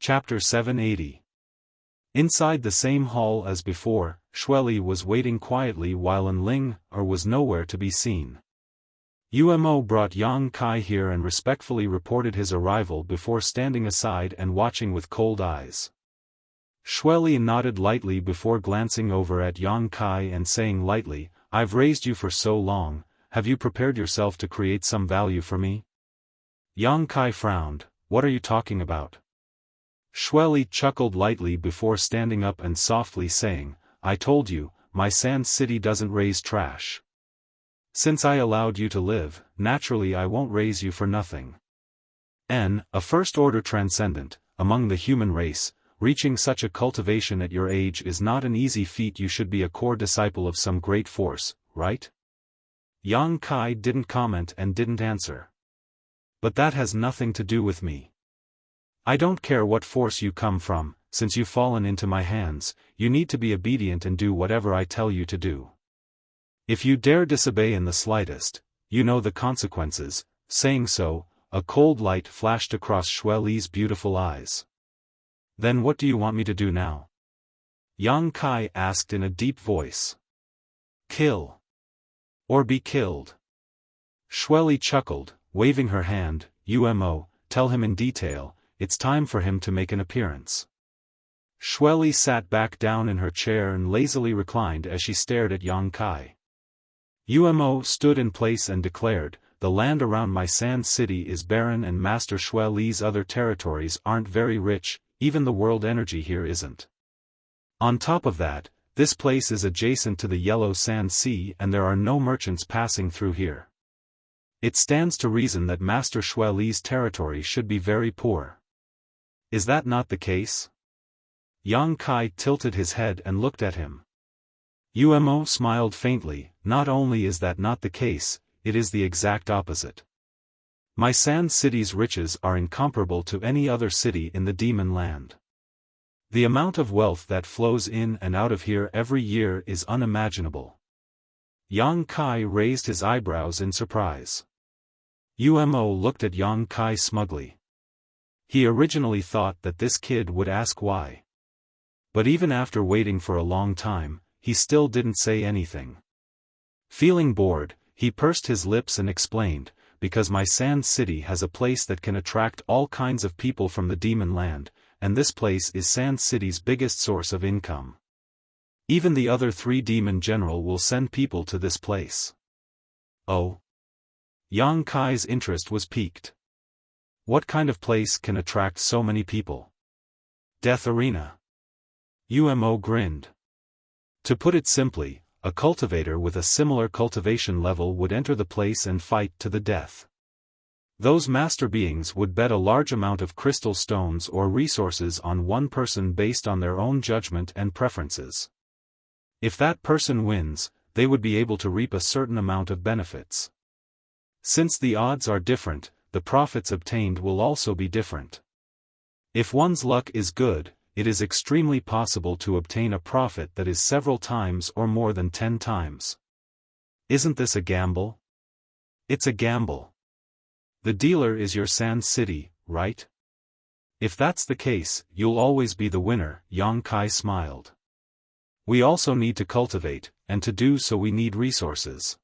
Chapter 780. Inside the same hall as before, Xueli was waiting quietly while Enling was nowhere to be seen. Umo brought Yang Kai here and respectfully reported his arrival before standing aside and watching with cold eyes. Xueli nodded lightly before glancing over at Yang Kai and saying lightly, "I've raised you for so long, have you prepared yourself to create some value for me?" Yang Kai frowned. "What are you talking about?" Xueli chuckled lightly before standing up and softly saying, "I told you, my sand city doesn't raise trash. Since I allowed you to live, naturally I won't raise you for nothing. A first-order transcendent, among the human race, reaching such a cultivation at your age is not an easy feat. You should be a core disciple of some great force, right?" Yang Kai didn't comment and didn't answer. "But that has nothing to do with me. I don't care what force you come from, since you've fallen into my hands, you need to be obedient and do whatever I tell you to do. If you dare disobey in the slightest, you know the consequences." Saying so, a cold light flashed across Xueli's beautiful eyes. "Then what do you want me to do now?" Yang Kai asked in a deep voice. "Kill. Or be killed." Xueli chuckled, waving her hand. "Umo, tell him in detail, it's time for him to make an appearance." Xueli sat back down in her chair and lazily reclined as she stared at Yang Kai. Umo stood in place and declared, "The land around my sand city is barren and Master Xueli's other territories aren't very rich, even the world energy here isn't. On top of that, this place is adjacent to the Yellow Sand Sea and there are no merchants passing through here. It stands to reason that Master Xueli's territory should be very poor. Is that not the case?" Yang Kai tilted his head and looked at him. Umo smiled faintly. "Not only is that not the case, it is the exact opposite. My sand city's riches are incomparable to any other city in the demon land. The amount of wealth that flows in and out of here every year is unimaginable." Yang Kai raised his eyebrows in surprise. Umo looked at Yang Kai smugly. He originally thought that this kid would ask why. But even after waiting for a long time, he still didn't say anything. Feeling bored, he pursed his lips and explained, "Because my sand city has a place that can attract all kinds of people from the demon land, and this place is Sand City's biggest source of income. Even the other 3 demon general will send people to this place." "Oh?" Yang Kai's interest was piqued. "What kind of place can attract so many people?" "Death Arena." Umo grinned. "To put it simply, a cultivator with a similar cultivation level would enter the place and fight to the death. Those master beings would bet a large amount of crystal stones or resources on one person based on their own judgment and preferences. If that person wins, they would be able to reap a certain amount of benefits. Since the odds are different, the profits obtained will also be different. If one's luck is good, it is extremely possible to obtain a profit that is several times or more than 10 times. Isn't this a gamble?" "It's a gamble. The dealer is your sand city, right? If that's the case, you'll always be the winner." Yang Kai smiled. "We also need to cultivate, and to do so we need resources.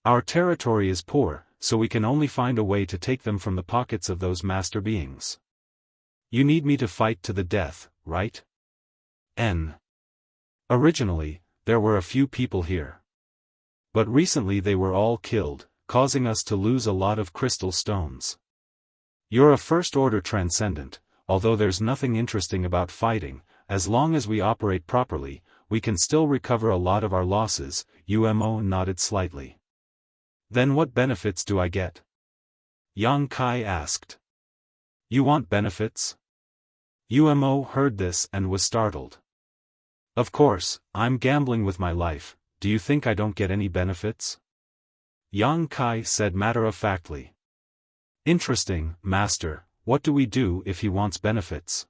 Our territory is poor, so we can only find a way to take them from the pockets of those master beings. You need me to fight to the death, right?" Originally, there were a few people here. But recently they were all killed, causing us to lose a lot of crystal stones. You're a first-order transcendent, although there's nothing interesting about fighting, as long as we operate properly, we can still recover a lot of our losses." Umo nodded slightly. "Then what benefits do I get?" Yang Kai asked. "You want benefits?" Umo heard this and was startled. "Of course, I'm gambling with my life, do you think I don't get any benefits?" Yang Kai said matter-of-factly. "Interesting, Master, what do we do if he wants benefits?"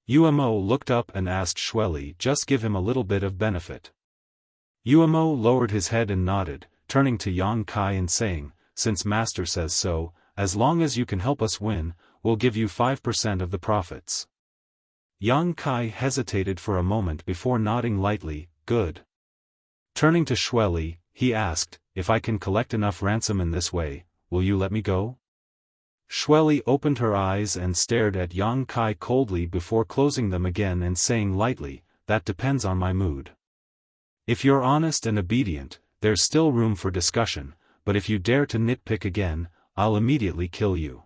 Umo looked up and asked Xueli. "Just give him a little bit of benefit." Umo lowered his head and nodded, turning to Yang Kai and saying, "Since Master says so, as long as you can help us win, we'll give you 5% of the profits. Yang Kai hesitated for a moment before nodding lightly, good. Turning to Xueli, he asked, if I can collect enough ransom in this way, will you let me go? Xueli opened her eyes and stared at Yang Kai coldly before closing them again and saying lightly, that depends on my mood. If you're honest and obedient, there's still room for discussion, but if you dare to nitpick again, I'll immediately kill you.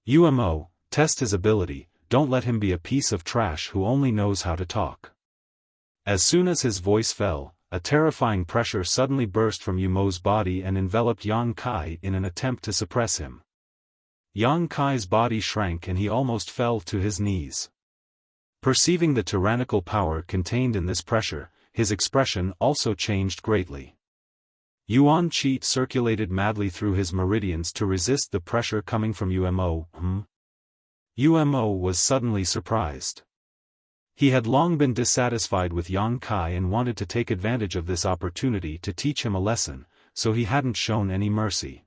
Umo, test his ability, don't let him be a piece of trash who only knows how to talk. As soon as his voice fell, a terrifying pressure suddenly burst from Umo's body and enveloped Yang Kai in an attempt to suppress him. Yang Kai's body shrank and he almost fell to his knees. Perceiving the tyrannical power contained in this pressure, his expression also changed greatly. Yuan qi circulated madly through his meridians to resist the pressure coming from Umo. Umo was suddenly surprised. He had long been dissatisfied with Yang Kai and wanted to take advantage of this opportunity to teach him a lesson, so he hadn't shown any mercy.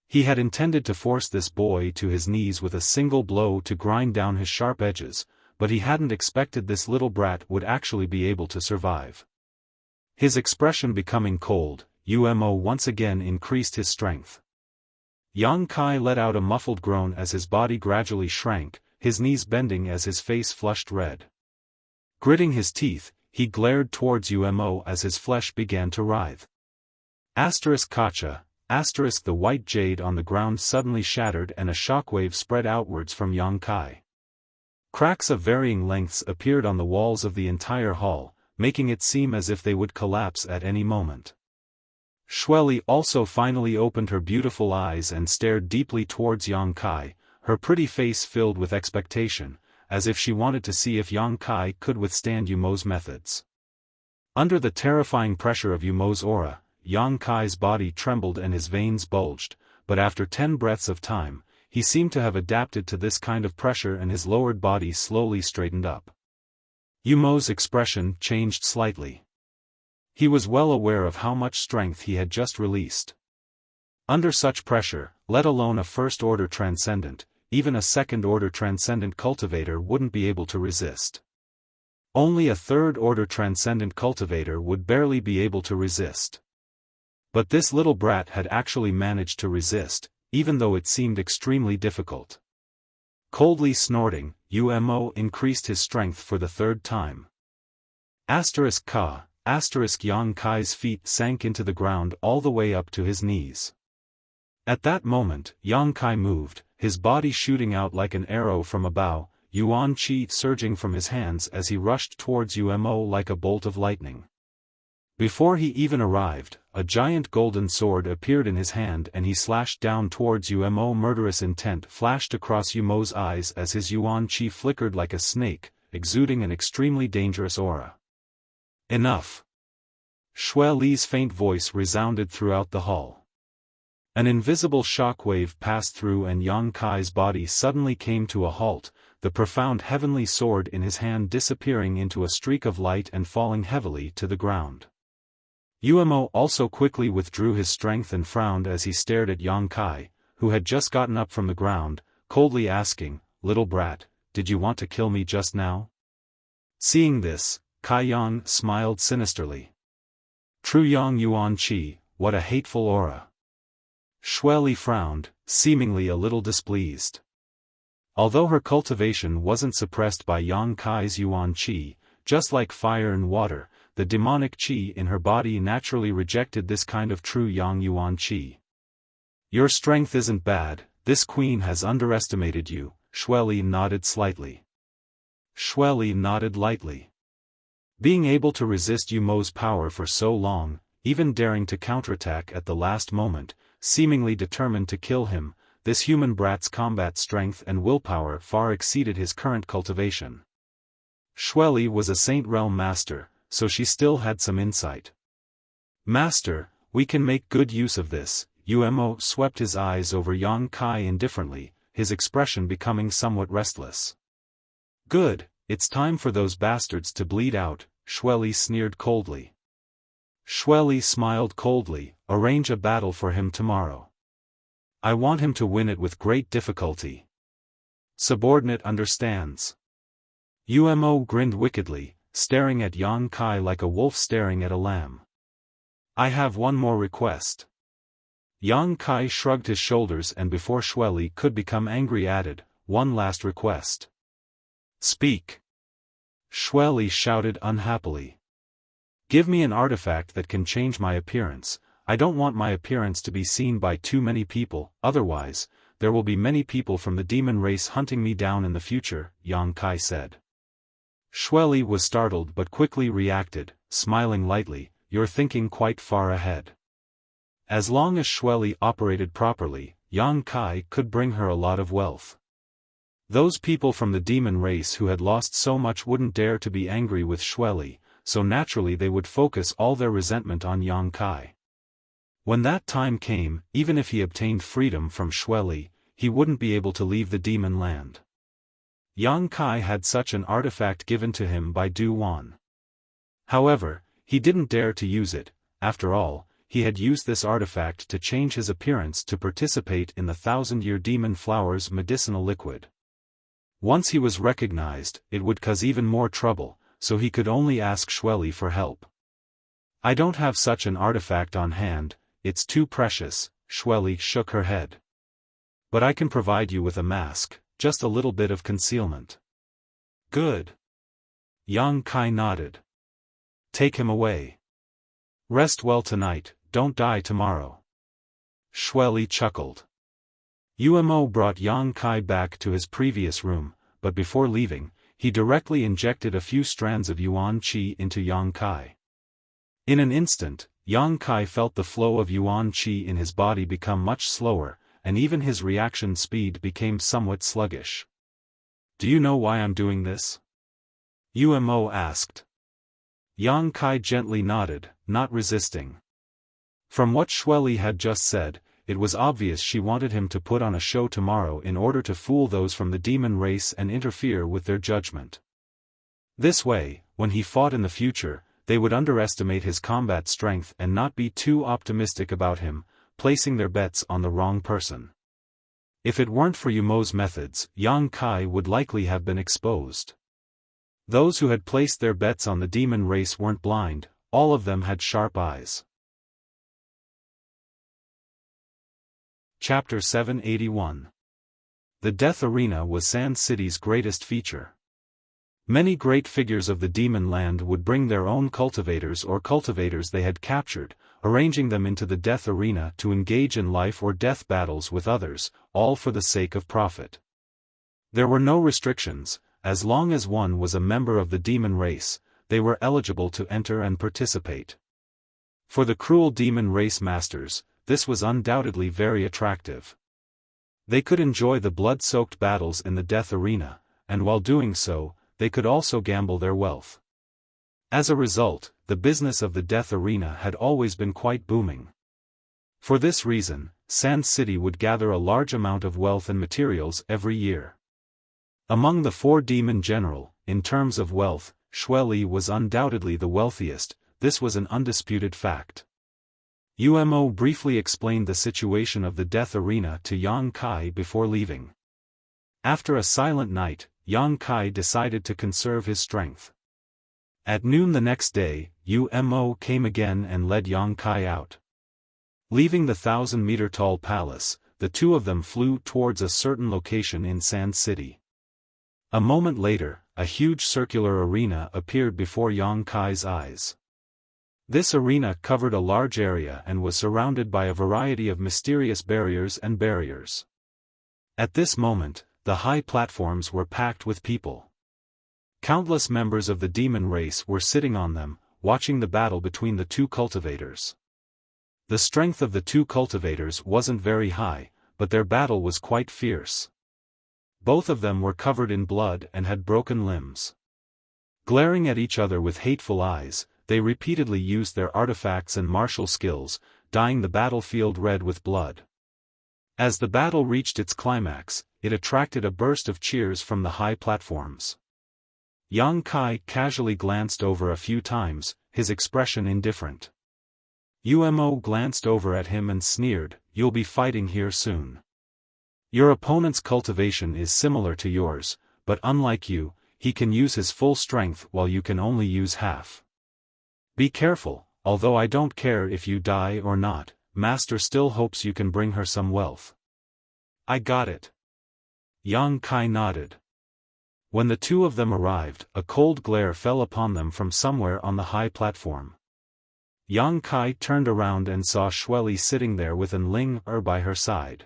He had intended to force this boy to his knees with a single blow to grind down his sharp edges, but he hadn't expected this little brat would actually be able to survive. His expression becoming cold, Umo once again increased his strength. Yang Kai let out a muffled groan as his body gradually shrank, his knees bending as his face flushed red. Gritting his teeth, he glared towards Umo as his flesh began to writhe. Kacha, the white jade on the ground suddenly shattered and a shockwave spread outwards from Yang Kai. Cracks of varying lengths appeared on the walls of the entire hall, making it seem as if they would collapse at any moment. Xueli also finally opened her beautiful eyes and stared deeply towards Yang Kai, her pretty face filled with expectation, as if she wanted to see if Yang Kai could withstand Umo's methods. Under the terrifying pressure of Umo's aura, Yang Kai's body trembled and his veins bulged, but after 10 breaths of time, he seemed to have adapted to this kind of pressure and his lowered body slowly straightened up. Umo's expression changed slightly. He was well aware of how much strength he had just released. Under such pressure, let alone a first-order transcendent, even a second-order transcendent cultivator wouldn't be able to resist. Only a third-order transcendent cultivator would barely be able to resist. But this little brat had actually managed to resist, even though it seemed extremely difficult. Coldly snorting, Umo increased his strength for the third time. Yang Kai's feet sank into the ground all the way up to his knees. At that moment, Yang Kai moved, his body shooting out like an arrow from a bow, Yuan qi surging from his hands as he rushed towards Umo like a bolt of lightning. Before he even arrived, a giant golden sword appeared in his hand and he slashed down towards Umo. Murderous intent flashed across Umo's eyes as his Yuan qi flickered like a snake, exuding an extremely dangerous aura. Enough! Xueli's faint voice resounded throughout the hall. An invisible shockwave passed through and Yang Kai's body suddenly came to a halt, the profound heavenly sword in his hand disappearing into a streak of light and falling heavily to the ground. Umo also quickly withdrew his strength and frowned as he stared at Yang Kai, who had just gotten up from the ground, coldly asking, "Little brat, did you want to kill me just now?" Seeing this, Kai Yang smiled sinisterly. True Yang Yuan qi, what a hateful aura. Xueli frowned, seemingly a little displeased. Although her cultivation wasn't suppressed by Yang Kai's Yuan qi, just like fire and water, the demonic qi in her body naturally rejected this kind of true Yang Yuan qi. Your strength isn't bad, this queen has underestimated you, Xueli nodded slightly. Xueli nodded lightly. Being able to resist Umo's power for so long, even daring to counterattack at the last moment, seemingly determined to kill him, this human brat's combat strength and willpower far exceeded his current cultivation. Xueli was a Saint Realm master, so she still had some insight. Master, we can make good use of this. Umo swept his eyes over Yang Kai indifferently, his expression becoming somewhat restless. Good, it's time for those bastards to bleed out, Xueli sneered coldly. Xueli smiled coldly, arrange a battle for him tomorrow. I want him to win it with great difficulty. Subordinate understands. Umo grinned wickedly, staring at Yang Kai like a wolf staring at a lamb. I have one more request. Yang Kai shrugged his shoulders and before Xueli could become angry added, one last request. Speak. Xueli shouted unhappily. Give me an artifact that can change my appearance. I don't want my appearance to be seen by too many people, otherwise, there will be many people from the demon race hunting me down in the future, Yang Kai said. Xueli was startled but quickly reacted, smiling lightly, you're thinking quite far ahead. As long as Xueli operated properly, Yang Kai could bring her a lot of wealth. Those people from the demon race who had lost so much wouldn't dare to be angry with Xueli, so naturally they would focus all their resentment on Yang Kai. When that time came, even if he obtained freedom from Xueli, he wouldn't be able to leave the demon land. Yang Kai had such an artifact given to him by Du Wan. However, he didn't dare to use it. After all, he had used this artifact to change his appearance to participate in the 1,000-year demon flower's medicinal liquid. Once he was recognized, it would cause even more trouble, so he could only ask Xueli for help. I don't have such an artifact on hand, it's too precious, Xueli shook her head. But I can provide you with a mask, just a little bit of concealment. Good. Yang Kai nodded. Take him away. Rest well tonight, don't die tomorrow. Xueli chuckled. Umo brought Yang Kai back to his previous room, but before leaving, he directly injected a few strands of Yuan Qi into Yang Kai. In an instant, Yang Kai felt the flow of Yuan Qi in his body become much slower, and even his reaction speed became somewhat sluggish. Do you know why I'm doing this? Umo asked. Yang Kai gently nodded, not resisting. From what Xueli had just said, it was obvious she wanted him to put on a show tomorrow in order to fool those from the demon race and interfere with their judgment. This way, when he fought in the future, they would underestimate his combat strength and not be too optimistic about him, placing their bets on the wrong person. If it weren't for Umo's methods, Yang Kai would likely have been exposed. Those who had placed their bets on the demon race weren't blind, all of them had sharp eyes. Chapter 781. The Death Arena was Sand City's greatest feature. Many great figures of the demon land would bring their own cultivators or cultivators they had captured, arranging them into the Death Arena to engage in life or death battles with others, all for the sake of profit. There were no restrictions, as long as one was a member of the demon race, they were eligible to enter and participate. For the cruel demon race masters, this was undoubtedly very attractive. They could enjoy the blood-soaked battles in the Death Arena, and while doing so, they could also gamble their wealth. As a result, the business of the Death Arena had always been quite booming. For this reason, Sand City would gather a large amount of wealth and materials every year. Among the 4 demon general, in terms of wealth, Xueli was undoubtedly the wealthiest. This was an undisputed fact. Umo briefly explained the situation of the Death Arena to Yang Kai before leaving. After a silent night, Yang Kai decided to conserve his strength. At noon the next day, Umo came again and led Yang Kai out. Leaving the 1,000-meter-tall palace, the two of them flew towards a certain location in Sand City. A moment later, a huge circular arena appeared before Yang Kai's eyes. This arena covered a large area and was surrounded by a variety of mysterious barriers and barriers. At this moment, the high platforms were packed with people. Countless members of the demon race were sitting on them, watching the battle between the two cultivators. The strength of the two cultivators wasn't very high, but their battle was quite fierce. Both of them were covered in blood and had broken limbs. Glaring at each other with hateful eyes, they repeatedly used their artifacts and martial skills, dyeing the battlefield red with blood. As the battle reached its climax, it attracted a burst of cheers from the high platforms. Yang Kai casually glanced over a few times, his expression indifferent. Umo glanced over at him and sneered, "You'll be fighting here soon." Your opponent's cultivation is similar to yours, but unlike you, he can use his full strength while you can only use half. Be careful, although I don't care if you die or not, Master still hopes you can bring her some wealth. I got it. Yang Kai nodded. When the two of them arrived, a cold glare fell upon them from somewhere on the high platform. Yang Kai turned around and saw Xueli sitting there with An Ling by her side.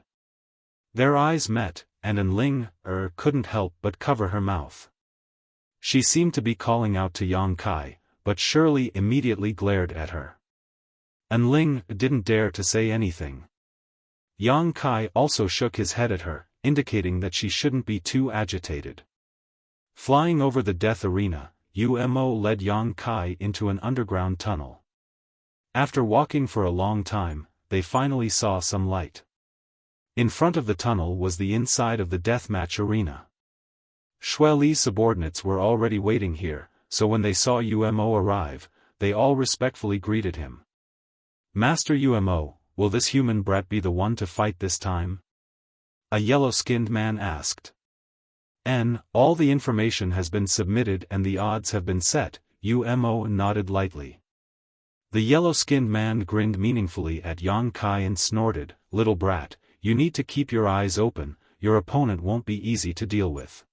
Their eyes met, and An Ling couldn't help but cover her mouth. She seemed to be calling out to Yang Kai, but Shirley immediately glared at her. An Ling didn't dare to say anything. Yang Kai also shook his head at her, indicating that she shouldn't be too agitated. Flying over the death arena, Umo led Yang Kai into an underground tunnel. After walking for a long time, they finally saw some light. In front of the tunnel was the inside of the deathmatch arena. Xueli's subordinates were already waiting here, so when they saw Umo arrive, they all respectfully greeted him. Master Umo, will this human brat be the one to fight this time? A yellow-skinned man asked. All the information has been submitted and the odds have been set, Umo nodded lightly. The yellow-skinned man grinned meaningfully at Yang Kai and snorted, little brat, you need to keep your eyes open, your opponent won't be easy to deal with.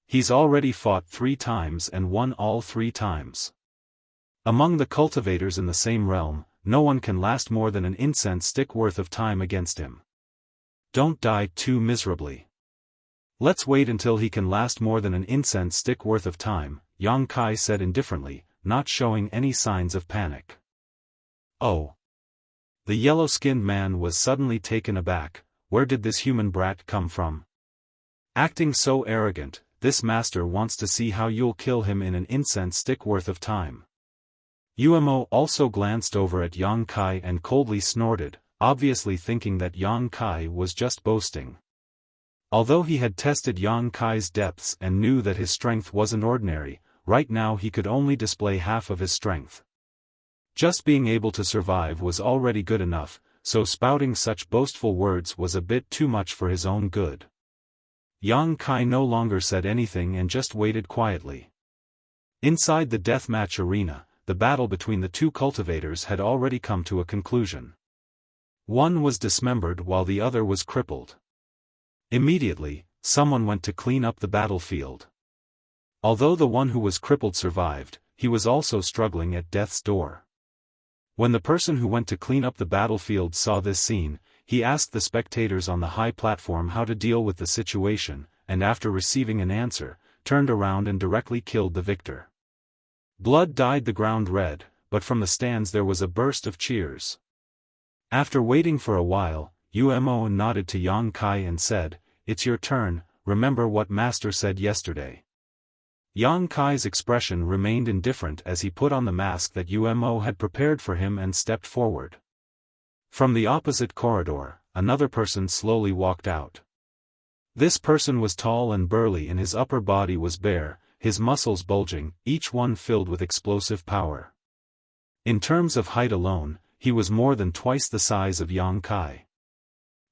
He's already fought 3 times and won all 3 times. Among the cultivators in the same realm, no one can last more than an incense stick worth of time against him. Don't die too miserably. Let's wait until he can last more than an incense stick worth of time, Yang Kai said indifferently, not showing any signs of panic. Oh. The yellow-skinned man was suddenly taken aback. Where did this human brat come from? Acting so arrogant, this master wants to see how you'll kill him in an incense stick worth of time. Umo also glanced over at Yang Kai and coldly snorted, obviously thinking that Yang Kai was just boasting. Although he had tested Yang Kai's depths and knew that his strength wasn't ordinary, right now he could only display half of his strength. Just being able to survive was already good enough, so spouting such boastful words was a bit too much for his own good. Yang Kai no longer said anything and just waited quietly. Inside the deathmatch arena, the battle between the two cultivators had already come to a conclusion. One was dismembered while the other was crippled. Immediately, someone went to clean up the battlefield. Although the one who was crippled survived, he was also struggling at death's door. When the person who went to clean up the battlefield saw this scene, he asked the spectators on the high platform how to deal with the situation, and after receiving an answer, turned around and directly killed the victor. Blood dyed the ground red, but from the stands there was a burst of cheers. After waiting for a while, Umo nodded to Yang Kai and said, "It's your turn, remember what Master said yesterday." Yang Kai's expression remained indifferent as he put on the mask that Umo had prepared for him and stepped forward. From the opposite corridor, another person slowly walked out. This person was tall and burly and his upper body was bare, his muscles bulging, each one filled with explosive power. In terms of height alone, he was more than twice the size of Yang Kai.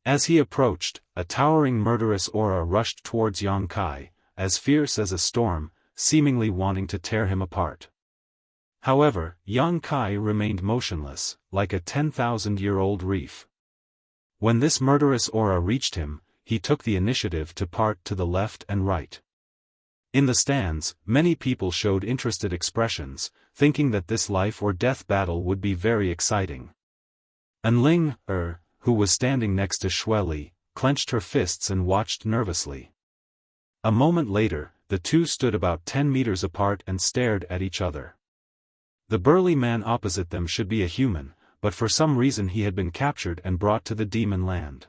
As he approached, a towering murderous aura rushed towards Yang Kai, as fierce as a storm, seemingly wanting to tear him apart. However, Yang Kai remained motionless, like a 10,000-year-old reef. When this murderous aura reached him, he took the initiative to part to the left and right. In the stands, many people showed interested expressions, thinking that this life-or-death battle would be very exciting. An Ling, who was standing next to Xueli, clenched her fists and watched nervously. A moment later, the two stood about 10 meters apart and stared at each other. The burly man opposite them should be a human, but for some reason he had been captured and brought to the demon land.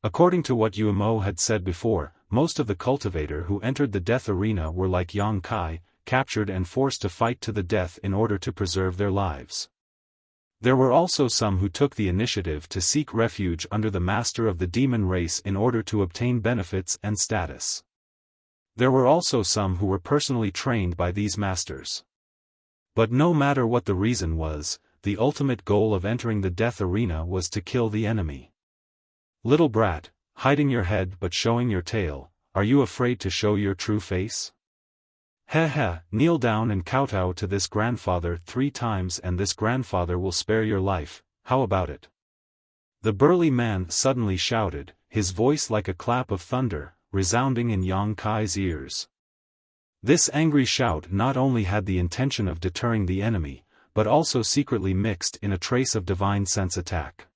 According to what Umo had said before, most of the cultivator who entered the death arena were like Yang Kai, captured and forced to fight to the death in order to preserve their lives. There were also some who took the initiative to seek refuge under the master of the demon race in order to obtain benefits and status. There were also some who were personally trained by these masters. But no matter what the reason was, the ultimate goal of entering the death arena was to kill the enemy. Little brat, hiding your head but showing your tail, are you afraid to show your true face? Heh heh, kneel down and kowtow to this grandfather 3 times and this grandfather will spare your life, how about it? The burly man suddenly shouted, his voice like a clap of thunder, resounding in Yang Kai's ears. This angry shout not only had the intention of deterring the enemy, but also secretly mixed in a trace of divine sense attack.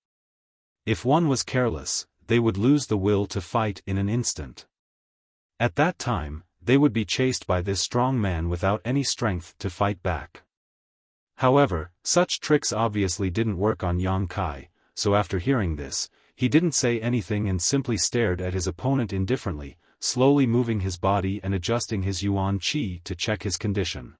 If one was careless, they would lose the will to fight in an instant. At that time, they would be chased by this strong man without any strength to fight back. However, such tricks obviously didn't work on Yang Kai, so after hearing this, he didn't say anything and simply stared at his opponent indifferently, slowly moving his body and adjusting his yuan qi to check his condition.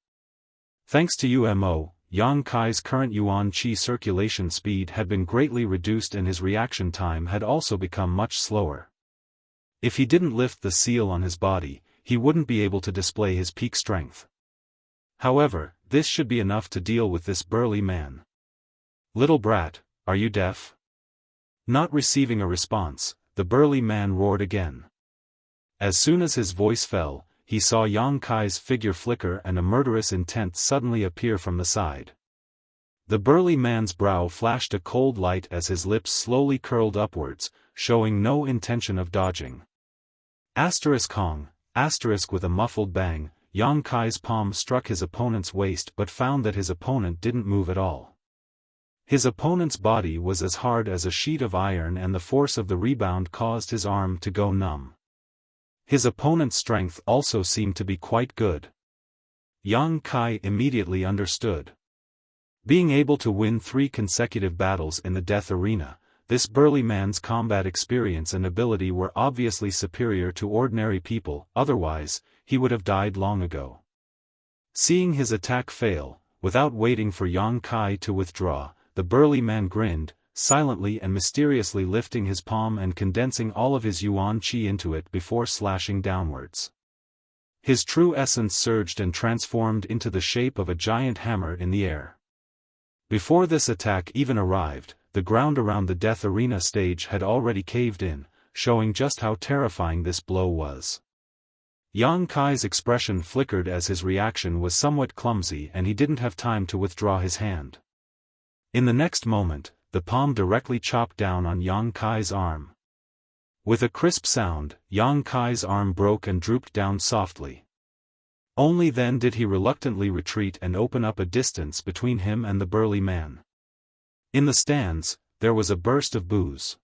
Thanks to UMO, Yang Kai's current yuan qi circulation speed had been greatly reduced and his reaction time had also become much slower. If he didn't lift the seal on his body, he wouldn't be able to display his peak strength. However, this should be enough to deal with this burly man. Little brat, are you deaf? Not receiving a response, the burly man roared again. As soon as his voice fell, he saw Yang Kai's figure flicker and a murderous intent suddenly appear from the side. The burly man's brow flashed a cold light as his lips slowly curled upwards, showing no intention of dodging. Hong, with a muffled bang, Yang Kai's palm struck his opponent's waist but found that his opponent didn't move at all. His opponent's body was as hard as a sheet of iron and the force of the rebound caused his arm to go numb. His opponent's strength also seemed to be quite good. Yang Kai immediately understood. Being able to win 3 consecutive battles in the death arena, this burly man's combat experience and ability were obviously superior to ordinary people, otherwise, he would have died long ago. Seeing his attack fail, without waiting for Yang Kai to withdraw, the burly man grinned, silently and mysteriously lifting his palm and condensing all of his yuan qi into it before slashing downwards. His true essence surged and transformed into the shape of a giant hammer in the air. Before this attack even arrived, the ground around the death arena stage had already caved in, showing just how terrifying this blow was. Yang Kai's expression flickered as his reaction was somewhat clumsy and he didn't have time to withdraw his hand. In the next moment, the palm directly chopped down on Yang Kai's arm. With a crisp sound, Yang Kai's arm broke and drooped down softly. Only then did he reluctantly retreat and open up a distance between him and the burly man. In the stands, there was a burst of boos.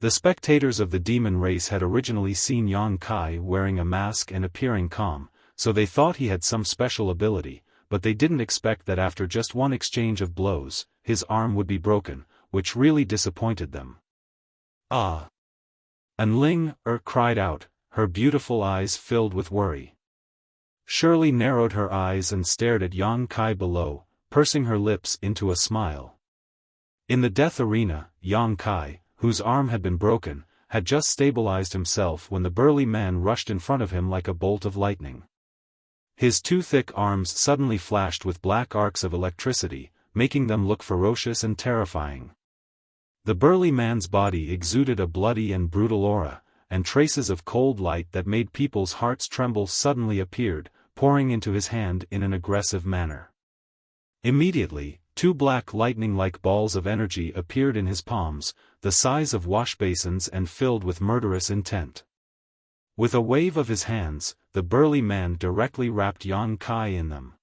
The spectators of the demon race had originally seen Yang Kai wearing a mask and appearing calm, so they thought he had some special ability, but they didn't expect that after just one exchange of blows, his arm would be broken, which really disappointed them. Ah! And Ling cried out, her beautiful eyes filled with worry. Shirley narrowed her eyes and stared at Yang Kai below, pursing her lips into a smile. In the death arena, Yang Kai, whose arm had been broken, had just stabilized himself when the burly man rushed in front of him like a bolt of lightning. His 2 thick arms suddenly flashed with black arcs of electricity, making them look ferocious and terrifying. The burly man's body exuded a bloody and brutal aura, and traces of cold light that made people's hearts tremble suddenly appeared, pouring into his hand in an aggressive manner. Immediately, 2 black lightning-like balls of energy appeared in his palms, the size of washbasins and filled with murderous intent. With a wave of his hands, the burly man directly wrapped Yang Kai in them.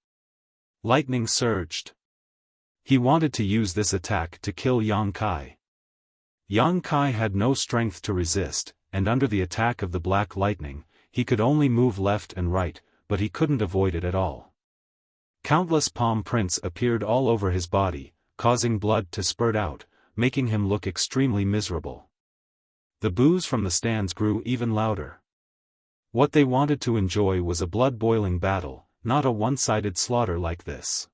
Lightning surged. He wanted to use this attack to kill Yang Kai. Yang Kai had no strength to resist, and under the attack of the black lightning, he could only move left and right, but he couldn't avoid it at all. Countless palm prints appeared all over his body, causing blood to spurt out, making him look extremely miserable. The boos from the stands grew even louder. What they wanted to enjoy was a blood-boiling battle, not a one-sided slaughter like this.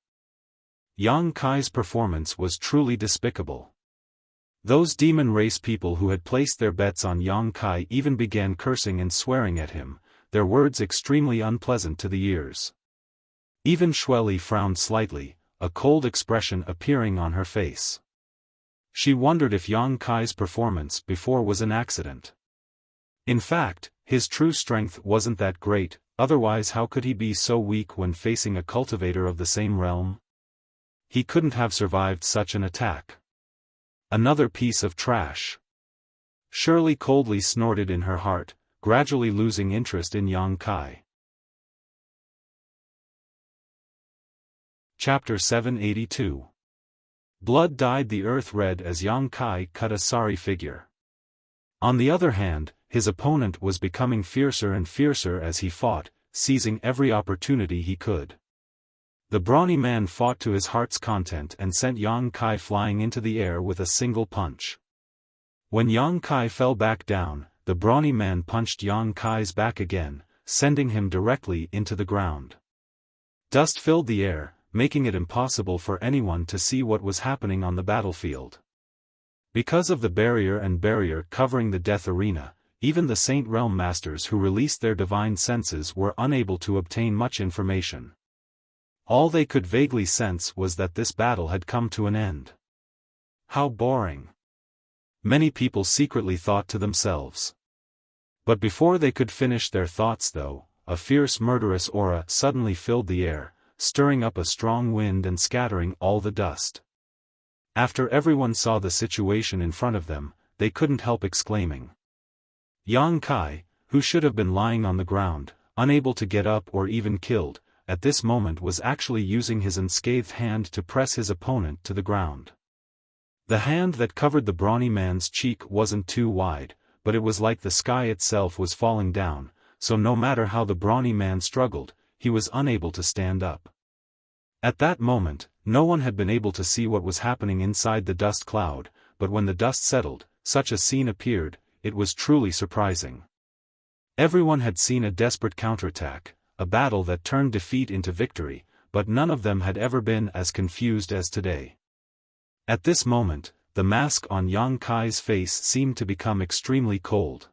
Yang Kai's performance was truly despicable. Those demon race people who had placed their bets on Yang Kai even began cursing and swearing at him, their words extremely unpleasant to the ears. Even Xueli frowned slightly, a cold expression appearing on her face. She wondered if Yang Kai's performance before was an accident. In fact, his true strength wasn't that great, otherwise how could he be so weak when facing a cultivator of the same realm? He couldn't have survived such an attack. Another piece of trash. Shirley coldly snorted in her heart, gradually losing interest in Yang Kai. Chapter 782. Blood dyed the earth red as Yang Kai cut a sorry figure. On the other hand, his opponent was becoming fiercer and fiercer as he fought, seizing every opportunity he could. The brawny man fought to his heart's content and sent Yang Kai flying into the air with a single punch. When Yang Kai fell back down, the brawny man punched Yang Kai's back again, sending him directly into the ground. Dust filled the air, making it impossible for anyone to see what was happening on the battlefield. Because of the barrier covering the death arena, even the Saint Realm Masters who released their divine senses were unable to obtain much information. All they could vaguely sense was that this battle had come to an end. How boring! Many people secretly thought to themselves. But before they could finish their thoughts though, a fierce murderous aura suddenly filled the air, stirring up a strong wind and scattering all the dust. After everyone saw the situation in front of them, they couldn't help exclaiming. Yang Kai, who should have been lying on the ground, unable to get up or even killed, at this moment was actually using his unscathed hand to press his opponent to the ground. The hand that covered the brawny man's cheek wasn't too wide, but it was like the sky itself was falling down, so no matter how the brawny man struggled, he was unable to stand up. At that moment, no one had been able to see what was happening inside the dust cloud, but when the dust settled, such a scene appeared. It was truly surprising. Everyone had seen a desperate counterattack, a battle that turned defeat into victory, but none of them had ever been as confused as today. At this moment, the mask on Yang Kai's face seemed to become extremely cold.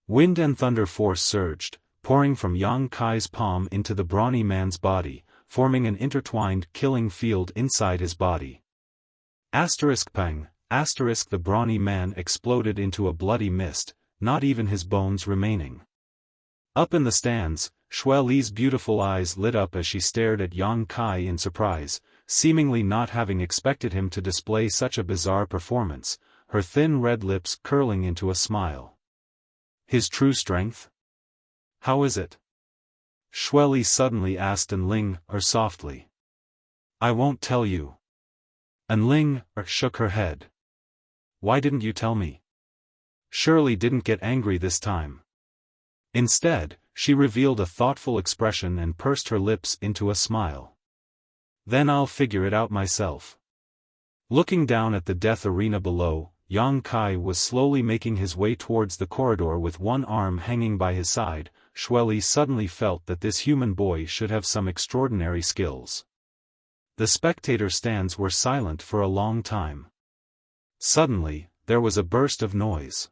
Wind and thunder force surged, pouring from Yang Kai's palm into the brawny man's body, forming an intertwined killing field inside his body. Pang. The brawny man exploded into a bloody mist, not even his bones remaining. Up in the stands, Xueli's beautiful eyes lit up as she stared at Yang Kai in surprise, seemingly not having expected him to display such a bizarre performance, her thin red lips curling into a smile. His true strength? How is it? Xueli suddenly asked Ling softly. I won't tell you. Ling shook her head. Why didn't you tell me? Shirley didn't get angry this time. Instead, she revealed a thoughtful expression and pursed her lips into a smile. Then I'll figure it out myself. Looking down at the death arena below, Yang Kai was slowly making his way towards the corridor with one arm hanging by his side. Xueli suddenly felt that this human boy should have some extraordinary skills. The spectator stands were silent for a long time. Suddenly, there was a burst of noise.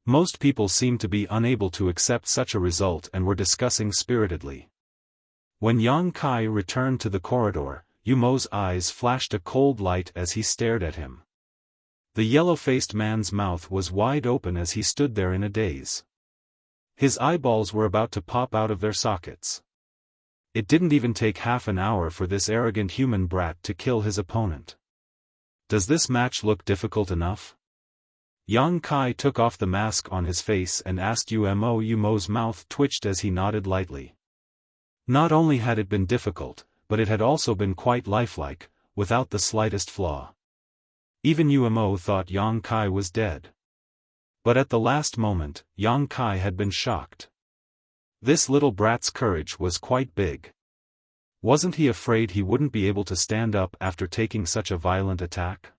Most people seemed to be unable to accept such a result and were discussing spiritedly. When Yang Kai returned to the corridor, Yumo's eyes flashed a cold light as he stared at him. The yellow-faced man's mouth was wide open as he stood there in a daze. His eyeballs were about to pop out of their sockets. It didn't even take half an hour for this arrogant human brat to kill his opponent. Does this match look difficult enough? Yang Kai took off the mask on his face and asked Yumo's mouth twitched as he nodded lightly. Not only had it been difficult, but it had also been quite lifelike, without the slightest flaw. Even Yumo thought Yang Kai was dead. But at the last moment, Yang Kai had been shocked. This little brat's courage was quite big. Wasn't he afraid he wouldn't be able to stand up after taking such a violent attack?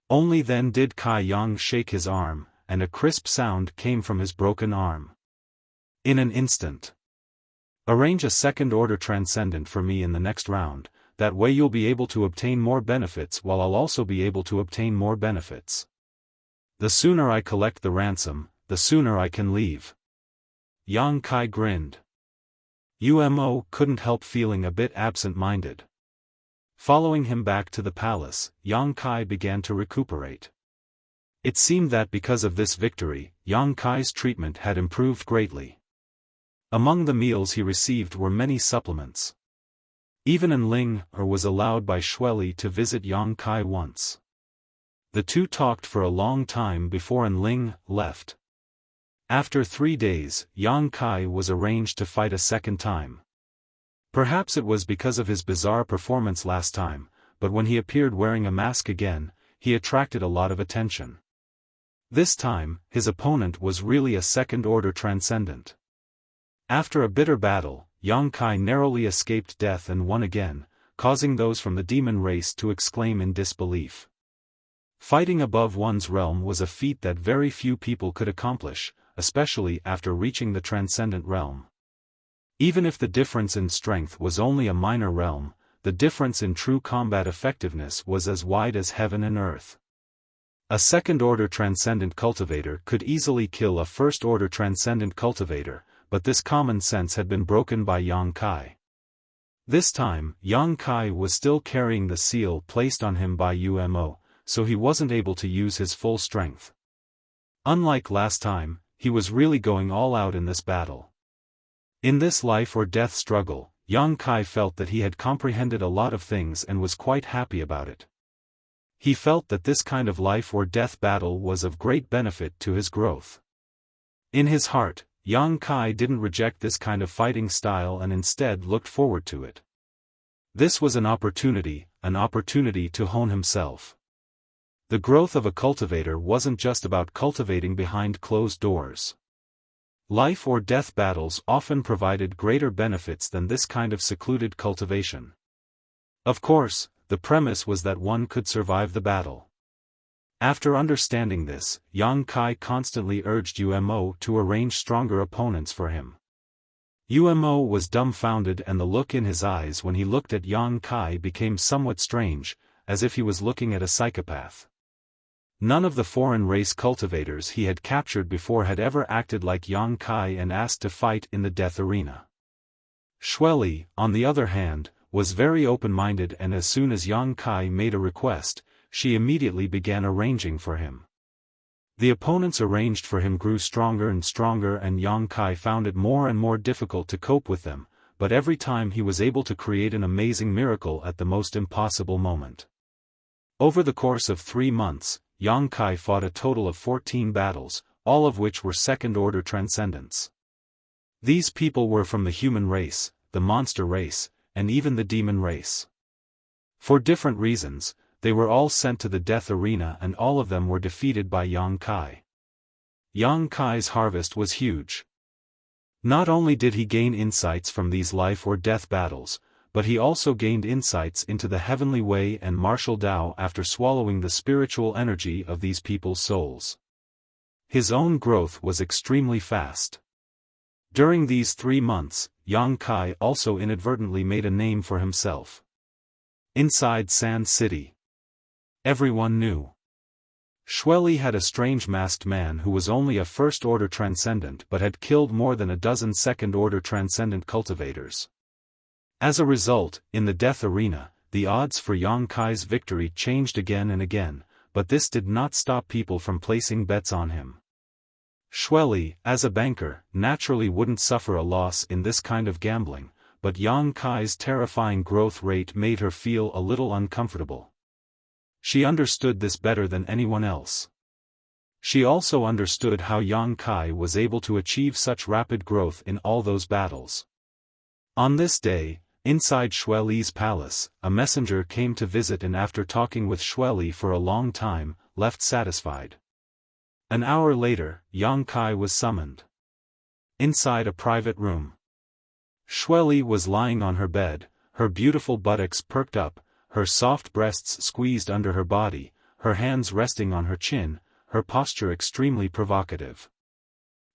Only then did Kai Yang shake his arm, and a crisp sound came from his broken arm. In an instant. Arrange a second-order transcendent for me in the next round, that way you'll be able to obtain more benefits while I'll also be able to obtain more benefits. The sooner I collect the ransom, the sooner I can leave. Yang Kai grinned. Yumo couldn't help feeling a bit absent-minded. Following him back to the palace, Yang Kai began to recuperate. It seemed that because of this victory, Yang Kai's treatment had improved greatly. Among the meals he received were many supplements. Even Ling was allowed by Xueli to visit Yang Kai once. The two talked for a long time before Ling left. After 3 days, Yang Kai was arranged to fight a second time. Perhaps it was because of his bizarre performance last time, but when he appeared wearing a mask again, he attracted a lot of attention. This time, his opponent was really a second-order transcendent. After a bitter battle, Yang Kai narrowly escaped death and won again, causing those from the demon race to exclaim in disbelief. Fighting above one's realm was a feat that very few people could accomplish, especially after reaching the transcendent realm. Even if the difference in strength was only a minor realm, the difference in true combat effectiveness was as wide as heaven and earth. A second-order transcendent cultivator could easily kill a first-order transcendent cultivator, but this common sense had been broken by Yang Kai. This time, Yang Kai was still carrying the seal placed on him by Umo, so he wasn't able to use his full strength. Unlike last time, he was really going all out in this battle. In this life-or-death struggle, Yang Kai felt that he had comprehended a lot of things and was quite happy about it. He felt that this kind of life-or-death battle was of great benefit to his growth. In his heart, Yang Kai didn't reject this kind of fighting style and instead looked forward to it. This was an opportunity to hone himself. The growth of a cultivator wasn't just about cultivating behind closed doors. Life-or-death battles often provided greater benefits than this kind of secluded cultivation. Of course, the premise was that one could survive the battle. After understanding this, Yang Kai constantly urged Umo to arrange stronger opponents for him. Umo was dumbfounded and the look in his eyes when he looked at Yang Kai became somewhat strange, as if he was looking at a psychopath. None of the foreign race cultivators he had captured before had ever acted like Yang Kai and asked to fight in the death arena. Xueli, on the other hand, was very open-minded and as soon as Yang Kai made a request, she immediately began arranging for him. The opponents arranged for him grew stronger and stronger and Yang Kai found it more and more difficult to cope with them, but every time he was able to create an amazing miracle at the most impossible moment. Over the course of 3 months, Yang Kai fought a total of 14 battles, all of which were second-order transcendents. These people were from the human race, the monster race, and even the demon race. For different reasons, they were all sent to the death arena and all of them were defeated by Yang Kai. Yang Kai's harvest was huge. Not only did he gain insights from these life-or-death battles, but he also gained insights into the heavenly way and martial Tao after swallowing the spiritual energy of these people's souls. His own growth was extremely fast. During these 3 months, Yang Kai also inadvertently made a name for himself. Inside Sand City, everyone knew. Xueli had a strange masked man who was only a first-order transcendent but had killed more than a dozen second-order transcendent cultivators. As a result, in the death arena, the odds for Yang Kai's victory changed again and again, but this did not stop people from placing bets on him. Xueli, as a banker, naturally wouldn't suffer a loss in this kind of gambling, but Yang Kai's terrifying growth rate made her feel a little uncomfortable. She understood this better than anyone else. She also understood how Yang Kai was able to achieve such rapid growth in all those battles. On this day, inside Xueli's palace, a messenger came to visit and after talking with Xueli for a long time, left satisfied. An hour later, Yang Kai was summoned. Inside a private room, Xueli was lying on her bed, her beautiful buttocks perked up, her soft breasts squeezed under her body, her hands resting on her chin, her posture extremely provocative.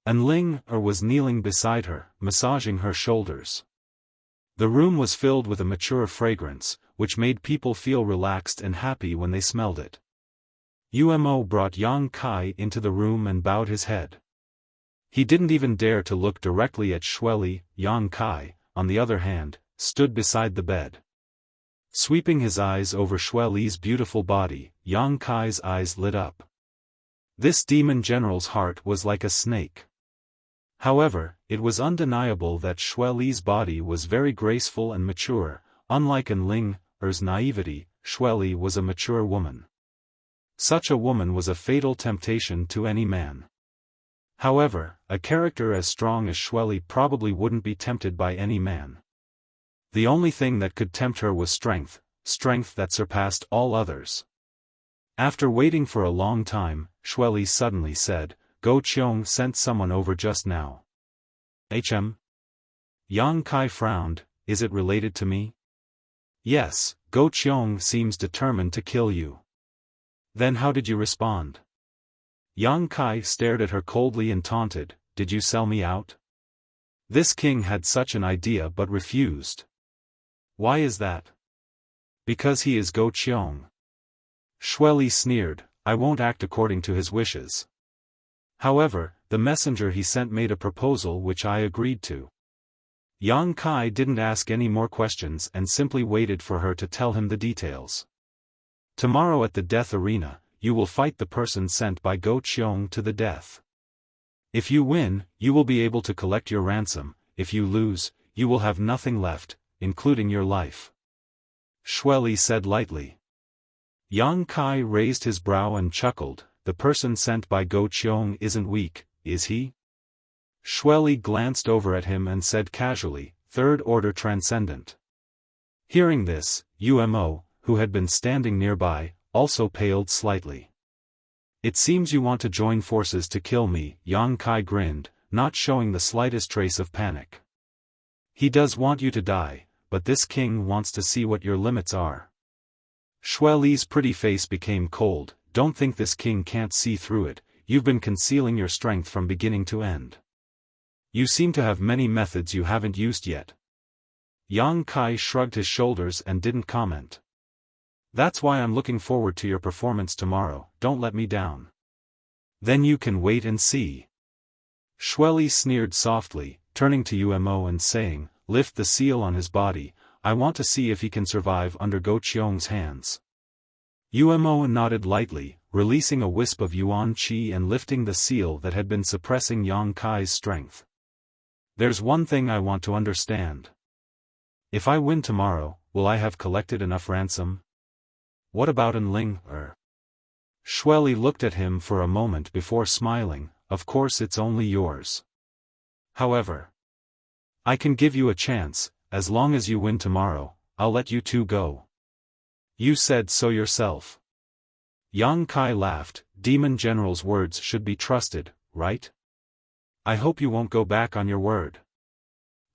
Ling was kneeling beside her, massaging her shoulders. The room was filled with a mature fragrance, which made people feel relaxed and happy when they smelled it. Umo brought Yang Kai into the room and bowed his head. He didn't even dare to look directly at Xueli. Yang Kai, on the other hand, stood beside the bed. Sweeping his eyes over Xueli's beautiful body, Yang Kai's eyes lit up. This demon general's heart was like a snake. However, it was undeniable that Xue Li's body was very graceful and mature. Unlike in Ling Er's naivety, Xue Li was a mature woman. Such a woman was a fatal temptation to any man. However, a character as strong as Xue Li probably wouldn't be tempted by any man. The only thing that could tempt her was strength, strength that surpassed all others. After waiting for a long time, Xue Li suddenly said, "Go Qiong sent someone over just now." Yang Kai frowned, "Is it related to me?" "Yes, Go Qiong seems determined to kill you." "Then how did you respond?" Yang Kai stared at her coldly and taunted, "Did you sell me out?" This king had such an idea but refused. "Why is that?" "Because he is Go Qiong." Xue Li sneered, "I won't act according to his wishes." However, the messenger he sent made a proposal which I agreed to. Yang Kai didn't ask any more questions and simply waited for her to tell him the details. "Tomorrow at the death arena, you will fight the person sent by Go Qiong to the death. If you win, you will be able to collect your ransom. If you lose, you will have nothing left, including your life." Xue Li said lightly. Yang Kai raised his brow and chuckled, "The person sent by Go Qiong isn't weak, is he?" Xue Li glanced over at him and said casually, "Third order transcendent." Hearing this, Umo, who had been standing nearby, also paled slightly. "It seems you want to join forces to kill me," Yang Kai grinned, not showing the slightest trace of panic. "He does want you to die, but this king wants to see what your limits are." Xue Li's pretty face became cold. "Don't think this king can't see through it. You've been concealing your strength from beginning to end. You seem to have many methods you haven't used yet." Yang Kai shrugged his shoulders and didn't comment. "That's why I'm looking forward to your performance tomorrow. Don't let me down." "Then you can wait and see." Xue Li sneered softly, turning to Umo and saying, "Lift the seal on his body. I want to see if he can survive under Go Qiong's hands." Umo nodded lightly, releasing a wisp of yuan qi and lifting the seal that had been suppressing Yang Kai's strength. "There's one thing I want to understand. If I win tomorrow, will I have collected enough ransom?" "What about in Ling Er?" Xue Li looked at him for a moment before smiling, "Of course it's only yours. However, I can give you a chance. As long as you win tomorrow, I'll let you two go." "You said so yourself." Yang Kai laughed, "Demon General's words should be trusted, right? I hope you won't go back on your word."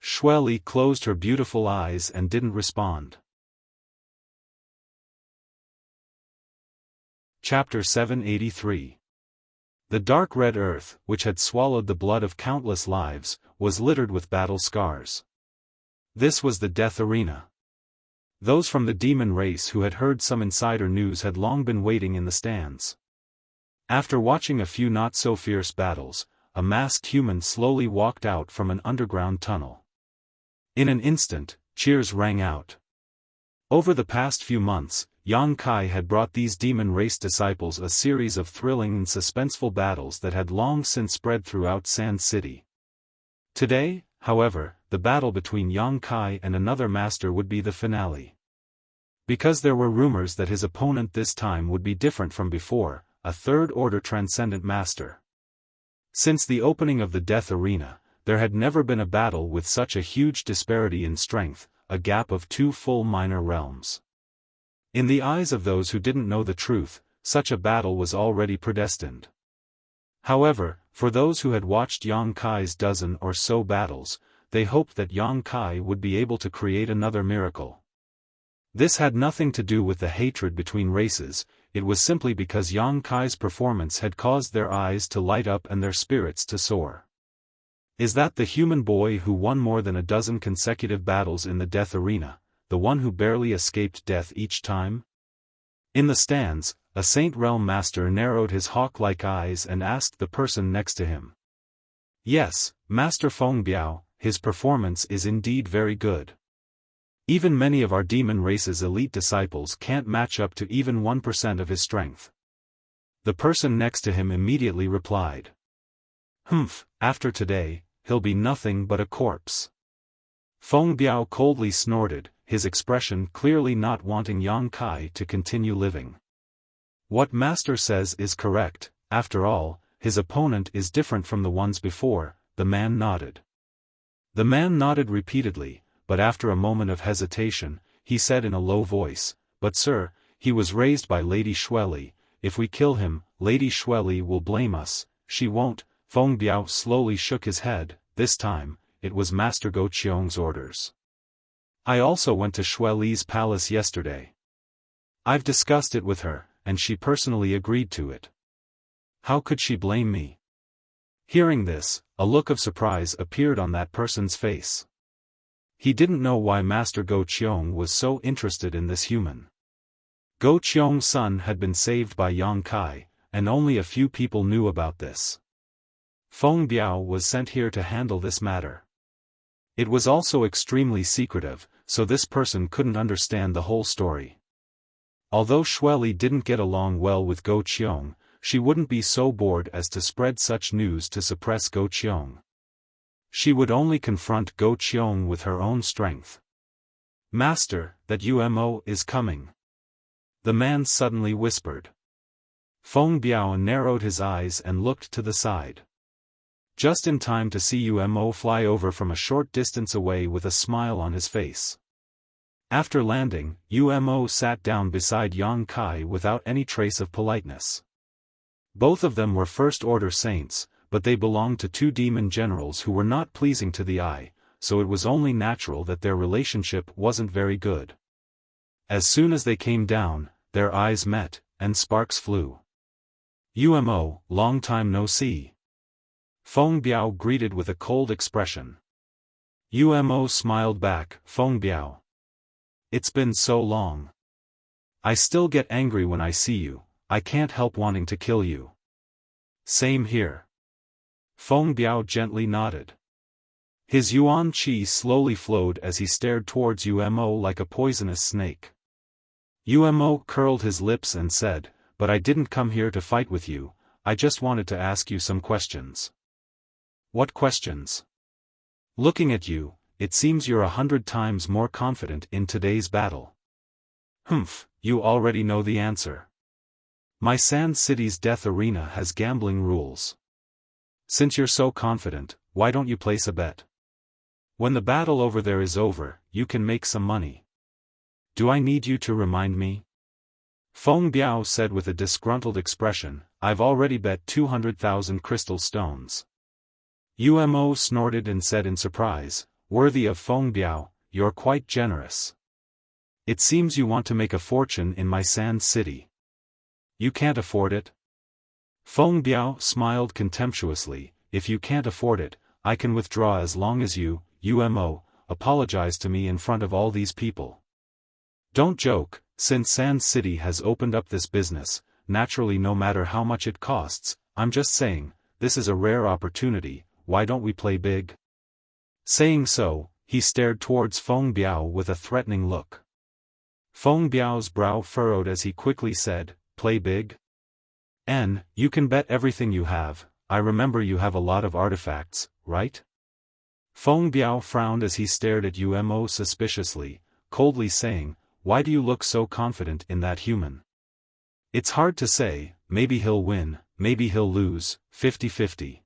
Xue Li closed her beautiful eyes and didn't respond. Chapter 783. The dark red earth, which had swallowed the blood of countless lives, was littered with battle scars. This was the death arena. Those from the demon race who had heard some insider news had long been waiting in the stands. After watching a few not-so-fierce battles, a masked human slowly walked out from an underground tunnel. In an instant, cheers rang out. Over the past few months, Yang Kai had brought these demon race disciples a series of thrilling and suspenseful battles that had long since spread throughout Sand City. Today, however, the battle between Yang Kai and another master would be the finale. Because there were rumors that his opponent this time would be different from before, a third-order transcendent master. Since the opening of the death arena, there had never been a battle with such a huge disparity in strength, a gap of 2 full minor realms. In the eyes of those who didn't know the truth, such a battle was already predestined. However, for those who had watched Yang Kai's dozen or so battles, they hoped that Yang Kai would be able to create another miracle. This had nothing to do with the hatred between races, it was simply because Yang Kai's performance had caused their eyes to light up and their spirits to soar. Is that the human boy who won more than a dozen consecutive battles in the death arena, the one who barely escaped death each time? In the stands, a Saint Realm Master narrowed his hawk-like eyes and asked the person next to him. "Yes, Master Feng Biao, his performance is indeed very good. Even many of our demon race's elite disciples can't match up to even 1% of his strength." The person next to him immediately replied. Humph, after today, he'll be nothing but a corpse. Feng Biao coldly snorted, his expression clearly not wanting Yang Kai to continue living. What master says is correct, after all, his opponent is different from the ones before, the man nodded. The man nodded repeatedly, but after a moment of hesitation, he said in a low voice, "But sir, he was raised by Lady Xueli. If we kill him, Lady Xueli will blame us." "She won't." Feng Biao slowly shook his head. This time, it was Master Go Qiong's orders. "I also went to Xueli's palace yesterday. I've discussed it with her, and she personally agreed to it. How could she blame me?" Hearing this, a look of surprise appeared on that person's face. He didn't know why Master Go Qiong was so interested in this human. Go Qiong's son had been saved by Yang Kai, and only a few people knew about this. Feng Biao was sent here to handle this matter. It was also extremely secretive, so this person couldn't understand the whole story. Although Xueli didn't get along well with Go Qiong, she wouldn't be so bored as to spread such news to suppress Go Qiong. She would only confront Go Qiong with her own strength. "Master, that UMO is coming," the man suddenly whispered. Feng Biao narrowed his eyes and looked to the side. Just in time to see UMO fly over from a short distance away with a smile on his face. After landing, UMO sat down beside Yang Kai without any trace of politeness. Both of them were first-order saints, but they belonged to two demon generals who were not pleasing to the eye, so it was only natural that their relationship wasn't very good. As soon as they came down, their eyes met, and sparks flew. "UMO, long time no see." Feng Biao greeted with a cold expression. UMO smiled back, "Feng Biao. It's been so long. I still get angry when I see you, I can't help wanting to kill you." "Same here." Feng Biao gently nodded. His yuan qi slowly flowed as he stared towards UMO like a poisonous snake. UMO curled his lips and said, "But I didn't come here to fight with you, I just wanted to ask you some questions." "What questions?" "Looking at you, it seems you're 100 times more confident in today's battle." "Humph, you already know the answer. My Sand City's death arena has gambling rules. Since you're so confident, why don't you place a bet? When the battle over there is over, you can make some money." "Do I need you to remind me?" Feng Biao said with a disgruntled expression, "I've already bet 200,000 crystal stones." UMO snorted and said in surprise, "Worthy of Feng Biao, you're quite generous. It seems you want to make a fortune in my Sand City. You can't afford it?" Feng Biao smiled contemptuously, "If you can't afford it, I can withdraw as long as you, UMO, apologize to me in front of all these people." "Don't joke, since Sand City has opened up this business, naturally no matter how much it costs, I'm just saying, this is a rare opportunity, why don't we play big?" Saying so, he stared towards Feng Biao with a threatening look. Feng Biao's brow furrowed as he quickly said, "Play big? You can bet everything you have, I remember you have a lot of artifacts, right?" Feng Biao frowned as he stared at UMO suspiciously, coldly saying, "Why do you look so confident in that human? It's hard to say, maybe he'll win, maybe he'll lose, 50-50.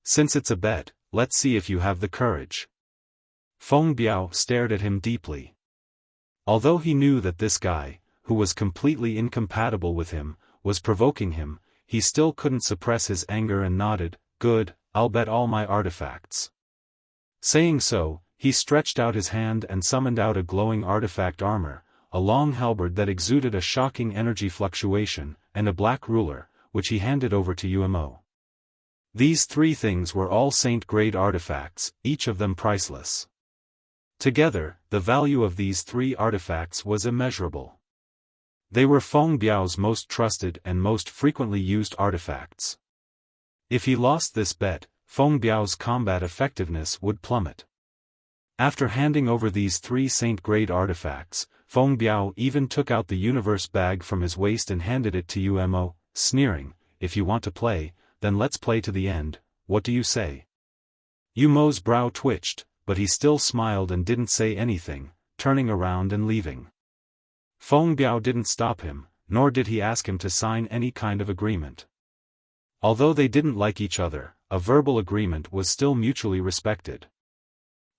Since it's a bet, let's see if you have the courage." Feng Biao stared at him deeply. Although he knew that this guy, who was completely incompatible with him, was provoking him, he still couldn't suppress his anger and nodded, "Good, I'll bet all my artifacts." Saying so, he stretched out his hand and summoned out a glowing artifact armor, a long halberd that exuded a shocking energy fluctuation, and a black ruler, which he handed over to UMO. These three things were all saint-grade artifacts, each of them priceless. Together, the value of these three artifacts was immeasurable. They were Feng Biao's most trusted and most frequently used artifacts. If he lost this bet, Feng Biao's combat effectiveness would plummet. After handing over these three saint-grade artifacts, Feng Biao even took out the universe bag from his waist and handed it to UMO. sneering, "If you want to play, then let's play to the end, what do you say?" Yu Mo's brow twitched, but he still smiled and didn't say anything, turning around and leaving. Feng Biao didn't stop him, nor did he ask him to sign any kind of agreement. Although they didn't like each other, a verbal agreement was still mutually respected.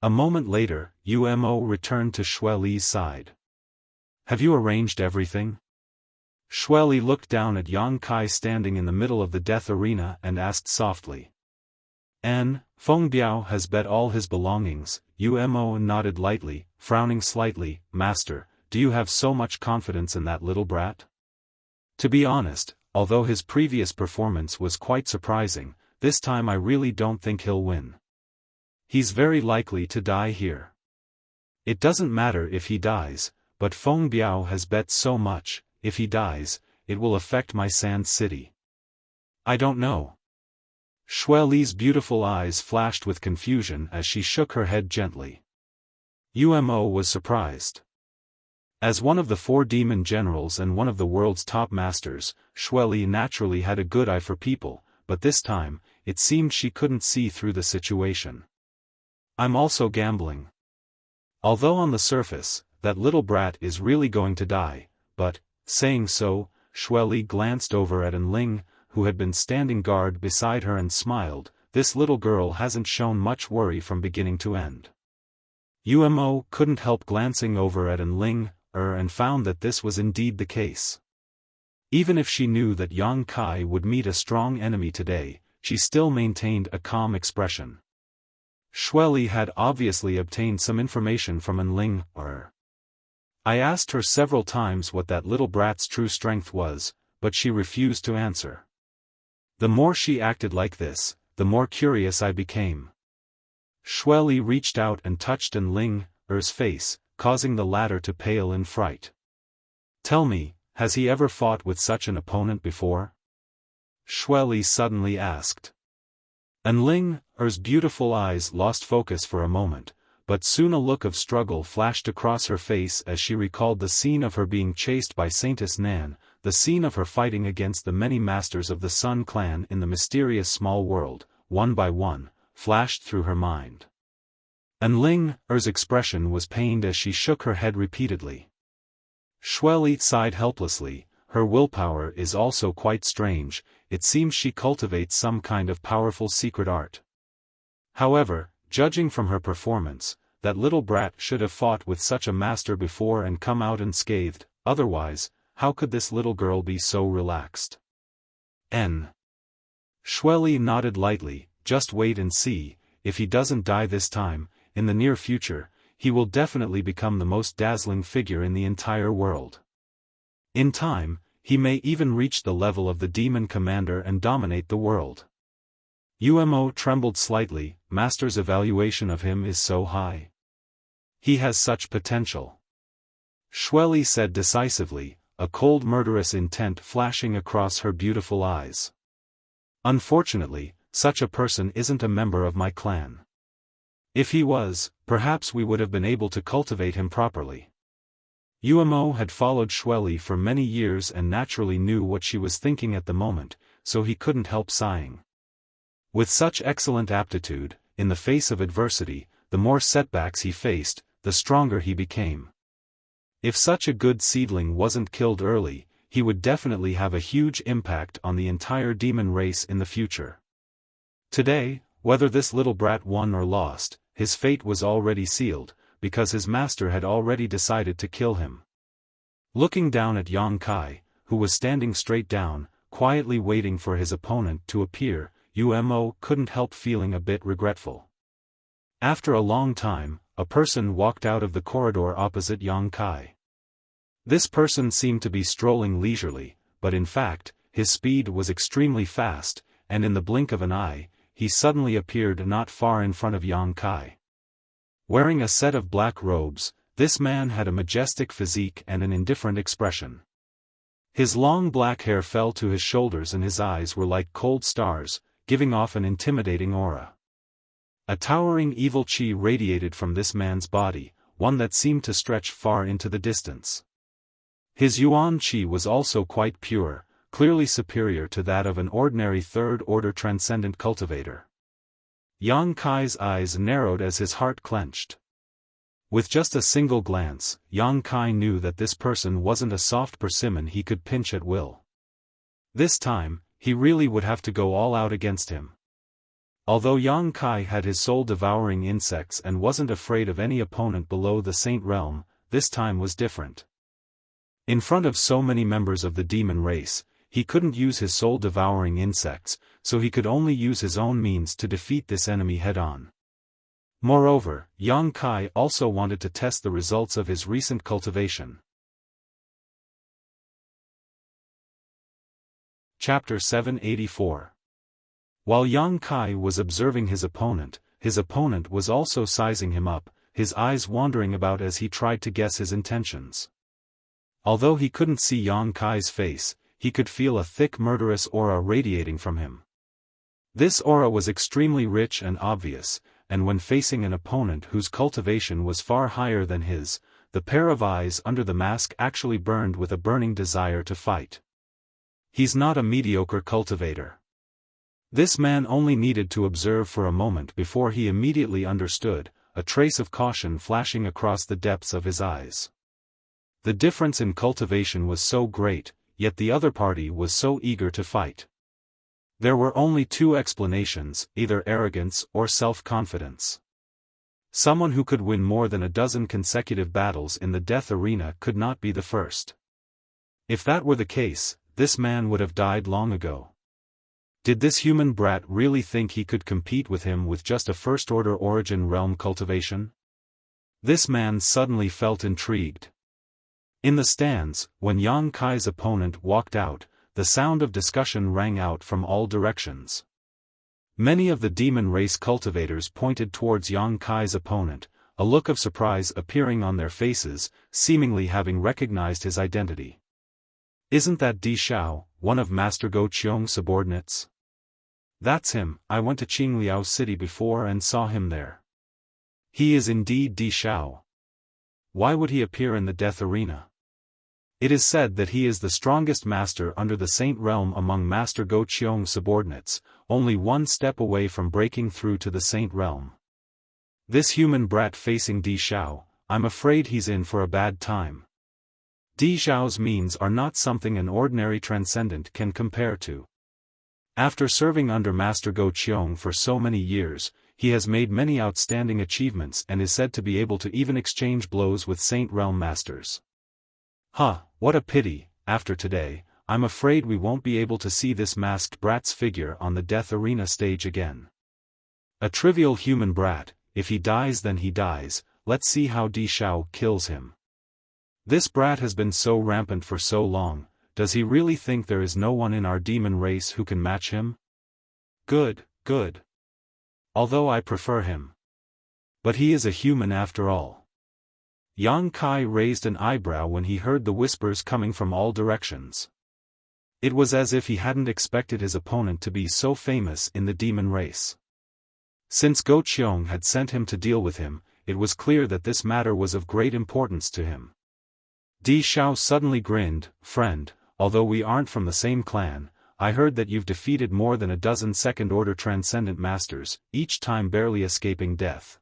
A moment later, Yu Mo returned to Xue Li's side. "Have you arranged everything?" Xue Li looked down at Yang Kai standing in the middle of the death arena and asked softly. Feng Biao has bet all his belongings." Yu Mo nodded lightly, frowning slightly. "Master, do you have so much confidence in that little brat?" To be honest, although his previous performance was quite surprising, this time I really don't think he'll win. He's very likely to die here. It doesn't matter if he dies, but Feng Biao has bet so much, if he dies, it will affect my Sand City. I don't know. Xue Li's beautiful eyes flashed with confusion as she shook her head gently. Yu Mo was surprised. As one of the 4 demon generals and one of the world's top masters, Xue Li naturally had a good eye for people, but this time, it seemed she couldn't see through the situation. "I'm also gambling. Although on the surface, that little brat is really going to die, but," saying so, Xue Li glanced over at Ling, who had been standing guard beside her and smiled. "This little girl hasn't shown much worry from beginning to end." Yu Mo couldn't help glancing over at Ling, and found that this was indeed the case. Even if she knew that Yang Kai would meet a strong enemy today, she still maintained a calm expression. Xue Li had obviously obtained some information from Ling. I asked her several times what that little brat's true strength was, but she refused to answer. The more she acted like this, the more curious I became. Xue Li reached out and touched Ling's face, causing the latter to pale in fright. "Tell me, has he ever fought with such an opponent before?" Xue Li suddenly asked. Ling's beautiful eyes lost focus for a moment, but soon a look of struggle flashed across her face as she recalled the scene of her being chased by Saintess Nan, the scene of her fighting against the many masters of the Sun clan in the mysterious small world, one by one, flashed through her mind. Ling's expression was pained as she shook her head repeatedly. Xue Li sighed helplessly. "Her willpower is also quite strange, it seems she cultivates some kind of powerful secret art. However, judging from her performance, that little brat should have fought with such a master before and come out unscathed, otherwise, how could this little girl be so relaxed?" Xue Li nodded lightly. "Just wait and see, if he doesn't die this time, in the near future, he will definitely become the most dazzling figure in the entire world. In time, he may even reach the level of the demon commander and dominate the world." Yu Mo trembled slightly. "Master's evaluation of him is so high. He has such potential." Xue Li said decisively, a cold murderous intent flashing across her beautiful eyes. "Unfortunately, such a person isn't a member of my clan. If he was, perhaps we would have been able to cultivate him properly." Yu Mo had followed Xue Li for many years and naturally knew what she was thinking at the moment, so he couldn't help sighing. With such excellent aptitude, in the face of adversity, the more setbacks he faced, the stronger he became. If such a good seedling wasn't killed early, he would definitely have a huge impact on the entire demon race in the future. Today, whether this little brat won or lost, his fate was already sealed, because his master had already decided to kill him. Looking down at Yang Kai, who was standing straight down, quietly waiting for his opponent to appear, Yu Mo couldn't help feeling a bit regretful. After a long time, a person walked out of the corridor opposite Yang Kai. This person seemed to be strolling leisurely, but in fact, his speed was extremely fast, and in the blink of an eye, he suddenly appeared not far in front of Yang Kai. Wearing a set of black robes, this man had a majestic physique and an indifferent expression. His long black hair fell to his shoulders and his eyes were like cold stars, giving off an intimidating aura. A towering evil qi radiated from this man's body, one that seemed to stretch far into the distance. His yuan qi was also quite pure, clearly superior to that of an ordinary third-order transcendent cultivator. Yang Kai's eyes narrowed as his heart clenched. With just a single glance, Yang Kai knew that this person wasn't a soft persimmon he could pinch at will. This time, he really would have to go all out against him. Although Yang Kai had his soul-devouring insects and wasn't afraid of any opponent below the Saint Realm, this time was different. In front of so many members of the demon race, he couldn't use his soul-devouring insects, so he could only use his own means to defeat this enemy head-on. Moreover, Yang Kai also wanted to test the results of his recent cultivation. Chapter 784. While Yang Kai was observing his opponent was also sizing him up, his eyes wandering about as he tried to guess his intentions. Although he couldn't see Yang Kai's face, he could feel a thick murderous aura radiating from him. This aura was extremely rich and obvious, and when facing an opponent whose cultivation was far higher than his, the pair of eyes under the mask actually burned with a burning desire to fight. He's not a mediocre cultivator. This man only needed to observe for a moment before he immediately understood, a trace of caution flashing across the depths of his eyes. The difference in cultivation was so great, yet the other party was so eager to fight. There were only two explanations, either arrogance or self-confidence. Someone who could win more than a dozen consecutive battles in the death arena could not be the first. If that were the case, this man would have died long ago. Did this human brat really think he could compete with him with just a first-order origin realm cultivation? This man suddenly felt intrigued. In the stands, when Yang Kai's opponent walked out, the sound of discussion rang out from all directions. Many of the demon race cultivators pointed towards Yang Kai's opponent, a look of surprise appearing on their faces, seemingly having recognized his identity. Isn't that Di Xiao, one of Master Go Qiong's subordinates? That's him, I went to Qingliao City before and saw him there. He is indeed Di Xiao. Why would he appear in the death arena? It is said that he is the strongest master under the Saint Realm among Master Go Qiong's subordinates, only one step away from breaking through to the Saint Realm. This human brat facing Di Xiao, I'm afraid he's in for a bad time. Di Xiao's means are not something an ordinary transcendent can compare to. After serving under Master Go Qiong for so many years, he has made many outstanding achievements and is said to be able to even exchange blows with Saint Realm masters. What a pity, after today, I'm afraid we won't be able to see this masked brat's figure on the death arena stage again. A trivial human brat, if he dies then he dies, let's see how Di Xiao kills him. This brat has been so rampant for so long, does he really think there is no one in our demon race who can match him? Good. Although I prefer him. But he is a human after all. Yang Kai raised an eyebrow when he heard the whispers coming from all directions. It was as if he hadn't expected his opponent to be so famous in the demon race. Since Go Qiong had sent him to deal with him, it was clear that this matter was of great importance to him. Di Xiao suddenly grinned, friend, although we aren't from the same clan, I heard that you've defeated more than a dozen second-order transcendent masters, each time barely escaping death.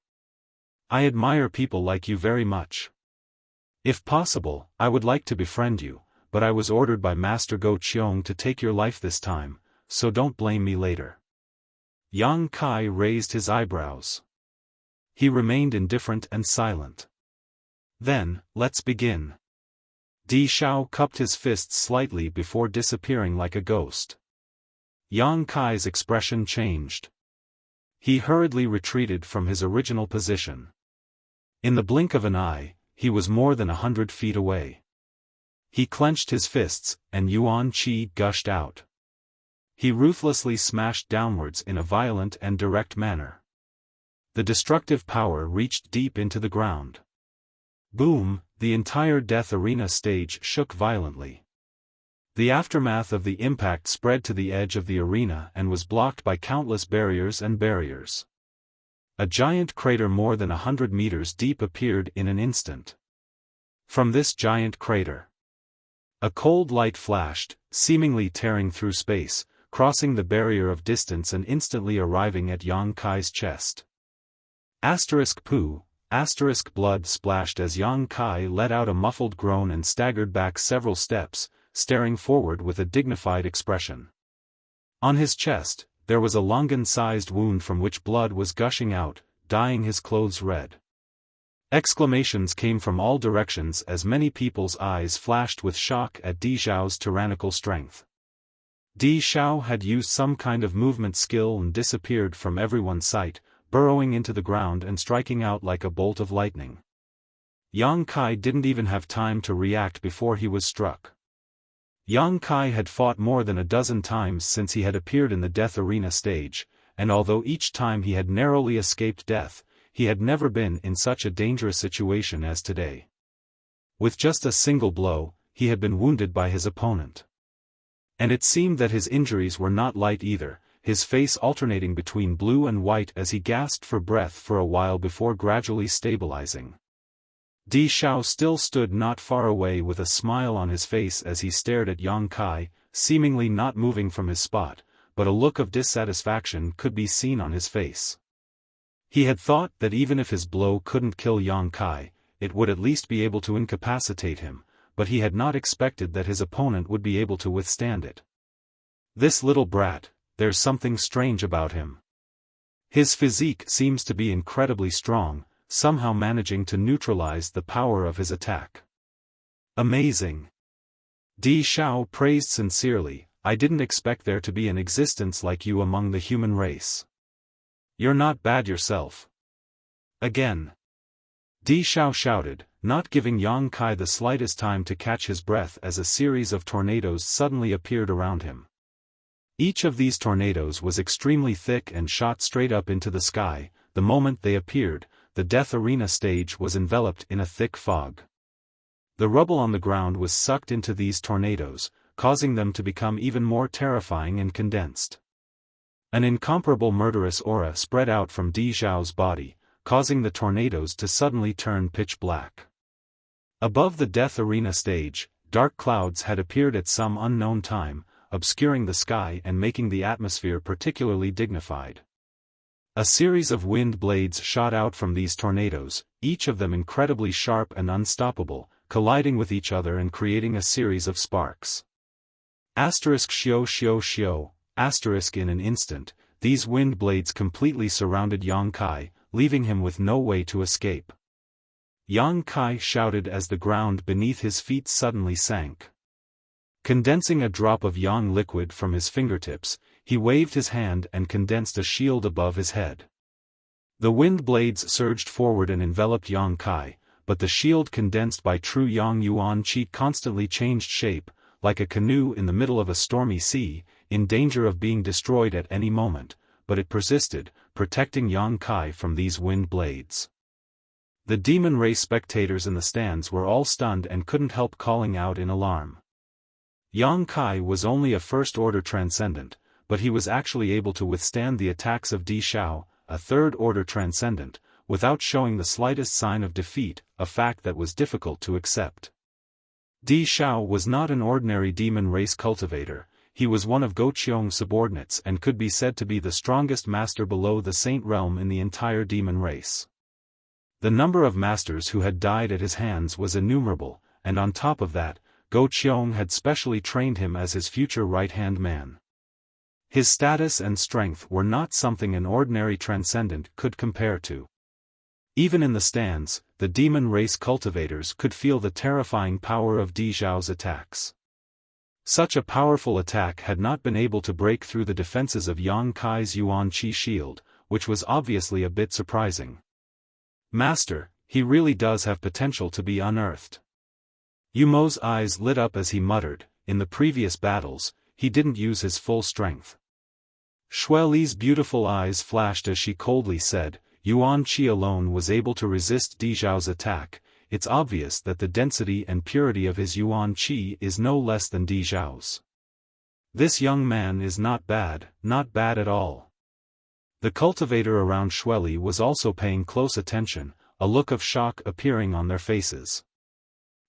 I admire people like you very much. If possible, I would like to befriend you, but I was ordered by Master Go Qiong to take your life this time, so don't blame me later. Yang Kai raised his eyebrows. He remained indifferent and silent. Then, let's begin. Di Xiao cupped his fists slightly before disappearing like a ghost. Yang Kai's expression changed. He hurriedly retreated from his original position. In the blink of an eye, he was more than 100 feet away. He clenched his fists, and Yuan Qi gushed out. He ruthlessly smashed downwards in a violent and direct manner. The destructive power reached deep into the ground. Boom, the entire death arena stage shook violently. The aftermath of the impact spread to the edge of the arena and was blocked by countless barriers and barriers. A giant crater more than 100 meters deep appeared in an instant. From this giant crater, a cold light flashed, seemingly tearing through space, crossing the barrier of distance and instantly arriving at Yang Kai's chest. *Poo*, blood splashed as Yang Kai let out a muffled groan and staggered back several steps, staring forward with a dignified expression. On his chest, there was a longan-sized wound from which blood was gushing out, dyeing his clothes red. Exclamations came from all directions as many people's eyes flashed with shock at Di Zhao's tyrannical strength. Di Zhao had used some kind of movement skill and disappeared from everyone's sight, burrowing into the ground and striking out like a bolt of lightning. Yang Kai didn't even have time to react before he was struck. Yang Kai had fought more than a dozen times since he had appeared in the death arena stage, and although each time he had narrowly escaped death, he had never been in such a dangerous situation as today. With just a single blow, he had been wounded by his opponent. And it seemed that his injuries were not light either, his face alternating between blue and white as he gasped for breath for a while before gradually stabilizing. Di Zhao still stood not far away with a smile on his face as he stared at Yang Kai, seemingly not moving from his spot, but a look of dissatisfaction could be seen on his face. He had thought that even if his blow couldn't kill Yang Kai, it would at least be able to incapacitate him, but he had not expected that his opponent would be able to withstand it. This little brat, there's something strange about him. His physique seems to be incredibly strong, somehow managing to neutralize the power of his attack. Amazing. Di Zhao praised sincerely, I didn't expect there to be an existence like you among the human race. You're not bad yourself. Again. Di Zhao shouted, not giving Yang Kai the slightest time to catch his breath as a series of tornadoes suddenly appeared around him. Each of these tornadoes was extremely thick and shot straight up into the sky. The moment they appeared, the death arena stage was enveloped in a thick fog. The rubble on the ground was sucked into these tornadoes, causing them to become even more terrifying and condensed. An incomparable murderous aura spread out from Di Zhao's body, causing the tornadoes to suddenly turn pitch black. Above the death arena stage, dark clouds had appeared at some unknown time, obscuring the sky and making the atmosphere particularly dignified. A series of wind blades shot out from these tornadoes, each of them incredibly sharp and unstoppable, colliding with each other and creating a series of sparks. *Xio. In an instant, these wind blades completely surrounded Yang Kai, leaving him with no way to escape. Yang Kai shouted as the ground beneath his feet suddenly sank. Condensing a drop of yang liquid from his fingertips, he waved his hand and condensed a shield above his head. The wind blades surged forward and enveloped Yang Kai, but the shield condensed by true Yang Yuan Qi constantly changed shape, like a canoe in the middle of a stormy sea, in danger of being destroyed at any moment, but it persisted, protecting Yang Kai from these wind blades. The demon race spectators in the stands were all stunned and couldn't help calling out in alarm. Yang Kai was only a first-order transcendent, but he was actually able to withstand the attacks of Di Zhao, a third-order transcendent, without showing the slightest sign of defeat, a fact that was difficult to accept. Di Zhao was not an ordinary demon race cultivator. He was one of Goqiong's subordinates and could be said to be the strongest master below the Saint Realm in the entire demon race. The number of masters who had died at his hands was innumerable, and on top of that, Goqiong had specially trained him as his future right-hand man. His status and strength were not something an ordinary transcendent could compare to. Even in the stands, the demon race cultivators could feel the terrifying power of Di Zhao's attacks. Such a powerful attack had not been able to break through the defenses of Yang Kai's Yuan Qi shield, which was obviously a bit surprising. Master, he really does have potential to be unearthed. Yu Mo's eyes lit up as he muttered, in the previous battles, he didn't use his full strength. Xue Li's beautiful eyes flashed as she coldly said, Yuan Qi alone was able to resist Di Zhao's attack. It's obvious that the density and purity of his Yuan Qi is no less than Di Zhao's. This young man is not bad at all. The cultivator around Xue Li was also paying close attention, a look of shock appearing on their faces.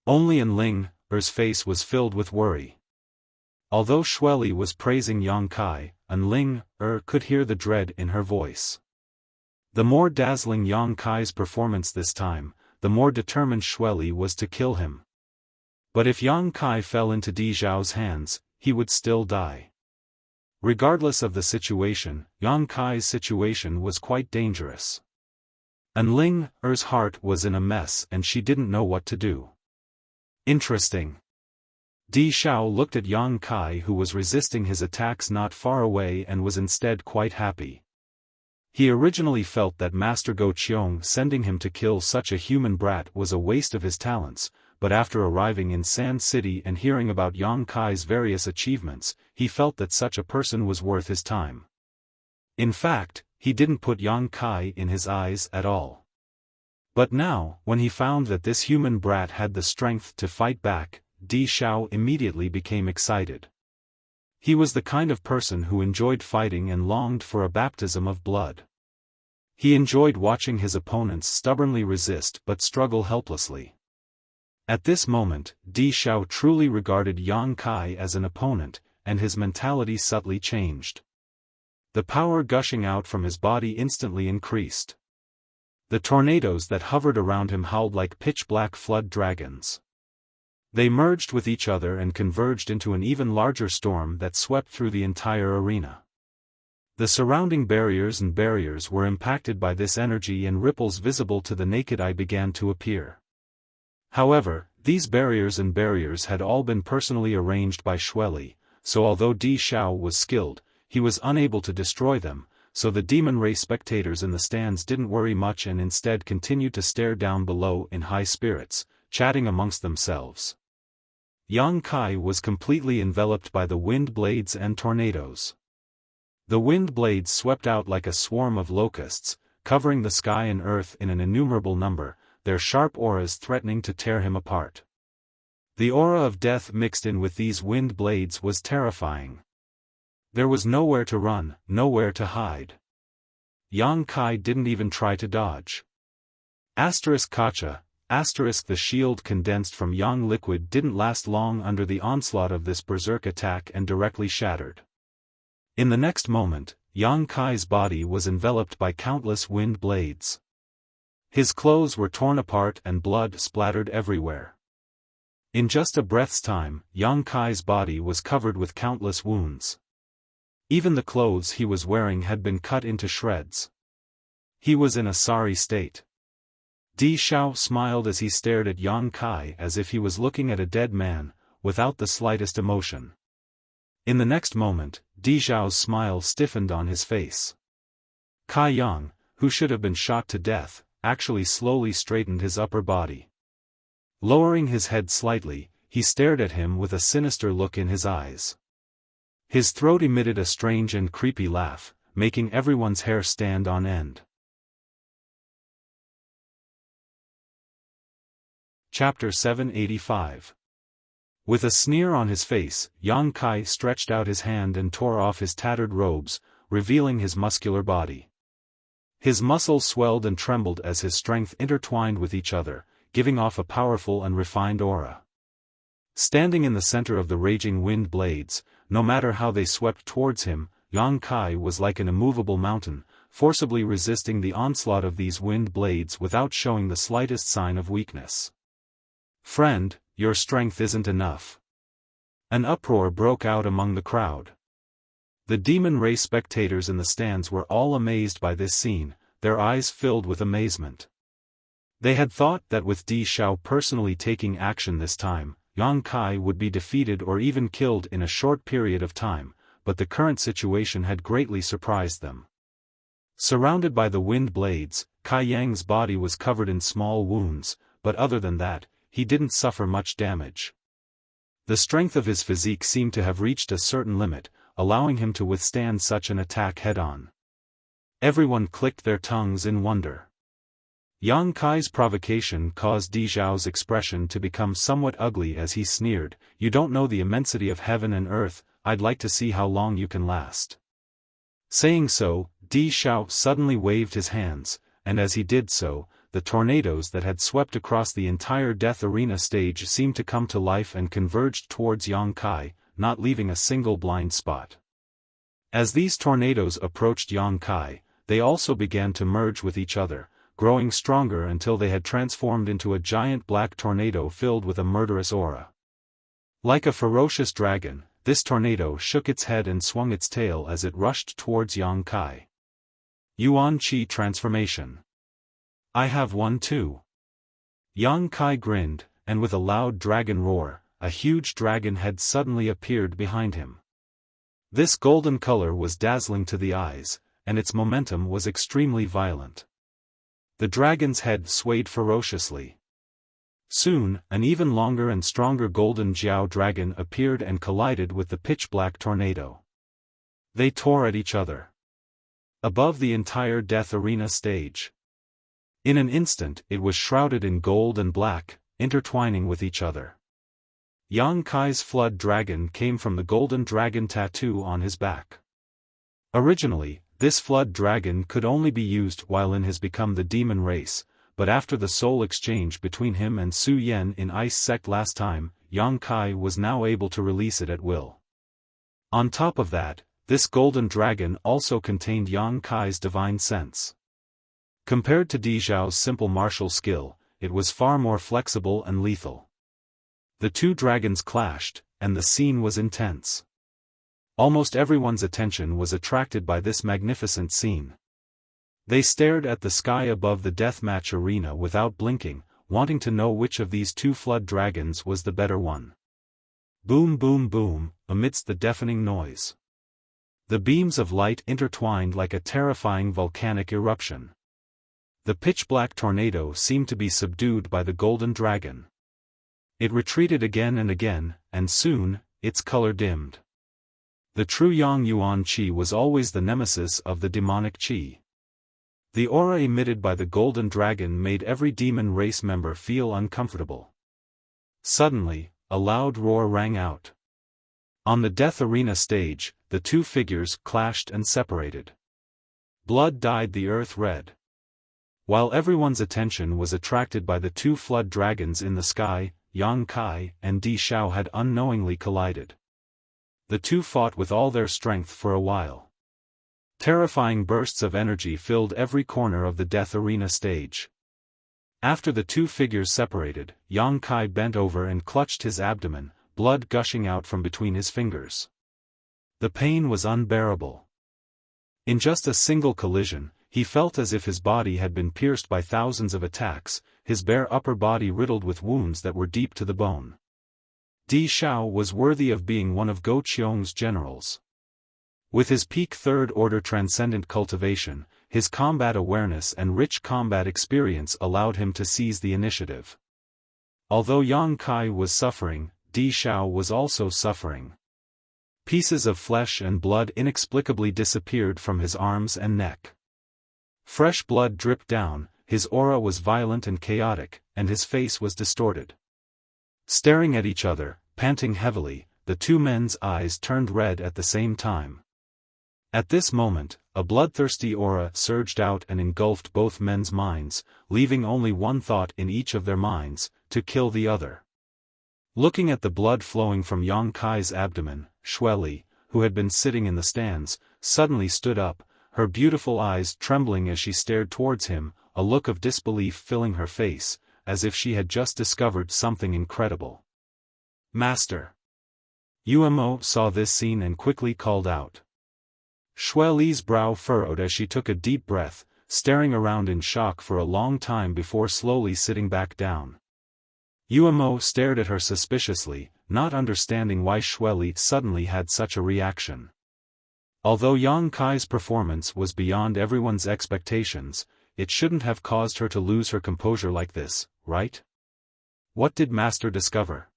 Only Ling Er's face was filled with worry. Although Shueli was praising Yang Kai, and Ling could hear the dread in her voice. The more dazzling Yang Kai's performance this time, the more determined Shueli was to kill him. But if Yang Kai fell into Di Zhao's hands, he would still die. Regardless of the situation, Yang Kai's situation was quite dangerous. And Ling Er's heart was in a mess and she didn't know what to do. Interesting. Di Zhao looked at Yang Kai, who was resisting his attacks not far away, and was instead quite happy. He originally felt that Master Go Qiong sending him to kill such a human brat was a waste of his talents, but after arriving in Sand City and hearing about Yang Kai's various achievements, he felt that such a person was worth his time. In fact, he didn't put Yang Kai in his eyes at all. But now, when he found that this human brat had the strength to fight back, Di Zhao immediately became excited. He was the kind of person who enjoyed fighting and longed for a baptism of blood. He enjoyed watching his opponents stubbornly resist but struggle helplessly. At this moment, Di Zhao truly regarded Yang Kai as an opponent, and his mentality subtly changed. The power gushing out from his body instantly increased. The tornadoes that hovered around him howled like pitch-black flood dragons. They merged with each other and converged into an even larger storm that swept through the entire arena. The surrounding barriers were impacted by this energy, and ripples visible to the naked eye began to appear. However, these barriers had all been personally arranged by Shueli, so although Di Zhao was skilled, he was unable to destroy them, so the demon race spectators in the stands didn't worry much and instead continued to stare down below in high spirits, chatting amongst themselves. Yang Kai was completely enveloped by the wind blades and tornadoes. The wind blades swept out like a swarm of locusts, covering the sky and earth in an innumerable number, their sharp auras threatening to tear him apart. The aura of death mixed in with these wind blades was terrifying. There was nowhere to run, nowhere to hide. Yang Kai didn't even try to dodge. Kacha, the shield condensed from Yang liquid didn't last long under the onslaught of this berserk attack and directly shattered. In the next moment, Yang Kai's body was enveloped by countless wind blades. His clothes were torn apart and blood splattered everywhere. In just a breath's time, Yang Kai's body was covered with countless wounds. Even the clothes he was wearing had been cut into shreds. He was in a sorry state. Di Zhao smiled as he stared at Yang Kai as if he was looking at a dead man, without the slightest emotion. In the next moment, Di Zhao's smile stiffened on his face. Kai Yang, who should have been shot to death, actually slowly straightened his upper body. Lowering his head slightly, he stared at him with a sinister look in his eyes. His throat emitted a strange and creepy laugh, making everyone's hair stand on end. Chapter 785. With a sneer on his face, Yang Kai stretched out his hand and tore off his tattered robes, revealing his muscular body. His muscles swelled and trembled as his strength intertwined with each other, giving off a powerful and refined aura. Standing in the center of the raging wind blades, no matter how they swept towards him, Yang Kai was like an immovable mountain, forcibly resisting the onslaught of these wind blades without showing the slightest sign of weakness. "Friend, your strength isn't enough." An uproar broke out among the crowd. The demon race spectators in the stands were all amazed by this scene, their eyes filled with amazement. They had thought that with Di Zhao personally taking action this time, Yang Kai would be defeated or even killed in a short period of time, but the current situation had greatly surprised them. Surrounded by the wind blades, Kai Yang's body was covered in small wounds, but other than that, he didn't suffer much damage. The strength of his physique seemed to have reached a certain limit, allowing him to withstand such an attack head-on. Everyone clicked their tongues in wonder. Yang Kai's provocation caused Di Zhao's expression to become somewhat ugly as he sneered, "You don't know the immensity of heaven and earth, I'd like to see how long you can last." Saying so, Di Zhao suddenly waved his hands, and as he did so, the tornadoes that had swept across the entire death arena stage seemed to come to life and converged towards Yang Kai, not leaving a single blind spot. As these tornadoes approached Yang Kai, they also began to merge with each other, growing stronger until they had transformed into a giant black tornado filled with a murderous aura. Like a ferocious dragon, this tornado shook its head and swung its tail as it rushed towards Yang Kai. Yuan Qi transformation. I have one too. Yang Kai grinned, and with a loud dragon roar, a huge dragon head suddenly appeared behind him. This golden color was dazzling to the eyes, and its momentum was extremely violent. The dragon's head swayed ferociously. Soon, an even longer and stronger golden Jiao dragon appeared and collided with the pitch-black tornado. They tore at each other above the entire death arena stage. In an instant it was shrouded in gold and black, intertwining with each other. Yang Kai's flood dragon came from the golden dragon tattoo on his back. Originally, this flood dragon could only be used while in his become the demon race, but after the soul exchange between him and Su Yen in Ice Sect last time, Yang Kai was now able to release it at will. On top of that, this golden dragon also contained Yang Kai's divine sense. Compared to Di Zhao's simple martial skill, it was far more flexible and lethal. The two dragons clashed, and the scene was intense. Almost everyone's attention was attracted by this magnificent scene. They stared at the sky above the deathmatch arena without blinking, wanting to know which of these two flood dragons was the better one. Boom boom boom, amidst the deafening noise. The beams of light intertwined like a terrifying volcanic eruption. The pitch-black tornado seemed to be subdued by the golden dragon. It retreated again, and soon, its color dimmed. The true Yang Yuan Qi was always the nemesis of the demonic Qi. The aura emitted by the golden dragon made every demon race member feel uncomfortable. Suddenly, a loud roar rang out. On the death arena stage, the two figures clashed and separated. Blood dyed the earth red. While everyone's attention was attracted by the two flood dragons in the sky, Yang Kai and Di Zhao had unknowingly collided. The two fought with all their strength for a while. Terrifying bursts of energy filled every corner of the death arena stage. After the two figures separated, Yang Kai bent over and clutched his abdomen, blood gushing out from between his fingers. The pain was unbearable. In just a single collision, he felt as if his body had been pierced by thousands of attacks, his bare upper body riddled with wounds that were deep to the bone. Di Zhao was worthy of being one of Go Qiong's generals. With his peak third-order transcendent cultivation, his combat awareness and rich combat experience allowed him to seize the initiative. Although Yang Kai was suffering, Di Zhao was also suffering. Pieces of flesh and blood inexplicably disappeared from his arms and neck. Fresh blood dripped down, his aura was violent and chaotic, and his face was distorted. Staring at each other, panting heavily, the two men's eyes turned red at the same time. At this moment, a bloodthirsty aura surged out and engulfed both men's minds, leaving only one thought in each of their minds: to kill the other. Looking at the blood flowing from Yang Kai's abdomen, Xueli, who had been sitting in the stands, suddenly stood up, her beautiful eyes trembling as she stared towards him, a look of disbelief filling her face, as if she had just discovered something incredible. Master! Umo saw this scene and quickly called out. Xueli's brow furrowed as she took a deep breath, staring around in shock for a long time before slowly sitting back down. Umo stared at her suspiciously, not understanding why Xueli suddenly had such a reaction. Although Yang Kai's performance was beyond everyone's expectations, it shouldn't have caused her to lose her composure like this, right? What did Master discover?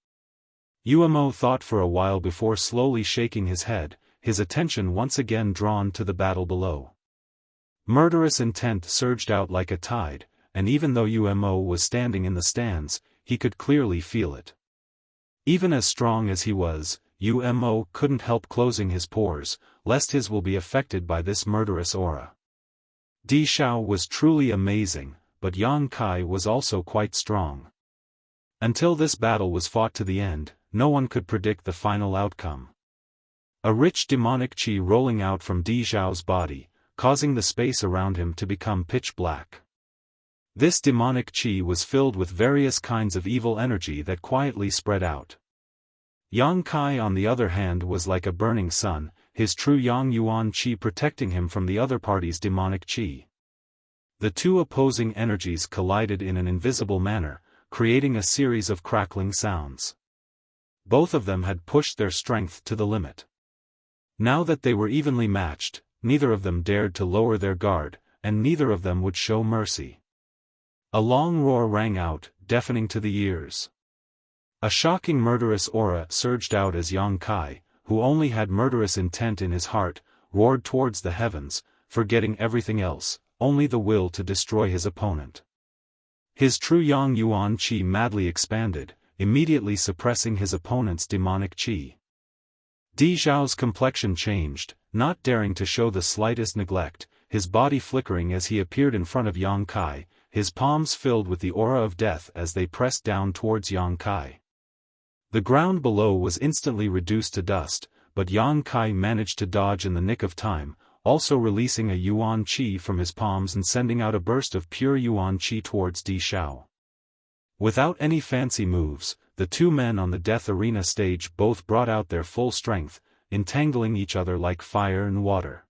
Umo thought for a while before slowly shaking his head, his attention once again drawn to the battle below. Murderous intent surged out like a tide, and even though Umo was standing in the stands, he could clearly feel it. Even as strong as he was, Umo couldn't help closing his pores, lest his will be affected by this murderous aura. Di Zhao was truly amazing, but Yang Kai was also quite strong. Until this battle was fought to the end, no one could predict the final outcome. A rich demonic qi rolling out from Di Zhao's body, causing the space around him to become pitch black. This demonic qi was filled with various kinds of evil energy that quietly spread out. Yang Kai on the other hand was like a burning sun, his true Yang Yuan qi protecting him from the other party's demonic qi. The two opposing energies collided in an invisible manner, creating a series of crackling sounds. Both of them had pushed their strength to the limit. Now that they were evenly matched, neither of them dared to lower their guard, and neither of them would show mercy. A long roar rang out, deafening to the ears. A shocking murderous aura surged out as Yang Kai, who only had murderous intent in his heart, roared towards the heavens, forgetting everything else, only the will to destroy his opponent. His true Yang Yuan qi madly expanded, immediately suppressing his opponent's demonic qi. Di Zhao's complexion changed, not daring to show the slightest neglect, his body flickering as he appeared in front of Yang Kai, his palms filled with the aura of death as they pressed down towards Yang Kai. The ground below was instantly reduced to dust, but Yang Kai managed to dodge in the nick of time, also releasing a Yuan qi from his palms and sending out a burst of pure Yuan qi towards Di Zhao. Without any fancy moves, the two men on the death arena stage both brought out their full strength, entangling each other like fire and water.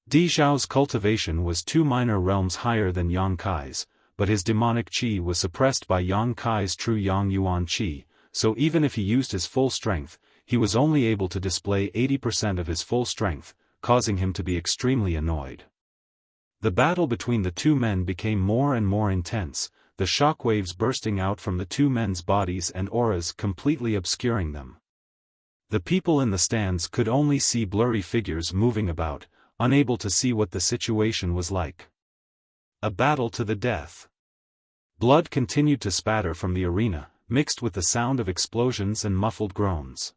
Di Zhao's cultivation was 2 minor realms higher than Yang Kai's, but his demonic qi was suppressed by Yang Kai's true Yang Yuan qi, so even if he used his full strength, he was only able to display 80% of his full strength, causing him to be extremely annoyed. The battle between the two men became more and more intense, the shockwaves bursting out from the two men's bodies and auras completely obscuring them. The people in the stands could only see blurry figures moving about, unable to see what the situation was like. A battle to the death. Blood continued to spatter from the arena, mixed with the sound of explosions and muffled groans.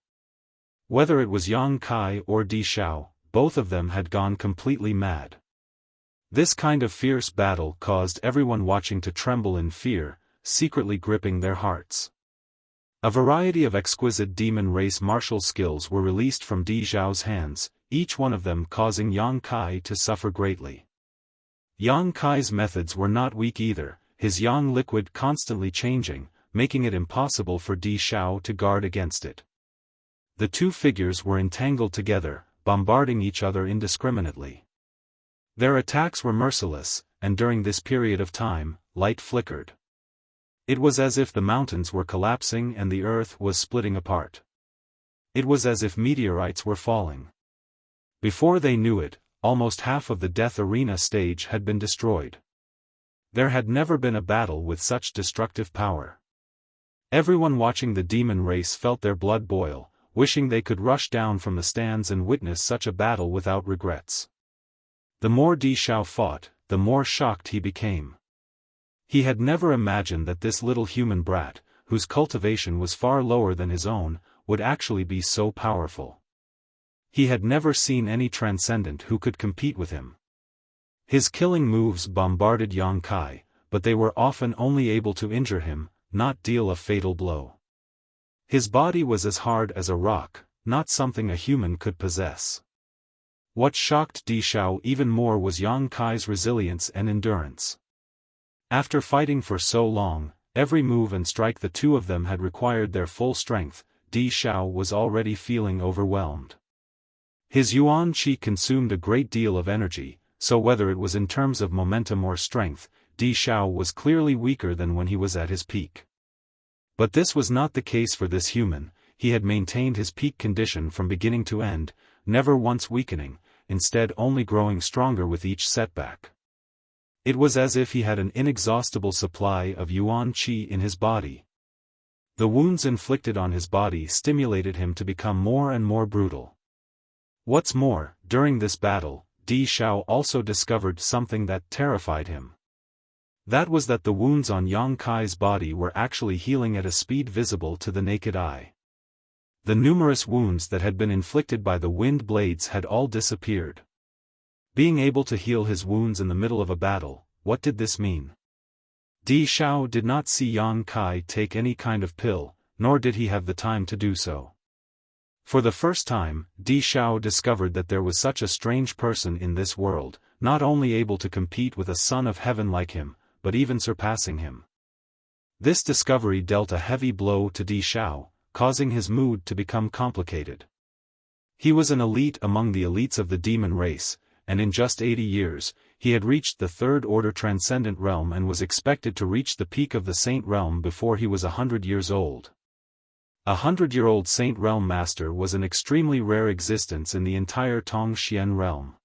Whether it was Yang Kai or Di Zhao, both of them had gone completely mad. This kind of fierce battle caused everyone watching to tremble in fear, secretly gripping their hearts. A variety of exquisite demon race martial skills were released from Di Zhao's hands, each one of them causing Yang Kai to suffer greatly. Yang Kai's methods were not weak either, his yang liquid constantly changing, making it impossible for Di Zhao to guard against it. The two figures were entangled together, bombarding each other indiscriminately. Their attacks were merciless, and during this period of time, light flickered. It was as if the mountains were collapsing and the earth was splitting apart. It was as if meteorites were falling. Before they knew it, almost half of the death arena stage had been destroyed. There had never been a battle with such destructive power. Everyone watching the demon race felt their blood boil, wishing they could rush down from the stands and witness such a battle without regrets. The more Di Zhao fought, the more shocked he became. He had never imagined that this little human brat, whose cultivation was far lower than his own, would actually be so powerful. He had never seen any transcendent who could compete with him. His killing moves bombarded Yang Kai, but they were often only able to injure him, not deal a fatal blow. His body was as hard as a rock, not something a human could possess. What shocked Di Zhao even more was Yang Kai's resilience and endurance. After fighting for so long, every move and strike the two of them had required their full strength, Di Zhao was already feeling overwhelmed. His Yuan qi consumed a great deal of energy, so whether it was in terms of momentum or strength, Di Zhao was clearly weaker than when he was at his peak. But this was not the case for this human. He had maintained his peak condition from beginning to end, never once weakening, instead only growing stronger with each setback. It was as if he had an inexhaustible supply of Yuan qi in his body. The wounds inflicted on his body stimulated him to become more and more brutal. What's more, during this battle, Di Zhao also discovered something that terrified him. That was that the wounds on Yang Kai's body were actually healing at a speed visible to the naked eye. The numerous wounds that had been inflicted by the wind blades had all disappeared. Being able to heal his wounds in the middle of a battle, what did this mean? Di Zhao did not see Yang Kai take any kind of pill, nor did he have the time to do so. For the first time, Di Xiao discovered that there was such a strange person in this world, not only able to compete with a son of heaven like him, but even surpassing him. This discovery dealt a heavy blow to Di Xiao, causing his mood to become complicated. He was an elite among the elites of the demon race, and in just 80 years, he had reached the third-order transcendent realm and was expected to reach the peak of the Saint Realm before he was 100 years old. A 100-year-old Saint Realm Master was an extremely rare existence in the entire Tongxian realm.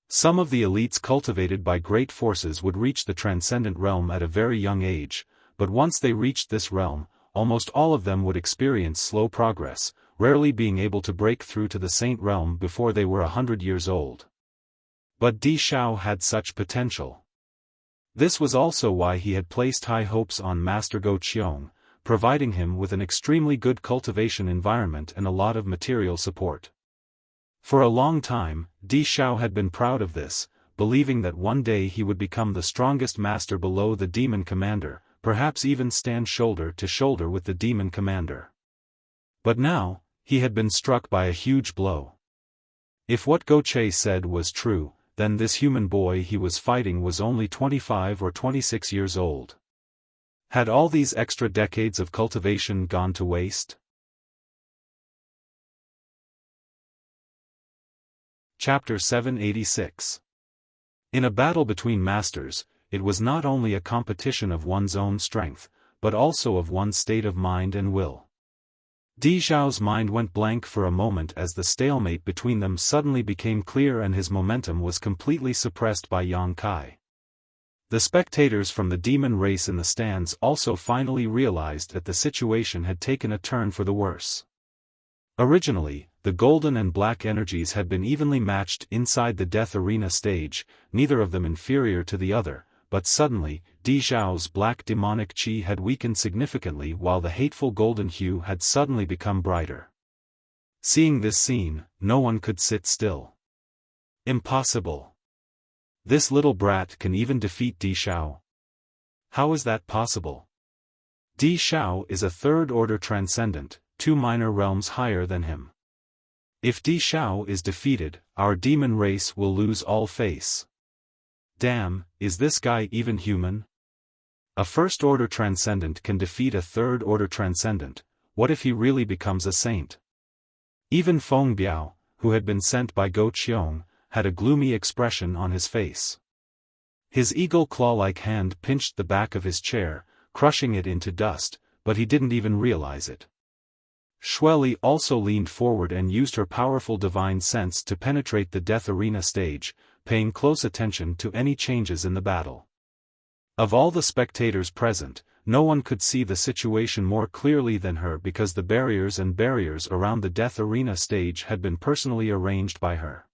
Some of the elites cultivated by great forces would reach the transcendent realm at a very young age, but once they reached this realm, almost all of them would experience slow progress, rarely being able to break through to the Saint Realm before they were 100 years old. But Di Xiao had such potential. This was also why he had placed high hopes on Master Go Qiong, providing him with an extremely good cultivation environment and a lot of material support. For a long time, Di Xiao had been proud of this, believing that one day he would become the strongest master below the demon commander, perhaps even stand shoulder to shoulder with the demon commander. But now, he had been struck by a huge blow. If what Go Che said was true, then this human boy he was fighting was only 25 or 26 years old. Had all these extra decades of cultivation gone to waste? Chapter 786. In a battle between masters, it was not only a competition of one's own strength, but also of one's state of mind and will. Di Xiao's mind went blank for a moment as the stalemate between them suddenly became clear and his momentum was completely suppressed by Yang Kai. The spectators from the demon race in the stands also finally realized that the situation had taken a turn for the worse. Originally, the golden and black energies had been evenly matched inside the death arena stage, neither of them inferior to the other, but suddenly, Di Xiao's black demonic qi had weakened significantly while the hateful golden hue had suddenly become brighter. Seeing this scene, no one could sit still. Impossible. This little brat can even defeat Di Xiao. How is that possible? Di Xiao is a third-order transcendent, 2 minor realms higher than him. If Di Xiao is defeated, our demon race will lose all face. Damn, is this guy even human? A first-order transcendent can defeat a third-order transcendent. What if he really becomes a saint? Even Feng Biao, who had been sent by Go Qiong, had a gloomy expression on his face. His eagle claw-like hand pinched the back of his chair, crushing it into dust, but he didn't even realize it. Xueli also leaned forward and used her powerful divine sense to penetrate the death arena stage, paying close attention to any changes in the battle. Of all the spectators present, no one could see the situation more clearly than her because the barriers around the death arena stage had been personally arranged by her.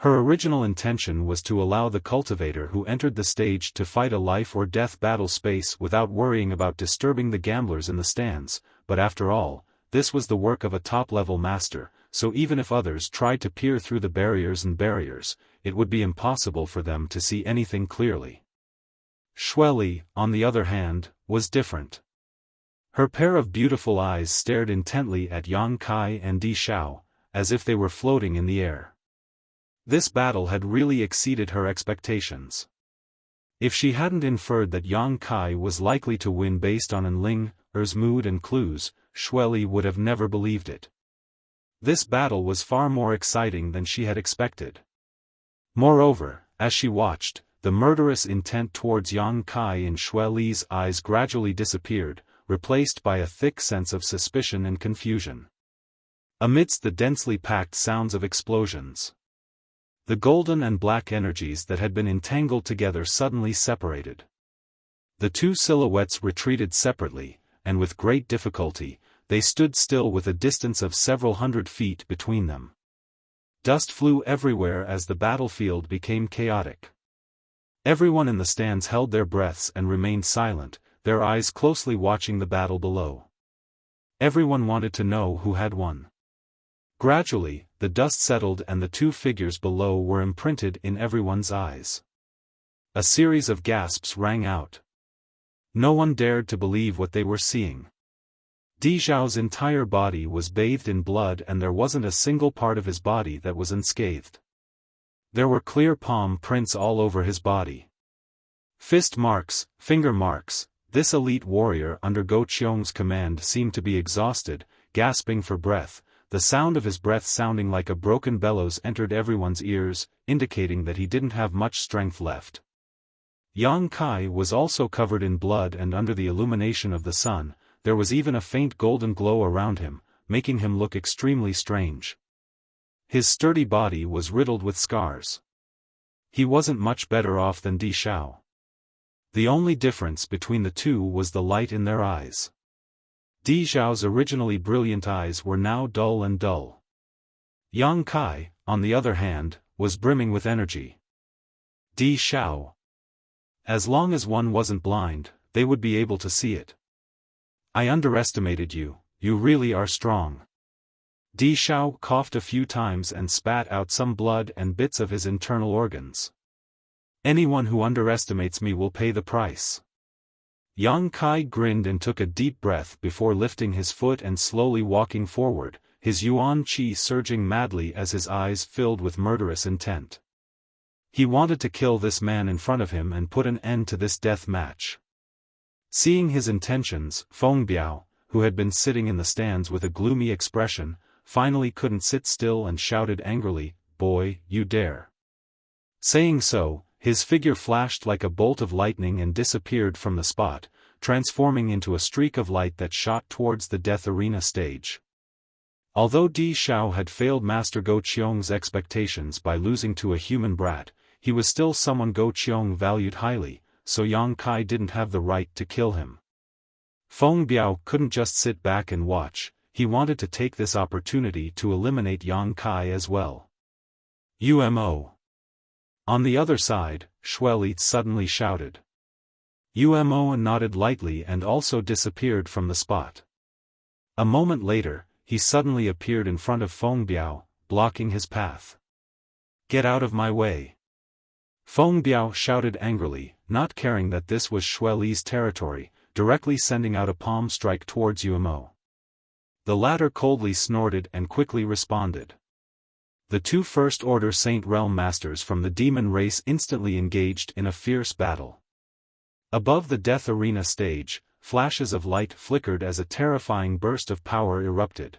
Her original intention was to allow the cultivator who entered the stage to fight a life-or-death battle space without worrying about disturbing the gamblers in the stands, but after all, this was the work of a top-level master, so even if others tried to peer through the barriers, it would be impossible for them to see anything clearly. Xueli, on the other hand, was different. Her pair of beautiful eyes stared intently at Yang Kai and Di Xiao, as if they were floating in the air. This battle had really exceeded her expectations. If she hadn't inferred that Yang Kai was likely to win based on Enling's mood and clues, Xueli would have never believed it. This battle was far more exciting than she had expected. Moreover, as she watched, the murderous intent towards Yang Kai in Xueli's eyes gradually disappeared, replaced by a thick sense of suspicion and confusion. Amidst the densely packed sounds of explosions, the golden and black energies that had been entangled together suddenly separated. The two silhouettes retreated separately, and with great difficulty, they stood still with a distance of several hundred feet between them. Dust flew everywhere as the battlefield became chaotic. Everyone in the stands held their breaths and remained silent, their eyes closely watching the battle below. Everyone wanted to know who had won. Gradually, the dust settled and the two figures below were imprinted in everyone's eyes. A series of gasps rang out. No one dared to believe what they were seeing. Di Zhao's entire body was bathed in blood and there wasn't a single part of his body that was unscathed. There were clear palm prints all over his body. Fist marks, finger marks. This elite warrior under Go Qiong's command seemed to be exhausted, gasping for breath. The sound of his breath sounding like a broken bellows entered everyone's ears, indicating that he didn't have much strength left. Yang Kai was also covered in blood and under the illumination of the sun, there was even a faint golden glow around him, making him look extremely strange. His sturdy body was riddled with scars. He wasn't much better off than Di Zhao. The only difference between the two was the light in their eyes. Di Zhao's originally brilliant eyes were now dull and dull. Yang Kai, on the other hand, was brimming with energy. Di Zhao. As long as one wasn't blind, they would be able to see it. I underestimated you, you really are strong. Di Zhao coughed a few times and spat out some blood and bits of his internal organs. Anyone who underestimates me will pay the price. Yang Kai grinned and took a deep breath before lifting his foot and slowly walking forward, his yuan qi surging madly as his eyes filled with murderous intent. He wanted to kill this man in front of him and put an end to this death match. Seeing his intentions, Feng Biao, who had been sitting in the stands with a gloomy expression, finally couldn't sit still and shouted angrily, "Boy, you dare." Saying so, his figure flashed like a bolt of lightning and disappeared from the spot, transforming into a streak of light that shot towards the death arena stage. Although Di Zhao had failed Master Go Qiong's expectations by losing to a human brat, he was still someone Go Qiong valued highly, so Yang Kai didn't have the right to kill him. Feng Biao couldn't just sit back and watch, he wanted to take this opportunity to eliminate Yang Kai as well. UMO. On the other side, Xueli suddenly shouted. UMO nodded lightly and also disappeared from the spot. A moment later, he suddenly appeared in front of Feng Biao, blocking his path. Get out of my way. Feng Biao shouted angrily, not caring that this was Xueli's territory, directly sending out a palm strike towards UMO. The latter coldly snorted and quickly responded. The two First-Order Saint Realm Masters from the demon race instantly engaged in a fierce battle. Above the death arena stage, flashes of light flickered as a terrifying burst of power erupted.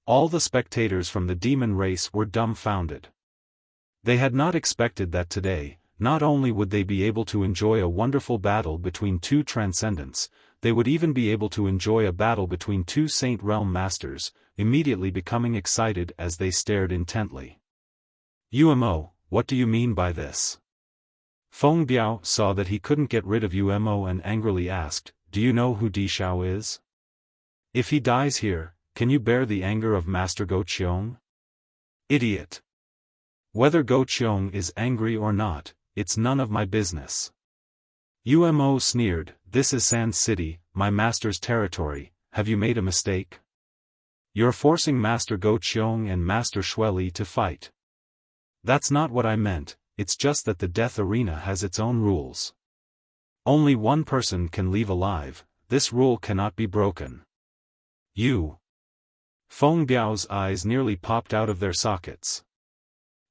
All the spectators from the demon race were dumbfounded. They had not expected that today, not only would they be able to enjoy a wonderful battle between two transcendents, they would even be able to enjoy a battle between two Saint Realm Masters, immediately becoming excited as they stared intently. UMO, what do you mean by this? Feng Biao saw that he couldn't get rid of UMO and angrily asked, do you know who Di Zhao is? If he dies here, can you bear the anger of Master Go Qiong? Idiot. Whether Go Qiong is angry or not, it's none of my business. UMO sneered, this is Sand City, my master's territory, have you made a mistake? You're forcing Master Go Qiong and Master Xueli to fight. That's not what I meant, it's just that the death arena has its own rules. Only one person can leave alive, this rule cannot be broken. You. Feng Biao's eyes nearly popped out of their sockets.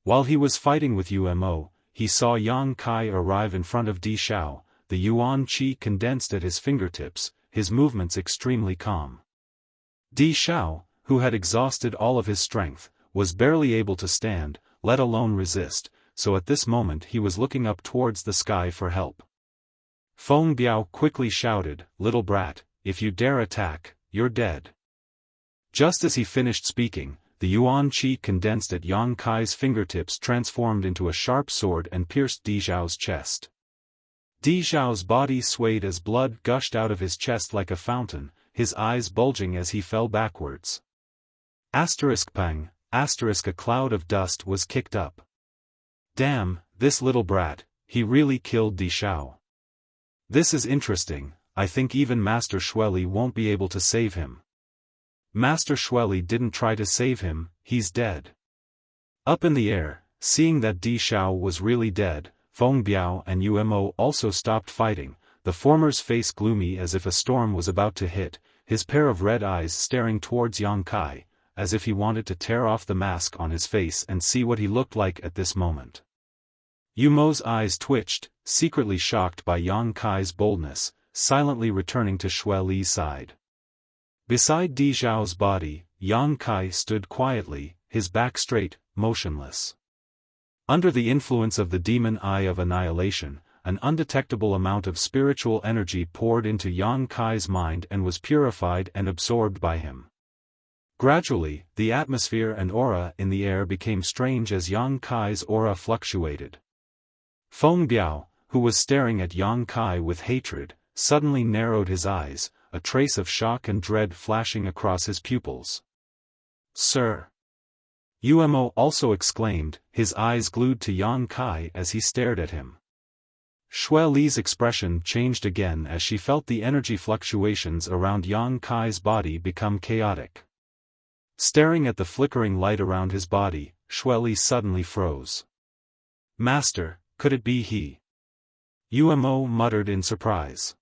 While he was fighting with UMO, he saw Yang Kai arrive in front of Di Zhao, the yuan qi condensed at his fingertips, his movements extremely calm. Di Zhao, who had exhausted all of his strength, was barely able to stand, let alone resist, so at this moment he was looking up towards the sky for help. Feng Biao quickly shouted, little brat, if you dare attack, you're dead. Just as he finished speaking, the yuan qi condensed at Yang Kai's fingertips transformed into a sharp sword and pierced Di Zhao's chest. Di Zhao's body swayed as blood gushed out of his chest like a fountain, his eyes bulging as he fell backwards. Pang, a cloud of dust was kicked up. Damn, this little brat, he really killed Di Zhao. This is interesting, I think even Master Xueli won't be able to save him. Master Xueli didn't try to save him, he's dead. Up in the air, seeing that Di Zhao was really dead, Feng Biao and UMO also stopped fighting, the former's face gloomy as if a storm was about to hit, his pair of red eyes staring towards Yang Kai, as if he wanted to tear off the mask on his face and see what he looked like at this moment. Yu Mo's eyes twitched, secretly shocked by Yang Kai's boldness, silently returning to Xue Li's side. Beside Di Zhao's body, Yang Kai stood quietly, his back straight, motionless. Under the influence of the demon eye of annihilation, an undetectable amount of spiritual energy poured into Yang Kai's mind and was purified and absorbed by him. Gradually, the atmosphere and aura in the air became strange as Yang Kai's aura fluctuated. Feng Biao, who was staring at Yang Kai with hatred, suddenly narrowed his eyes, a trace of shock and dread flashing across his pupils. "Sir!" Umo also exclaimed, his eyes glued to Yang Kai as he stared at him. Xue Li's expression changed again as she felt the energy fluctuations around Yang Kai's body become chaotic. Staring at the flickering light around his body, Xue Li suddenly froze. "Master, could it be he?" Umo muttered in surprise.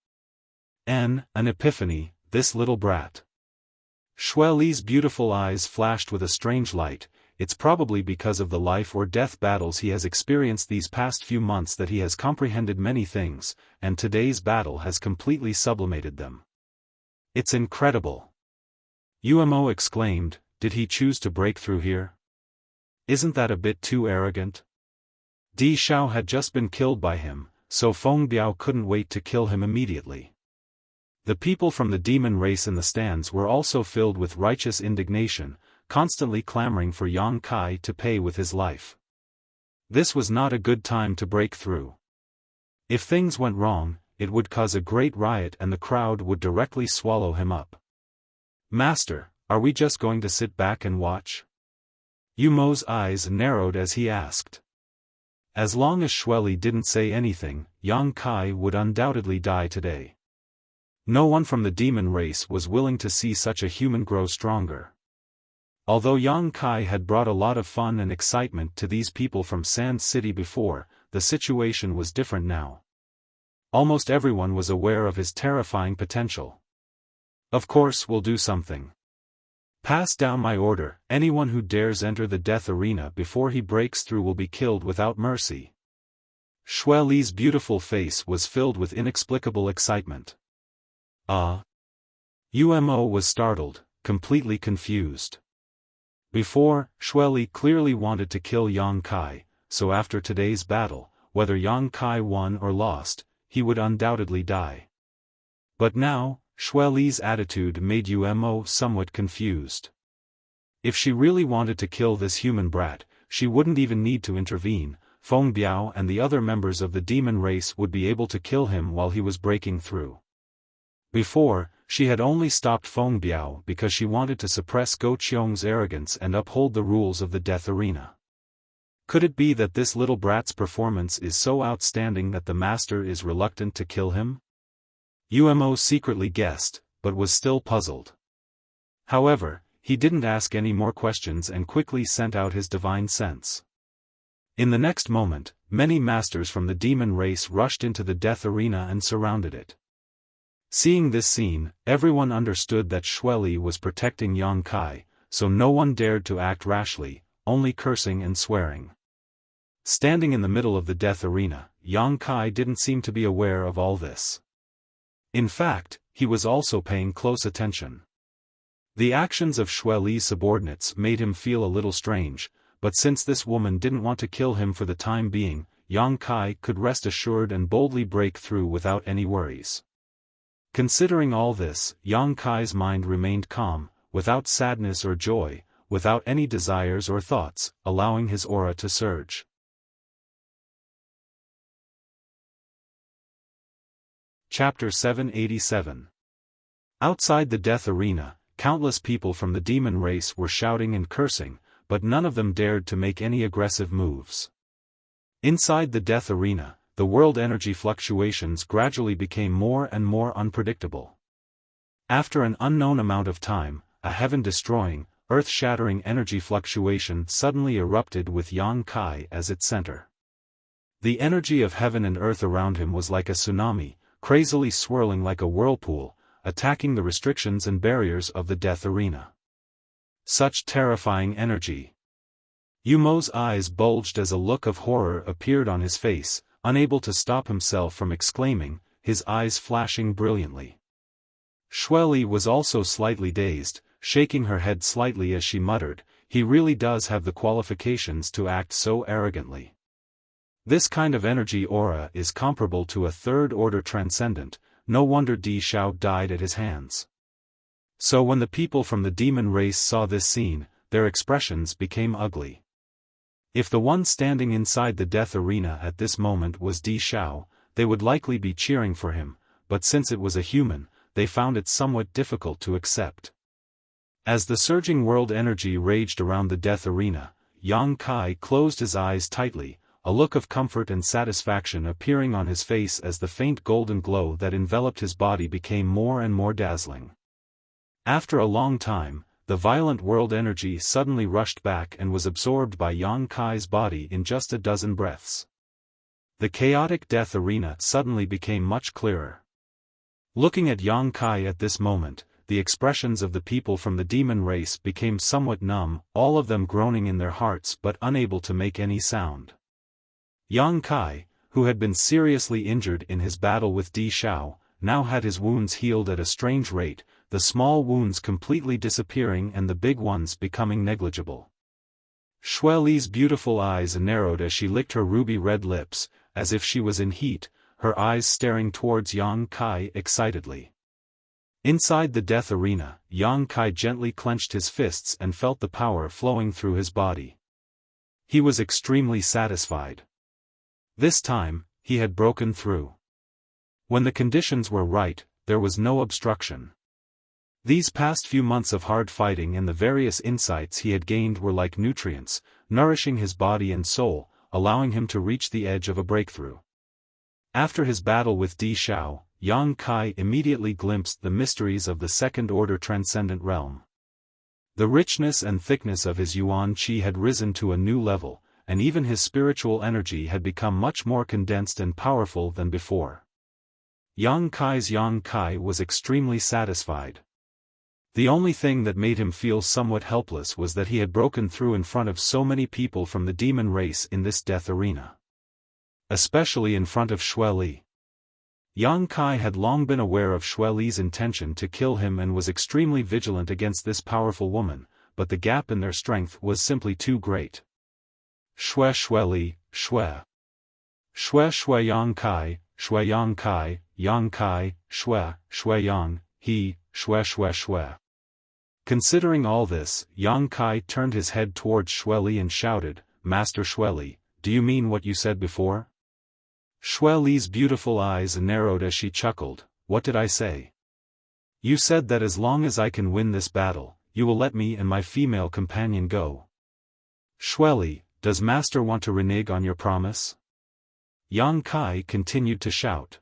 An epiphany, this little brat." Xue Li's beautiful eyes flashed with a strange light. It's probably because of the life or death battles he has experienced these past few months that he has comprehended many things, and today's battle has completely sublimated them. "It's incredible!" Umo exclaimed. "Did he choose to break through here? Isn't that a bit too arrogant? Di Zhao had just been killed by him, so Feng Biao couldn't wait to kill him immediately." The people from the demon race in the stands were also filled with righteous indignation, constantly clamoring for Yang Kai to pay with his life. This was not a good time to break through. If things went wrong, it would cause a great riot and the crowd would directly swallow him up. "Master, are we just going to sit back and watch?" Umo's eyes narrowed as he asked. As long as Xue Li didn't say anything, Yang Kai would undoubtedly die today. No one from the demon race was willing to see such a human grow stronger. Although Yang Kai had brought a lot of fun and excitement to these people from Sand City before, the situation was different now. Almost everyone was aware of his terrifying potential. "Of course we'll do something. Pass down my order, anyone who dares enter the death arena before he breaks through will be killed without mercy." Xue Li's beautiful face was filled with inexplicable excitement. Umo was startled, completely confused. Before, Xue Li clearly wanted to kill Yang Kai, so after today's battle, whether Yang Kai won or lost, he would undoubtedly die. But now, Xue Li's attitude made Umo somewhat confused. If she really wanted to kill this human brat, she wouldn't even need to intervene. Feng Biao and the other members of the demon race would be able to kill him while he was breaking through. Before, she had only stopped Feng Biao because she wanted to suppress Go Qiong's arrogance and uphold the rules of the death arena. Could it be that this little brat's performance is so outstanding that the master is reluctant to kill him? Umo secretly guessed, but was still puzzled. However, he didn't ask any more questions and quickly sent out his divine sense. In the next moment, many masters from the demon race rushed into the death arena and surrounded it. Seeing this scene, everyone understood that Xue Li was protecting Yang Kai, so no one dared to act rashly, only cursing and swearing. Standing in the middle of the death arena, Yang Kai didn't seem to be aware of all this. In fact, he was also paying close attention. The actions of Xue Li's subordinates made him feel a little strange, but since this woman didn't want to kill him for the time being, Yang Kai could rest assured and boldly break through without any worries. Considering all this, Yang Kai's mind remained calm, without sadness or joy, without any desires or thoughts, allowing his aura to surge. Chapter 787. Outside the death arena, countless people from the demon race were shouting and cursing, but none of them dared to make any aggressive moves. Inside the death arena, the world energy fluctuations gradually became more and more unpredictable. After an unknown amount of time, a heaven-destroying, earth-shattering energy fluctuation suddenly erupted with Yang Kai as its center. The energy of heaven and earth around him was like a tsunami, crazily swirling like a whirlpool, attacking the restrictions and barriers of the death arena. Such terrifying energy. Yumo's eyes bulged as a look of horror appeared on his face, unable to stop himself from exclaiming, his eyes flashing brilliantly. Xueli was also slightly dazed, shaking her head slightly as she muttered, he really does have the qualifications to act so arrogantly. This kind of energy aura is comparable to a third-order transcendent, no wonder Di Xiao died at his hands. So when the people from the demon race saw this scene, their expressions became ugly. If the one standing inside the death arena at this moment was Di Xiao, they would likely be cheering for him, but since it was a human, they found it somewhat difficult to accept. As the surging world energy raged around the death arena, Yang Kai closed his eyes tightly, a look of comfort and satisfaction appearing on his face as the faint golden glow that enveloped his body became more and more dazzling. After a long time, the violent world energy suddenly rushed back and was absorbed by Yang Kai's body in just a dozen breaths. The chaotic death arena suddenly became much clearer. Looking at Yang Kai at this moment, the expressions of the people from the demon race became somewhat numb, all of them groaning in their hearts but unable to make any sound. Yang Kai, who had been seriously injured in his battle with Di Xiao, now had his wounds healed at a strange rate, the small wounds completely disappearing and the big ones becoming negligible. Xueli's beautiful eyes narrowed as she licked her ruby-red lips, as if she was in heat, her eyes staring towards Yang Kai excitedly. Inside the death arena, Yang Kai gently clenched his fists and felt the power flowing through his body. He was extremely satisfied. This time, he had broken through. When the conditions were right, there was no obstruction. These past few months of hard fighting and the various insights he had gained were like nutrients, nourishing his body and soul, allowing him to reach the edge of a breakthrough. After his battle with Di Xiao, Yang Kai immediately glimpsed the mysteries of the second-order transcendent realm. The richness and thickness of his yuan qi had risen to a new level, and even his spiritual energy had become much more condensed and powerful than before. Yang Kai was extremely satisfied. The only thing that made him feel somewhat helpless was that he had broken through in front of so many people from the demon race in this death arena. Especially in front of Xueli. Yang Kai had long been aware of Xueli's intention to kill him and was extremely vigilant against this powerful woman, but the gap in their strength was simply too great. Xueli, Xue. Xue Yang Kai, Yang Kai, Xue Yang, he, Xue. Considering all this, Yang Kai turned his head towards Xueli and shouted, Master Xueli, do you mean what you said before? Xueli's beautiful eyes narrowed as she chuckled, what did I say? You said that as long as I can win this battle, you will let me and my female companion go. Xueli, does Master want to renege on your promise? Yang Kai continued to shout.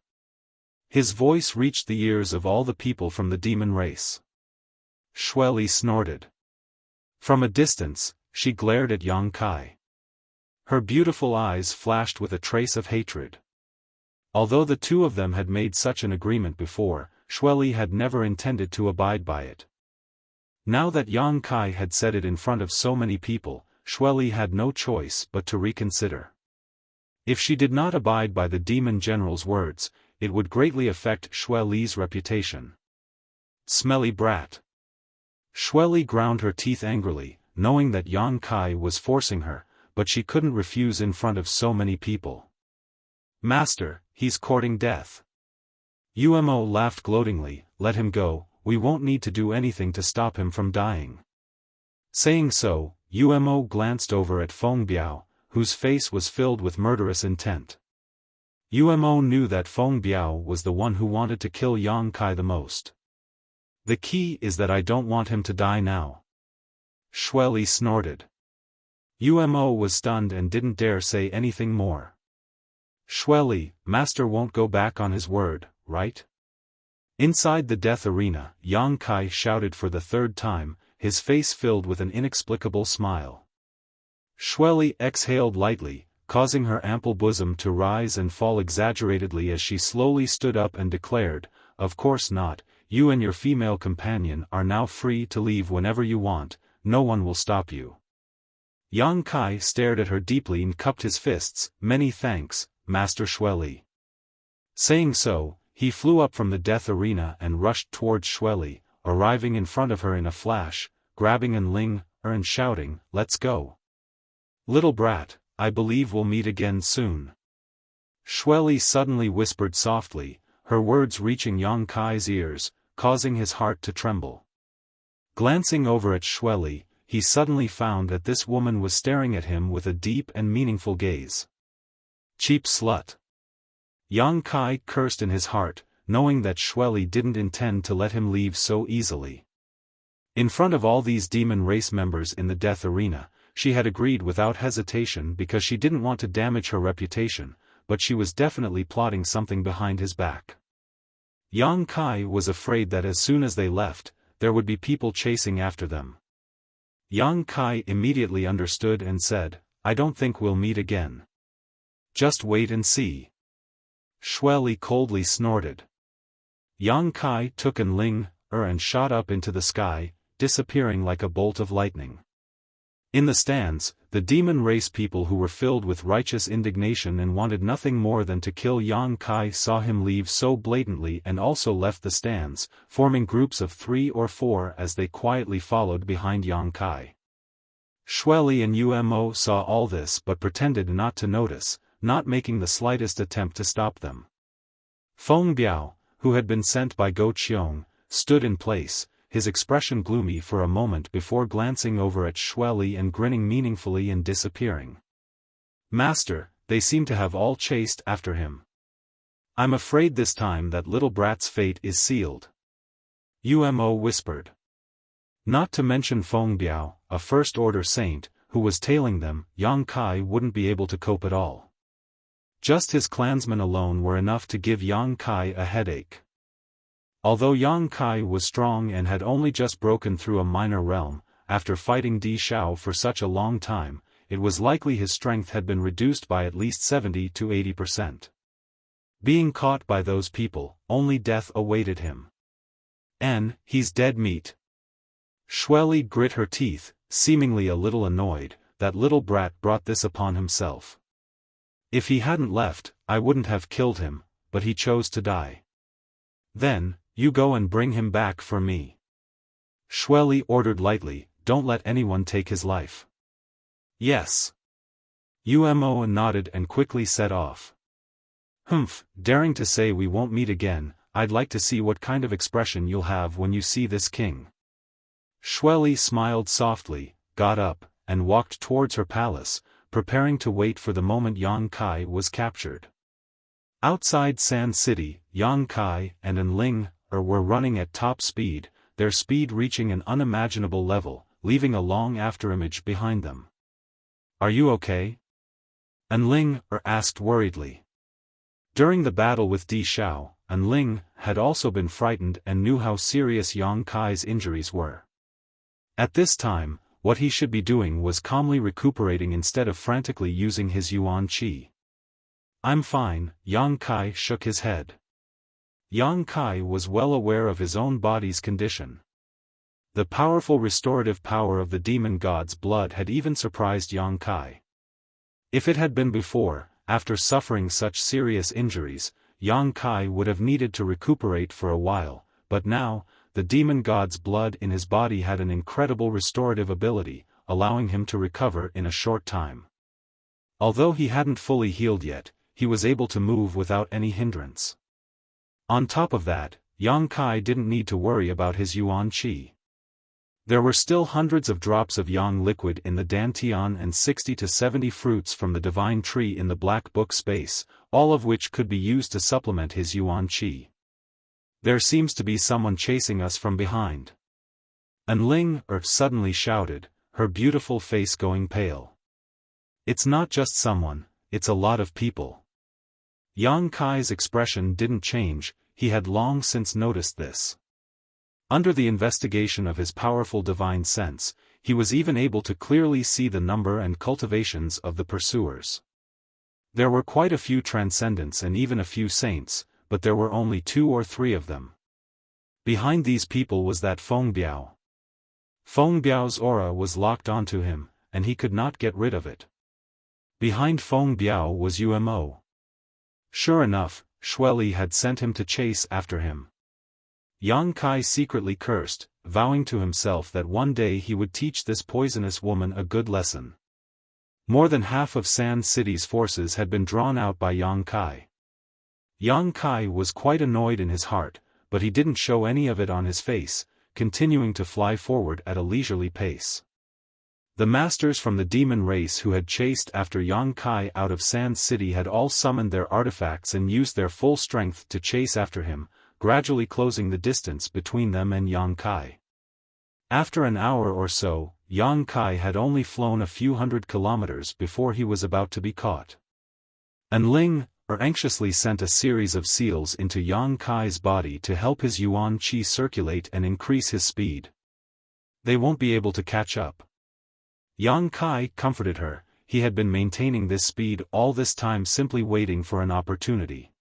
His voice reached the ears of all the people from the demon race. Xueli snorted. From a distance, she glared at Yang Kai. Her beautiful eyes flashed with a trace of hatred. Although the two of them had made such an agreement before, Xueli had never intended to abide by it. Now that Yang Kai had said it in front of so many people, Xueli had no choice but to reconsider. If she did not abide by the demon general's words, it would greatly affect Xueli's reputation. Smelly brat. Xueli ground her teeth angrily, knowing that Yang Kai was forcing her, but she couldn't refuse in front of so many people. Master, he's courting death. Umo laughed gloatingly, let him go, we won't need to do anything to stop him from dying. Saying so, Umo glanced over at Feng Biao, whose face was filled with murderous intent. Umo knew that Feng Biao was the one who wanted to kill Yang Kai the most. The key is that I don't want him to die now. Xueli snorted. Umo was stunned and didn't dare say anything more. Xueli, Master won't go back on his word, right? Inside the death arena, Yang Kai shouted for the third time, his face filled with an inexplicable smile. Xueli exhaled lightly, causing her ample bosom to rise and fall exaggeratedly as she slowly stood up and declared, of course not, you and your female companion are now free to leave whenever you want, no one will stop you. Yang Kai stared at her deeply and cupped his fists. Many thanks, Master Xueli. Saying so, he flew up from the death arena and rushed towards Xueli, arriving in front of her in a flash, grabbing Enling and shouting, "Let's go. Little brat, I believe we'll meet again soon." Xueli suddenly whispered softly, her words reaching Yang Kai's ears, causing his heart to tremble. Glancing over at Xueli, he suddenly found that this woman was staring at him with a deep and meaningful gaze. Cheap slut. Yang Kai cursed in his heart, knowing that Xueli didn't intend to let him leave so easily. In front of all these demon race members in the death arena, she had agreed without hesitation because she didn't want to damage her reputation, but she was definitely plotting something behind his back. Yang Kai was afraid that as soon as they left, there would be people chasing after them. Yang Kai immediately understood and said, "I don't think we'll meet again. Just wait and see." Xueli coldly snorted. Yang Kai took Enling and shot up into the sky, disappearing like a bolt of lightning. In the stands, the demon race people who were filled with righteous indignation and wanted nothing more than to kill Yang Kai saw him leave so blatantly and also left the stands, forming groups of 3 or 4 as they quietly followed behind Yang Kai. Xueli and Umo saw all this but pretended not to notice, not making the slightest attempt to stop them. Feng Biao, who had been sent by Go Qiong, stood in place, his expression gloomy for a moment before glancing over at Xueli and grinning meaningfully and disappearing. "Master, they seem to have all chased after him. I'm afraid this time that little brat's fate is sealed," Umo whispered. Not to mention Feng Biao, a first-order saint, who was tailing them, Yang Kai wouldn't be able to cope at all. Just his clansmen alone were enough to give Yang Kai a headache. Although Yang Kai was strong and had only just broken through a minor realm, after fighting Di Shao for such a long time, it was likely his strength had been reduced by at least 70 to 80%. Being caught by those people, only death awaited him. He's dead meat. Xueli grit her teeth, seemingly a little annoyed, that little brat brought this upon himself. If he hadn't left, I wouldn't have killed him, but he chose to die. Then, you go and bring him back for me. Xueli ordered lightly, don't let anyone take his life. Yes. Umo nodded and quickly set off. Humph, daring to say we won't meet again, I'd like to see what kind of expression you'll have when you see this king. Xueli smiled softly, got up, and walked towards her palace, preparing to wait for the moment Yang Kai was captured. Outside Sand City, Yang Kai and Enling were running at top speed, their speed reaching an unimaginable level, leaving a long afterimage behind them. "Are you okay?" Enling asked worriedly. During the battle with Di Shao, Enling had also been frightened and knew how serious Yang Kai's injuries were. At this time, what he should be doing was calmly recuperating instead of frantically using his Yuan Qi. "I'm fine," Yang Kai shook his head. Yang Kai was well aware of his own body's condition. The powerful restorative power of the demon god's blood had even surprised Yang Kai. If it had been before, after suffering such serious injuries, Yang Kai would have needed to recuperate for a while, but now, the demon god's blood in his body had an incredible restorative ability, allowing him to recover in a short time. Although he hadn't fully healed yet, he was able to move without any hindrance. On top of that, Yang Kai didn't need to worry about his Yuan Qi. There were still hundreds of drops of Yang liquid in the Dantian and 60 to 70 fruits from the divine tree in the Black Book space, all of which could be used to supplement his Yuan Qi. "There seems to be someone chasing us from behind." Enling suddenly shouted, her beautiful face going pale. "It's not just someone, it's a lot of people." Yang Kai's expression didn't change, he had long since noticed this. Under the investigation of his powerful divine sense, he was even able to clearly see the number and cultivations of the pursuers. There were quite a few transcendents and even a few saints, but there were only 2 or 3 of them. Behind these people was that Feng Biao. Feng Biao's aura was locked onto him, and he could not get rid of it. Behind Feng Biao was Umo. Sure enough, Xueli had sent him to chase after him. Yang Kai secretly cursed, vowing to himself that one day he would teach this poisonous woman a good lesson. More than half of Sand City's forces had been drawn out by Yang Kai. Yang Kai was quite annoyed in his heart, but he didn't show any of it on his face, continuing to fly forward at a leisurely pace. The masters from the demon race who had chased after Yang Kai out of Sand City had all summoned their artifacts and used their full strength to chase after him, gradually closing the distance between them and Yang Kai. After an hour or so, Yang Kai had only flown a few hundred kilometers before he was about to be caught. And Ling anxiously sent a series of seals into Yang Kai's body to help his yuan qi circulate and increase his speed. They won't be able to catch up. Yang Kai comforted her, he had been maintaining this speed all this time simply waiting for an opportunity.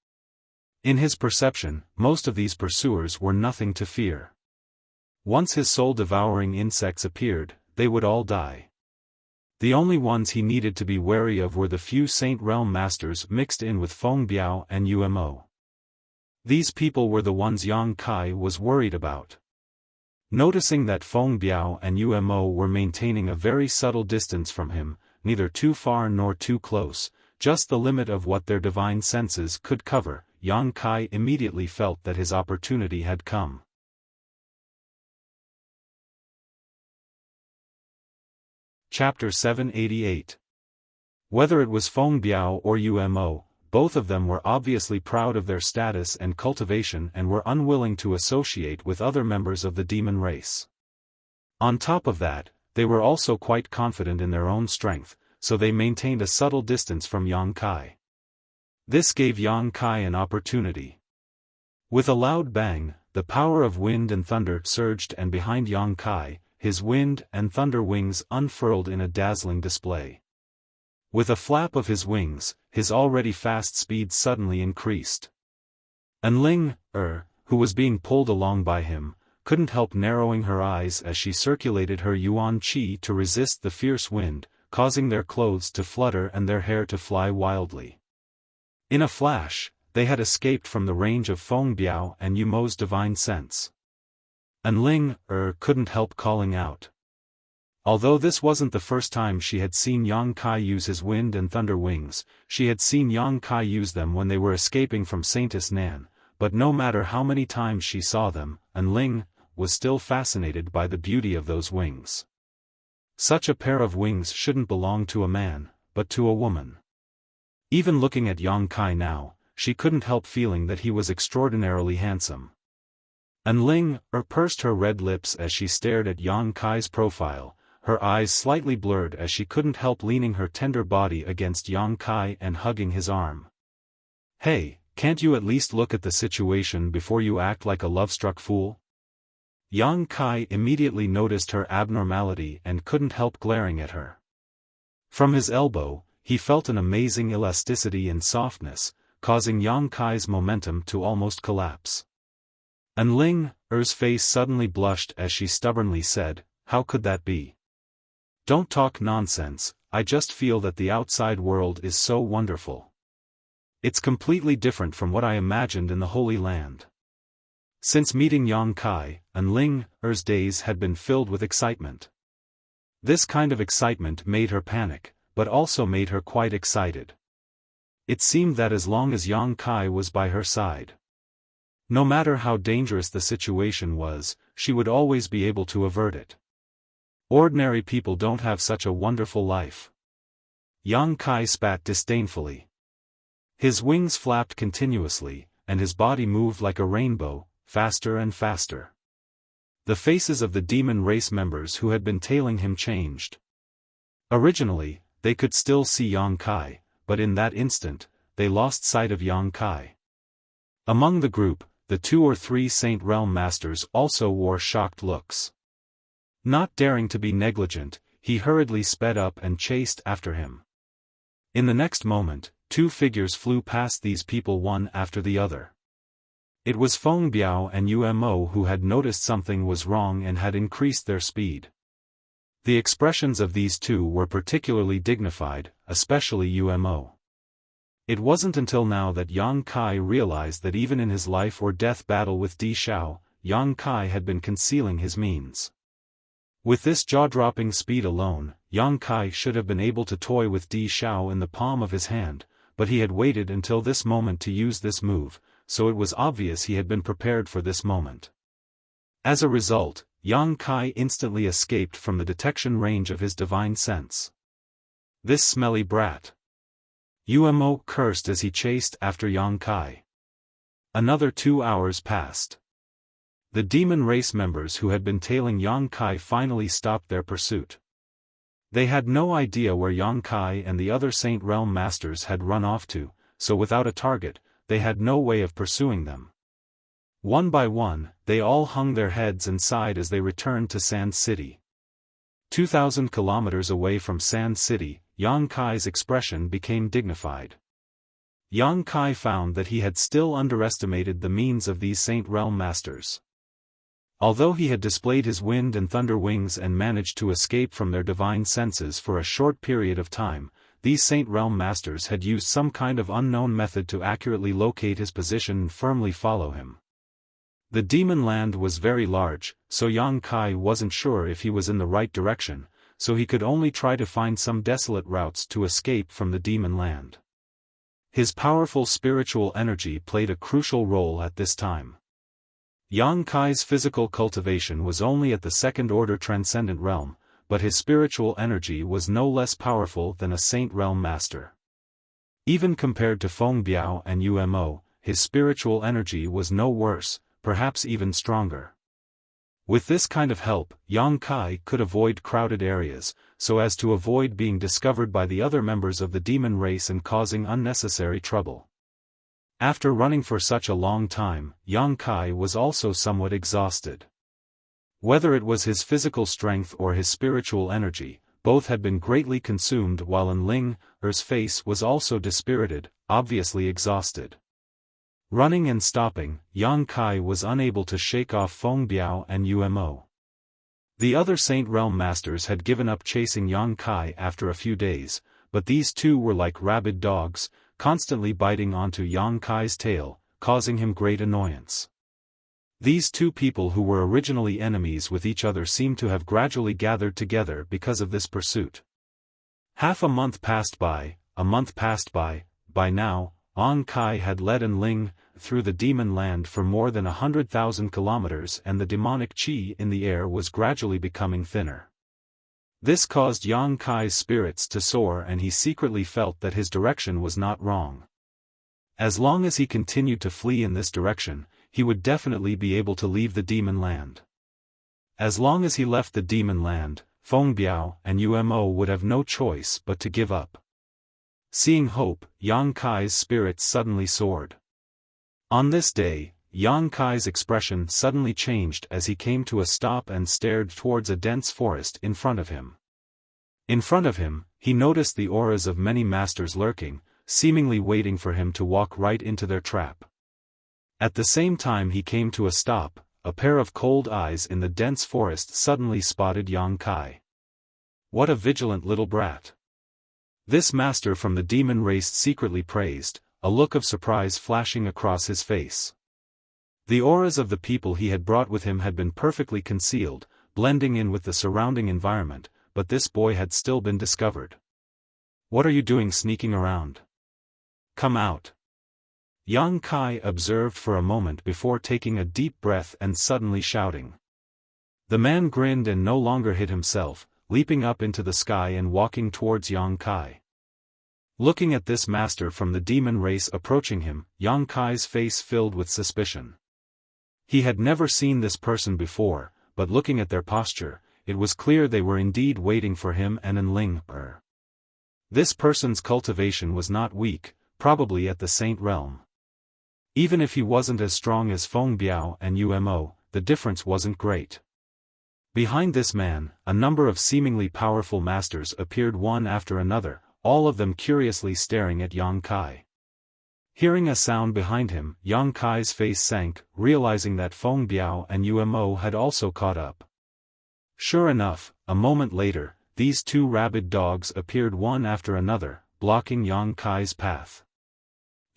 In his perception, most of these pursuers were nothing to fear. Once his soul-devouring insects appeared, they would all die. The only ones he needed to be wary of were the few Saint Realm Masters mixed in with Feng Biao and Umo. These people were the ones Yang Kai was worried about. Noticing that Feng Biao and Umo were maintaining a very subtle distance from him, neither too far nor too close, just the limit of what their divine senses could cover, Yang Kai immediately felt that his opportunity had come. Chapter 788. Whether it was Feng Biao or Umo, both of them were obviously proud of their status and cultivation and were unwilling to associate with other members of the demon race. On top of that, they were also quite confident in their own strength, so they maintained a subtle distance from Yang Kai. This gave Yang Kai an opportunity. With a loud bang, the power of wind and thunder surged, and behind Yang Kai, his wind and thunder wings unfurled in a dazzling display. With a flap of his wings, his already fast speed suddenly increased. And Ling, who was being pulled along by him, couldn't help narrowing her eyes as she circulated her yuan qi to resist the fierce wind, causing their clothes to flutter and their hair to fly wildly. In a flash, they had escaped from the range of Feng Biao and Umo's divine sense. And Ling, couldn't help calling out. Although this wasn't the first time she had seen Yang Kai use his wind and thunder wings, she had seen Yang Kai use them when they were escaping from Saintess Nan, but no matter how many times she saw them, and Ling was still fascinated by the beauty of those wings. Such a pair of wings shouldn't belong to a man, but to a woman. Even looking at Yang Kai now, she couldn't help feeling that he was extraordinarily handsome. And Ling, pursed her red lips as she stared at Yang Kai's profile, her eyes slightly blurred as she couldn't help leaning her tender body against Yang Kai and hugging his arm. Hey, can't you at least look at the situation before you act like a love-struck fool? Yang Kai immediately noticed her abnormality and couldn't help glaring at her. From his elbow, he felt an amazing elasticity and softness, causing Yang Kai's momentum to almost collapse. And Ling's face suddenly blushed as she stubbornly said, "How could that be? Don't talk nonsense, I just feel that the outside world is so wonderful. It's completely different from what I imagined in the Holy Land." Since meeting Yang Kai, and Ling's days had been filled with excitement. This kind of excitement made her panic, but also made her quite excited. It seemed that as long as Yang Kai was by her side, no matter how dangerous the situation was, she would always be able to avert it. Ordinary people don't have such a wonderful life. Yang Kai spat disdainfully. His wings flapped continuously, and his body moved like a rainbow, faster and faster. The faces of the demon race members who had been tailing him changed. Originally, they could still see Yang Kai, but in that instant, they lost sight of Yang Kai. Among the group, the 2 or 3 Saint Realm Masters also wore shocked looks. Not daring to be negligent, he hurriedly sped up and chased after him. In the next moment, 2 figures flew past these people one after the other. It was Feng Biao and Umo who had noticed something was wrong and had increased their speed. The expressions of these two were particularly dignified, especially Umo. It wasn't until now that Yang Kai realized that even in his life or death battle with Di Xiao, Yang Kai had been concealing his means. With this jaw-dropping speed alone, Yang Kai should have been able to toy with Di Xiao in the palm of his hand, but he had waited until this moment to use this move, so it was obvious he had been prepared for this moment. As a result, Yang Kai instantly escaped from the detection range of his divine sense. This smelly brat! Umo cursed as he chased after Yang Kai. Another 2 hours passed. The demon race members who had been tailing Yang Kai finally stopped their pursuit. They had no idea where Yang Kai and the other Saint Realm Masters had run off to, so without a target, they had no way of pursuing them. One by one, they all hung their heads and sighed as they returned to Sand City. 2,000 kilometers away from Sand City, Yang Kai's expression became dignified. Yang Kai found that he had still underestimated the means of these Saint Realm Masters. Although he had displayed his wind and thunder wings and managed to escape from their divine senses for a short period of time, these Saint Realm Masters had used some kind of unknown method to accurately locate his position and firmly follow him. The demon land was very large, so Yang Kai wasn't sure if he was in the right direction, so he could only try to find some desolate routes to escape from the demon land. His powerful spiritual energy played a crucial role at this time. Yang Kai's physical cultivation was only at the second-order transcendent realm, but his spiritual energy was no less powerful than a Saint Realm Master. Even compared to Feng Biao and Umo, his spiritual energy was no worse, perhaps even stronger. With this kind of help, Yang Kai could avoid crowded areas, so as to avoid being discovered by the other members of the demon race and causing unnecessary trouble. After running for such a long time, Yang Kai was also somewhat exhausted. Whether it was his physical strength or his spiritual energy, both had been greatly consumed, while Ling Er's face was also dispirited, obviously exhausted. Running and stopping, Yang Kai was unable to shake off Feng Biao and Umo. The other Saint Realm Masters had given up chasing Yang Kai after a few days, but these two were like rabid dogs, constantly biting onto Yang Kai's tail, causing him great annoyance. These two people who were originally enemies with each other seemed to have gradually gathered together because of this pursuit. Half a month passed by, a month passed by now, Yang Kai had led Ling through the demon land for more than 100,000 kilometers, and the demonic qi in the air was gradually becoming thinner. This caused Yang Kai's spirits to soar, and he secretly felt that his direction was not wrong. As long as he continued to flee in this direction, he would definitely be able to leave the demon land. As long as he left the demon land, Feng Biao and Umo would have no choice but to give up. Seeing hope, Yang Kai's spirits suddenly soared. On this day, Yang Kai's expression suddenly changed as he came to a stop and stared towards a dense forest in front of him. In front of him, he noticed the auras of many masters lurking, seemingly waiting for him to walk right into their trap. At the same time he came to a stop, a pair of cold eyes in the dense forest suddenly spotted Yang Kai. What a vigilant little brat! This master from the demon race secretly praised, a look of surprise flashing across his face. The auras of the people he had brought with him had been perfectly concealed, blending in with the surrounding environment, but this boy had still been discovered. What are you doing sneaking around? Come out! Yang Kai observed for a moment before taking a deep breath and suddenly shouting. The man grinned and no longer hid himself, leaping up into the sky and walking towards Yang Kai. Looking at this master from the demon race approaching him, Yang Kai's face filled with suspicion. He had never seen this person before, but looking at their posture, it was clear they were indeed waiting for him and Ling Er. This person's cultivation was not weak, probably at the Saint Realm. Even if he wasn't as strong as Feng Biao and Umo, the difference wasn't great. Behind this man, a number of seemingly powerful masters appeared one after another, all of them curiously staring at Yang Kai. Hearing a sound behind him, Yang Kai's face sank, realizing that Feng Biao and Umo had also caught up. Sure enough, a moment later, these two rabid dogs appeared one after another, blocking Yang Kai's path.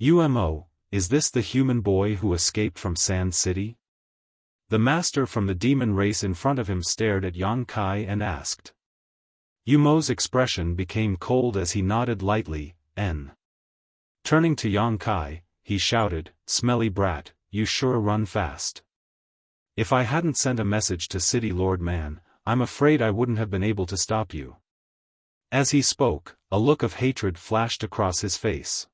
Umo, is this the human boy who escaped from Sand City? The master from the demon race in front of him stared at Yang Kai and asked. Umo's expression became cold as he nodded lightly, N. Turning to Yang Kai, he shouted, "Smelly brat, you sure run fast. If I hadn't sent a message to City Lord Man, I'm afraid I wouldn't have been able to stop you." As he spoke, a look of hatred flashed across his face.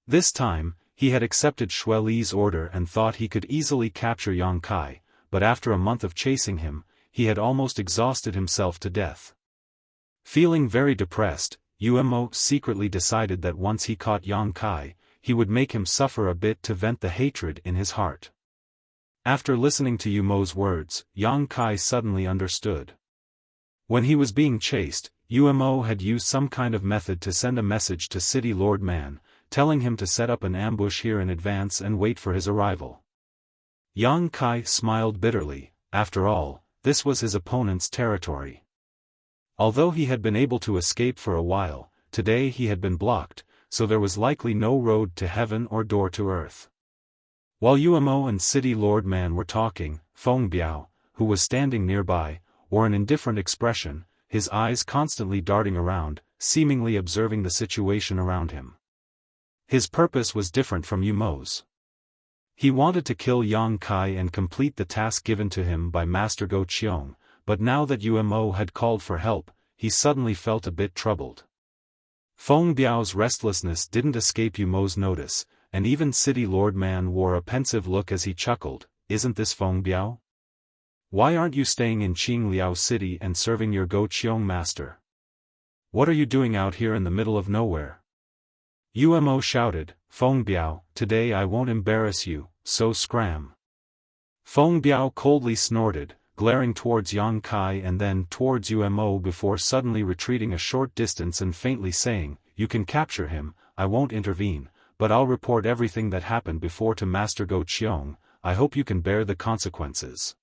This time, he had accepted Xueli's order and thought he could easily capture Yang Kai, but after a month of chasing him, he had almost exhausted himself to death. Feeling very depressed, Umo secretly decided that once he caught Yang Kai, he would make him suffer a bit to vent the hatred in his heart. After listening to Umo's words, Yang Kai suddenly understood. When he was being chased, Umo had used some kind of method to send a message to City Lord Man, telling him to set up an ambush here in advance and wait for his arrival. Yang Kai smiled bitterly. After all, this was his opponent's territory. Although he had been able to escape for a while, today he had been blocked, so there was likely no road to heaven or door to earth. While Umo and City Lord Man were talking, Feng Biao, who was standing nearby, wore an indifferent expression, his eyes constantly darting around, seemingly observing the situation around him. His purpose was different from Umo's. He wanted to kill Yang Kai and complete the task given to him by Master Go Qiong, but now that Umo had called for help, he suddenly felt a bit troubled. Feng Biao's restlessness didn't escape Umo's notice, and even City Lord Man wore a pensive look as he chuckled, "Isn't this Feng Biao? Why aren't you staying in Qingliao City and serving your Go Qiong master? What are you doing out here in the middle of nowhere?" Umo shouted, "Feng Biao, today I won't embarrass you, so scram." Feng Biao coldly snorted, glaring towards Yang Kai and then towards Umo before suddenly retreating a short distance and faintly saying, "You can capture him, I won't intervene, but I'll report everything that happened before to Master Go Qiong. I hope you can bear the consequences."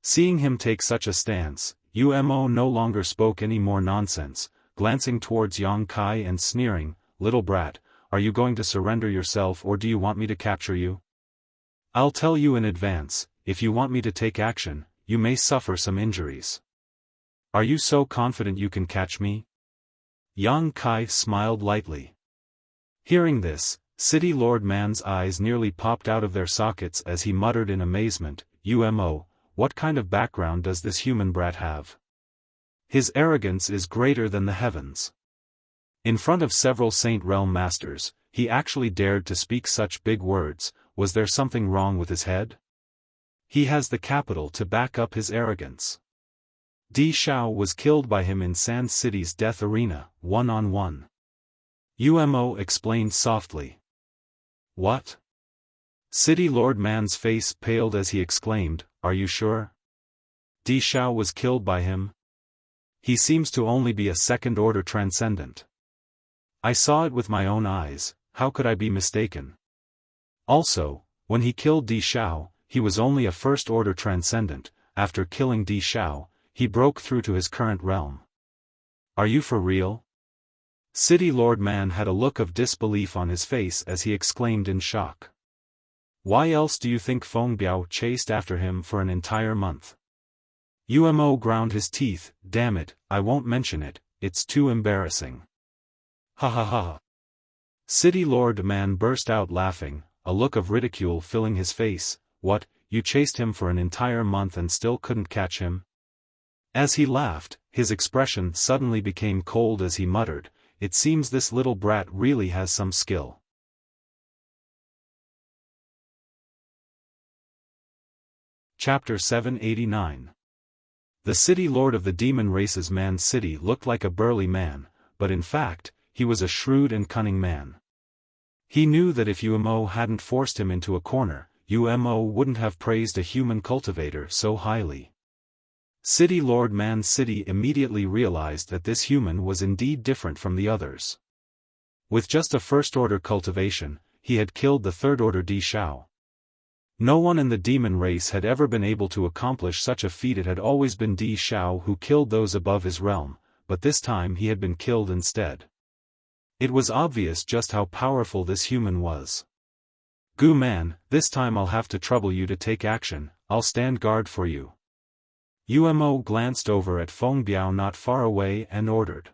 Seeing him take such a stance, Umo no longer spoke any more nonsense, glancing towards Yang Kai and sneering, "Little brat, are you going to surrender yourself or do you want me to capture you? I'll tell you in advance, if you want me to take action, you may suffer some injuries. Are you so confident you can catch me?" Yang Kai smiled lightly. Hearing this, City Lord Man's eyes nearly popped out of their sockets as he muttered in amazement, "Umo, what kind of background does this human brat have? His arrogance is greater than the heavens. In front of several Saint Realm masters, he actually dared to speak such big words. Was there something wrong with his head? He has the capital to back up his arrogance. Di Shao was killed by him in Sand City's death arena, one-on-one." Umo explained softly. "What?" City Lord Man's face paled as he exclaimed, "Are you sure? Di Shao was killed by him? He seems to only be a second-order transcendent. I saw it with my own eyes, how could I be mistaken? Also, when he killed Di Shao, he was only a first-order transcendent. After killing Di Shao, he broke through to his current realm. Are you for real?" City Lord Man had a look of disbelief on his face as he exclaimed in shock. "Why else do you think Feng Biao chased after him for an entire month?" Umo ground his teeth, "Damn it, I won't mention it, it's too embarrassing." "Ha ha ha." City Lord Man burst out laughing, a look of ridicule filling his face. "What, you chased him for an entire month and still couldn't catch him?" As he laughed, his expression suddenly became cold as he muttered, "It seems this little brat really has some skill." Chapter 789. The city lord of the demon race's Man City looked like a burly man, but in fact, he was a shrewd and cunning man. He knew that if Umo hadn't forced him into a corner, Umo wouldn't have praised a human cultivator so highly. City Lord Man City immediately realized that this human was indeed different from the others. With just a first-order cultivation, he had killed the third-order Di Shao. No one in the demon race had ever been able to accomplish such a feat. It had always been Di Shao who killed those above his realm, but this time he had been killed instead. It was obvious just how powerful this human was. "Gu Man, this time I'll have to trouble you to take action. I'll stand guard for you." Umo glanced over at Feng Biao not far away and ordered.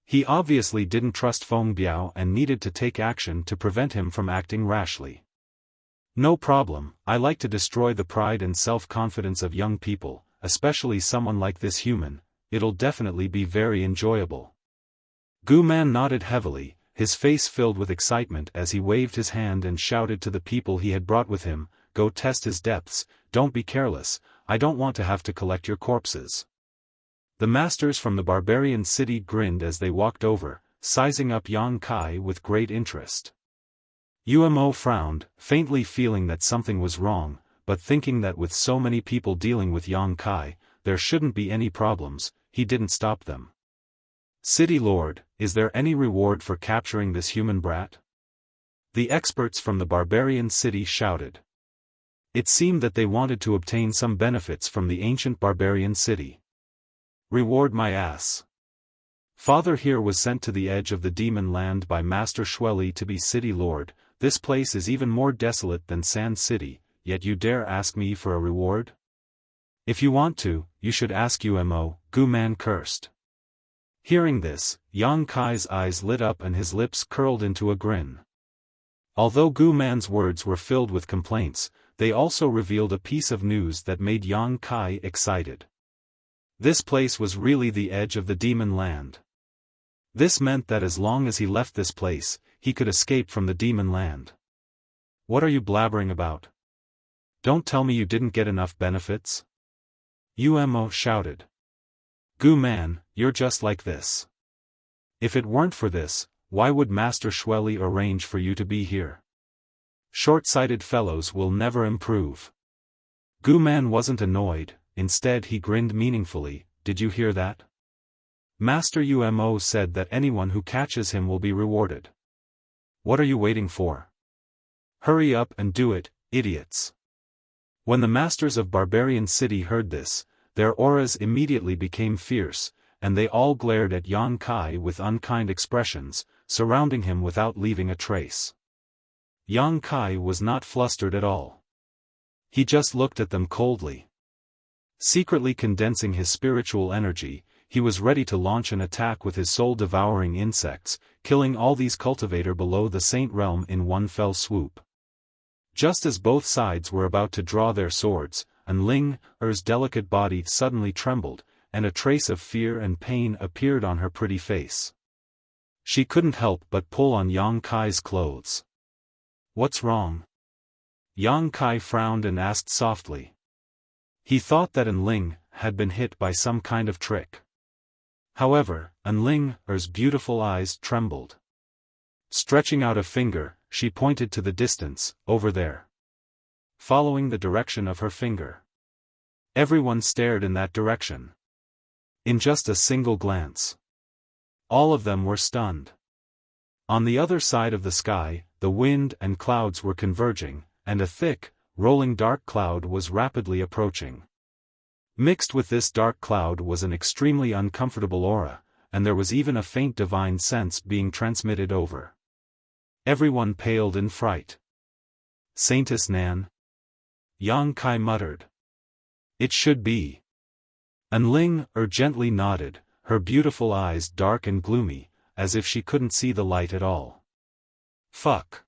He obviously didn't trust Feng Biao and needed to take action to prevent him from acting rashly. "No problem, I like to destroy the pride and self-confidence of young people, especially someone like this human. It'll definitely be very enjoyable." Gu Man nodded heavily, his face filled with excitement as he waved his hand and shouted to the people he had brought with him, "Go test his depths, don't be careless, I don't want to have to collect your corpses." The masters from the barbarian city grinned as they walked over, sizing up Yang Kai with great interest. Umo frowned, faintly feeling that something was wrong, but thinking that with so many people dealing with Yang Kai, there shouldn't be any problems, he didn't stop them. "City Lord, is there any reward for capturing this human brat?" The experts from the barbarian city shouted. It seemed that they wanted to obtain some benefits from the ancient barbarian city. "Reward my ass. Father here was sent to the edge of the demon land by Master Xueli to be city lord. This place is even more desolate than Sand City, yet you dare ask me for a reward? If you want to, you should ask Umo," Gu Man cursed. Hearing this, Yang Kai's eyes lit up and his lips curled into a grin. Although Gu Man's words were filled with complaints, they also revealed a piece of news that made Yang Kai excited. This place was really the edge of the demon land. This meant that as long as he left this place, he could escape from the demon land. "What are you blabbering about? Don't tell me you didn't get enough benefits?" Umo shouted. "Gu Man, you're just like this. If it weren't for this, why would Master Xueli arrange for you to be here? Short-sighted fellows will never improve." Gu Man wasn't annoyed, instead he grinned meaningfully. "Did you hear that? Master Umo said that anyone who catches him will be rewarded. What are you waiting for? Hurry up and do it, idiots." When the masters of Barbarian City heard this, their auras immediately became fierce, and they all glared at Yang Kai with unkind expressions, surrounding him without leaving a trace. Yang Kai was not flustered at all. He just looked at them coldly. Secretly condensing his spiritual energy, he was ready to launch an attack with his soul-devouring insects, killing all these cultivator below the Saint Realm in one fell swoop. Just as both sides were about to draw their swords, Ling Er's delicate body suddenly trembled, and a trace of fear and pain appeared on her pretty face. She couldn't help but pull on Yang Kai's clothes. "What's wrong?" Yang Kai frowned and asked softly. He thought that Ling had been hit by some kind of trick. However, Ling Er's beautiful eyes trembled. Stretching out a finger, she pointed to the distance, over there. Following the direction of her finger, everyone stared in that direction. In just a single glance, all of them were stunned. On the other side of the sky, the wind and clouds were converging, and a thick, rolling dark cloud was rapidly approaching. Mixed with this dark cloud was an extremely uncomfortable aura, and there was even a faint divine sense being transmitted over. Everyone paled in fright. "Saintess Nan?" Yang Kai muttered. "It should be." Ling gently nodded, her beautiful eyes dark and gloomy, as if she couldn't see the light at all. "Fuck."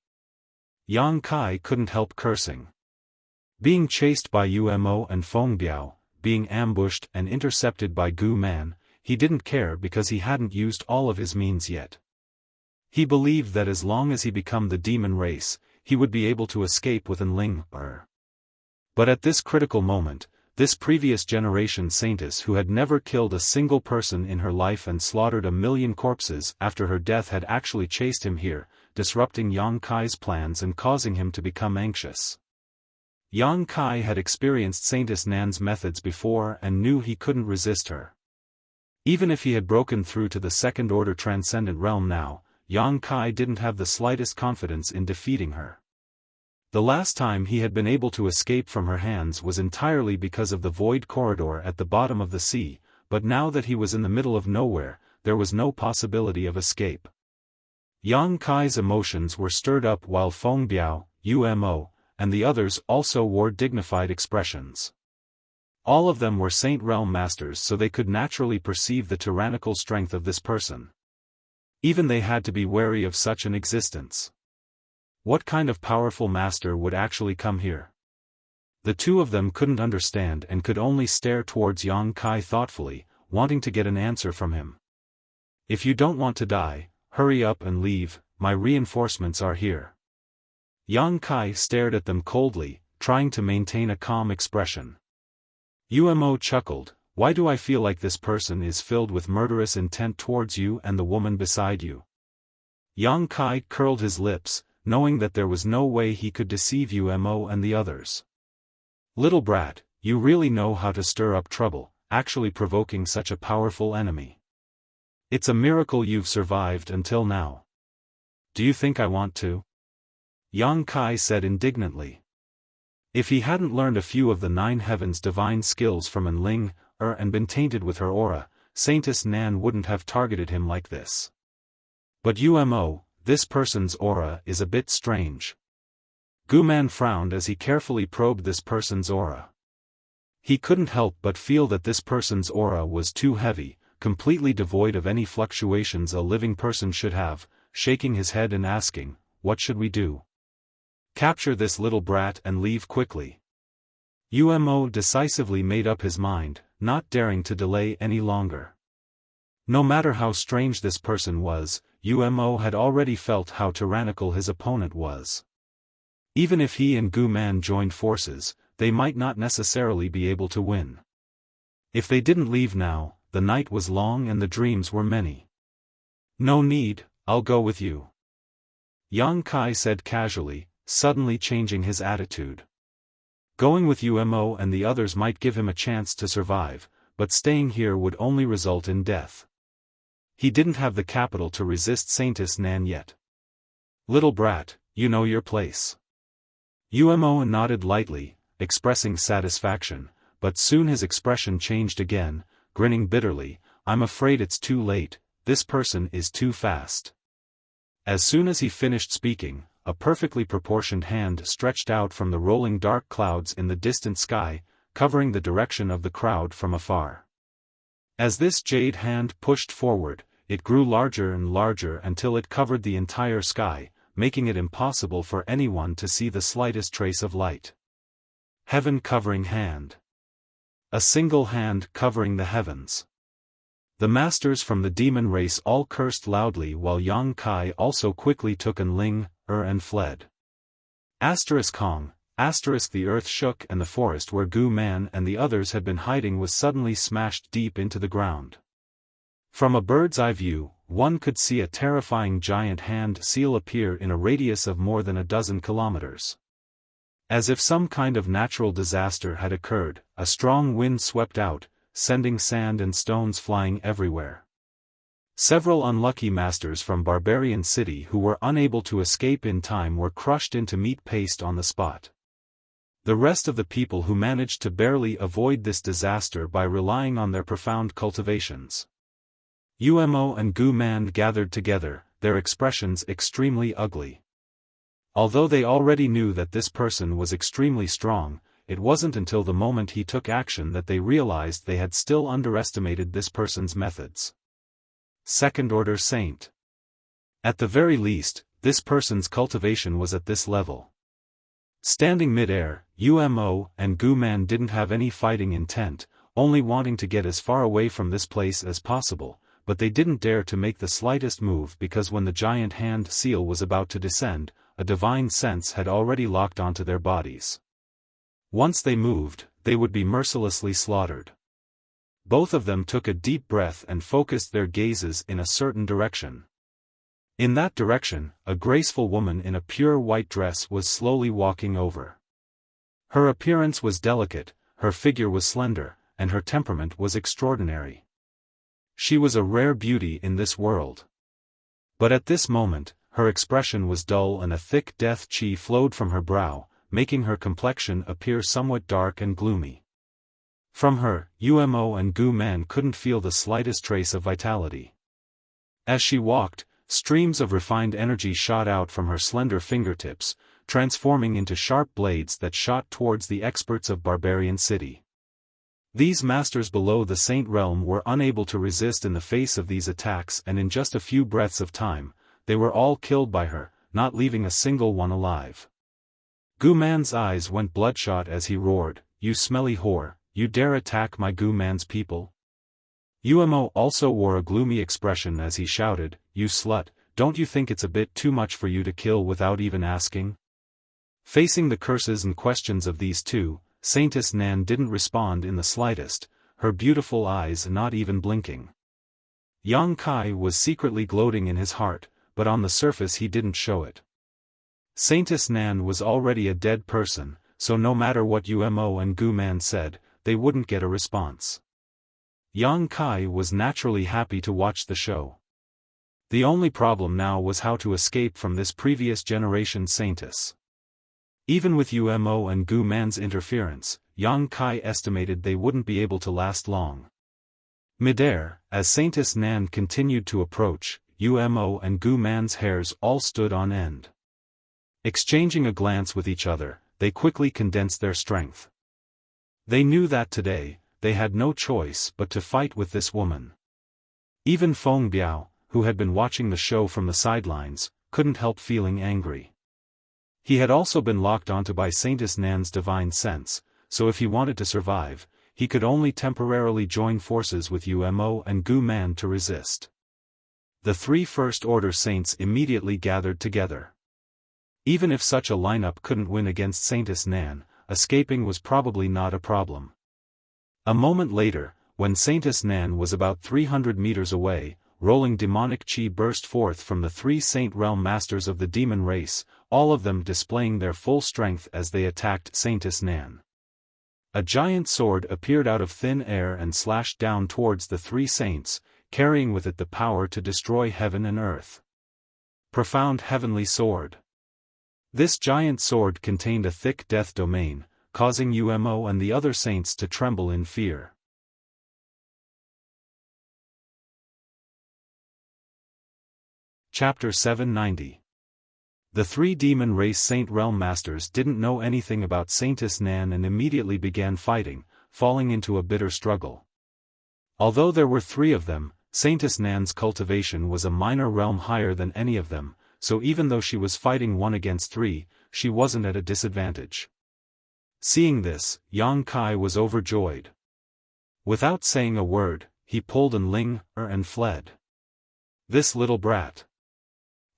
Yang Kai couldn't help cursing. Being chased by Umo and Feng Biao, being ambushed and intercepted by Gu Man, he didn't care because he hadn't used all of his means yet. He believed that as long as he became the demon race, he would be able to escape with Ling Er. But at this critical moment, this previous generation saintess who had never killed a single person in her life and slaughtered 1,000,000 corpses after her death had actually chased him here, disrupting Yang Kai's plans and causing him to become anxious. Yang Kai had experienced Saintess Nan's methods before and knew he couldn't resist her. Even if he had broken through to the second-order transcendent realm now, Yang Kai didn't have the slightest confidence in defeating her. The last time he had been able to escape from her hands was entirely because of the void corridor at the bottom of the sea, but now that he was in the middle of nowhere, there was no possibility of escape. Yang Kai's emotions were stirred up while Feng Biao, Umo, and the others also wore dignified expressions. All of them were Saint Realm masters, so they could naturally perceive the tyrannical strength of this person. Even they had to be wary of such an existence. What kind of powerful master would actually come here? The two of them couldn't understand and could only stare towards Yang Kai thoughtfully, wanting to get an answer from him. If you don't want to die, hurry up and leave, my reinforcements are here. Yang Kai stared at them coldly, trying to maintain a calm expression. Umo chuckled, why do I feel like this person is filled with murderous intent towards you and the woman beside you? Yang Kai curled his lips, knowing that there was no way he could deceive Umo and the others. Little brat, you really know how to stir up trouble, actually provoking such a powerful enemy. It's a miracle you've survived until now. Do you think I want to? Yang Kai said indignantly. If he hadn't learned a few of the Nine Heavens' divine skills from Enling, and been tainted with her aura, Saintess Nan wouldn't have targeted him like this. But Umo, this person's aura is a bit strange. Guman frowned as he carefully probed this person's aura. He couldn't help but feel that this person's aura was too heavy, completely devoid of any fluctuations a living person should have, shaking his head and asking, what should we do? Capture this little brat and leave quickly. Umo decisively made up his mind, not daring to delay any longer. No matter how strange this person was, Umo had already felt how tyrannical his opponent was. Even if he and Gu Man joined forces, they might not necessarily be able to win. If they didn't leave now, the night was long and the dreams were many. No need, I'll go with you. Yang Kai said casually, suddenly changing his attitude. Going with Umo and the others might give him a chance to survive, but staying here would only result in death. He didn't have the capital to resist Saintess Nan yet. Little brat, you know your place. Umo nodded lightly, expressing satisfaction, but soon his expression changed again, grinning bitterly, I'm afraid it's too late, this person is too fast. As soon as he finished speaking, a perfectly proportioned hand stretched out from the rolling dark clouds in the distant sky, covering the direction of the crowd from afar. As this jade hand pushed forward, it grew larger and larger until it covered the entire sky, making it impossible for anyone to see the slightest trace of light. Heaven-covering hand. A single hand covering the heavens. The masters from the demon race all cursed loudly while Yang Kai also quickly took Enling, and fled. Kong, the earth shook and the forest where Gu Man and the others had been hiding was suddenly smashed deep into the ground. From a bird's eye view, one could see a terrifying giant hand seal appear in a radius of more than a dozen kilometers. As if some kind of natural disaster had occurred, a strong wind swept out, sending sand and stones flying everywhere. Several unlucky masters from Barbarian City who were unable to escape in time were crushed into meat paste on the spot. The rest of the people who managed to barely avoid this disaster by relying on their profound cultivations. Umo and Gu Man gathered together, their expressions extremely ugly. Although they already knew that this person was extremely strong, it wasn't until the moment he took action that they realized they had still underestimated this person's methods. Second-order saint. At the very least, this person's cultivation was at this level. Standing mid-air, Umo and Gu Man didn't have any fighting intent, only wanting to get as far away from this place as possible, but they didn't dare to make the slightest move because when the giant hand seal was about to descend, a divine sense had already locked onto their bodies. Once they moved, they would be mercilessly slaughtered. Both of them took a deep breath and focused their gazes in a certain direction. In that direction, a graceful woman in a pure white dress was slowly walking over. Her appearance was delicate, her figure was slender, and her temperament was extraordinary. She was a rare beauty in this world. But at this moment, her expression was dull and a thick death chi flowed from her brow, making her complexion appear somewhat dark and gloomy. From her, Umo and Gu Man couldn't feel the slightest trace of vitality. As she walked, streams of refined energy shot out from her slender fingertips, transforming into sharp blades that shot towards the experts of Barbarian City. These masters below the Saint Realm were unable to resist in the face of these attacks, and in just a few breaths of time, they were all killed by her, not leaving a single one alive. Gu Man's eyes went bloodshot as he roared, "You smelly whore, you dare attack my Gu Man's people?" Umo also wore a gloomy expression as he shouted, "You slut, don't you think it's a bit too much for you to kill without even asking?" Facing the curses and questions of these two, Saintess Nan didn't respond in the slightest, her beautiful eyes not even blinking. Yang Kai was secretly gloating in his heart, but on the surface he didn't show it. Saintess Nan was already a dead person, so no matter what Umo and Gu Man said, they wouldn't get a response. Yang Kai was naturally happy to watch the show. The only problem now was how to escape from this previous generation saintess. Even with Umo and Gu Man's interference, Yang Kai estimated they wouldn't be able to last long. Midair, as Saintess Nan continued to approach, Umo and Gu Man's hairs all stood on end. Exchanging a glance with each other, they quickly condensed their strength. They knew that today, they had no choice but to fight with this woman. Even Feng Biao, who had been watching the show from the sidelines, couldn't help feeling angry. He had also been locked onto by Saintess Nan's divine sense, so if he wanted to survive, he could only temporarily join forces with Umo and Gu Man to resist. The three First Order saints immediately gathered together. Even if such a lineup couldn't win against Saintess Nan, escaping was probably not a problem. A moment later, when Saintess Nan was about 300 meters away, rolling demonic chi burst forth from the three Saint Realm Masters of the demon race, all of them displaying their full strength as they attacked Saintess Nan. A giant sword appeared out of thin air and slashed down towards the three saints, carrying with it the power to destroy heaven and earth. Profound Heavenly Sword. This giant sword contained a thick death domain, causing Umo and the other saints to tremble in fear. Chapter 790. The three demon race Saint Realm Masters didn't know anything about Saintess Nan and immediately began fighting, falling into a bitter struggle. Although there were three of them, Saintess Nan's cultivation was a minor realm higher than any of them, so even though she was fighting one against three, she wasn't at a disadvantage. Seeing this, Yang Kai was overjoyed. Without saying a word, he pulled an Ling and fled. This little brat.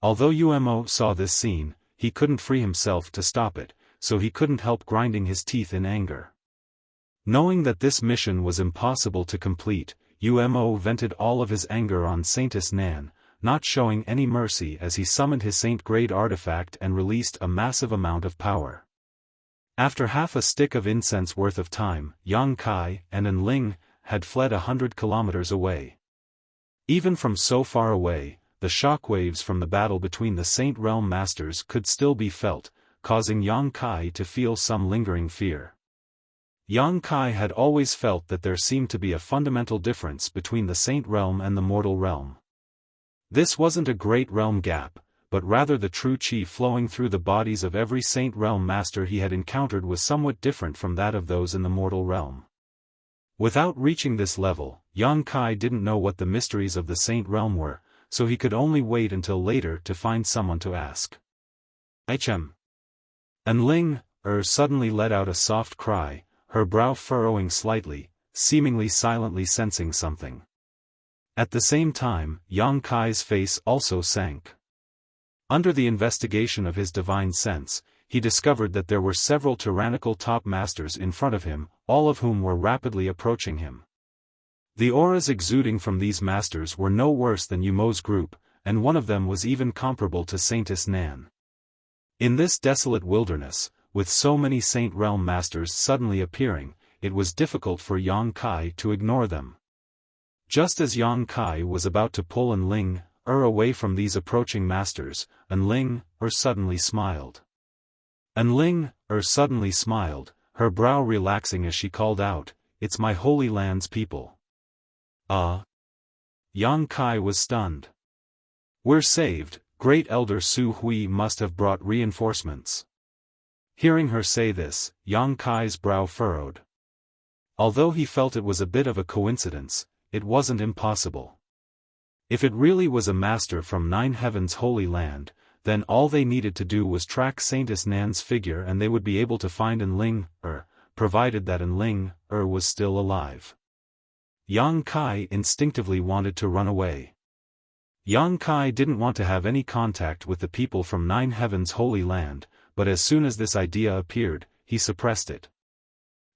Although Umo saw this scene, he couldn't free himself to stop it, so he couldn't help grinding his teeth in anger. Knowing that this mission was impossible to complete, Umo vented all of his anger on Saintess Nan, not showing any mercy as he summoned his saint-grade artifact and released a massive amount of power. After half a stick of incense worth of time, Yang Kai and An Ling had fled 100 kilometers away. Even from so far away, the shockwaves from the battle between the Saint Realm Masters could still be felt, causing Yang Kai to feel some lingering fear. Yang Kai had always felt that there seemed to be a fundamental difference between the Saint Realm and the mortal realm. This wasn't a great realm gap, but rather the true chi flowing through the bodies of every Saint Realm Master he had encountered was somewhat different from that of those in the mortal realm. Without reaching this level, Yang Kai didn't know what the mysteries of the Saint Realm were, so he could only wait until later to find someone to ask. Hm. An Ling suddenly let out a soft cry, her brow furrowing slightly, seemingly silently sensing something. At the same time, Yang Kai's face also sank. Under the investigation of his divine sense, he discovered that there were several tyrannical top masters in front of him, all of whom were rapidly approaching him. The auras exuding from these masters were no worse than Umo's group, and one of them was even comparable to Saintess Nan. In this desolate wilderness, with so many Saint Realm Masters suddenly appearing, it was difficult for Yang Kai to ignore them. Just as Yang Kai was about to pull An Ling away from these approaching masters, and Ling suddenly smiled. And Ling suddenly smiled, her brow relaxing as she called out, "It's my Holy Land's people." Yang Kai was stunned. "We're saved, Great Elder Su Hui must have brought reinforcements." Hearing her say this, Yang Kai's brow furrowed. Although he felt it was a bit of a coincidence, it wasn't impossible. If it really was a master from Nine Heaven's Holy Land, then all they needed to do was track Saintess Nan's figure and they would be able to find Ling, provided that Ling was still alive. Yang Kai instinctively wanted to run away. Yang Kai didn't want to have any contact with the people from Nine Heaven's Holy Land, but as soon as this idea appeared, he suppressed it.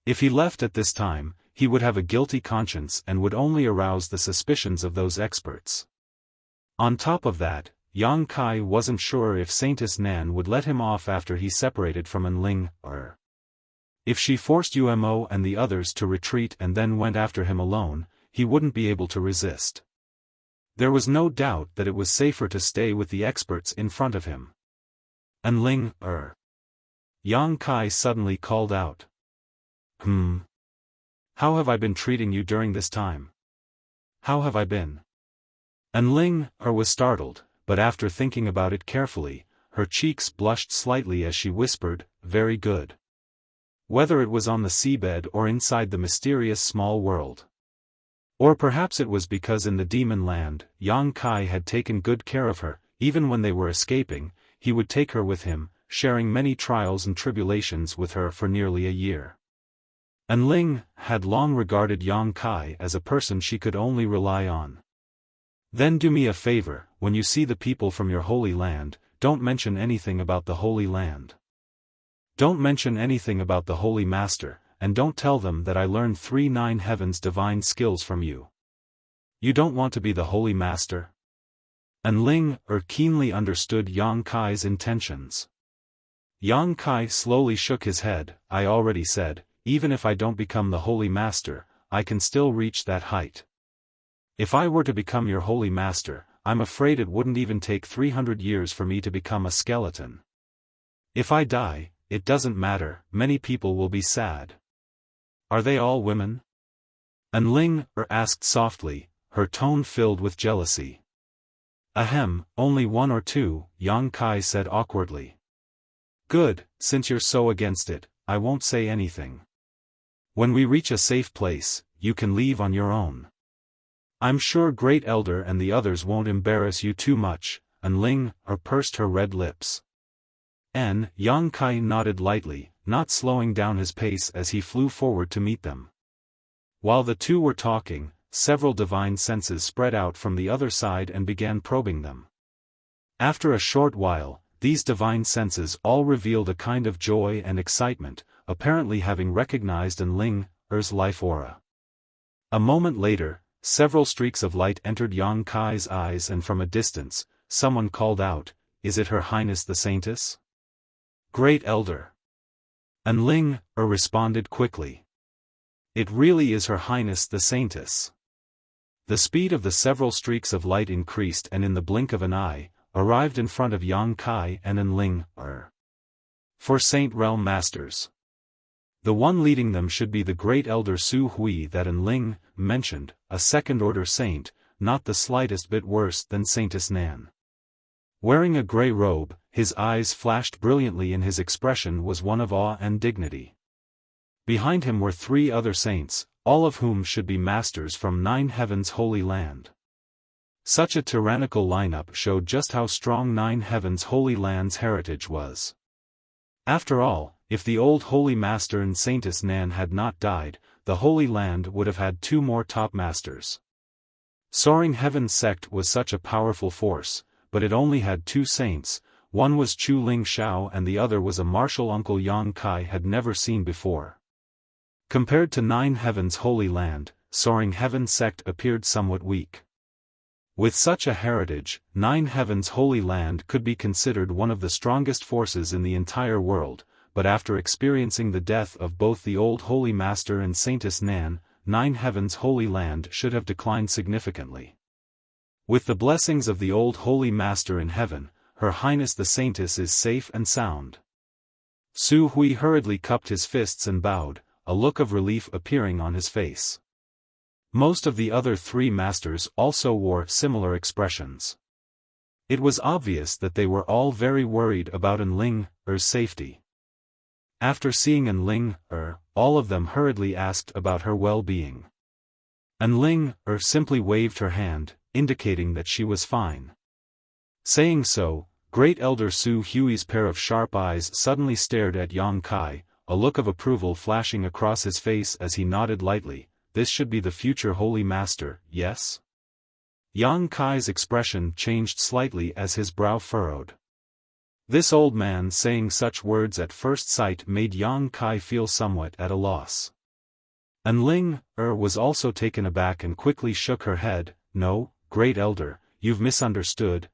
If he left at this time, he would have a guilty conscience and would only arouse the suspicions of those experts. On top of that, Yang Kai wasn't sure if Saintess Nan would let him off after he separated from Ling. If she forced Umo and the others to retreat and then went after him alone, he wouldn't be able to resist. There was no doubt that it was safer to stay with the experts in front of him. Ling, Yang Kai suddenly called out. How have I been treating you during this time? How have I been? Ling was startled, but after thinking about it carefully, her cheeks blushed slightly as she whispered, "Very good." Whether it was on the seabed or inside the mysterious small world. Or perhaps it was because in the demon land, Yang Kai had taken good care of her, even when they were escaping, he would take her with him, sharing many trials and tribulations with her for nearly a year. Ling had long regarded Yang Kai as a person she could only rely on. "Then do me a favor, when you see the people from your holy land, don't mention anything about the Holy Land. Don't mention anything about the Holy Master, and don't tell them that I learned 3 Nine Heavens divine skills from you. You don't want to be the Holy Master?" Ling keenly understood Yang Kai's intentions. Yang Kai slowly shook his head. "I already said, even if I don't become the Holy Master, I can still reach that height. If I were to become your Holy Master, I'm afraid it wouldn't even take 300 years for me to become a skeleton. If I die, it doesn't matter, many people will be sad." "Are they all women?" Ling asked softly, her tone filled with jealousy. "Ahem, only 1 or 2, Yang Kai said awkwardly. "Good, since you're so against it, I won't say anything. When we reach a safe place, you can leave on your own. I'm sure Great Elder and the others won't embarrass you too much," Ling pursed her red lips. Yang Kai nodded lightly, not slowing down his pace as he flew forward to meet them. While the two were talking, several divine senses spread out from the other side and began probing them. After a short while, these divine senses all revealed a kind of joy and excitement, apparently having recognized Ling's life aura. A moment later, several streaks of light entered Yang Kai's eyes and from a distance, someone called out, "Is it Her Highness the Saintess?" "Great Elder." Ling responded quickly. "It really is Her Highness the Saintess." The speed of the several streaks of light increased and in the blink of an eye, arrived in front of Yang Kai and Ling. For Saint Realm Masters. The one leading them should be the Great Elder Su Hui that Ling mentioned, a second-order saint, not the slightest bit worse than Saintess Nan. Wearing a grey robe, his eyes flashed brilliantly and his expression was one of awe and dignity. Behind him were 3 other saints, all of whom should be masters from Nine Heaven's Holy Land. Such a tyrannical lineup showed just how strong Nine Heaven's Holy Land's heritage was. After all, if the old Holy Master and Saintess Nan had not died, the Holy Land would have had 2 more top masters. Soaring Heaven's sect was such a powerful force, but it only had 2 saints, one was Chu Ling Xiao and the other was a martial uncle Yang Kai had never seen before. Compared to Nine Heaven's Holy Land, Soaring Heaven's sect appeared somewhat weak. With such a heritage, Nine Heaven's Holy Land could be considered one of the strongest forces in the entire world, but after experiencing the death of both the old Holy Master and Saintess Nan, Nine Heaven's Holy Land should have declined significantly. With the blessings of the old Holy Master in heaven, Her Highness the Saintess is safe and sound. Su Hui hurriedly cupped his fists and bowed, a look of relief appearing on his face. Most of the other 3 masters also wore similar expressions. It was obvious that they were all very worried about Enling's safety. After seeing Enling, all of them hurriedly asked about her well-being. Enling simply waved her hand, indicating that she was fine. Saying so, Great Elder Su Hui's pair of sharp eyes suddenly stared at Yang Kai, a look of approval flashing across his face as he nodded lightly. This should be the future Holy Master, yes? Yang Kai's expression changed slightly as his brow furrowed. This old man saying such words at first sight made Yang Kai feel somewhat at a loss. Enling was also taken aback and quickly shook her head. No, Great Elder, you've misunderstood.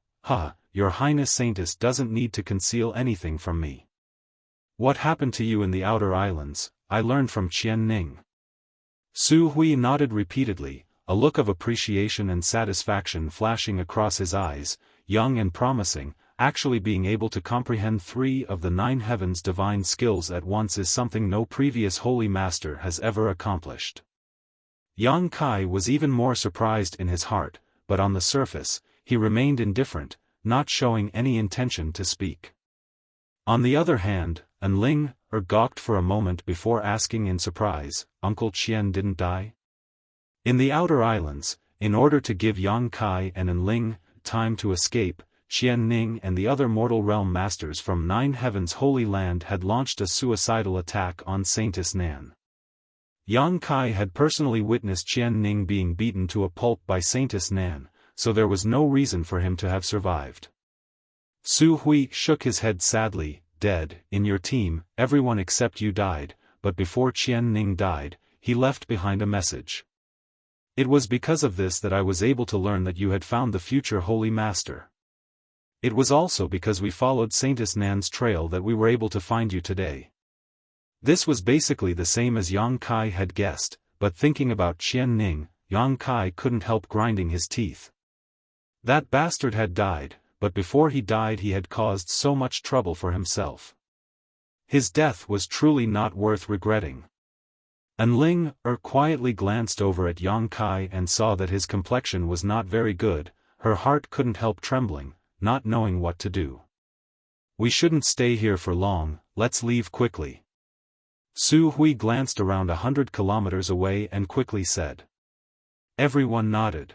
Your Highness Saintess doesn't need to conceal anything from me. What happened to you in the Outer Islands, I learned from Qian Ning. Su Hui nodded repeatedly, a look of appreciation and satisfaction flashing across his eyes. Young and promising, actually being able to comprehend 3 of the 9 heavens' divine skills at once is something no previous Holy Master has ever accomplished. Yang Kai was even more surprised in his heart, but on the surface, he remained indifferent, not showing any intention to speak. On the other hand, Enling gawked for a moment before asking in surprise, Uncle Qian didn't die? In the Outer Islands, in order to give Yang Kai and Enling time to escape, Qian Ning and the other mortal realm masters from 9 heavens' holy land had launched a suicidal attack on Saintess Nan. Yang Kai had personally witnessed Qian Ning being beaten to a pulp by Saintess Nan, so there was no reason for him to have survived. Su Hui shook his head sadly. Dead, in your team, everyone except you died, but before Qian Ning died, he left behind a message. It was because of this that I was able to learn that you had found the future Holy Master. It was also because we followed Saintess Nan's trail that we were able to find you today. This was basically the same as Yang Kai had guessed, but thinking about Qian Ning, Yang Kai couldn't help grinding his teeth. That bastard had died, but before he died he had caused so much trouble for himself. His death was truly not worth regretting. Enling quietly glanced over at Yang Kai and saw that his complexion was not very good. Her heart couldn't help trembling, not knowing what to do. We shouldn't stay here for long, let's leave quickly. Su Hui glanced around 100 kilometers away and quickly said. Everyone nodded.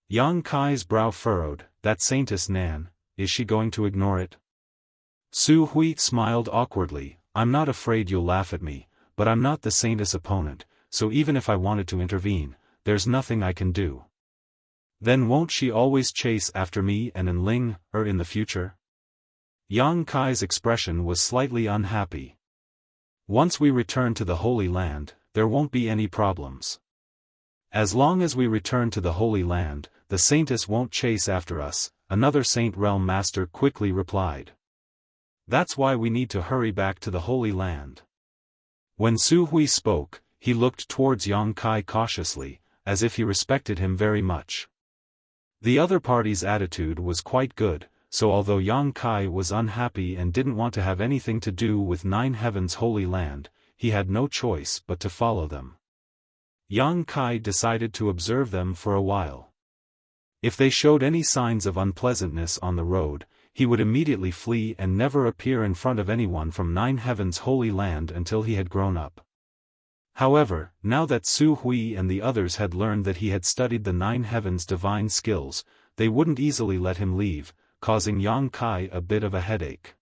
Yang Kai's brow furrowed. That Saintess Nan, is she going to ignore it? Su Hui smiled awkwardly. I'm not afraid you'll laugh at me, but I'm not the Saintess opponent, so even if I wanted to intervene, there's nothing I can do. Then won't she always chase after me and Enling in the future? Yang Kai's expression was slightly unhappy. Once we return to the Holy Land, there won't be any problems. As long as we return to the Holy Land, the Saintess won't chase after us, another Saint Realm Master quickly replied. That's why we need to hurry back to the Holy Land. When Su Hui spoke, he looked towards Yang Kai cautiously, as if he respected him very much. The other party's attitude was quite good, so although Yang Kai was unhappy and didn't want to have anything to do with 9 heavens' Holy Land, he had no choice but to follow them. Yang Kai decided to observe them for a while. If they showed any signs of unpleasantness on the road, he would immediately flee and never appear in front of anyone from 9 heavens' Holy Land until he had grown up. However, now that Su Hui and the others had learned that he had studied the 9 heavens' divine skills, they wouldn't easily let him leave, causing Yang Kai a bit of a headache.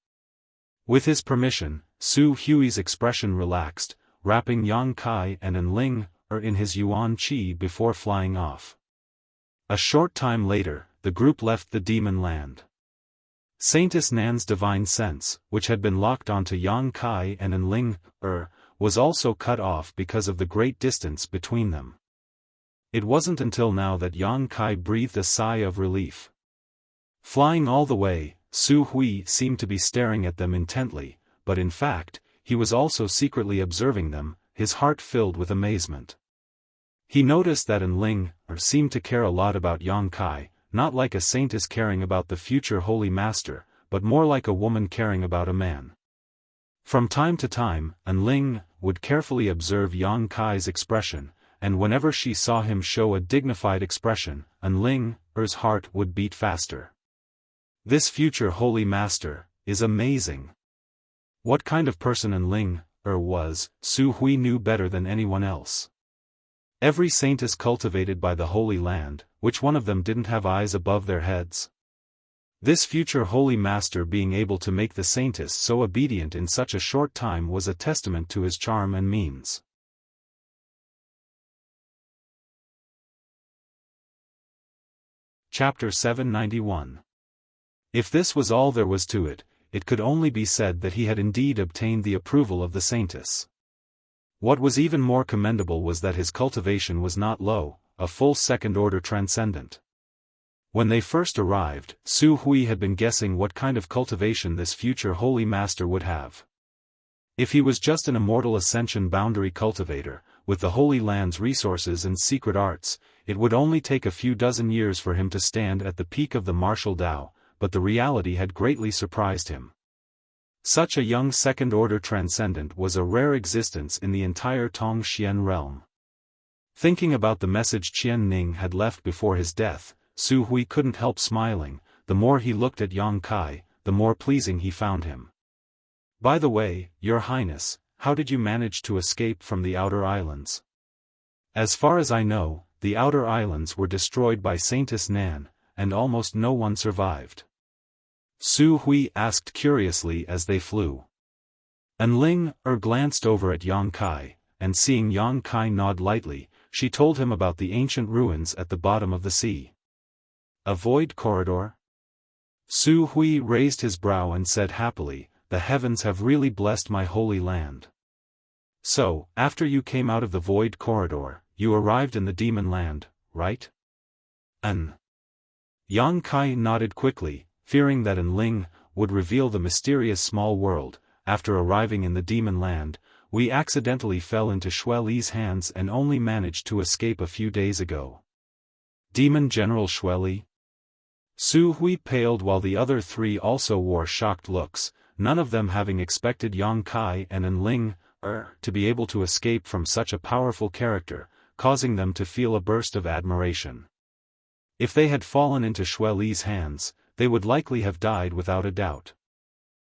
With his permission, Su Hui's expression relaxed, wrapping Yang Kai and Enling in his yuan qi before flying off. A short time later, the group left the demon land. Saintess Nan's divine sense, which had been locked onto Yang Kai and Enling was also cut off because of the great distance between them. It wasn't until now that Yang Kai breathed a sigh of relief. Flying all the way, Su Hui seemed to be staring at them intently, but in fact, he was also secretly observing them, his heart filled with amazement. He noticed that Enling seemed to care a lot about Yang Kai, not like a saintess caring about the future holy master, but more like a woman caring about a man. From time to time, Ling would carefully observe Yang Kai's expression, and whenever she saw him show a dignified expression, Ling's heart would beat faster. This future holy master is amazing. What kind of person Ling was, Su Hui knew better than anyone else. Every saintess cultivated by the Holy Land, which one of them didn't have eyes above their heads? This future holy master being able to make the saintess so obedient in such a short time was a testament to his charm and means. Chapter 791. If this was all there was to it, it could only be said that he had indeed obtained the approval of the saintess. What was even more commendable was that his cultivation was not low, a full second-order transcendent. When they first arrived, Su Hui had been guessing what kind of cultivation this future holy master would have. If he was just an immortal ascension boundary cultivator, with the Holy Land's resources and secret arts, it would only take a few dozen years for him to stand at the peak of the martial Tao, but the reality had greatly surprised him. Such a young second-order transcendent was a rare existence in the entire Tongxian realm. Thinking about the message Qian Ning had left before his death, Su Hui couldn't help smiling. The more he looked at Yang Kai, the more pleasing he found him. By the way, Your Highness, how did you manage to escape from the outer islands? As far as I know, the outer islands were destroyed by Saintess Nan, and almost no one survived. Su Hui asked curiously as they flew. Ling glanced over at Yang Kai, and seeing Yang Kai nod lightly, she told him about the ancient ruins at the bottom of the sea. A void corridor? Su Hui raised his brow and said happily, the heavens have really blessed my holy land. So, after you came out of the void corridor, you arrived in the demon land, right? Yang Kai nodded quickly, fearing that Ling would reveal the mysterious small world. After arriving in the demon land, we accidentally fell into Xueli's hands and only managed to escape a few days ago. Demon General Xueli? Su Hui paled while the other three also wore shocked looks, none of them having expected Yang Kai and Ling to be able to escape from such a powerful character, causing them to feel a burst of admiration. If they had fallen into Xueli's hands, they would likely have died without a doubt.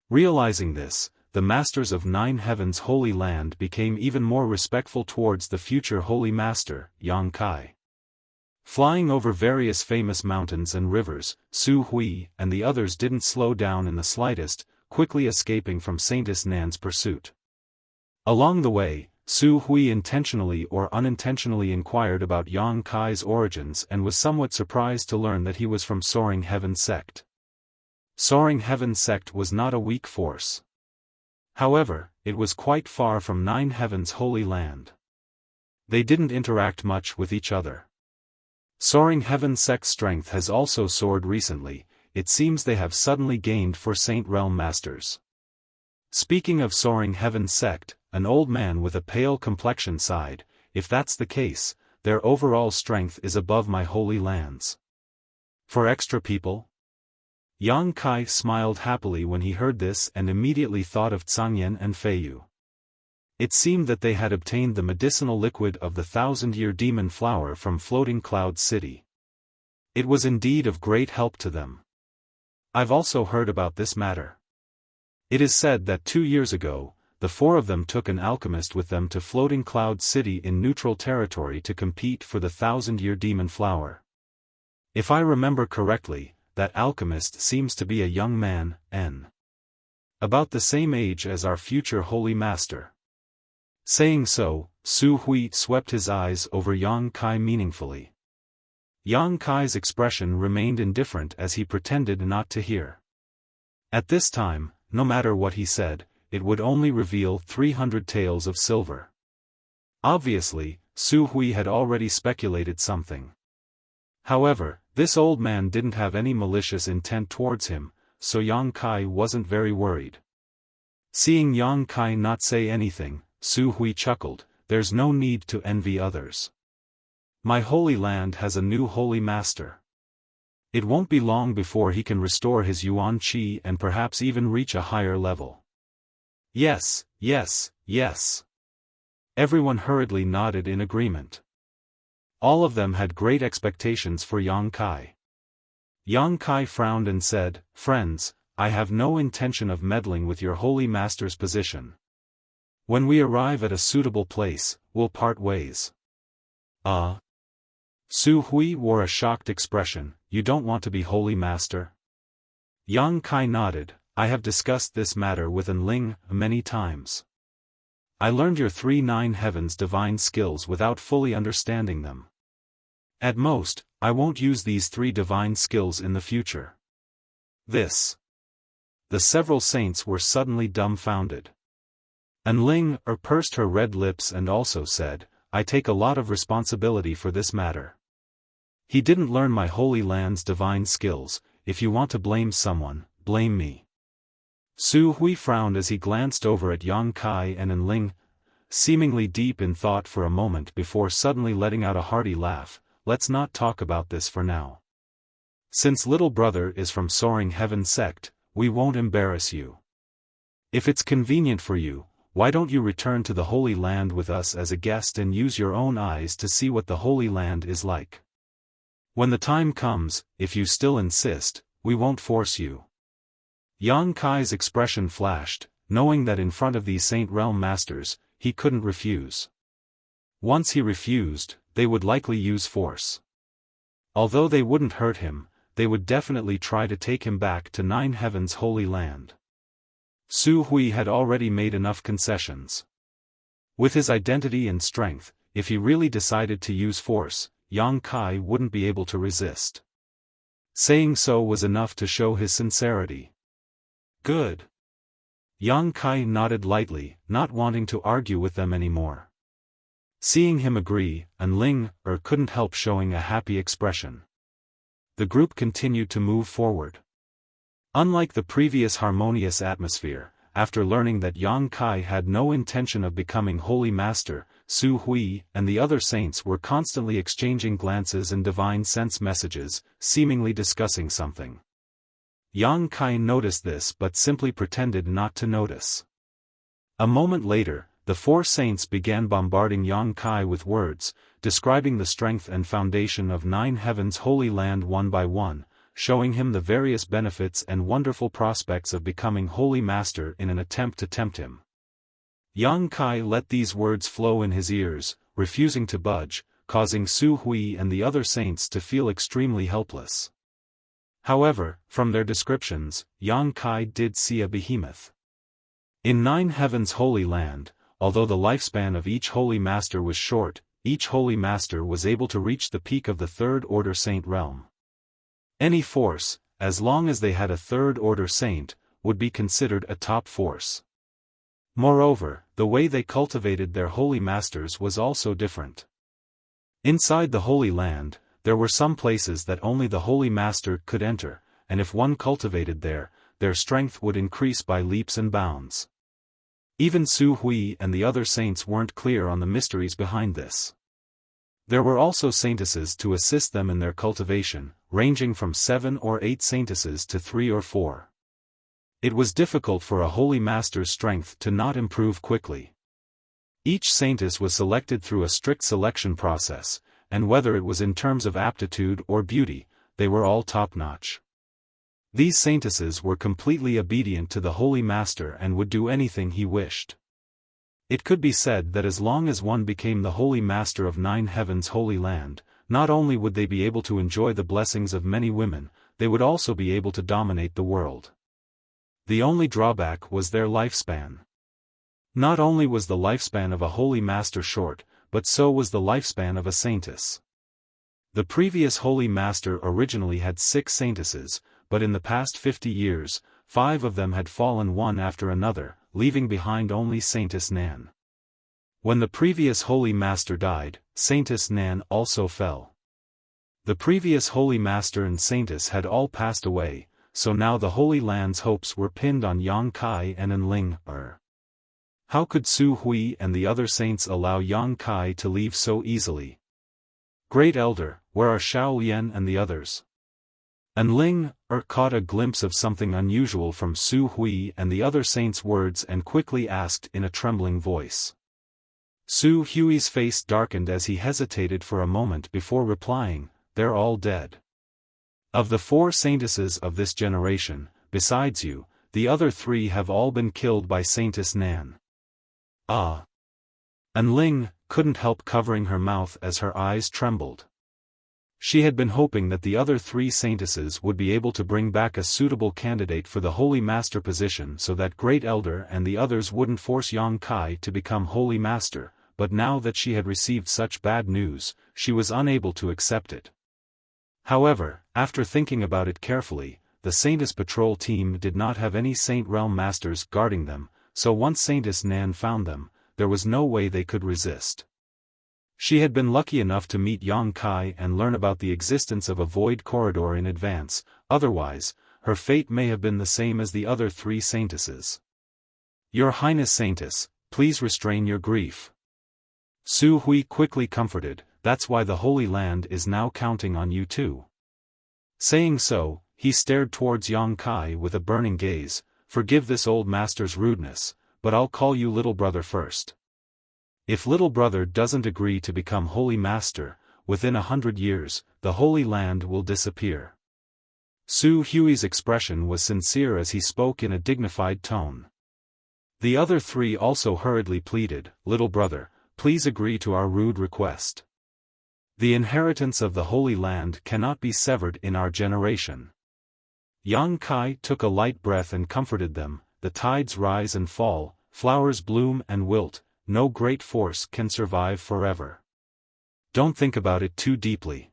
Realizing this, the masters of Nine Heavens' Holy Land became even more respectful towards the future Holy Master, Yang Kai. Flying over various famous mountains and rivers, Su Hui and the others didn't slow down in the slightest, quickly escaping from Saintess Nan's pursuit. Along the way, Su Hui intentionally or unintentionally inquired about Yang Kai's origins and was somewhat surprised to learn that he was from Soaring Heaven Sect. Soaring Heaven Sect was not a weak force. However, it was quite far from Nine Heavens' Holy Land. They didn't interact much with each other. Soaring Heaven Sect's strength has also soared recently. It seems they have suddenly gained for Saint Realm Masters. Speaking of Soaring Heaven Sect, an old man with a pale complexion sighed, if that's the case, their overall strength is above my holy lands. For extra people? Yang Kai smiled happily when he heard this and immediately thought of Tsangyan and Feiyu. It seemed that they had obtained the medicinal liquid of the 1,000-year demon flower from Floating Cloud City. It was indeed of great help to them. I've also heard about this matter. It is said that 2 years ago, the four of them took an alchemist with them to Floating Cloud City in neutral territory to compete for the 1,000-year demon flower. If I remember correctly, that alchemist seems to be a young man, about the same age as our future holy master. Saying so, Su Hui swept his eyes over Yang Kai meaningfully. Yang Kai's expression remained indifferent as he pretended not to hear. At this time, no matter what he said, it would only reveal 300 taels of silver. Obviously, Su Hui had already speculated something. However, this old man didn't have any malicious intent towards him, so Yang Kai wasn't very worried. Seeing Yang Kai not say anything, Su Hui chuckled, there's no need to envy others. My holy land has a new holy master. It won't be long before he can restore his yuan qi and perhaps even reach a higher level. Yes, yes, yes. Everyone hurriedly nodded in agreement. All of them had great expectations for Yang Kai. Yang Kai frowned and said, "Friends, I have no intention of meddling with your holy master's position. When we arrive at a suitable place, we'll part ways." Su Hui wore a shocked expression. "You don't want to be holy master?" Yang Kai nodded. "I have discussed this matter with Enling many times. I learned your 3 heavens divine skills without fully understanding them. At most, I won't use these 3 divine skills in the future." The several saints were suddenly dumbfounded. Enling pursed her red lips and also said, "I take a lot of responsibility for this matter. He didn't learn my holy land's divine skills. If you want to blame someone, blame me." Su Hui frowned as he glanced over at Yang Kai and Enling, seemingly deep in thought for a moment before suddenly letting out a hearty laugh. "Let's not talk about this for now. Since little brother is from Soaring Heaven sect, we won't embarrass you. If it's convenient for you, why don't you return to the Holy Land with us as a guest and use your own eyes to see what the Holy Land is like? When the time comes, if you still insist, we won't force you." Yang Kai's expression flashed, knowing that in front of these Saint Realm Masters, he couldn't refuse. Once he refused, they would likely use force. Although they wouldn't hurt him, they would definitely try to take him back to 9 Heavens Holy Land. Su Hui had already made enough concessions. With his identity and strength, if he really decided to use force, Yang Kai wouldn't be able to resist. Saying so was enough to show his sincerity. "Good." Yang Kai nodded lightly, not wanting to argue with them anymore. Seeing him agree, Enling couldn't help showing a happy expression. The group continued to move forward. Unlike the previous harmonious atmosphere, after learning that Yang Kai had no intention of becoming Holy Master, Su Hui and the other saints were constantly exchanging glances and divine sense messages, seemingly discussing something. Yang Kai noticed this but simply pretended not to notice. A moment later, the 4 saints began bombarding Yang Kai with words, describing the strength and foundation of 9 Heavens Holy Land one by one, showing him the various benefits and wonderful prospects of becoming Holy Master in an attempt to tempt him. Yang Kai let these words flow in his ears, refusing to budge, causing Su Hui and the other saints to feel extremely helpless. However, from their descriptions, Yang Kai did see a behemoth. In 9 Heavens Holy Land, although the lifespan of each Holy Master was short, each Holy Master was able to reach the peak of the 3rd Order Saint realm. Any force, as long as they had a 3rd Order Saint, would be considered a top force. Moreover, the way they cultivated their Holy Masters was also different. Inside the Holy Land, there were some places that only the Holy Master could enter, and if one cultivated there, their strength would increase by leaps and bounds. Even Su Hui and the other saints weren't clear on the mysteries behind this. There were also saintesses to assist them in their cultivation, ranging from 7 or 8 saintesses to 3 or 4. It was difficult for a Holy Master's strength to not improve quickly. Each saintess was selected through a strict selection process, and whether it was in terms of aptitude or beauty, they were all top-notch. These saintesses were completely obedient to the Holy Master and would do anything he wished. It could be said that as long as one became the Holy Master of 9 Heavens Holy Land, not only would they be able to enjoy the blessings of many women, they would also be able to dominate the world. The only drawback was their lifespan. Not only was the lifespan of a Holy Master short, but so was the lifespan of a saintess. The previous Holy Master originally had 6 saintesses, but in the past 50 years, 5 of them had fallen one after another, leaving behind only Saintess Nan. When the previous Holy Master died, Saintess Nan also fell. The previous Holy Master and Saintess had all passed away, so now the Holy Land's hopes were pinned on Yang Kai and Enling. How could Su Hui and the other saints allow Yang Kai to leave so easily? "Great Elder, where are Xiao Lian and the others?" And Ling caught a glimpse of something unusual from Su Hui and the other saint's words and quickly asked in a trembling voice. Su Hui's face darkened as he hesitated for a moment before replying, "They're all dead. Of the 4 saintesses of this generation, besides you, the other 3 have all been killed by Saintess Nan." Ah! And Ling couldn't help covering her mouth as her eyes trembled. She had been hoping that the other 3 saintesses would be able to bring back a suitable candidate for the Holy Master position so that Great Elder and the others wouldn't force Yang Kai to become Holy Master, but now that she had received such bad news, she was unable to accept it. However, after thinking about it carefully, the Saintess Patrol team did not have any Saint Realm Masters guarding them, so once Saintess Nan found them, there was no way they could resist. She had been lucky enough to meet Yang Kai and learn about the existence of a void corridor in advance, otherwise, her fate may have been the same as the other 3 saintesses. "Your Highness Saintess, please restrain your grief." Su Hui quickly comforted, "That's why the Holy Land is now counting on you too." Saying so, he stared towards Yang Kai with a burning gaze. "Forgive this old master's rudeness, but I'll call you little brother first. If little brother doesn't agree to become Holy Master, within 100 years, the Holy Land will disappear." Su Hui's expression was sincere as he spoke in a dignified tone. The other 3 also hurriedly pleaded, "Little brother, please agree to our rude request. The inheritance of the Holy Land cannot be severed in our generation." Yang Kai took a light breath and comforted them, "The tides rise and fall, flowers bloom and wilt, no great force can survive forever. Don't think about it too deeply.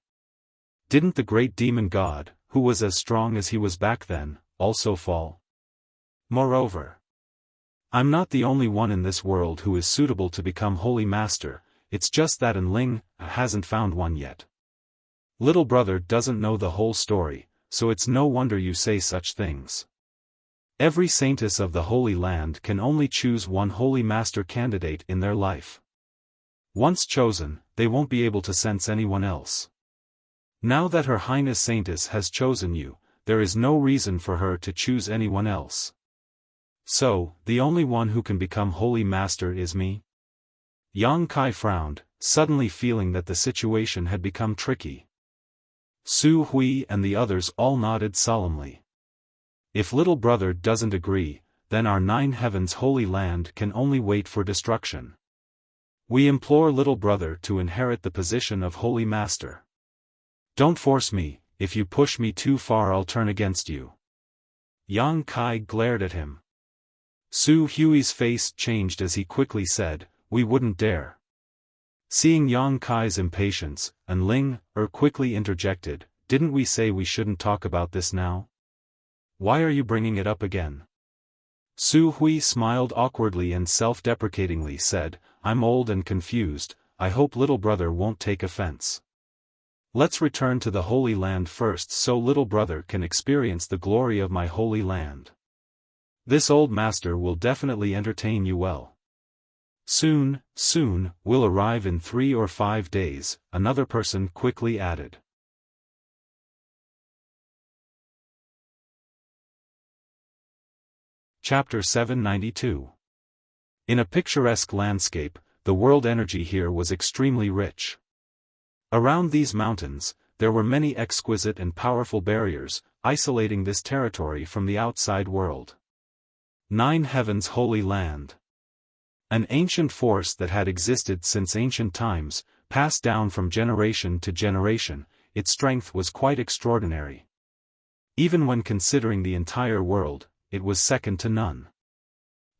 Didn't the great demon god, who was as strong as he was back then, also fall? Moreover, I'm not the only one in this world who is suitable to become Holy Master, it's just that Ling hasn't found one yet. Little brother doesn't know the whole story, so it's no wonder you say such things. Every saintess of the Holy Land can only choose one Holy Master candidate in their life. Once chosen, they won't be able to sense anyone else. Now that Her Highness Saintess has chosen you, there is no reason for her to choose anyone else. So, the only one who can become Holy Master is me?" Yang Kai frowned, suddenly feeling that the situation had become tricky. Su Hui and the others all nodded solemnly. "If little brother doesn't agree, then our 9 heavens Holy Land can only wait for destruction. We implore little brother to inherit the position of Holy Master. Don't force me, if you push me too far I'll turn against you." Yang Kai glared at him. Su Hui's face changed as he quickly said, "We wouldn't dare." Seeing Yang Kai's impatience, Ling quickly interjected, "Didn't we say we shouldn't talk about this now? Why are you bringing it up again?" Su Hui smiled awkwardly and self-deprecatingly said, "I'm old and confused, I hope little brother won't take offense. Let's return to the Holy Land first so little brother can experience the glory of my Holy Land. This old master will definitely entertain you well." Soon, we'll arrive in 3 or 5 days, another person quickly added. Chapter 792. In a picturesque landscape, the world energy here was extremely rich. Around these mountains, there were many exquisite and powerful barriers, isolating this territory from the outside world. 9 heavens Holy Land. An ancient force that had existed since ancient times, passed down from generation to generation, its strength was quite extraordinary. Even when considering the entire world, it was second to none.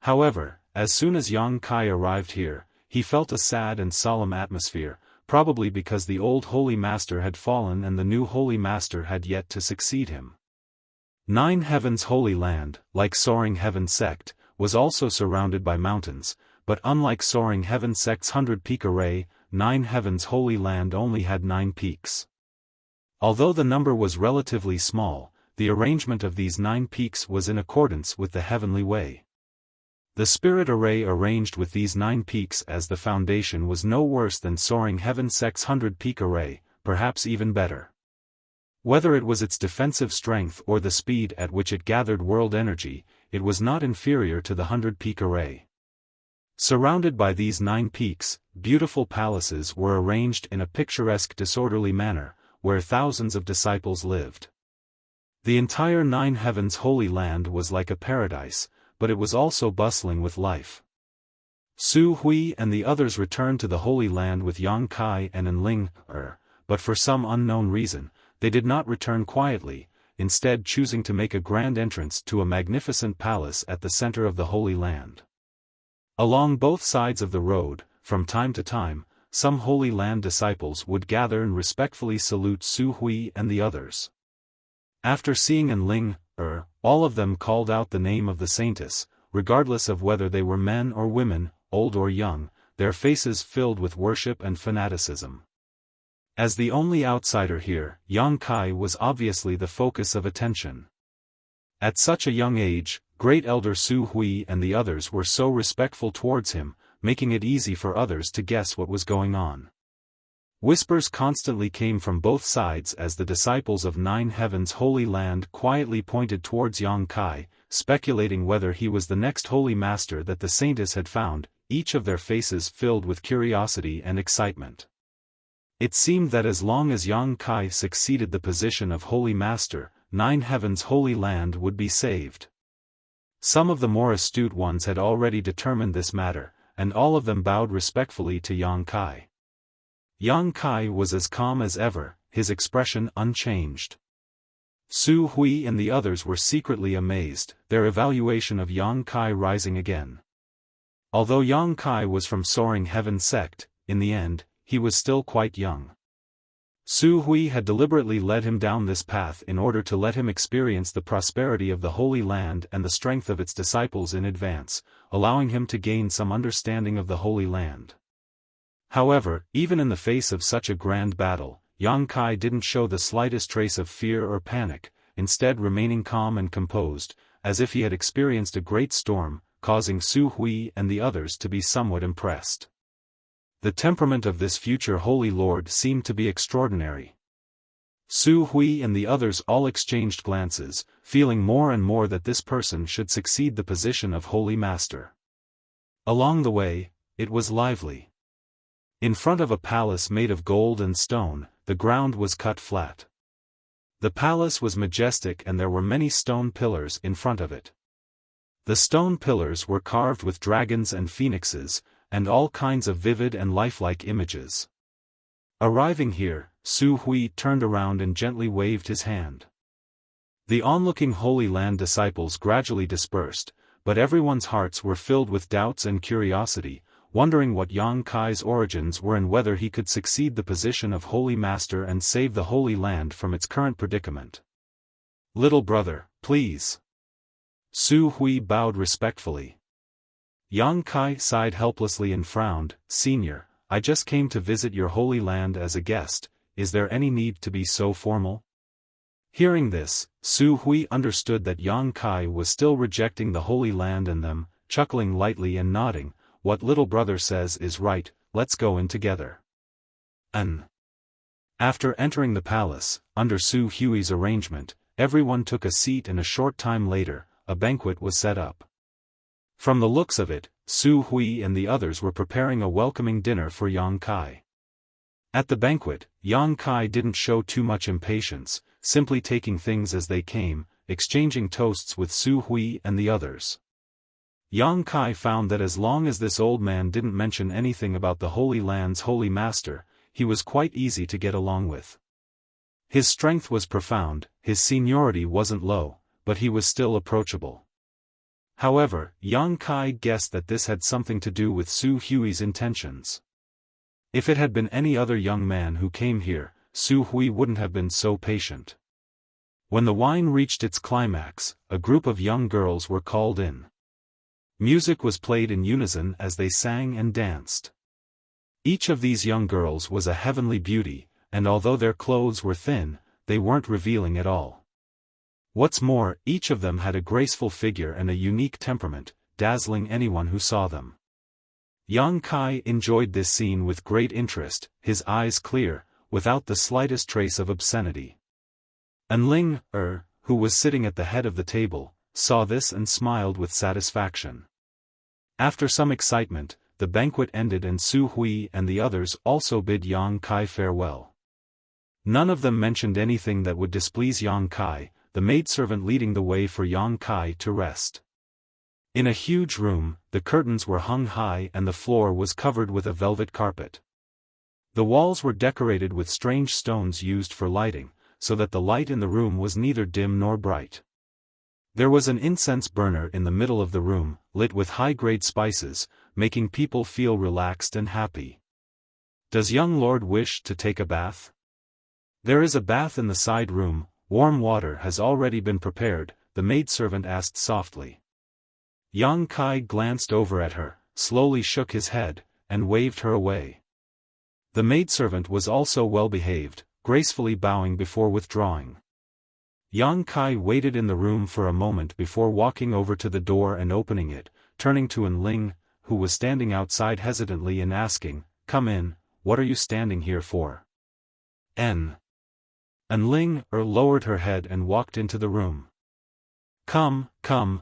However, as soon as Yang Kai arrived here, he felt a sad and solemn atmosphere, probably because the old Holy Master had fallen and the new Holy Master had yet to succeed him. 9 heavens Holy Land, like Soaring Heaven Sect, was also surrounded by mountains, but unlike Soaring Heaven Sect's 100-peak array, 9 heavens Holy Land only had 9 peaks. Although the number was relatively small, the arrangement of these 9 peaks was in accordance with the heavenly way. The spirit array arranged with these 9 peaks as the foundation was no worse than Soaring Heaven Sect's 100-peak array, perhaps even better. Whether it was its defensive strength or the speed at which it gathered world energy, it was not inferior to the 100-peak array. Surrounded by these 9 peaks, beautiful palaces were arranged in a picturesque disorderly manner, where thousands of disciples lived. The entire 9 heavens Holy Land was like a paradise, but it was also bustling with life. Su Hui and the others returned to the Holy Land with Yang Kai and Enling, but for some unknown reason, they did not return quietly, instead choosing to make a grand entrance to a magnificent palace at the center of the Holy Land. Along both sides of the road, from time to time, some Holy Land disciples would gather and respectfully salute Su Hui and the others. After seeing Enling, all of them called out the name of the saintess, regardless of whether they were men or women, old or young, their faces filled with worship and fanaticism. As the only outsider here, Yang Kai was obviously the focus of attention. At such a young age, Great Elder Su Hui and the others were so respectful towards him, making it easy for others to guess what was going on. Whispers constantly came from both sides as the disciples of 9 Heavens Holy Land quietly pointed towards Yang Kai, speculating whether he was the next Holy Master that the saintess had found, each of their faces filled with curiosity and excitement. It seemed that as long as Yang Kai succeeded the position of Holy Master, 9 Heavens Holy Land would be saved. Some of the more astute ones had already determined this matter, and all of them bowed respectfully to Yang Kai. Yang Kai was as calm as ever, his expression unchanged. Su Hui and the others were secretly amazed, their evaluation of Yang Kai rising again. Although Yang Kai was from Soaring Heaven sect, in the end, he was still quite young. Su Hui had deliberately led him down this path in order to let him experience the prosperity of the Holy Land and the strength of its disciples in advance, allowing him to gain some understanding of the Holy Land. However, even in the face of such a grand battle, Yang Kai didn't show the slightest trace of fear or panic, instead remaining calm and composed, as if he had experienced a great storm, causing Su Hui and the others to be somewhat impressed. The temperament of this future Holy Lord seemed to be extraordinary. Su Hui and the others all exchanged glances, feeling more and more that this person should succeed the position of Holy Master. Along the way, it was lively. In front of a palace made of gold and stone, the ground was cut flat. The palace was majestic and there were many stone pillars in front of it. The stone pillars were carved with dragons and phoenixes, and all kinds of vivid and lifelike images. Arriving here, Su Hui turned around and gently waved his hand. The onlooking Holy Land disciples gradually dispersed, but everyone's hearts were filled with doubts and curiosity, wondering what Yang Kai's origins were and whether he could succeed the position of Holy Master and save the Holy Land from its current predicament. "Little brother, please." Su Hui bowed respectfully. Yang Kai sighed helplessly and frowned. "Senior, I just came to visit your Holy Land as a guest, is there any need to be so formal?" Hearing this, Su Hui understood that Yang Kai was still rejecting the Holy Land and them, chuckling lightly and nodding. "What little brother says is right, let's go in together." After entering the palace, under Su Hui's arrangement, everyone took a seat and a short time later, a banquet was set up. From the looks of it, Su Hui and the others were preparing a welcoming dinner for Yang Kai. At the banquet, Yang Kai didn't show too much impatience, simply taking things as they came, exchanging toasts with Su Hui and the others. Yang Kai found that as long as this old man didn't mention anything about the Holy Land's Holy Master, he was quite easy to get along with. His strength was profound, his seniority wasn't low, but he was still approachable. However, Yang Kai guessed that this had something to do with Su Hui's intentions. If it had been any other young man who came here, Su Hui wouldn't have been so patient. When the wine reached its climax, a group of young girls were called in. Music was played in unison as they sang and danced. Each of these young girls was a heavenly beauty, and although their clothes were thin, they weren't revealing at all. What's more, each of them had a graceful figure and a unique temperament, dazzling anyone who saw them. Yang Kai enjoyed this scene with great interest, his eyes clear, without the slightest trace of obscenity. And Ling, who was sitting at the head of the table, saw this and smiled with satisfaction. After some excitement, the banquet ended and Su Hui and the others also bid Yang Kai farewell. None of them mentioned anything that would displease Yang Kai, the maidservant leading the way for Yang Kai to rest. In a huge room, the curtains were hung high and the floor was covered with a velvet carpet. The walls were decorated with strange stones used for lighting, so that the light in the room was neither dim nor bright. There was an incense burner in the middle of the room, lit with high-grade spices, making people feel relaxed and happy. Does young lord wish to take a bath? There is a bath in the side room, warm water has already been prepared, the maidservant asked softly. Yang Kai glanced over at her, slowly shook his head, and waved her away. The maidservant was also well behaved, gracefully bowing before withdrawing. Yang Kai waited in the room for a moment before walking over to the door and opening it, turning to An Ling, who was standing outside hesitantly and asking, "Come in, what are you standing here for?" An Ling lowered her head and walked into the room. Come,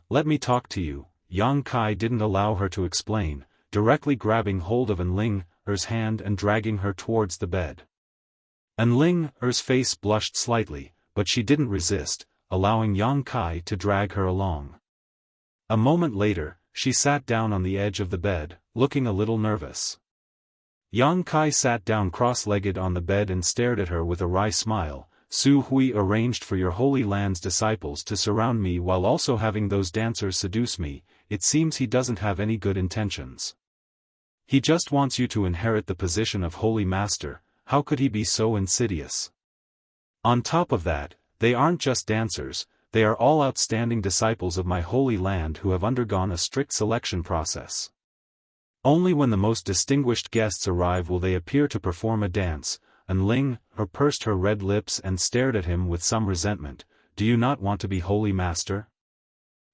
let me talk to you." Yang Kai didn't allow her to explain, directly grabbing hold of An Ling's hand and dragging her towards the bed. An Ling's face blushed slightly, but she didn't resist, allowing Yang Kai to drag her along. A moment later, she sat down on the edge of the bed, looking a little nervous. Yang Kai sat down cross-legged on the bed and stared at her with a wry smile. "Su Hui arranged for your Holy Land's disciples to surround me while also having those dancers seduce me. It seems he doesn't have any good intentions. He just wants you to inherit the position of Holy Master. How could he be so insidious? On top of that, they aren't just dancers, they are all outstanding disciples of my Holy Land who have undergone a strict selection process. Only when the most distinguished guests arrive will they appear to perform a dance." And Ling pursed her red lips and stared at him with some resentment. "Do you not want to be Holy Master?"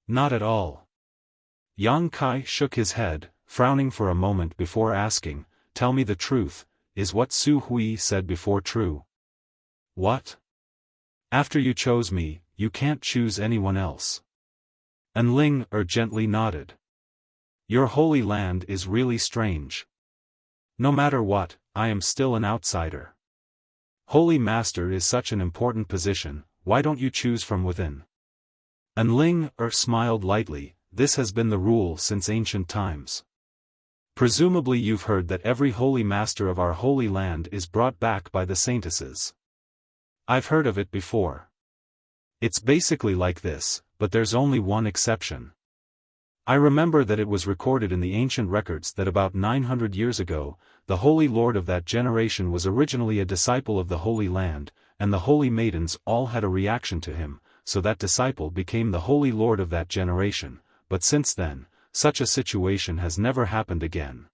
"Not at all." Yang Kai shook his head, frowning for a moment before asking, "Tell me the truth, is what Su Hui said before true?" "What? After you chose me, you can't choose anyone else." And Ling gently nodded. "Your Holy Land is really strange. No matter what, I am still an outsider. Holy Master is such an important position, why don't you choose from within?" And Ling smiled lightly. "This has been the rule since ancient times. Presumably you've heard that every Holy Master of our Holy Land is brought back by the saintesses. I've heard of it before. It's basically like this, but there's only one exception. I remember that it was recorded in the ancient records that about 900 years ago, the Holy Lord of that generation was originally a disciple of the Holy Land, and the Holy Maidens all had a reaction to him, so that disciple became the Holy Lord of that generation, but since then, such a situation has never happened again.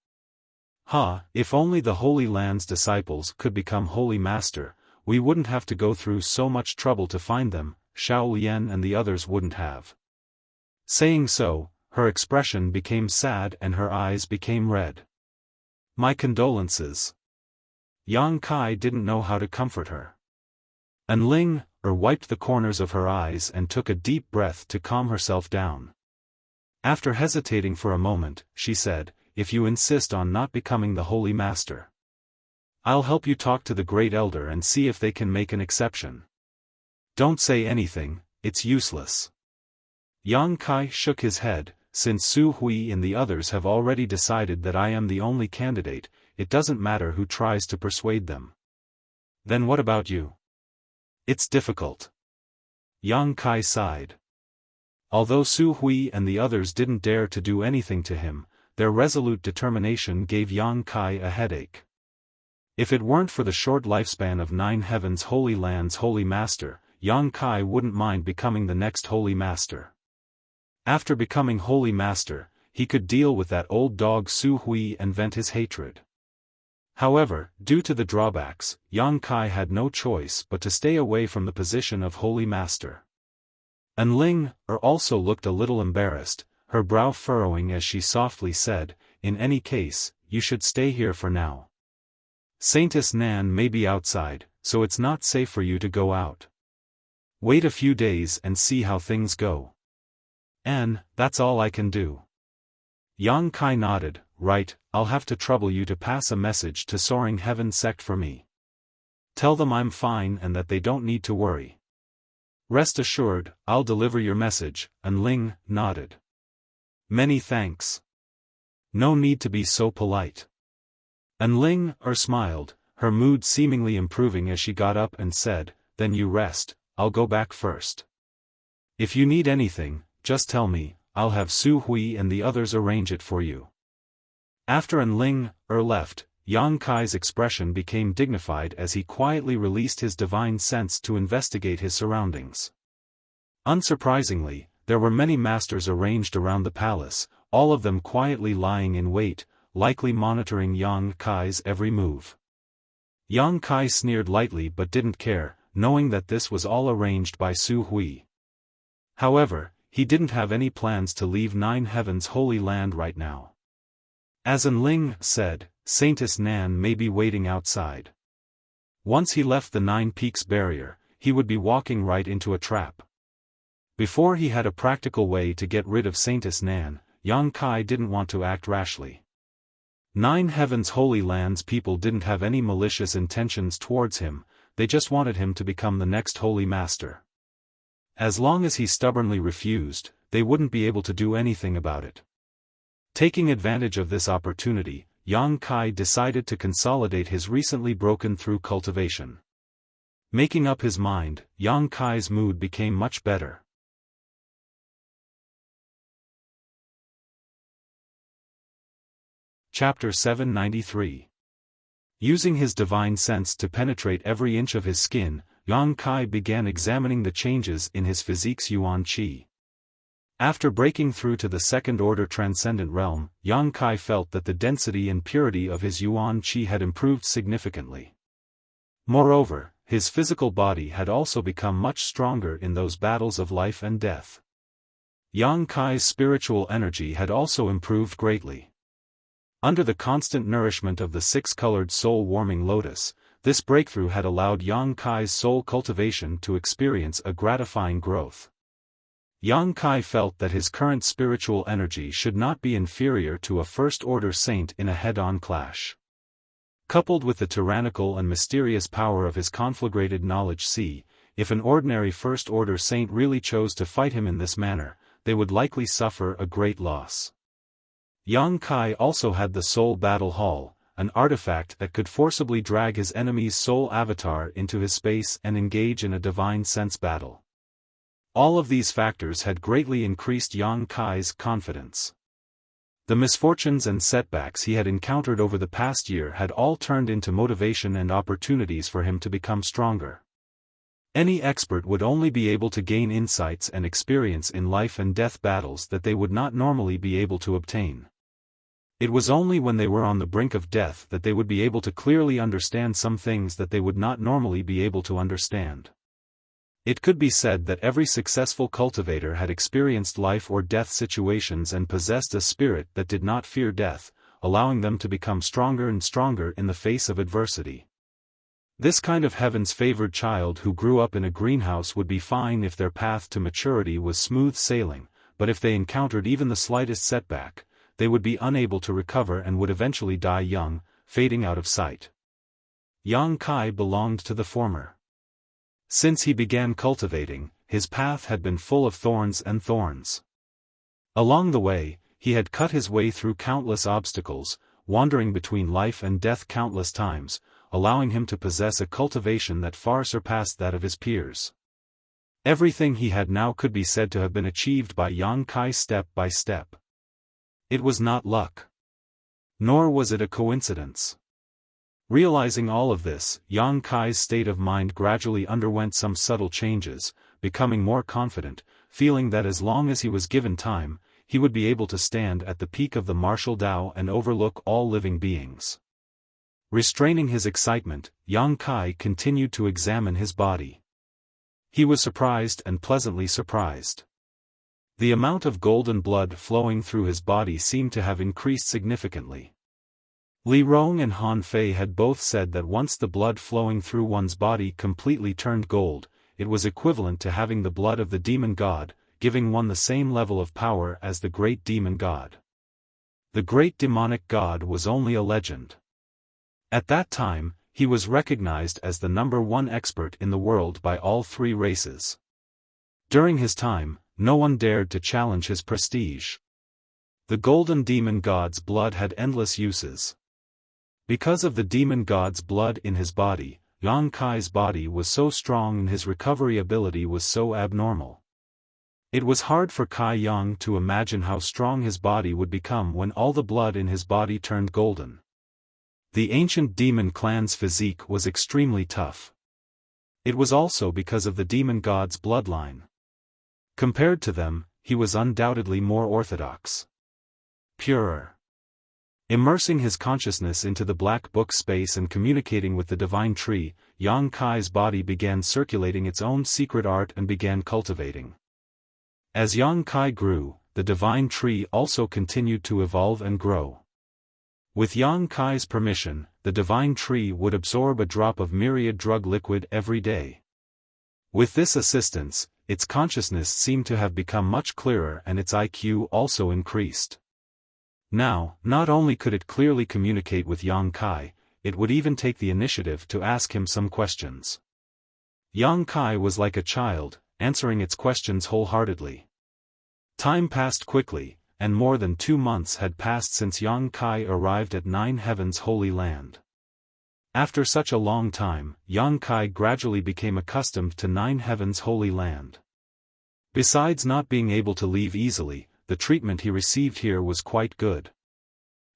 If only the Holy Land's disciples could become Holy Master, we wouldn't have to go through so much trouble to find them, Xiao Lian and the others wouldn't have." Saying so, her expression became sad and her eyes became red. "My condolences." Yang Kai didn't know how to comfort her. And Ling wiped the corners of her eyes and took a deep breath to calm herself down. After hesitating for a moment, she said, "If you insist on not becoming the Holy Master, I'll help you talk to the Great Elder and see if they can make an exception. Don't say anything, it's useless." Yang Kai shook his head. "Since Su Hui and the others have already decided that I am the only candidate, it doesn't matter who tries to persuade them." "Then what about you?" "It's difficult." Yang Kai sighed. Although Su Hui and the others didn't dare to do anything to him, their resolute determination gave Yang Kai a headache. If it weren't for the short lifespan of Nine Heavens Holy Land's Holy Master, Yang Kai wouldn't mind becoming the next Holy Master. After becoming Holy Master, he could deal with that old dog Su Hui and vent his hatred. However, due to the drawbacks, Yang Kai had no choice but to stay away from the position of Holy Master. And Ling also looked a little embarrassed, her brow furrowing as she softly said, "In any case, you should stay here for now. Saintess Nan may be outside, so it's not safe for you to go out." Wait a few days and see how things go. That's all I can do. Yang Kai nodded. Right, I'll have to trouble you to pass a message to Soaring Heaven Sect for me. Tell them I'm fine and that they don't need to worry. Rest assured, I'll deliver your message, and Ling nodded. Many thanks. No need to be so polite. And Ling smiled, her mood seemingly improving as she got up and said, Then you rest, I'll go back first. If you need anything, just tell me, I'll have Su Hui and the others arrange it for you. After An Ling left, Yang Kai's expression became dignified as he quietly released his divine sense to investigate his surroundings. Unsurprisingly, there were many masters arranged around the palace, all of them quietly lying in wait, likely monitoring Yang Kai's every move. Yang Kai sneered lightly but didn't care, knowing that this was all arranged by Su Hui. However, he didn't have any plans to leave Nine Heavens' holy land right now. As An Ling said, Saintess Nan may be waiting outside. Once he left the Nine Peaks barrier, he would be walking right into a trap. Before he had a practical way to get rid of Saintess Nan, Yang Kai didn't want to act rashly. Nine Heavens' holy land's people didn't have any malicious intentions towards him, they just wanted him to become the next holy master. As long as he stubbornly refused, they wouldn't be able to do anything about it. Taking advantage of this opportunity, Yang Kai decided to consolidate his recently broken through cultivation. Making up his mind, Yang Kai's mood became much better. Chapter 793. Using his divine sense to penetrate every inch of his skin, Yang Kai began examining the changes in his physique's yuan qi. After breaking through to the second-order transcendent realm, Yang Kai felt that the density and purity of his yuan qi had improved significantly. Moreover, his physical body had also become much stronger in those battles of life and death. Yang Kai's spiritual energy had also improved greatly. Under the constant nourishment of the six-colored soul-warming lotus, this breakthrough had allowed Yang Kai's soul cultivation to experience a gratifying growth. Yang Kai felt that his current spiritual energy should not be inferior to a first-order saint in a head-on clash. Coupled with the tyrannical and mysterious power of his conflagrated knowledge see, if an ordinary first-order saint really chose to fight him in this manner, they would likely suffer a great loss. Yang Kai also had the Soul Battle Hall, an artifact that could forcibly drag his enemy's soul avatar into his space and engage in a divine sense battle. All of these factors had greatly increased Yang Kai's confidence. The misfortunes and setbacks he had encountered over the past year had all turned into motivation and opportunities for him to become stronger. Any expert would only be able to gain insights and experience in life and death battles that they would not normally be able to obtain. It was only when they were on the brink of death that they would be able to clearly understand some things that they would not normally be able to understand. It could be said that every successful cultivator had experienced life or death situations and possessed a spirit that did not fear death, allowing them to become stronger and stronger in the face of adversity. This kind of heaven's favored child who grew up in a greenhouse would be fine if their path to maturity was smooth sailing, but if they encountered even the slightest setback, they would be unable to recover and would eventually die young, fading out of sight. Yang Kai belonged to the former. Since he began cultivating, his path had been full of thorns and thorns. Along the way, he had cut his way through countless obstacles, wandering between life and death countless times, allowing him to possess a cultivation that far surpassed that of his peers. Everything he had now could be said to have been achieved by Yang Kai step by step. It was not luck. Nor was it a coincidence. Realizing all of this, Yang Kai's state of mind gradually underwent some subtle changes, becoming more confident, feeling that as long as he was given time, he would be able to stand at the peak of the martial Tao and overlook all living beings. Restraining his excitement, Yang Kai continued to examine his body. He was surprised and pleasantly surprised. The amount of golden blood flowing through his body seemed to have increased significantly. Li Rong and Han Fei had both said that once the blood flowing through one's body completely turned gold, it was equivalent to having the blood of the demon god, giving one the same level of power as the great demon god. The great demonic god was only a legend. At that time, he was recognized as the #1 expert in the world by all three races. During his time, no one dared to challenge his prestige. The golden demon god's blood had endless uses. Because of the demon god's blood in his body, Yang Kai's body was so strong and his recovery ability was so abnormal. It was hard for Kai Yang to imagine how strong his body would become when all the blood in his body turned golden. The ancient demon clan's physique was extremely tough. It was also because of the demon god's bloodline. Compared to them, he was undoubtedly more orthodox. Purer. Immersing his consciousness into the black book space and communicating with the divine tree, Yang Kai's body began circulating its own secret art and began cultivating. As Yang Kai grew, the divine tree also continued to evolve and grow. With Yang Kai's permission, the divine tree would absorb a drop of myriad drug liquid every day. With this assistance, its consciousness seemed to have become much clearer and its IQ also increased. Now, not only could it clearly communicate with Yang Kai, it would even take the initiative to ask him some questions. Yang Kai was like a child, answering its questions wholeheartedly. Time passed quickly, and more than 2 months had passed since Yang Kai arrived at Nine Heavens' Holy Land. After such a long time, Yang Kai gradually became accustomed to Nine Heavens' Holy Land. Besides not being able to leave easily, the treatment he received here was quite good.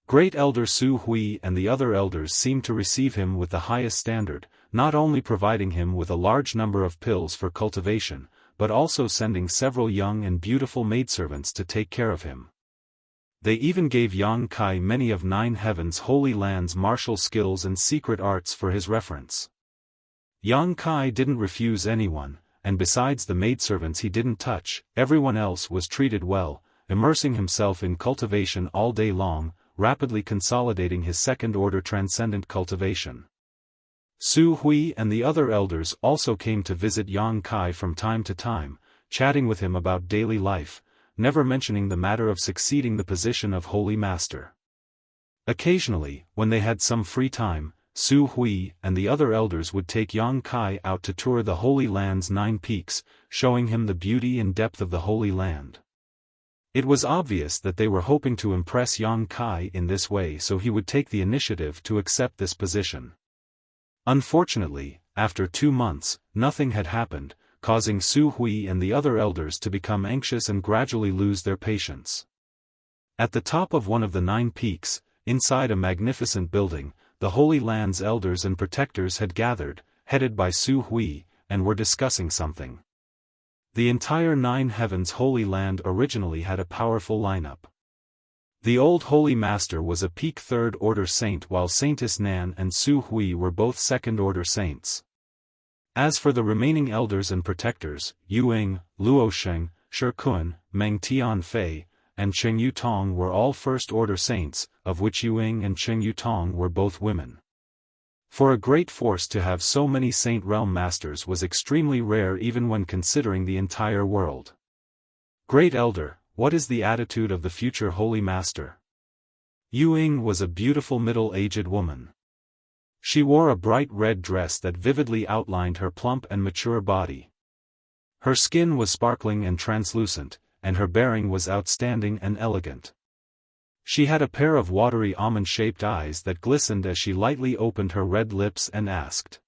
Great Elder Su Hui and the other elders seemed to receive him with the highest standard, not only providing him with a large number of pills for cultivation, but also sending several young and beautiful maidservants to take care of him. They even gave Yang Kai many of Nine Heavens' Holy Land's martial skills and secret arts for his reference. Yang Kai didn't refuse anyone, and besides the maidservants he didn't touch, everyone else was treated well, immersing himself in cultivation all day long, rapidly consolidating his second-order transcendent cultivation. Su Hui and the other elders also came to visit Yang Kai from time to time, chatting with him about daily life, never mentioning the matter of succeeding the position of Holy Master. Occasionally, when they had some free time, Su Hui and the other elders would take Yang Kai out to tour the Holy Land's 9 peaks, showing him the beauty and depth of the Holy Land. It was obvious that they were hoping to impress Yang Kai in this way so he would take the initiative to accept this position. Unfortunately, after 2 months, nothing had happened, causing Su Hui and the other elders to become anxious and gradually lose their patience. At the top of one of the 9 peaks, inside a magnificent building, the Holy Land's elders and protectors had gathered, headed by Su Hui, and were discussing something. The entire Nine Heavens Holy Land originally had a powerful lineup. The old Holy Master was a peak 3rd Order Saint while Saintess Nan and Su Hui were both 2nd Order Saints. As for the remaining elders and protectors, Yu Ying, Luo Sheng, Shi Kun, Meng Tianfei, and Cheng Yutong were all 1st Order Saints, of which Yu Ying and Cheng Yutong were both women. For a great force to have so many Saint Realm Masters was extremely rare even when considering the entire world. Great Elder, what is the attitude of the future Holy Master? Yu Ying was a beautiful middle-aged woman. She wore a bright red dress that vividly outlined her plump and mature body. Her skin was sparkling and translucent, and her bearing was outstanding and elegant. She had a pair of watery almond-shaped eyes that glistened as she lightly opened her red lips and asked.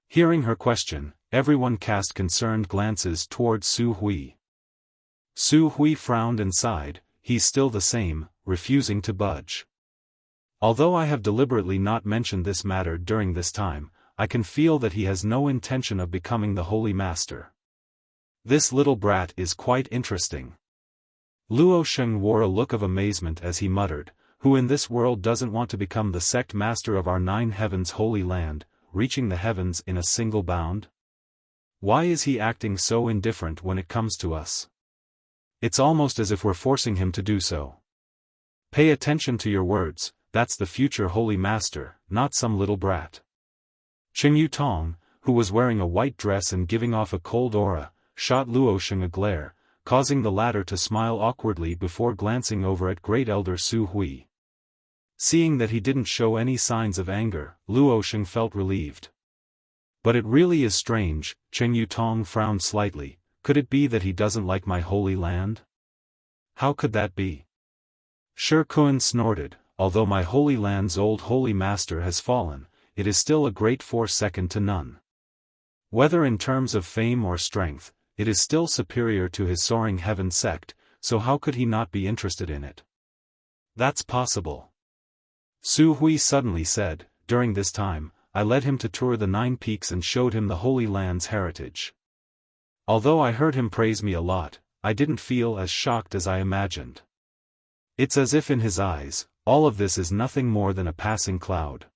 Hearing her question, everyone cast concerned glances towards Su Hui. Su Hui frowned and sighed, he's still the same, refusing to budge. Although I have deliberately not mentioned this matter during this time, I can feel that he has no intention of becoming the Holy Master. This little brat is quite interesting. Luo Sheng wore a look of amazement as he muttered, who in this world doesn't want to become the sect master of our Nine Heavens Holy Land, reaching the heavens in a single bound? Why is he acting so indifferent when it comes to us? It's almost as if we're forcing him to do so. Pay attention to your words, that's the future Holy Master, not some little brat. Cheng Yutong, who was wearing a white dress and giving off a cold aura, shot Luosheng a glare, causing the latter to smile awkwardly before glancing over at Great Elder Su Hui. Seeing that he didn't show any signs of anger, Luosheng felt relieved. But it really is strange, Cheng Yutong frowned slightly. Could it be that he doesn't like my holy land? How could that be? Shi Kun snorted, although my holy land's old holy master has fallen, it is still a great force second to none. Whether in terms of fame or strength, it is still superior to his soaring heaven sect, so how could he not be interested in it? That's possible. Su Hui suddenly said, during this time, I led him to tour the 9 peaks and showed him the holy land's heritage. Although I heard him praise me a lot, I didn't feel as shocked as I imagined. It's as if in his eyes, all of this is nothing more than a passing cloud.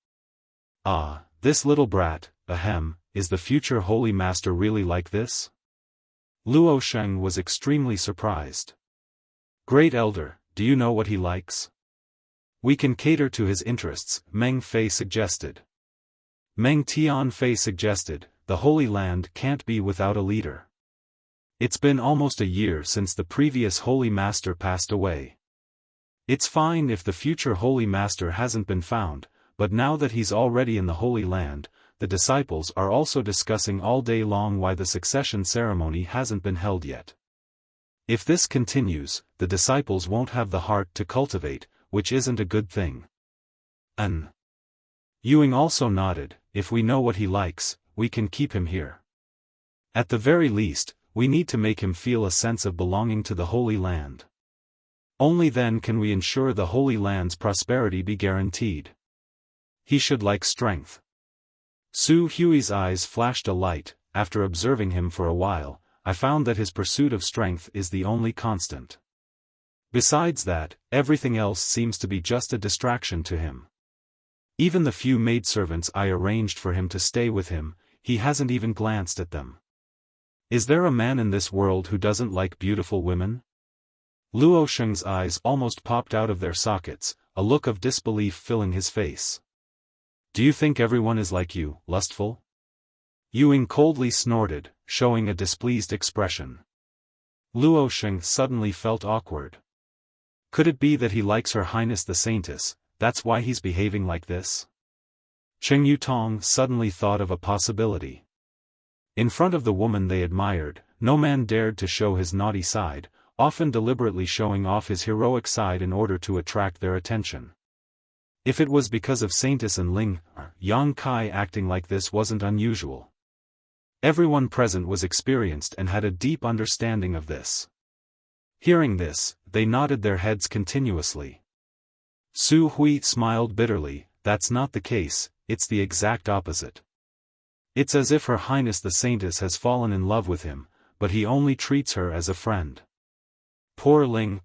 Ah, this little brat, ahem, is the future holy master really like this? Luosheng was extremely surprised. Great Elder, do you know what he likes? We can cater to his interests, Meng Fei suggested. Meng Tianfei suggested, the Holy Land can't be without a leader. It's been almost a year since the previous Holy Master passed away. It's fine if the future Holy Master hasn't been found, but now that he's already in the Holy Land, the disciples are also discussing all day long why the succession ceremony hasn't been held yet. If this continues, the disciples won't have the heart to cultivate, which isn't a good thing. Ewing also nodded, if we know what he likes, we can keep him here. At the very least, we need to make him feel a sense of belonging to the Holy Land. Only then can we ensure the Holy Land's prosperity be guaranteed. He should like strength. Su Hui's eyes flashed a light. After observing him for a while, I found that his pursuit of strength is the only constant. Besides that, everything else seems to be just a distraction to him. Even the few maidservants I arranged for him to stay with him, he hasn't even glanced at them. Is there a man in this world who doesn't like beautiful women? Luosheng's eyes almost popped out of their sockets, a look of disbelief filling his face. Do you think everyone is like you, lustful? Ewing coldly snorted, showing a displeased expression. Luosheng suddenly felt awkward. Could it be that he likes Her Highness the Saintess, that's why he's behaving like this? Cheng Yutong suddenly thought of a possibility. In front of the woman they admired, no man dared to show his naughty side, often deliberately showing off his heroic side in order to attract their attention. If it was because of Saintess and Ling, Yang Kai acting like this wasn't unusual. Everyone present was experienced and had a deep understanding of this. Hearing this, they nodded their heads continuously. Su Hui smiled bitterly, that's not the case, it's the exact opposite. It's as if Her Highness the Saintess has fallen in love with him, but he only treats her as a friend. Poor Ling,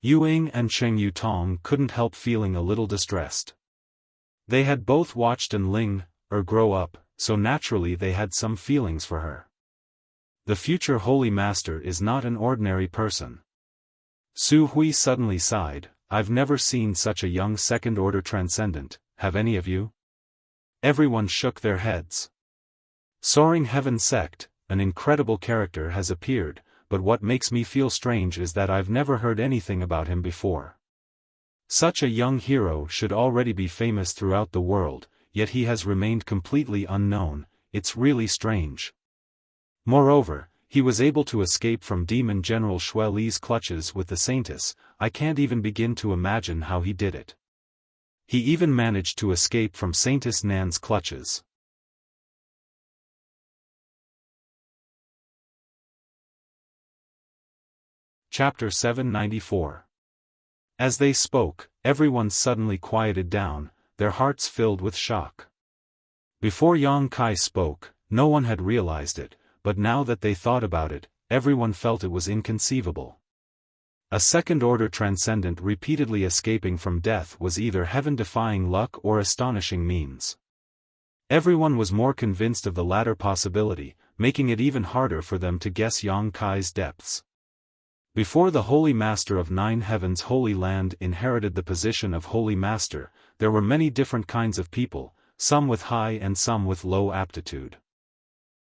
Ewing and Cheng Yutong couldn't help feeling a little distressed. They had both watched Ling, grow up, so naturally they had some feelings for her. The future Holy Master is not an ordinary person. Su Hui suddenly sighed, I've never seen such a young second-order transcendent, have any of you? Everyone shook their heads. Soaring Heaven Sect, an incredible character has appeared, but what makes me feel strange is that I've never heard anything about him before. Such a young hero should already be famous throughout the world, yet he has remained completely unknown, it's really strange. Moreover, he was able to escape from Demon General Xue Li's clutches with the Saintess, I can't even begin to imagine how he did it. He even managed to escape from Saintess Nan's clutches. Chapter 794. As they spoke, everyone suddenly quieted down, their hearts filled with shock. Before Yang Kai spoke, no one had realized it, but now that they thought about it, everyone felt it was inconceivable. A second-order transcendent repeatedly escaping from death was either heaven-defying luck or astonishing means. Everyone was more convinced of the latter possibility, making it even harder for them to guess Yang Kai's depths. Before the Holy Master of Nine Heavens' Holy Land inherited the position of Holy Master, there were many different kinds of people, some with high and some with low aptitude.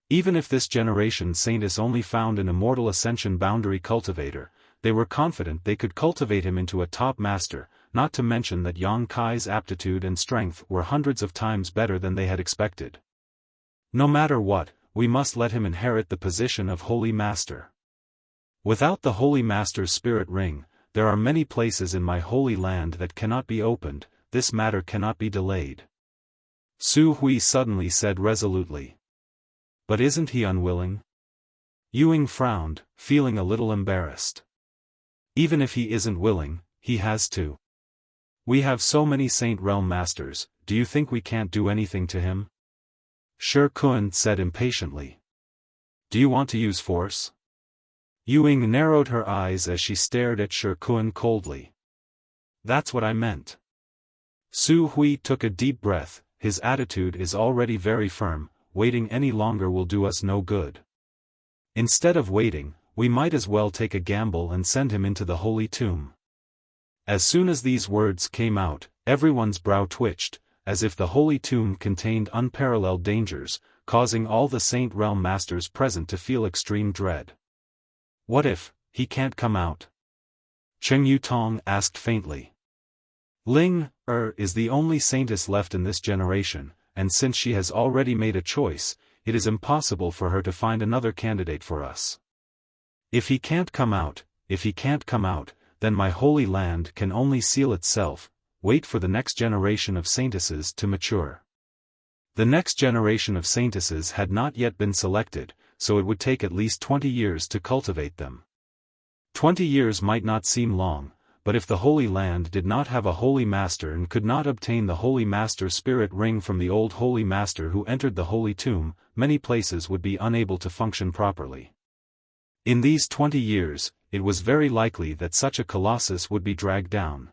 Even if this generation saintess only found an immortal ascension boundary cultivator, they were confident they could cultivate him into a top master, not to mention that Yang Kai's aptitude and strength were hundreds of times better than they had expected. No matter what, we must let him inherit the position of Holy Master. Without the Holy Master's spirit ring, there are many places in my holy land that cannot be opened, this matter cannot be delayed. Su Hui suddenly said resolutely. But isn't he unwilling? Ying frowned, feeling a little embarrassed. Even if he isn't willing, he has to. We have so many Saint Realm Masters, do you think we can't do anything to him? Shi Kun said impatiently. Do you want to use force? Ying narrowed her eyes as she stared at Shi Kun coldly. That's what I meant. Su Hui took a deep breath, his attitude is already very firm, waiting any longer will do us no good. Instead of waiting, we might as well take a gamble and send him into the holy tomb. As soon as these words came out, everyone's brow twitched, as if the holy tomb contained unparalleled dangers, causing all the Saint Realm Masters present to feel extreme dread. What if he can't come out? Cheng Yutong asked faintly. Ling is the only saintess left in this generation, and since she has already made a choice, it is impossible for her to find another candidate for us. If he can't come out, then my holy land can only seal itself, wait for the next generation of saintesses to mature. The next generation of saintesses had not yet been selected, so it would take at least 20 years to cultivate them. 20 years might not seem long, but if the Holy Land did not have a Holy Master and could not obtain the Holy Master's spirit ring from the old Holy Master who entered the Holy Tomb, many places would be unable to function properly. In these 20 years, it was very likely that such a colossus would be dragged down.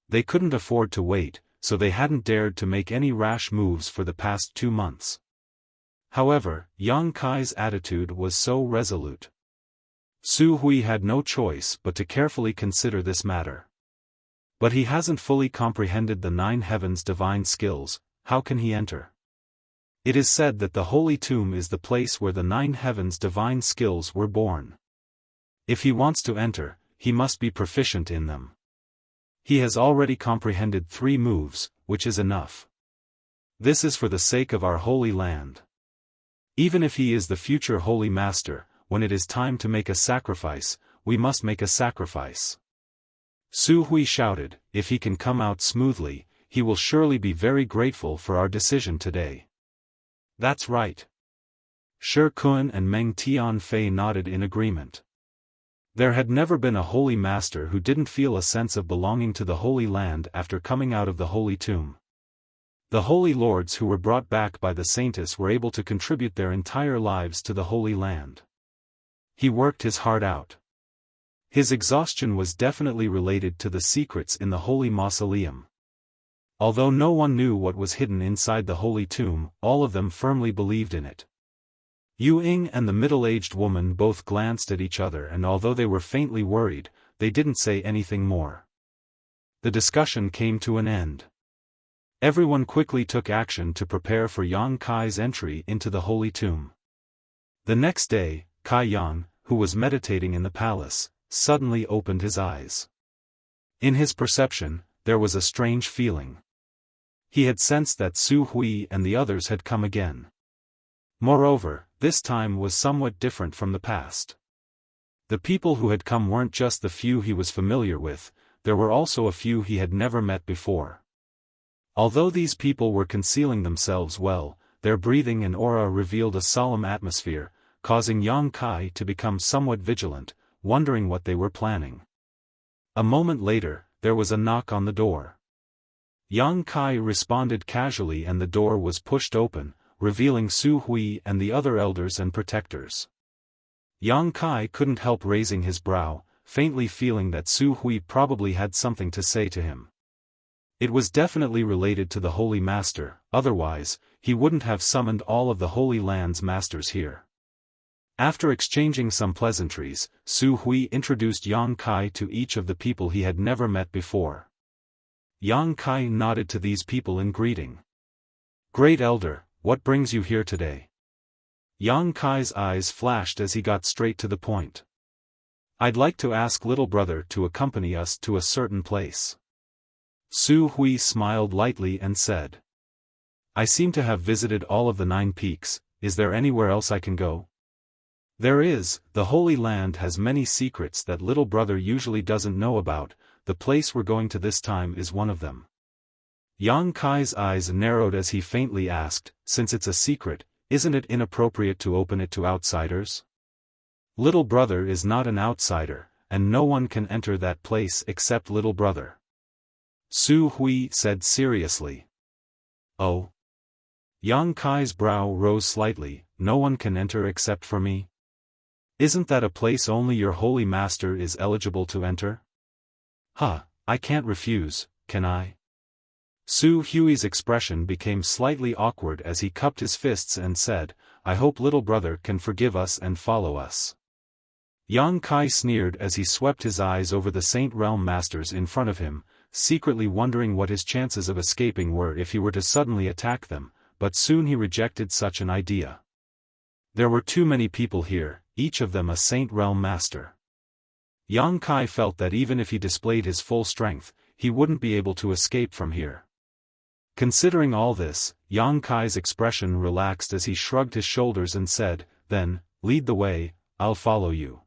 They couldn't afford to wait, so they hadn't dared to make any rash moves for the past 2 months. However, Yang Kai's attitude was so resolute. Su Hui had no choice but to carefully consider this matter. But he hasn't fully comprehended the 9 heavens' divine skills, how can he enter? It is said that the Holy Tomb is the place where the 9 heavens' divine skills were born. If he wants to enter, he must be proficient in them. He has already comprehended 3 moves, which is enough. This is for the sake of our holy land. Even if he is the future Holy Master, when it is time to make a sacrifice, we must make a sacrifice. Su Hui shouted, if he can come out smoothly, he will surely be very grateful for our decision today. That's right. Shi Kun and Meng Tianfei nodded in agreement. There had never been a Holy Master who didn't feel a sense of belonging to the Holy Land after coming out of the Holy Tomb. The Holy Lords who were brought back by the Saintess were able to contribute their entire lives to the Holy Land. He worked his heart out. His exhaustion was definitely related to the secrets in the Holy Mausoleum. Although no one knew what was hidden inside the Holy Tomb, all of them firmly believed in it. Ying and the middle-aged woman both glanced at each other, and although they were faintly worried, they didn't say anything more. The discussion came to an end. Everyone quickly took action to prepare for Yang Kai's entry into the Holy Tomb. The next day, Kai Yang, who was meditating in the palace, suddenly opened his eyes. In his perception, there was a strange feeling. He had sensed that Su Hui and the others had come again. Moreover, this time was somewhat different from the past. The people who had come weren't just the few he was familiar with, there were also a few he had never met before. Although these people were concealing themselves well, their breathing and aura revealed a solemn atmosphere, causing Yang Kai to become somewhat vigilant, wondering what they were planning. A moment later, there was a knock on the door. Yang Kai responded casually and the door was pushed open, revealing Su Hui and the other elders and protectors. Yang Kai couldn't help raising his brow, faintly feeling that Su Hui probably had something to say to him. It was definitely related to the Holy Master, otherwise, he wouldn't have summoned all of the Holy Land's masters here. After exchanging some pleasantries, Su Hui introduced Yang Kai to each of the people he had never met before. Yang Kai nodded to these people in greeting. Great Elder, what brings you here today? Yang Kai's eyes flashed as he got straight to the point. I'd like to ask little brother to accompany us to a certain place. Su Hui smiled lightly and said. I seem to have visited all of the 9 peaks, is there anywhere else I can go? There is, the Holy Land has many secrets that little brother usually doesn't know about, the place we're going to this time is one of them. Yang Kai's eyes narrowed as he faintly asked, since it's a secret, isn't it inappropriate to open it to outsiders? Little brother is not an outsider, and no one can enter that place except little brother. Su Hui said seriously. Oh. Yang Kai's brow rose slightly, no one can enter except for me? Isn't that a place only your holy master is eligible to enter? I can't refuse, can I? Su Hui's expression became slightly awkward as he cupped his fists and said, I hope little brother can forgive us and follow us. Yang Kai sneered as he swept his eyes over the Saint Realm Masters in front of him, secretly wondering what his chances of escaping were if he were to suddenly attack them, but soon he rejected such an idea. There were too many people here, each of them a Saint Realm Master. Yang Kai felt that even if he displayed his full strength, he wouldn't be able to escape from here. Considering all this, Yang Kai's expression relaxed as he shrugged his shoulders and said, then, lead the way, I'll follow you.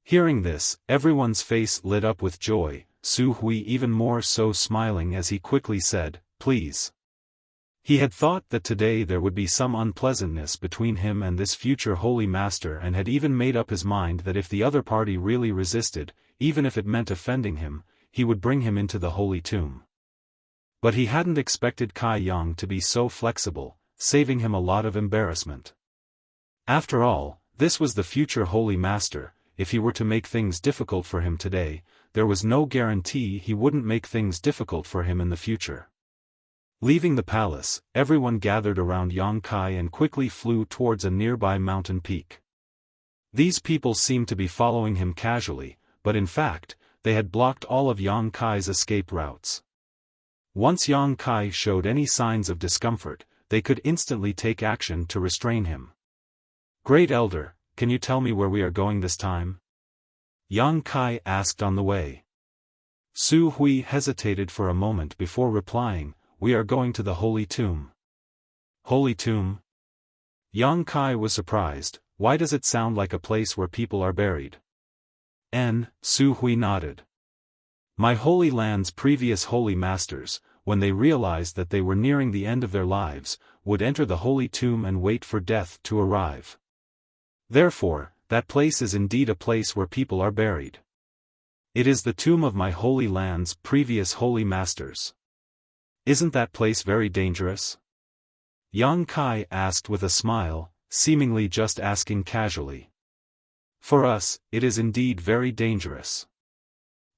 Hearing this, everyone's face lit up with joy, Su Hui even more so smiling as he quickly said, please. He had thought that today there would be some unpleasantness between him and this future holy master and had even made up his mind that if the other party really resisted, even if it meant offending him, he would bring him into the holy tomb. But he hadn't expected Kai Yang to be so flexible, saving him a lot of embarrassment. After all, this was the future holy master. If he were to make things difficult for him today, there was no guarantee he wouldn't make things difficult for him in the future. Leaving the palace, everyone gathered around Yang Kai and quickly flew towards a nearby mountain peak. These people seemed to be following him casually, but in fact, they had blocked all of Yang Kai's escape routes. Once Yang Kai showed any signs of discomfort, they could instantly take action to restrain him. Great Elder, can you tell me where we are going this time? Yang Kai asked on the way. Su Hui hesitated for a moment before replying, we are going to the Holy Tomb. Holy Tomb? Yang Kai was surprised, why does it sound like a place where people are buried? Su Hui nodded. My Holy Land's previous holy masters, when they realized that they were nearing the end of their lives, would enter the Holy Tomb and wait for death to arrive. Therefore, that place is indeed a place where people are buried. It is the tomb of my Holy Land's previous holy masters. Isn't that place very dangerous? Yang Kai asked with a smile, seemingly just asking casually. For us, it is indeed very dangerous.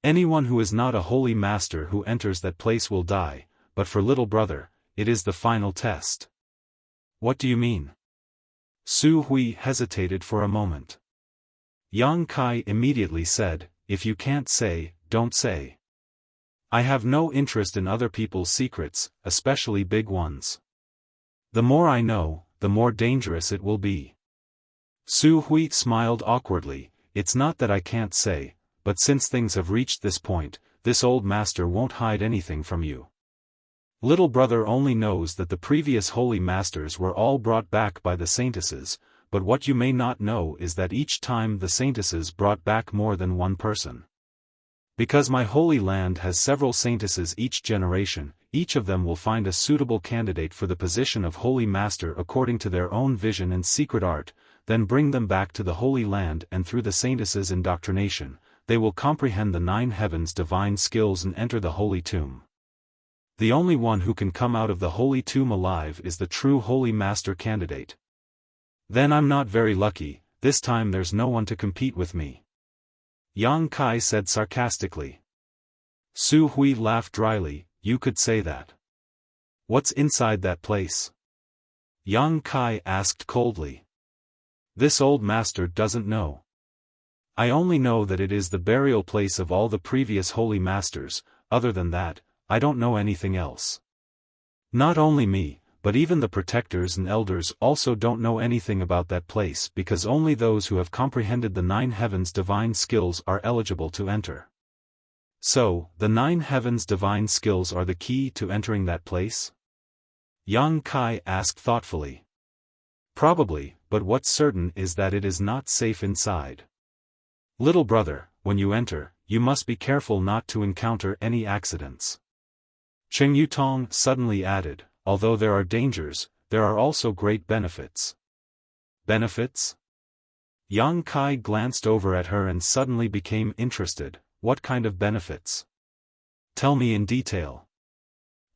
Anyone who is not a holy master who enters that place will die, but for little brother, it is the final test. What do you mean? Su Hui hesitated for a moment. Yang Kai immediately said, if you can't say, don't say. I have no interest in other people's secrets, especially big ones. The more I know, the more dangerous it will be. Su Hui smiled awkwardly, it's not that I can't say, but since things have reached this point, this old master won't hide anything from you. Little brother only knows that the previous holy masters were all brought back by the saintesses, but what you may not know is that each time the saintesses brought back more than one person. Because my holy land has several saintesses each generation, each of them will find a suitable candidate for the position of holy master according to their own vision and secret art, then bring them back to the holy land and through the saintesses' indoctrination, they will comprehend the 9 heavens' divine skills and enter the holy tomb. The only one who can come out of the holy tomb alive is the true holy master candidate. Then I'm not very lucky, this time there's no one to compete with me. Yang Kai said sarcastically. Su Hui laughed dryly, you could say that. What's inside that place? Yang Kai asked coldly. This old master doesn't know. I only know that it is the burial place of all the previous holy masters, other than that, I don't know anything else. Not only me, but even the protectors and elders also don't know anything about that place because only those who have comprehended the 9 heavens' divine skills are eligible to enter. So, the 9 heavens' divine skills are the key to entering that place? Yang Kai asked thoughtfully. Probably, but what's certain is that it is not safe inside. Little brother, when you enter, you must be careful not to encounter any accidents. Cheng Yutong suddenly added, although there are dangers, there are also great benefits. Benefits? Yang Kai glanced over at her and suddenly became interested. What kind of benefits? Tell me in detail.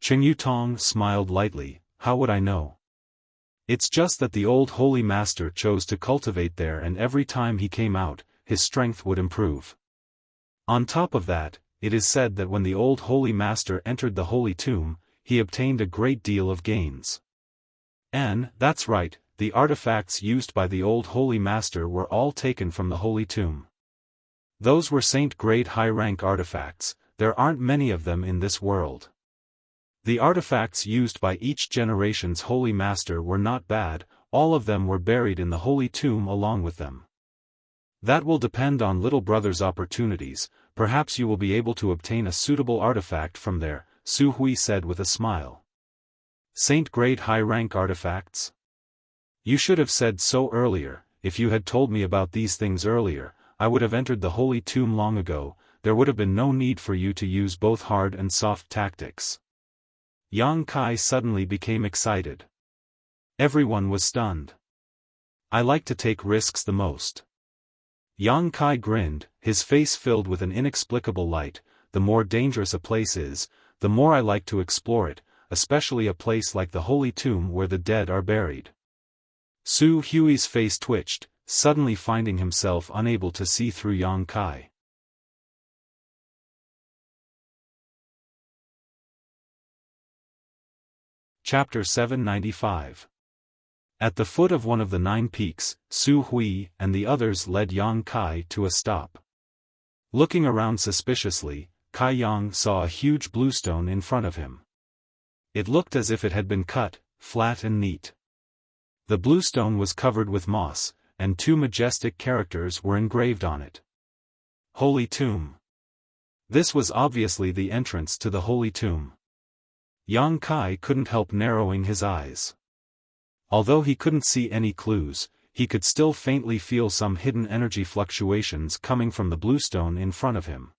Cheng Yutong smiled lightly. How would I know? It's just that the old holy master chose to cultivate there, and every time he came out, his strength would improve. On top of that, it is said that when the old holy master entered the holy tomb, he obtained a great deal of gains. And, that's right, the artifacts used by the old holy master were all taken from the holy tomb. Those were saint-grade high-rank artifacts. There aren't many of them in this world. The artifacts used by each generation's holy master were not bad, all of them were buried in the holy tomb along with them. That will depend on little brother's opportunities. Perhaps you will be able to obtain a suitable artifact from there, Su Hui said with a smile. Saint-grade high-rank artifacts? You should have said so earlier. If you had told me about these things earlier, I would have entered the holy tomb long ago. There would have been no need for you to use both hard and soft tactics. Yang Kai suddenly became excited. Everyone was stunned. I like to take risks the most. Yang Kai grinned, his face filled with an inexplicable light. The more dangerous a place is, the more I like to explore it, especially a place like the holy tomb where the dead are buried. Su Hui's face twitched, suddenly finding himself unable to see through Yang Kai. Chapter 795. At the foot of one of the 9 peaks, Su Hui and the others led Yang Kai to a stop. Looking around suspiciously, Kai Yang saw a huge bluestone in front of him. It looked as if it had been cut, flat and neat. The bluestone was covered with moss, and 2 majestic characters were engraved on it. Holy Tomb. This was obviously the entrance to the holy tomb. Yang Kai couldn't help narrowing his eyes. Although he couldn't see any clues, he could still faintly feel some hidden energy fluctuations coming from the bluestone in front of him.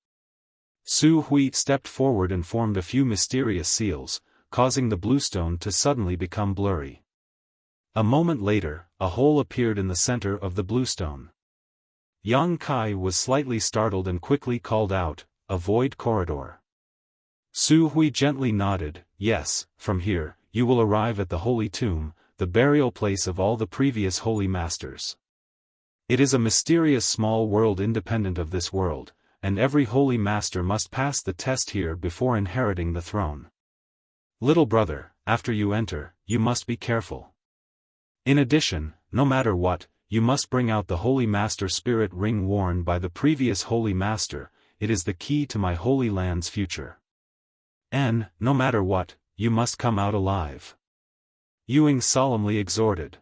Su Hui stepped forward and formed a few mysterious seals, causing the bluestone to suddenly become blurry. A moment later, a hole appeared in the center of the bluestone. Yang Kai was slightly startled and quickly called out, "A void corridor." Su Hui gently nodded, "Yes, from here, you will arrive at the holy tomb, the burial place of all the previous holy masters. It is a mysterious small world independent of this world, and every holy master must pass the test here before inheriting the throne. Little brother, after you enter, you must be careful. In addition, no matter what, you must bring out the holy master spirit ring worn by the previous holy master. It is the key to my holy land's future. And, no matter what, you must come out alive." Ewing solemnly exhorted.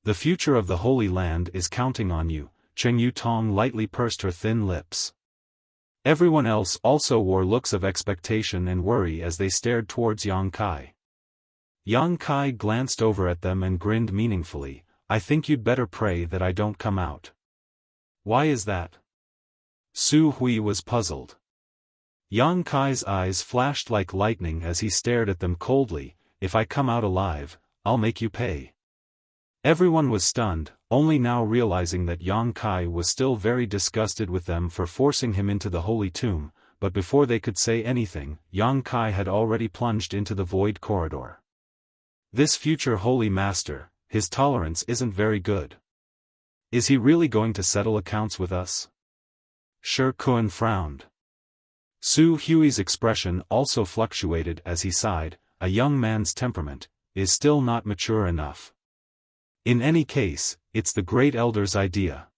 "The future of the Holy Land is counting on you." Cheng Yutong lightly pursed her thin lips. Everyone else also wore looks of expectation and worry as they stared towards Yang Kai. Yang Kai glanced over at them and grinned meaningfully. "I think you'd better pray that I don't come out." "Why is that?" Su Hui was puzzled. Yang Kai's eyes flashed like lightning as he stared at them coldly. "If I come out alive, I'll make you pay." Everyone was stunned, only now realizing that Yang Kai was still very disgusted with them for forcing him into the holy tomb, but before they could say anything, Yang Kai had already plunged into the void corridor. This future holy master, his tolerance isn't very good. Is he really going to settle accounts with us? Shi Kun frowned. Su Hui's expression also fluctuated as he sighed. A young man's temperament is still not mature enough. In any case, it's the great elder's idea.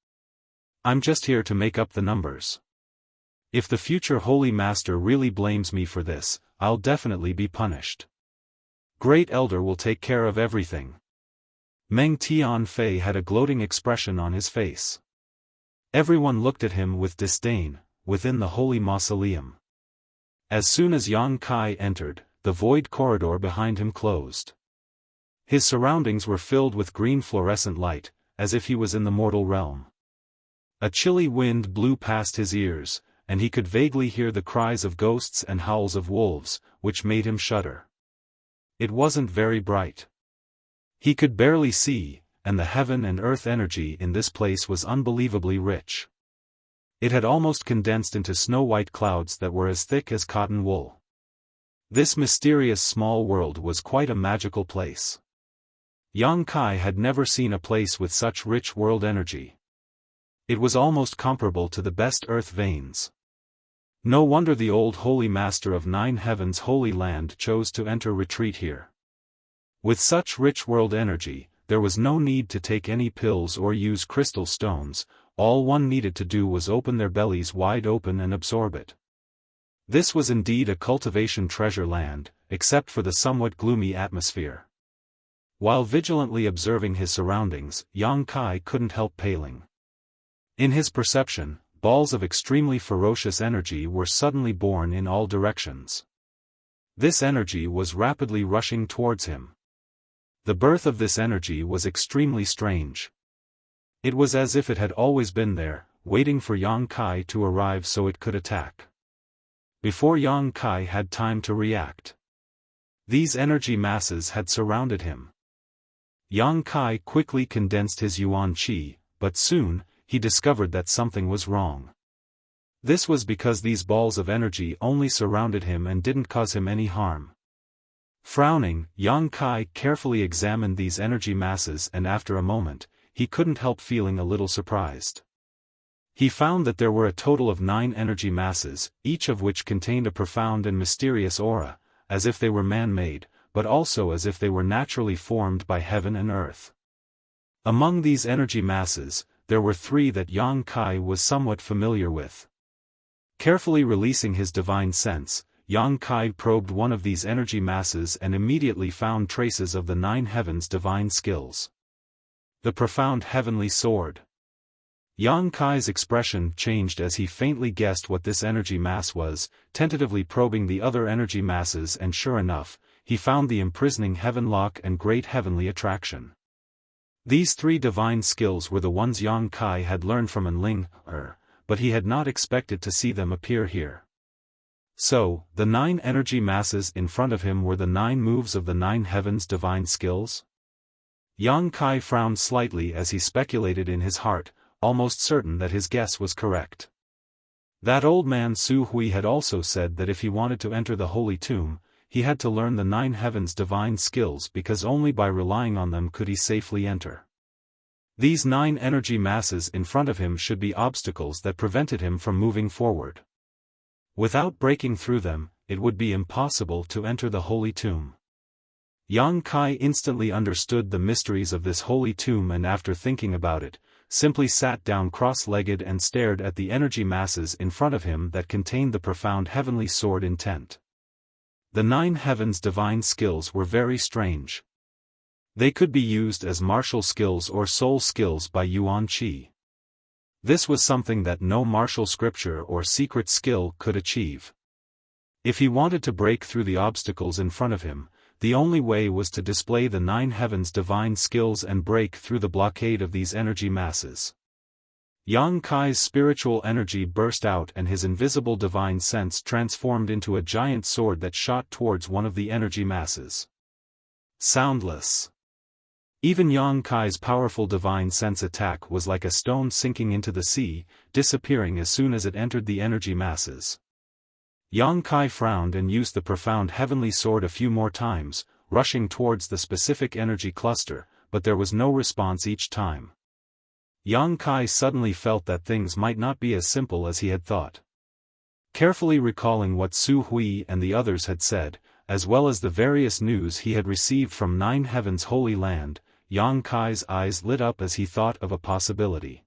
I'm just here to make up the numbers. If the future holy master really blames me for this, I'll definitely be punished. Great Elder will take care of everything. Meng Tianfei had a gloating expression on his face. Everyone looked at him with disdain, within the holy mausoleum. As soon as Yang Kai entered, the void corridor behind him closed. His surroundings were filled with green fluorescent light, as if he was in the mortal realm. A chilly wind blew past his ears, and he could vaguely hear the cries of ghosts and howls of wolves, which made him shudder. It wasn't very bright. He could barely see, and the heaven and earth energy in this place was unbelievably rich. It had almost condensed into snow-white clouds that were as thick as cotton wool. This mysterious small world was quite a magical place. Yang Kai had never seen a place with such rich world energy. It was almost comparable to the best earth veins. No wonder the old holy master of Nine Heavens' holy land chose to enter retreat here. With such rich world energy, there was no need to take any pills or use crystal stones. All one needed to do was open their bellies wide open and absorb it. This was indeed a cultivation treasure land, except for the somewhat gloomy atmosphere. While vigilantly observing his surroundings, Yang Kai couldn't help paling. In his perception, balls of extremely ferocious energy were suddenly born in all directions. This energy was rapidly rushing towards him. The birth of this energy was extremely strange. It was as if it had always been there, waiting for Yang Kai to arrive so it could attack. Before Yang Kai had time to react, these energy masses had surrounded him. Yang Kai quickly condensed his yuan qi, but soon, he discovered that something was wrong. This was because these balls of energy only surrounded him and didn't cause him any harm. Frowning, Yang Kai carefully examined these energy masses, and after a moment, he couldn't help feeling a little surprised. He found that there were a total of 9 energy masses, each of which contained a profound and mysterious aura, as if they were man-made, but also as if they were naturally formed by heaven and earth. Among these energy masses, there were 3 that Yang Kai was somewhat familiar with. Carefully releasing his divine sense, Yang Kai probed one of these energy masses and immediately found traces of the 9 heavens' divine skills. The profound heavenly sword. Yang Kai's expression changed as he faintly guessed what this energy mass was, tentatively probing the other energy masses, and sure enough, he found the imprisoning heaven lock and great heavenly attraction. These 3 divine skills were the ones Yang Kai had learned from Enling, but he had not expected to see them appear here. So, the 9 energy masses in front of him were the 9 moves of the 9 heavens' divine skills? Yang Kai frowned slightly as he speculated in his heart, almost certain that his guess was correct. That old man Su Hui had also said that if he wanted to enter the holy tomb, he had to learn the 9 heavens' divine skills, because only by relying on them could he safely enter. These 9 energy masses in front of him should be obstacles that prevented him from moving forward. Without breaking through them, it would be impossible to enter the holy tomb. Yang Kai instantly understood the mysteries of this holy tomb, and after thinking about it, simply sat down cross-legged and stared at the energy masses in front of him that contained the profound heavenly sword intent. The 9 heavens' divine skills were very strange. They could be used as martial skills or soul skills by Yuan Qi. This was something that no martial scripture or secret skill could achieve. If he wanted to break through the obstacles in front of him, the only way was to display the 9 heavens' divine skills and break through the blockade of these energy masses. Yang Kai's spiritual energy burst out, and his invisible divine sense transformed into a giant sword that shot towards one of the energy masses. Soundless. Even Yang Kai's powerful divine sense attack was like a stone sinking into the sea, disappearing as soon as it entered the energy masses. Yang Kai frowned and used the profound heavenly sword a few more times, rushing towards the specific energy cluster, but there was no response each time. Yang Kai suddenly felt that things might not be as simple as he had thought. Carefully recalling what Su Hui and the others had said, as well as the various news he had received from 9 Heavens' Holy Land, Yang Kai's eyes lit up as he thought of a possibility.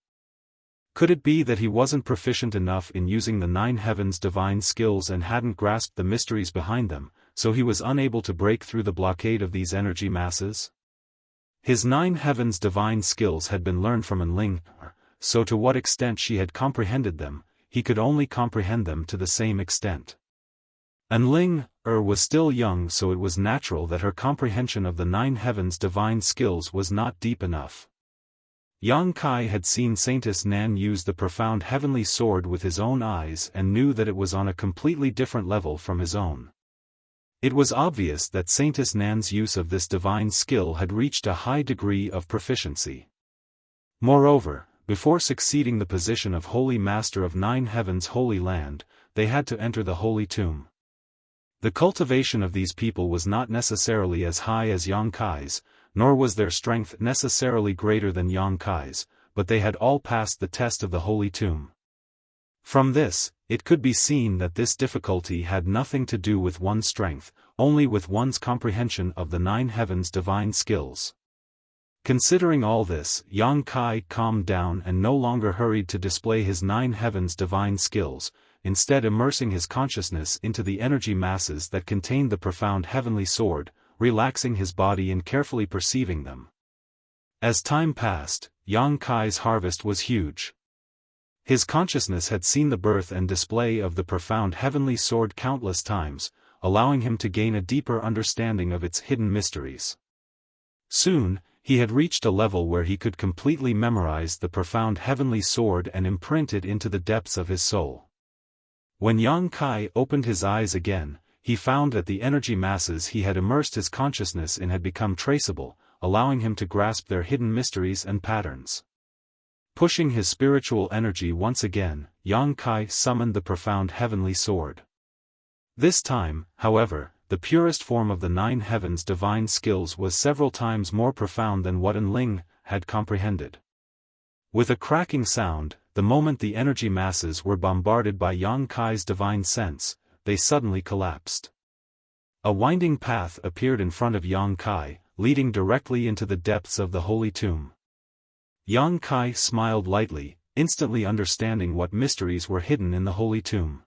Could it be that he wasn't proficient enough in using the 9 Heavens' divine skills and hadn't grasped the mysteries behind them, so he was unable to break through the blockade of these energy masses? His 9 heavens divine skills had been learned from Enling, so to what extent she had comprehended them, he could only comprehend them to the same extent. Enling was still young, so it was natural that her comprehension of the 9 heavens divine skills was not deep enough. Yang Kai had seen Saintess Nan use the profound heavenly sword with his own eyes and knew that it was on a completely different level from his own. It was obvious that Saintess Nan's use of this divine skill had reached a high degree of proficiency. Moreover, before succeeding the position of Holy Master of 9 Heavens Holy Land, they had to enter the Holy Tomb. The cultivation of these people was not necessarily as high as Yang Kai's, nor was their strength necessarily greater than Yang Kai's, but they had all passed the test of the Holy Tomb. From this, it could be seen that this difficulty had nothing to do with one's strength, only with one's comprehension of the 9 heavens divine skills. Considering all this, Yang Kai calmed down and no longer hurried to display his 9 heavens divine skills, instead immersing his consciousness into the energy masses that contained the profound heavenly sword, relaxing his body and carefully perceiving them. As time passed, Yang Kai's harvest was huge. His consciousness had seen the birth and display of the profound heavenly sword countless times, allowing him to gain a deeper understanding of its hidden mysteries. Soon, he had reached a level where he could completely memorize the profound heavenly sword and imprint it into the depths of his soul. When Yang Kai opened his eyes again, he found that the energy masses he had immersed his consciousness in had become traceable, allowing him to grasp their hidden mysteries and patterns. Pushing his spiritual energy once again, Yang Kai summoned the profound heavenly sword. This time, however, the purest form of the 9 heavens divine skills was several times more profound than what Enling had comprehended. With a cracking sound, the moment the energy masses were bombarded by Yang Kai's divine sense, they suddenly collapsed. A winding path appeared in front of Yang Kai, leading directly into the depths of the Holy Tomb. Yang Kai smiled lightly, instantly understanding what mysteries were hidden in the Holy Tomb.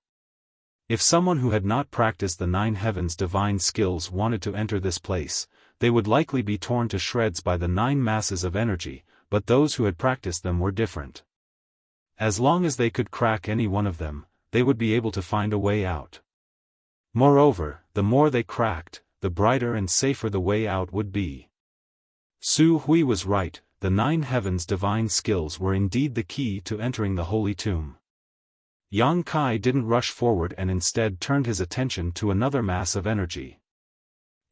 If someone who had not practiced the 9 heavens divine skills wanted to enter this place, they would likely be torn to shreds by the 9 masses of energy, but those who had practiced them were different. As long as they could crack any one of them, they would be able to find a way out. Moreover, the more they cracked, the brighter and safer the way out would be. Su Hui was right, the 9 heavens divine skills were indeed the key to entering the Holy Tomb. Yang Kai didn't rush forward and instead turned his attention to another mass of energy.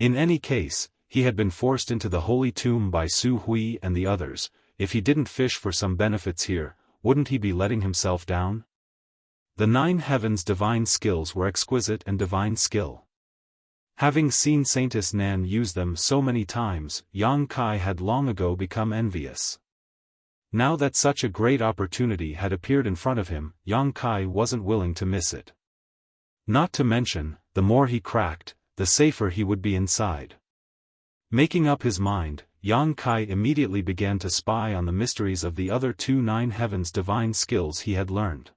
In any case, he had been forced into the Holy Tomb by Su Hui and the others. If he didn't fish for some benefits here, wouldn't he be letting himself down? The 9 heavens divine skills were exquisite and divine skill. Having seen Saintess Nan use them so many times, Yang Kai had long ago become envious. Now that such a great opportunity had appeared in front of him, Yang Kai wasn't willing to miss it. Not to mention, the more he cracked, the safer he would be inside. Making up his mind, Yang Kai immediately began to spy on the mysteries of the other 2 9 heavens divine skills he had learned.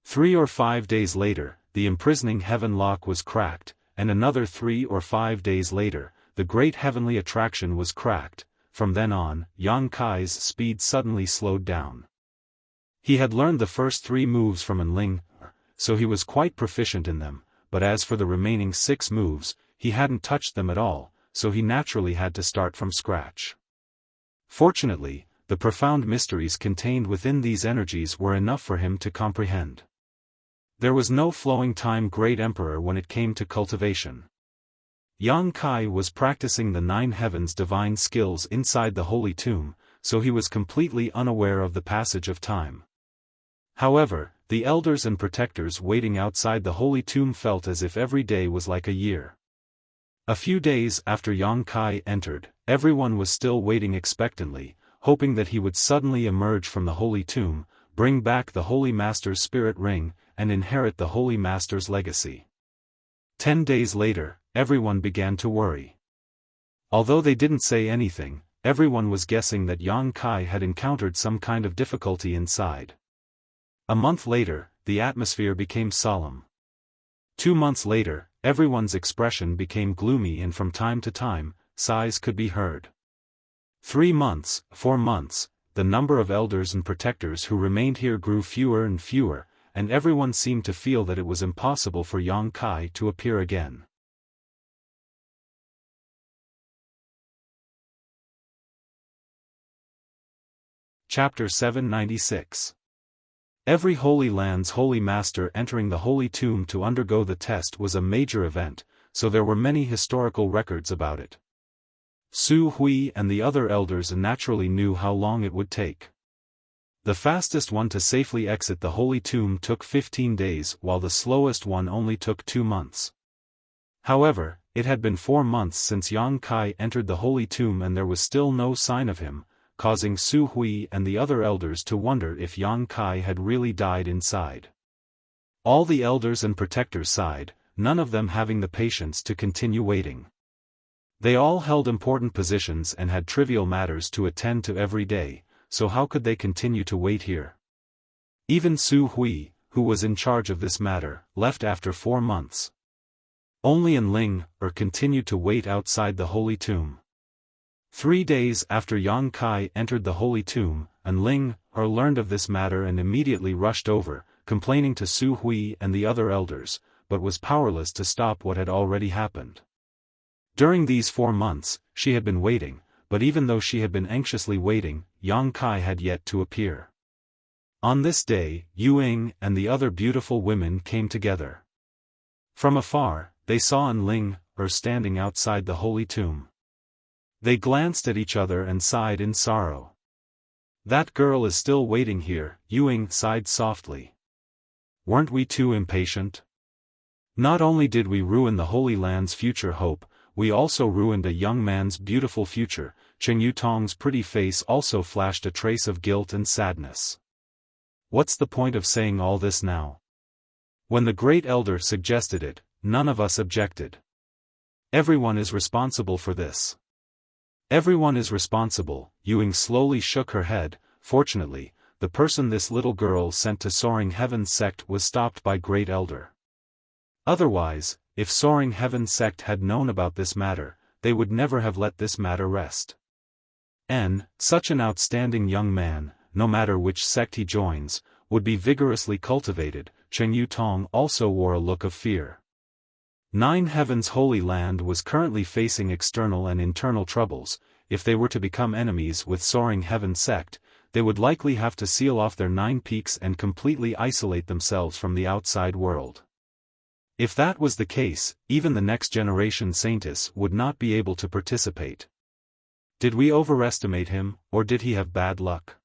3 or 5 days later, the imprisoning heaven lock was cracked, and another 3 or 5 days later, the great heavenly attraction was cracked. From then on, Yang Kai's speed suddenly slowed down. He had learned the first 3 moves from Enling, so he was quite proficient in them, but as for the remaining 6 moves, he hadn't touched them at all, so he naturally had to start from scratch. Fortunately, the profound mysteries contained within these energies were enough for him to comprehend. There was no flowing time, Great Emperor, when it came to cultivation. Yang Kai was practicing the 9 heavens divine skills inside the Holy Tomb, so he was completely unaware of the passage of time. However, the elders and protectors waiting outside the Holy Tomb felt as if every day was like a year. A few days after Yang Kai entered, everyone was still waiting expectantly, hoping that he would suddenly emerge from the Holy Tomb, bring back the Holy Master's spirit ring, and inherit the Holy Master's legacy. 10 days later, everyone began to worry. Although they didn't say anything, everyone was guessing that Yang Kai had encountered some kind of difficulty inside. A month later, the atmosphere became solemn. 2 months later, everyone's expression became gloomy and from time to time, sighs could be heard. 3 months, 4 months, the number of elders and protectors who remained here grew fewer and fewer, and everyone seemed to feel that it was impossible for Yang Kai to appear again. Chapter 796. Every Holy Land's Holy Master entering the Holy Tomb to undergo the test was a major event, so there were many historical records about it. Su Hui and the other elders naturally knew how long it would take. The fastest one to safely exit the Holy Tomb took 15 days while the slowest one only took 2 months. However, it had been 4 months since Yang Kai entered the Holy Tomb and there was still no sign of him, causing Su Hui and the other elders to wonder if Yang Kai had really died inside. All the elders and protectors sighed, none of them having the patience to continue waiting. They all held important positions and had trivial matters to attend to every day, so how could they continue to wait here? Even Su Hui, who was in charge of this matter, left after 4 months. Only Ling continued to wait outside the Holy Tomb. 3 days after Yang Kai entered the Holy Tomb, Ling learned of this matter and immediately rushed over, complaining to Su Hui and the other elders, but was powerless to stop what had already happened. During these 4 months, she had been waiting, but even though she had been anxiously waiting, Yang Kai had yet to appear. On this day, Yu Ying and the other beautiful women came together. From afar, they saw Ling standing outside the Holy Tomb. They glanced at each other and sighed in sorrow. "That girl is still waiting here," Yu Ying sighed softly. "Weren't we too impatient? Not only did we ruin the Holy Land's future hope, we also ruined a young man's beautiful future." Chen Yutong's pretty face also flashed a trace of guilt and sadness. "What's the point of saying all this now? When the great elder suggested it, none of us objected. Everyone is responsible for this." "Everyone is responsible," Yu Ying slowly shook her head. "Fortunately, the person this little girl sent to Soaring Heaven's sect was stopped by Great Elder. Otherwise, if Soaring Heaven's sect had known about this matter, they would never have let this matter rest. And, such an outstanding young man, no matter which sect he joins, would be vigorously cultivated." Chen Yutong also wore a look of fear. 9 Heaven's Holy Land was currently facing external and internal troubles. If they were to become enemies with Soaring Heaven sect, they would likely have to seal off their 9 peaks and completely isolate themselves from the outside world. If that was the case, even the next generation saintess would not be able to participate. Did we overestimate him, or did he have bad luck?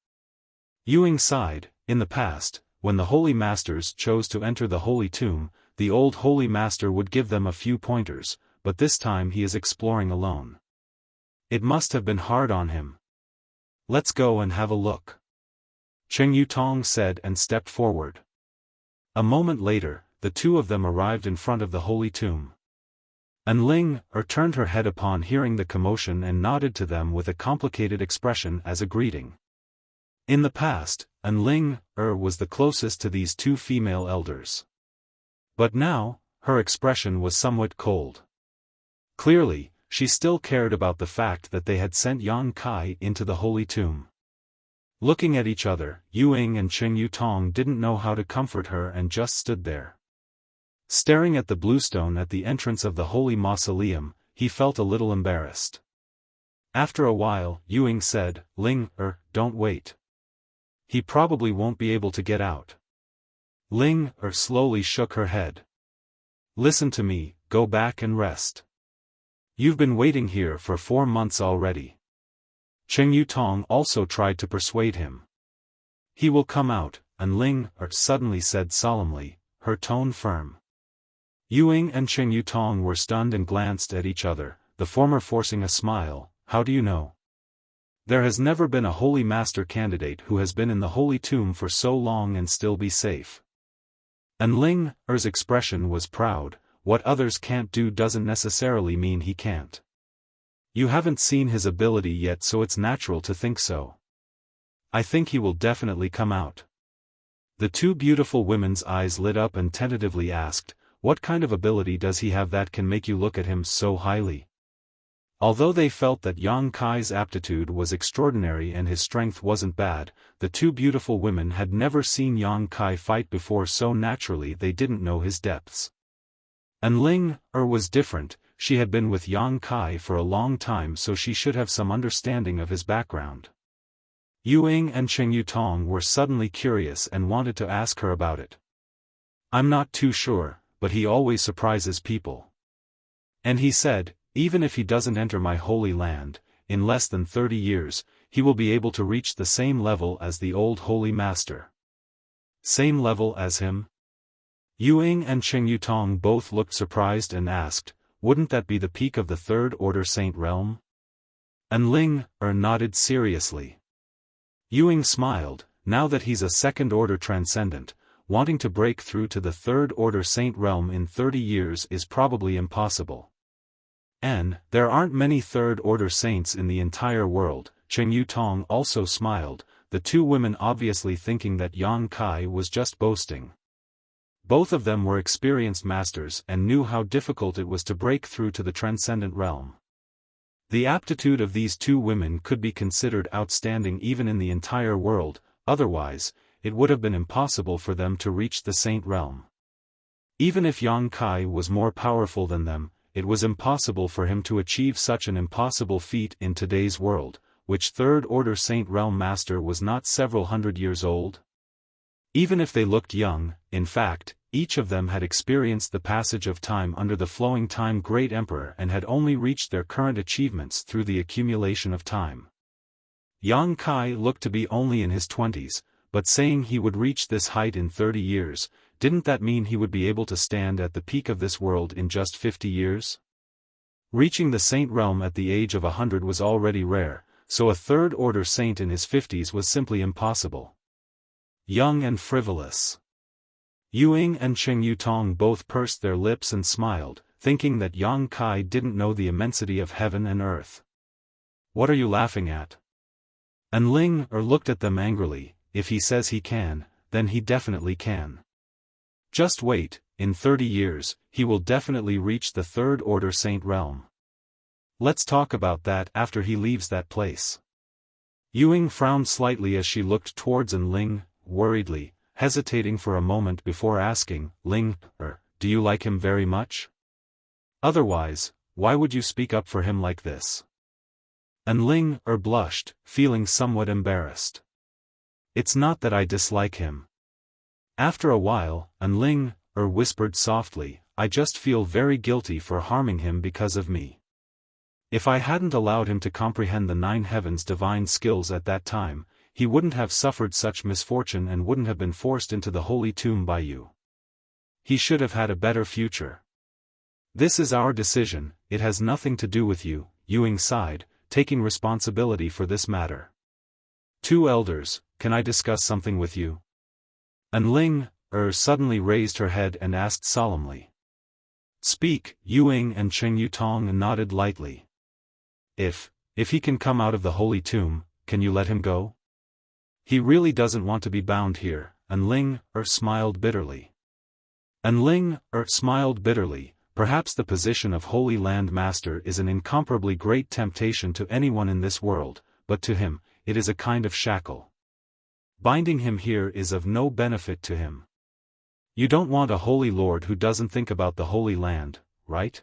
Yu Ying sighed. In the past, when the Holy Masters chose to enter the Holy Tomb, the old Holy Master would give them a few pointers, but this time he is exploring alone. It must have been hard on him. "Let's go and have a look," Chen Yutong said and stepped forward. A moment later, the two of them arrived in front of the Holy Tomb. Ling turned her head upon hearing the commotion and nodded to them with a complicated expression as a greeting. In the past, Ling was the closest to these 2 female elders. But now, her expression was somewhat cold. Clearly, she still cared about the fact that they had sent Yang Kai into the Holy Tomb. Looking at each other, Yu Ying and Chen Yutong didn't know how to comfort her and just stood there. Staring at the bluestone at the entrance of the Holy Mausoleum, he felt a little embarrassed. After a while, Yu Ying said, "Ling, don't wait. He probably won't be able to get out." Ling slowly shook her head. "Listen to me, go back and rest. You've been waiting here for 4 months already." Chen Yutong also tried to persuade him. "He will come out," Ling suddenly said solemnly, her tone firm. Yu Ying and Chen Yutong were stunned and glanced at each other, the former forcing a smile. "How do you know? There has never been a Holy Master candidate who has been in the Holy Tomb for so long and still be safe." Ling's expression was proud. "What others can't do doesn't necessarily mean he can't. You haven't seen his ability yet, so it's natural to think so. I think he will definitely come out." The 2 beautiful women's eyes lit up and tentatively asked, What kind of ability does he have that can make you look at him so highly? Although they felt that Yang Kai's aptitude was extraordinary and his strength wasn't bad, the two beautiful women had never seen Yang Kai fight before, so naturally they didn't know his depths. And Ling was different. She had been with Yang Kai for a long time, so she should have some understanding of his background. Ying and Cheng Yutong were suddenly curious and wanted to ask her about it. I'm not too sure, but he always surprises people. And he said, even if he doesn't enter my holy land, in less than 30 years, he will be able to reach the same level as the old holy master. Same level as him? Ying and Cheng Yutong both looked surprised and asked, wouldn't that be the peak of the Third Order Saint realm? And Ling nodded seriously. Ying smiled, now that he's a Second Order Transcendent, wanting to break through to the Third Order Saint realm in 30 years is probably impossible. And there aren't many Third Order Saints in the entire world. Cheng Yutong also smiled, the two women obviously thinking that Yang Kai was just boasting. Both of them were experienced masters and knew how difficult it was to break through to the Transcendent realm. The aptitude of these two women could be considered outstanding even in the entire world, otherwise, it would have been impossible for them to reach the Saint realm. Even if Yang Kai was more powerful than them, it was impossible for him to achieve such an impossible feat in today's world, which Third Order Saint Realm Master was not several hundred years old. Even if they looked young, in fact, each of them had experienced the passage of time under the flowing time Great Emperor and had only reached their current achievements through the accumulation of time. Yang Kai looked to be only in his 20s, but saying he would reach this height in 30 years, didn't that mean he would be able to stand at the peak of this world in just 50 years? Reaching the Saint realm at the age of 100 was already rare, so a Third Order Saint in his 50s was simply impossible. Young and frivolous. Ying and Cheng Yutong both pursed their lips and smiled, thinking that Yang Kai didn't know the immensity of heaven and earth. What are you laughing at? And Ling looked at them angrily. If he says he can, then he definitely can. Just wait, in 30 years, he will definitely reach the Third Order Saint realm. Let's talk about that after he leaves that place. Ying frowned slightly as she looked towards An Ling, worriedly, hesitating for a moment before asking, Ling, do you like him very much? Otherwise, why would you speak up for him like this? An Ling blushed, feeling somewhat embarrassed. It's not that I dislike him. After a while, An Ling whispered softly, I just feel very guilty for harming him because of me. If I hadn't allowed him to comprehend the Nine Heavens' divine skills at that time, he wouldn't have suffered such misfortune and wouldn't have been forced into the holy tomb by you. He should have had a better future. This is our decision, it has nothing to do with you, Ying sighed, taking responsibility for this matter. Two elders, can I discuss something with you? An Ling suddenly raised her head and asked solemnly. Speak, Ying and Cheng Yutong nodded lightly. If he can come out of the holy tomb, can you let him go? He really doesn't want to be bound here, An Ling smiled bitterly. An Ling smiled bitterly, perhaps the position of Holy Land Master is an incomparably great temptation to anyone in this world, but to him, it is a kind of shackle. Binding him here is of no benefit to him. You don't want a holy lord who doesn't think about the Holy Land, right?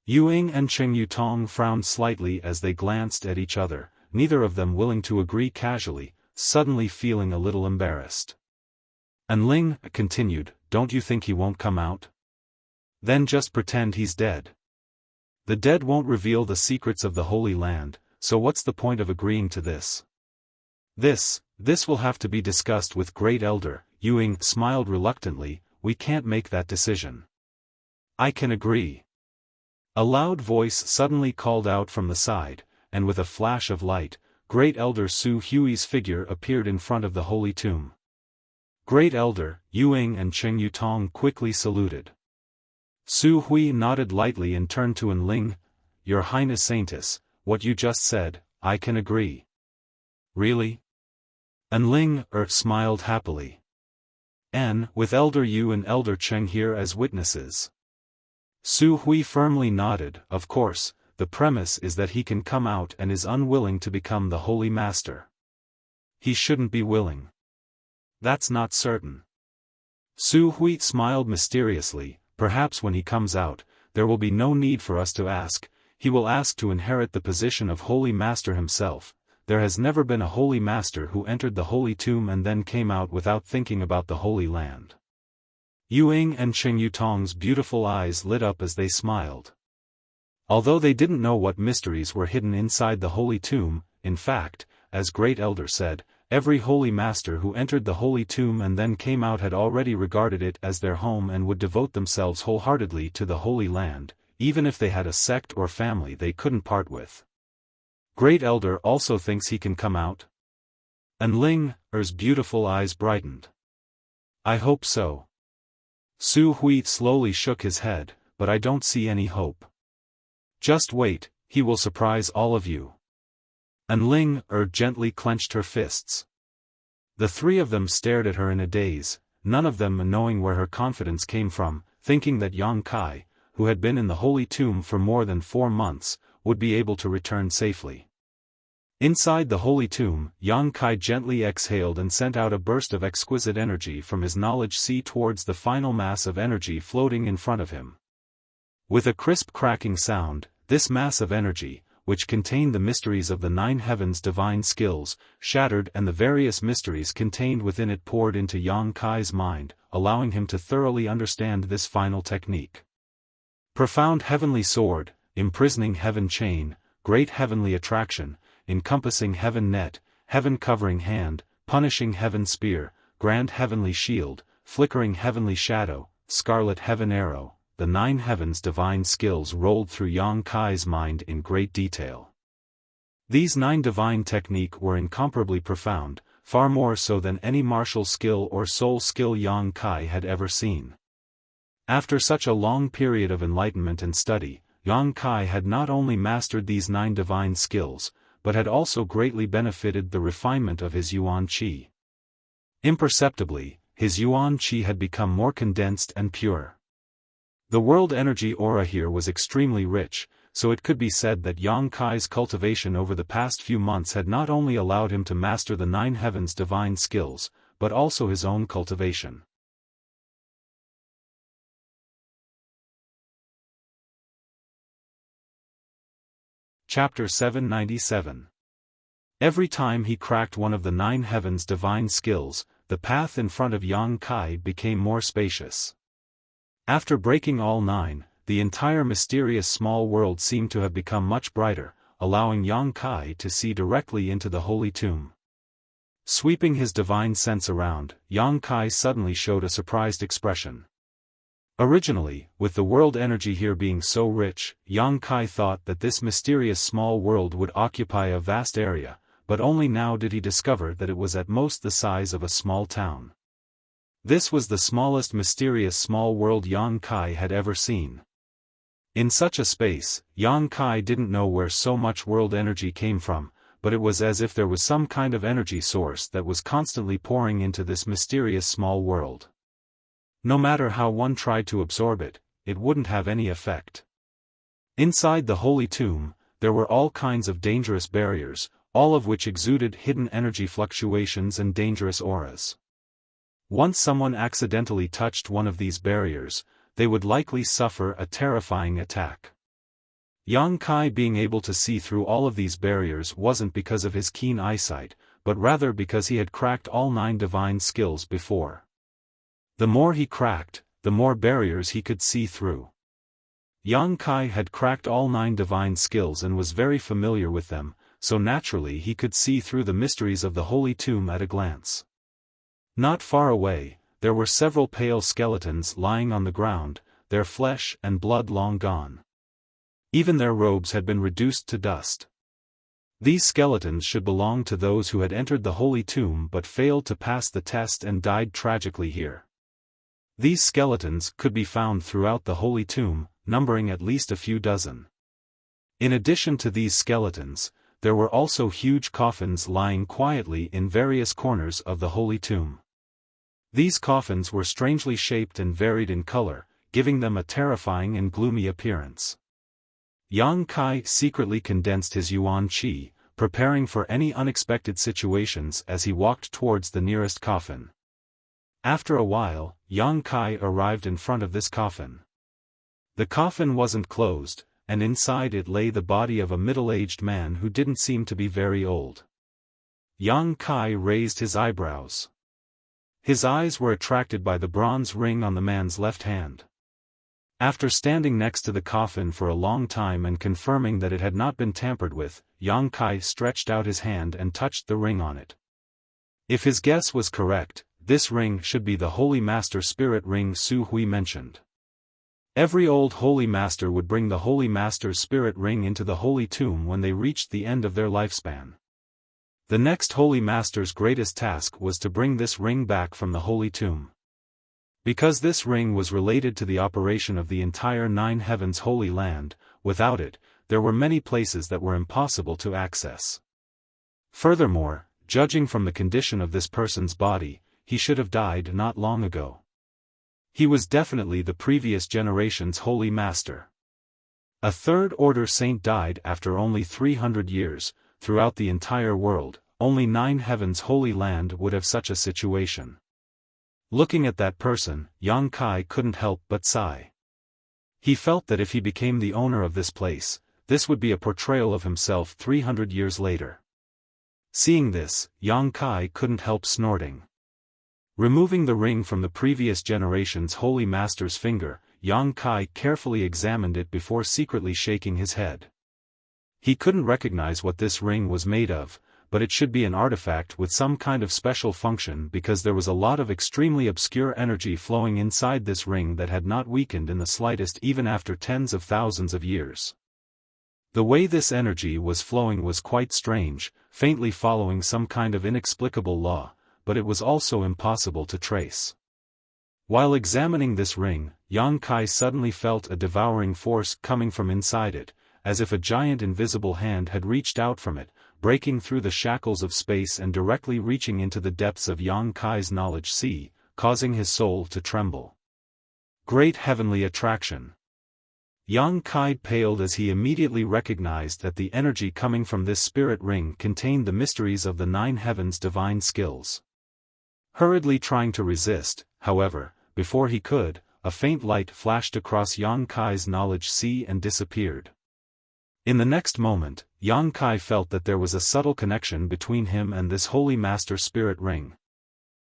Ying and Cheng Yutong frowned slightly as they glanced at each other, neither of them willing to agree casually, suddenly feeling a little embarrassed. An Ling continued, don't you think he won't come out? Then just pretend he's dead. The dead won't reveal the secrets of the Holy Land, so what's the point of agreeing to this? This will have to be discussed with Great Elder. Ying smiled reluctantly, we can't make that decision. I can agree. A loud voice suddenly called out from the side, and with a flash of light, Great Elder Su Hui's figure appeared in front of the holy tomb. Great Elder, Ying and Cheng Yutong quickly saluted. Su Hui nodded lightly and turned to An Ling. Your Highness Saintess, what you just said, I can agree. Really? An Ling smiled happily. N, with Elder Yu and Elder Cheng here as witnesses. Su Hui firmly nodded. Of course, the premise is that he can come out and is unwilling to become the Holy Master. He shouldn't be willing. That's not certain. Su Hui smiled mysteriously. Perhaps when he comes out, there will be no need for us to ask. He will ask to inherit the position of Holy Master himself. There has never been a Holy Master who entered the Holy Tomb and then came out without thinking about the Holy Land. Yu Ying and Cheng Yutong's beautiful eyes lit up as they smiled. Although they didn't know what mysteries were hidden inside the Holy Tomb, in fact, as Great Elder said, every Holy Master who entered the Holy Tomb and then came out had already regarded it as their home and would devote themselves wholeheartedly to the Holy Land, even if they had a sect or family they couldn't part with. Great Elder also thinks he can come out? And Ling Er's beautiful eyes brightened. I hope so. Su Hui slowly shook his head, but I don't see any hope. Just wait, he will surprise all of you. And Ling Er gently clenched her fists. The three of them stared at her in a daze, none of them knowing where her confidence came from, thinking that Yang Kai, who had been in the Holy Tomb for more than 4 months, would be able to return safely. Inside the Holy Tomb, Yang Kai gently exhaled and sent out a burst of exquisite energy from his knowledge sea towards the final mass of energy floating in front of him. With a crisp cracking sound, this mass of energy, which contained the mysteries of the 9 heavens' divine skills, shattered and the various mysteries contained within it poured into Yang Kai's mind, allowing him to thoroughly understand this final technique. Profound heavenly sword, imprisoning heaven chain, great heavenly attraction, encompassing heaven net, heaven covering hand, punishing heaven spear, grand heavenly shield, flickering heavenly shadow, scarlet heaven arrow. The 9 heavens' divine skills rolled through Yang Kai's mind in great detail. These 9 divine technique were incomparably profound, far more so than any martial skill or soul skill Yang Kai had ever seen. After such a long period of enlightenment and study, Yang Kai had not only mastered these 9 divine skills, but had also greatly benefited the refinement of his Yuan Qi. Imperceptibly, his Yuan Qi had become more condensed and pure. The world energy aura here was extremely rich, so it could be said that Yang Kai's cultivation over the past few months had not only allowed him to master the 9 heavens' divine skills, but also his own cultivation. Chapter 797. Every time he cracked one of the 9 heavens' divine skills, the path in front of Yang Kai became more spacious. After breaking all 9, the entire mysterious small world seemed to have become much brighter, allowing Yang Kai to see directly into the Holy Tomb. Sweeping his divine sense around, Yang Kai suddenly showed a surprised expression. Originally, with the world energy here being so rich, Yang Kai thought that this mysterious small world would occupy a vast area, but only now did he discover that it was at most the size of a small town. This was the smallest mysterious small world Yang Kai had ever seen. In such a space, Yang Kai didn't know where so much world energy came from, but it was as if there was some kind of energy source that was constantly pouring into this mysterious small world. No matter how one tried to absorb it, it wouldn't have any effect. Inside the Holy Tomb, there were all kinds of dangerous barriers, all of which exuded hidden energy fluctuations and dangerous auras. Once someone accidentally touched one of these barriers, they would likely suffer a terrifying attack. Yang Kai being able to see through all of these barriers wasn't because of his keen eyesight, but rather because he had cracked all 9 divine skills before. The more he cracked, the more barriers he could see through. Yang Kai had cracked all 9 divine skills and was very familiar with them, so naturally he could see through the mysteries of the Holy Tomb at a glance. Not far away, there were several pale skeletons lying on the ground, their flesh and blood long gone. Even their robes had been reduced to dust. These skeletons should belong to those who had entered the Holy Tomb but failed to pass the test and died tragically here. These skeletons could be found throughout the Holy Tomb, numbering at least a few dozen. In addition to these skeletons, there were also huge coffins lying quietly in various corners of the Holy Tomb. These coffins were strangely shaped and varied in color, giving them a terrifying and gloomy appearance. Yang Kai secretly condensed his yuan qi, preparing for any unexpected situations as he walked towards the nearest coffin. After a while, Yang Kai arrived in front of this coffin. The coffin wasn't closed, and inside it lay the body of a middle-aged man who didn't seem to be very old. Yang Kai raised his eyebrows. His eyes were attracted by the bronze ring on the man's left hand. After standing next to the coffin for a long time and confirming that it had not been tampered with, Yang Kai stretched out his hand and touched the ring on it. If his guess was correct, this ring should be the Holy Master Spirit ring Su Hui mentioned. Every old Holy Master would bring the Holy Master's Spirit ring into the Holy Tomb when they reached the end of their lifespan. The next Holy Master's greatest task was to bring this ring back from the Holy Tomb. Because this ring was related to the operation of the entire Nine Heavens Holy Land, without it, there were many places that were impossible to access. Furthermore, judging from the condition of this person's body, he should have died not long ago. He was definitely the previous generation's Holy Master. A third-order saint died after only 300 years, throughout the entire world, only Nine Heavens Holy Land would have such a situation. Looking at that person, Yang Kai couldn't help but sigh. He felt that if he became the owner of this place, this would be a portrayal of himself 300 years later. Seeing this, Yang Kai couldn't help snorting. Removing the ring from the previous generation's Holy Master's finger, Yang Kai carefully examined it before secretly shaking his head. He couldn't recognize what this ring was made of, but it should be an artifact with some kind of special function because there was a lot of extremely obscure energy flowing inside this ring that had not weakened in the slightest even after tens of thousands of years. The way this energy was flowing was quite strange, faintly following some kind of inexplicable law, but it was also impossible to trace. While examining this ring, Yang Kai suddenly felt a devouring force coming from inside it, as if a giant invisible hand had reached out from it, breaking through the shackles of space and directly reaching into the depths of Yang Kai's knowledge sea, causing his soul to tremble. Great heavenly attraction. Yang Kai paled as he immediately recognized that the energy coming from this spirit ring contained the mysteries of the Nine Heavens' divine skills. Hurriedly trying to resist, however, before he could, a faint light flashed across Yang Kai's knowledge sea and disappeared. In the next moment, Yang Kai felt that there was a subtle connection between him and this Holy Master Spirit ring.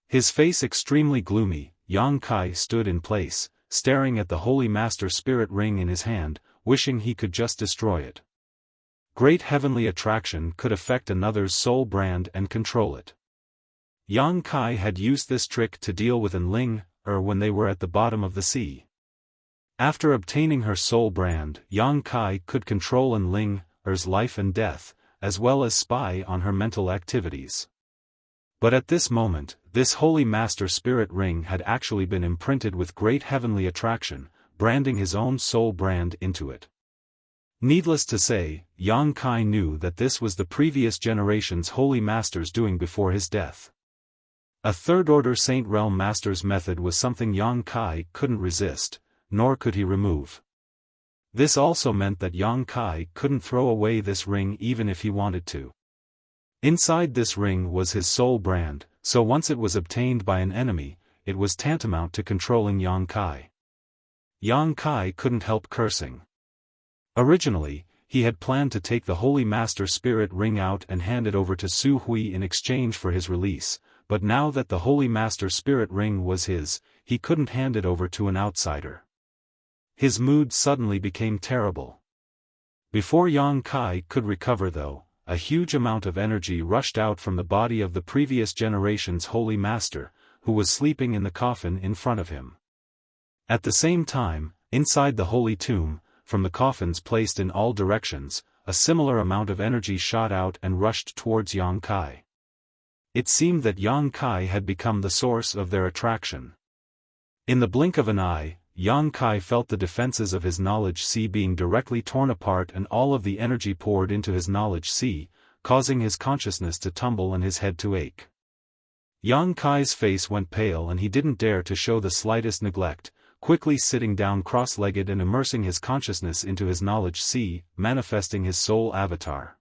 His face extremely gloomy, Yang Kai stood in place, staring at the Holy Master Spirit ring in his hand, wishing he could just destroy it. Great heavenly attraction could affect another's soul brand and control it. Yang Kai had used this trick to deal with Enling, when they were at the bottom of the sea. After obtaining her soul brand, Yang Kai could control Enling's life and death, as well as spy on her mental activities. But at this moment, this Holy Master Spirit ring had actually been imprinted with great heavenly attraction, branding his own soul brand into it. Needless to say, Yang Kai knew that this was the previous generation's Holy Master's doing before his death. A third-order Saint Realm Master's method was something Yang Kai couldn't resist, nor could he remove. This also meant that Yang Kai couldn't throw away this ring even if he wanted to. Inside this ring was his soul brand, so once it was obtained by an enemy, it was tantamount to controlling Yang Kai. Yang Kai couldn't help cursing. Originally, he had planned to take the Holy Master Spirit ring out and hand it over to Su Hui in exchange for his release, but now that the Holy Master Spirit ring was his, he couldn't hand it over to an outsider. His mood suddenly became terrible. Before Yang Kai could recover though, a huge amount of energy rushed out from the body of the previous generation's Holy Master, who was sleeping in the coffin in front of him. At the same time, inside the Holy Tomb, from the coffins placed in all directions, a similar amount of energy shot out and rushed towards Yang Kai. It seemed that Yang Kai had become the source of their attraction. In the blink of an eye, Yang Kai felt the defenses of his knowledge sea being directly torn apart and all of the energy poured into his knowledge sea, causing his consciousness to tumble and his head to ache. Yang Kai's face went pale and he didn't dare to show the slightest neglect, quickly sitting down cross-legged and immersing his consciousness into his knowledge sea, manifesting his soul avatar.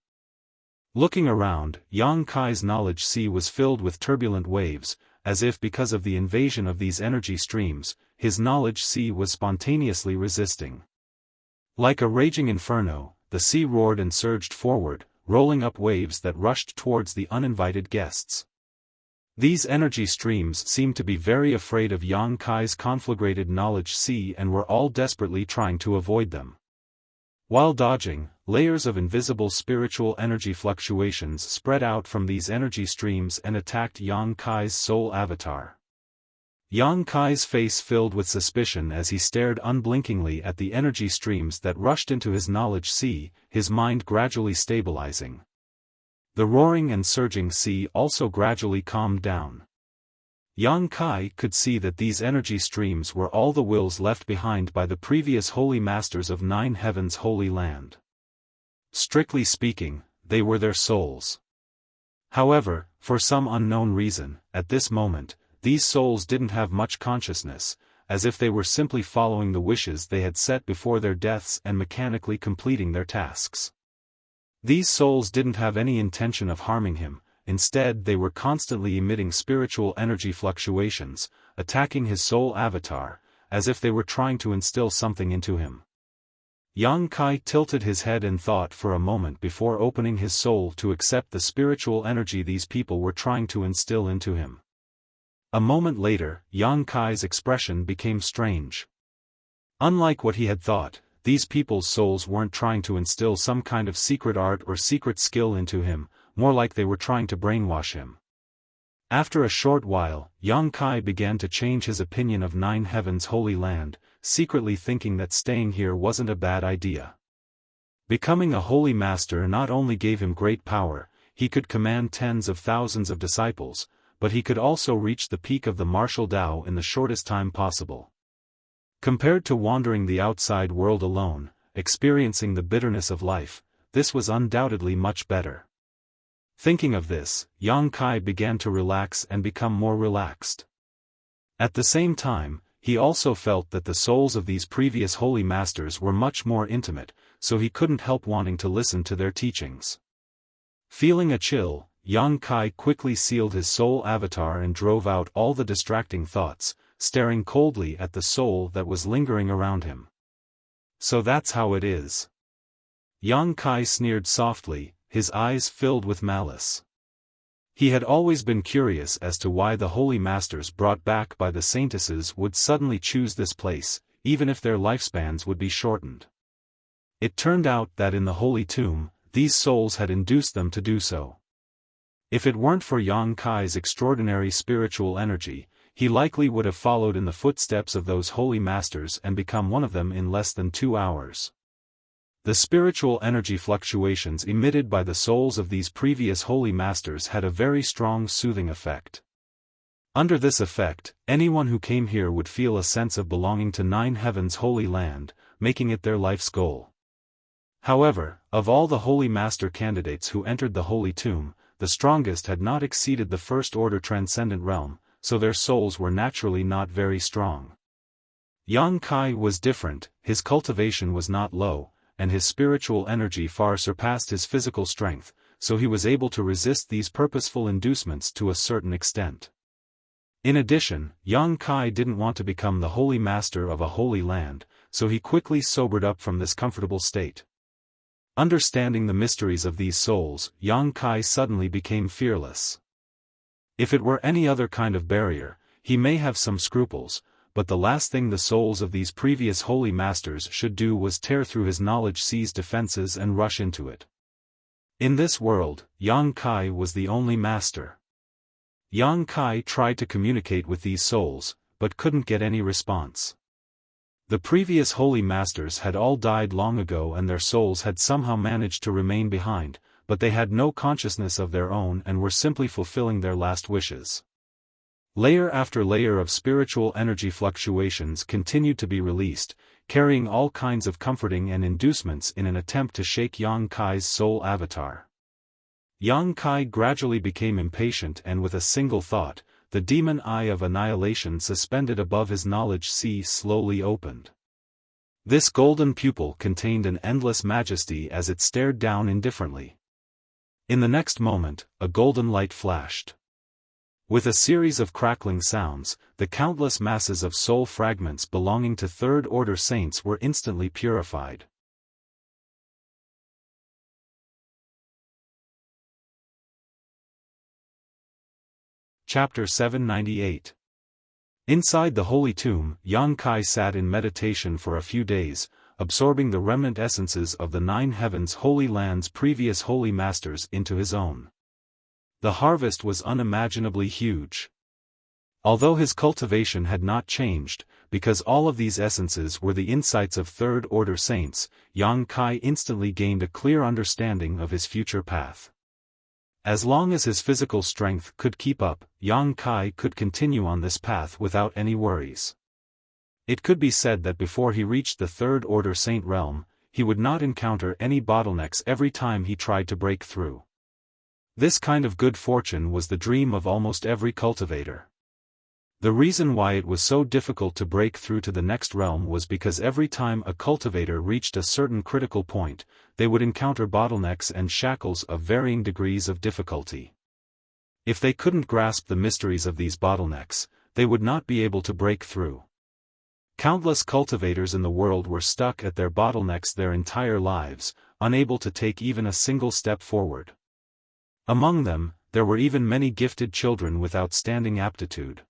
Looking around, Yang Kai's knowledge sea was filled with turbulent waves, as if because of the invasion of these energy streams, his knowledge sea was spontaneously resisting. Like a raging inferno, the sea roared and surged forward, rolling up waves that rushed towards the uninvited guests. These energy streams seemed to be very afraid of Yang Kai's conflagrated knowledge sea and were all desperately trying to avoid them. While dodging, layers of invisible spiritual energy fluctuations spread out from these energy streams and attacked Yang Kai's soul avatar. Yang Kai's face filled with suspicion as he stared unblinkingly at the energy streams that rushed into his knowledge sea, his mind gradually stabilizing. The roaring and surging sea also gradually calmed down. Yang Kai could see that these energy streams were all the wills left behind by the previous holy masters of Nine Heavens' Holy Land. Strictly speaking, they were their souls. However, for some unknown reason, at this moment, these souls didn't have much consciousness, as if they were simply following the wishes they had set before their deaths and mechanically completing their tasks. These souls didn't have any intention of harming him, instead they were constantly emitting spiritual energy fluctuations, attacking his soul avatar, as if they were trying to instill something into him. Yang Kai tilted his head in thought for a moment before opening his soul to accept the spiritual energy these people were trying to instill into him. A moment later, Yang Kai's expression became strange. Unlike what he had thought, these people's souls weren't trying to instill some kind of secret art or secret skill into him, more like they were trying to brainwash him. After a short while, Yang Kai began to change his opinion of Nine Heavens' Holy Land, secretly thinking that staying here wasn't a bad idea. Becoming a holy master not only gave him great power, he could command tens of thousands of disciples, but he could also reach the peak of the martial Tao in the shortest time possible. Compared to wandering the outside world alone, experiencing the bitterness of life, this was undoubtedly much better. Thinking of this, Yang Kai began to relax and become more relaxed. At the same time, he also felt that the souls of these previous holy masters were much more intimate, so he couldn't help wanting to listen to their teachings. Feeling a chill, Yang Kai quickly sealed his soul avatar and drove out all the distracting thoughts, staring coldly at the soul that was lingering around him. So that's how it is. Yang Kai sneered softly, his eyes filled with malice. He had always been curious as to why the holy masters brought back by the saintesses would suddenly choose this place, even if their lifespans would be shortened. It turned out that in the holy tomb, these souls had induced them to do so. If it weren't for Yang Kai's extraordinary spiritual energy, he likely would have followed in the footsteps of those holy masters and become one of them in less than 2 hours. The spiritual energy fluctuations emitted by the souls of these previous holy masters had a very strong soothing effect. Under this effect, anyone who came here would feel a sense of belonging to Nine Heavens' Holy Land, making it their life's goal. However, of all the holy master candidates who entered the holy tomb, the strongest had not exceeded the first-order transcendent realm, so their souls were naturally not very strong. Yang Kai was different, his cultivation was not low, and his spiritual energy far surpassed his physical strength, so he was able to resist these purposeful inducements to a certain extent. In addition, Yang Kai didn't want to become the holy master of a holy land, so he quickly sobered up from this comfortable state. Understanding the mysteries of these souls, Yang Kai suddenly became fearless. If it were any other kind of barrier, he may have some scruples, but the last thing the souls of these previous holy masters should do was tear through his knowledge sea's defenses and rush into it. In this world, Yang Kai was the only master. Yang Kai tried to communicate with these souls, but couldn't get any response. The previous holy masters had all died long ago and their souls had somehow managed to remain behind, but they had no consciousness of their own and were simply fulfilling their last wishes. Layer after layer of spiritual energy fluctuations continued to be released, carrying all kinds of comforting and inducements in an attempt to shake Yang Kai's soul avatar. Yang Kai gradually became impatient, and with a single thought, the demon eye of annihilation suspended above his knowledge sea slowly opened. This golden pupil contained an endless majesty as it stared down indifferently. In the next moment, a golden light flashed. With a series of crackling sounds, the countless masses of soul fragments belonging to third-order saints were instantly purified. Chapter 798. Inside the holy tomb, Yang Kai sat in meditation for a few days, absorbing the remnant essences of the 9 heavens Holy Land's previous holy masters into his own. The harvest was unimaginably huge. Although his cultivation had not changed, because all of these essences were the insights of third-order saints, Yang Kai instantly gained a clear understanding of his future path. As long as his physical strength could keep up, Yang Kai could continue on this path without any worries. It could be said that before he reached the third-order saint realm, he would not encounter any bottlenecks every time he tried to break through. This kind of good fortune was the dream of almost every cultivator. The reason why it was so difficult to break through to the next realm was because every time a cultivator reached a certain critical point, they would encounter bottlenecks and shackles of varying degrees of difficulty. If they couldn't grasp the mysteries of these bottlenecks, they would not be able to break through. Countless cultivators in the world were stuck at their bottlenecks their entire lives, unable to take even a single step forward. Among them, there were even many gifted children with outstanding aptitude.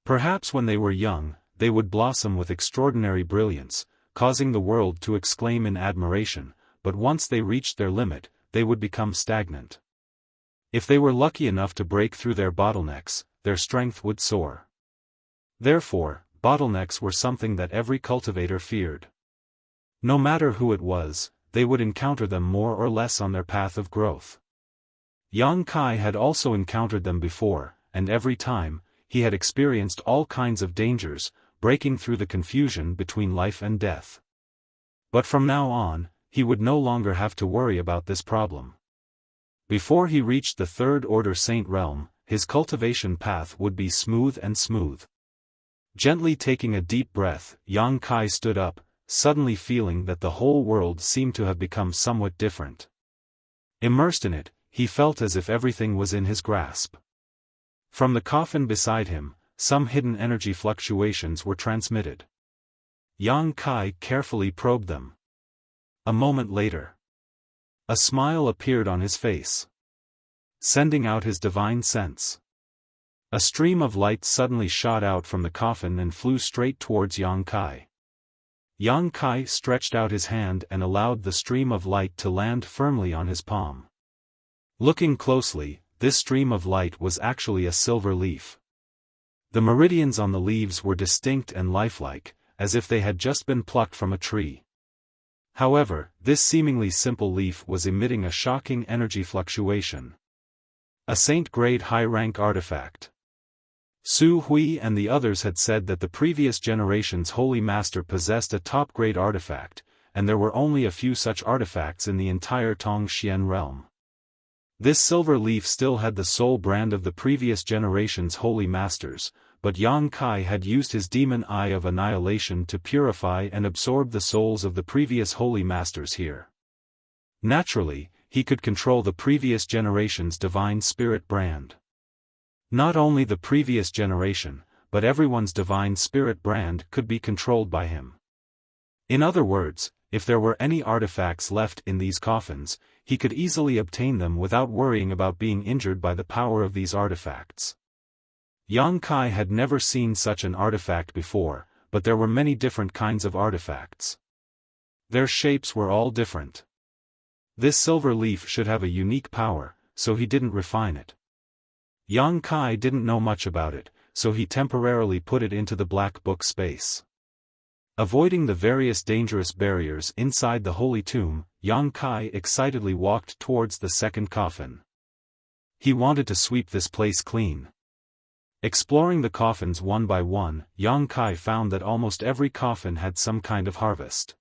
Perhaps when they were young, they would blossom with extraordinary brilliance, causing the world to exclaim in admiration, but once they reached their limit, they would become stagnant. If they were lucky enough to break through their bottlenecks, their strength would soar. Therefore, bottlenecks were something that every cultivator feared. No matter who it was, they would encounter them more or less on their path of growth. Yang Kai had also encountered them before, and every time, he had experienced all kinds of dangers, breaking through the confusion between life and death. But from now on, he would no longer have to worry about this problem. Before he reached the third-order saint realm, his cultivation path would be smooth and smooth. Gently taking a deep breath, Yang Kai stood up, suddenly feeling that the whole world seemed to have become somewhat different. Immersed in it, he felt as if everything was in his grasp. From the coffin beside him, some hidden energy fluctuations were transmitted. Yang Kai carefully probed them. A moment later, a smile appeared on his face, sending out his divine sense. A stream of light suddenly shot out from the coffin and flew straight towards Yang Kai. Yang Kai stretched out his hand and allowed the stream of light to land firmly on his palm. Looking closely, this stream of light was actually a silver leaf. The meridians on the leaves were distinct and lifelike, as if they had just been plucked from a tree. However, this seemingly simple leaf was emitting a shocking energy fluctuation. A saint-grade high-rank artifact. Su Hui and the others had said that the previous generation's holy master possessed a top-grade artifact, and there were only a few such artifacts in the entire Tongxian realm. This silver leaf still had the soul brand of the previous generation's holy masters, but Yang Kai had used his demon eye of annihilation to purify and absorb the souls of the previous holy masters here. Naturally, he could control the previous generation's divine spirit brand. Not only the previous generation, but everyone's divine spirit brand could be controlled by him. In other words, if there were any artifacts left in these coffins, he could easily obtain them without worrying about being injured by the power of these artifacts. Yang Kai had never seen such an artifact before, but there were many different kinds of artifacts. Their shapes were all different. This silver leaf should have a unique power, so he didn't refine it. Yang Kai didn't know much about it, so he temporarily put it into the black book space. Avoiding the various dangerous barriers inside the holy tomb, Yang Kai excitedly walked towards the second coffin. He wanted to sweep this place clean. Exploring the coffins one by one, Yang Kai found that almost every coffin had some kind of harvest.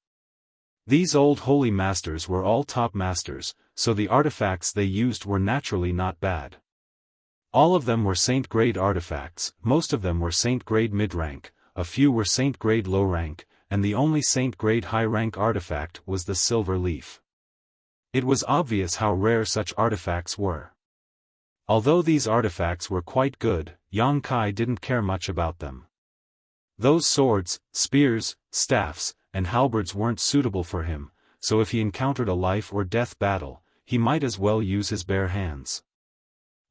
These old holy masters were all top masters, so the artifacts they used were naturally not bad. All of them were saint-grade artifacts, most of them were saint-grade mid-rank, a few were saint-grade low-rank, and the only saint-grade high-rank artifact was the silver leaf. It was obvious how rare such artifacts were. Although these artifacts were quite good, Yang Kai didn't care much about them. Those swords, spears, staffs, and halberds weren't suitable for him, so if he encountered a life-or-death battle, he might as well use his bare hands.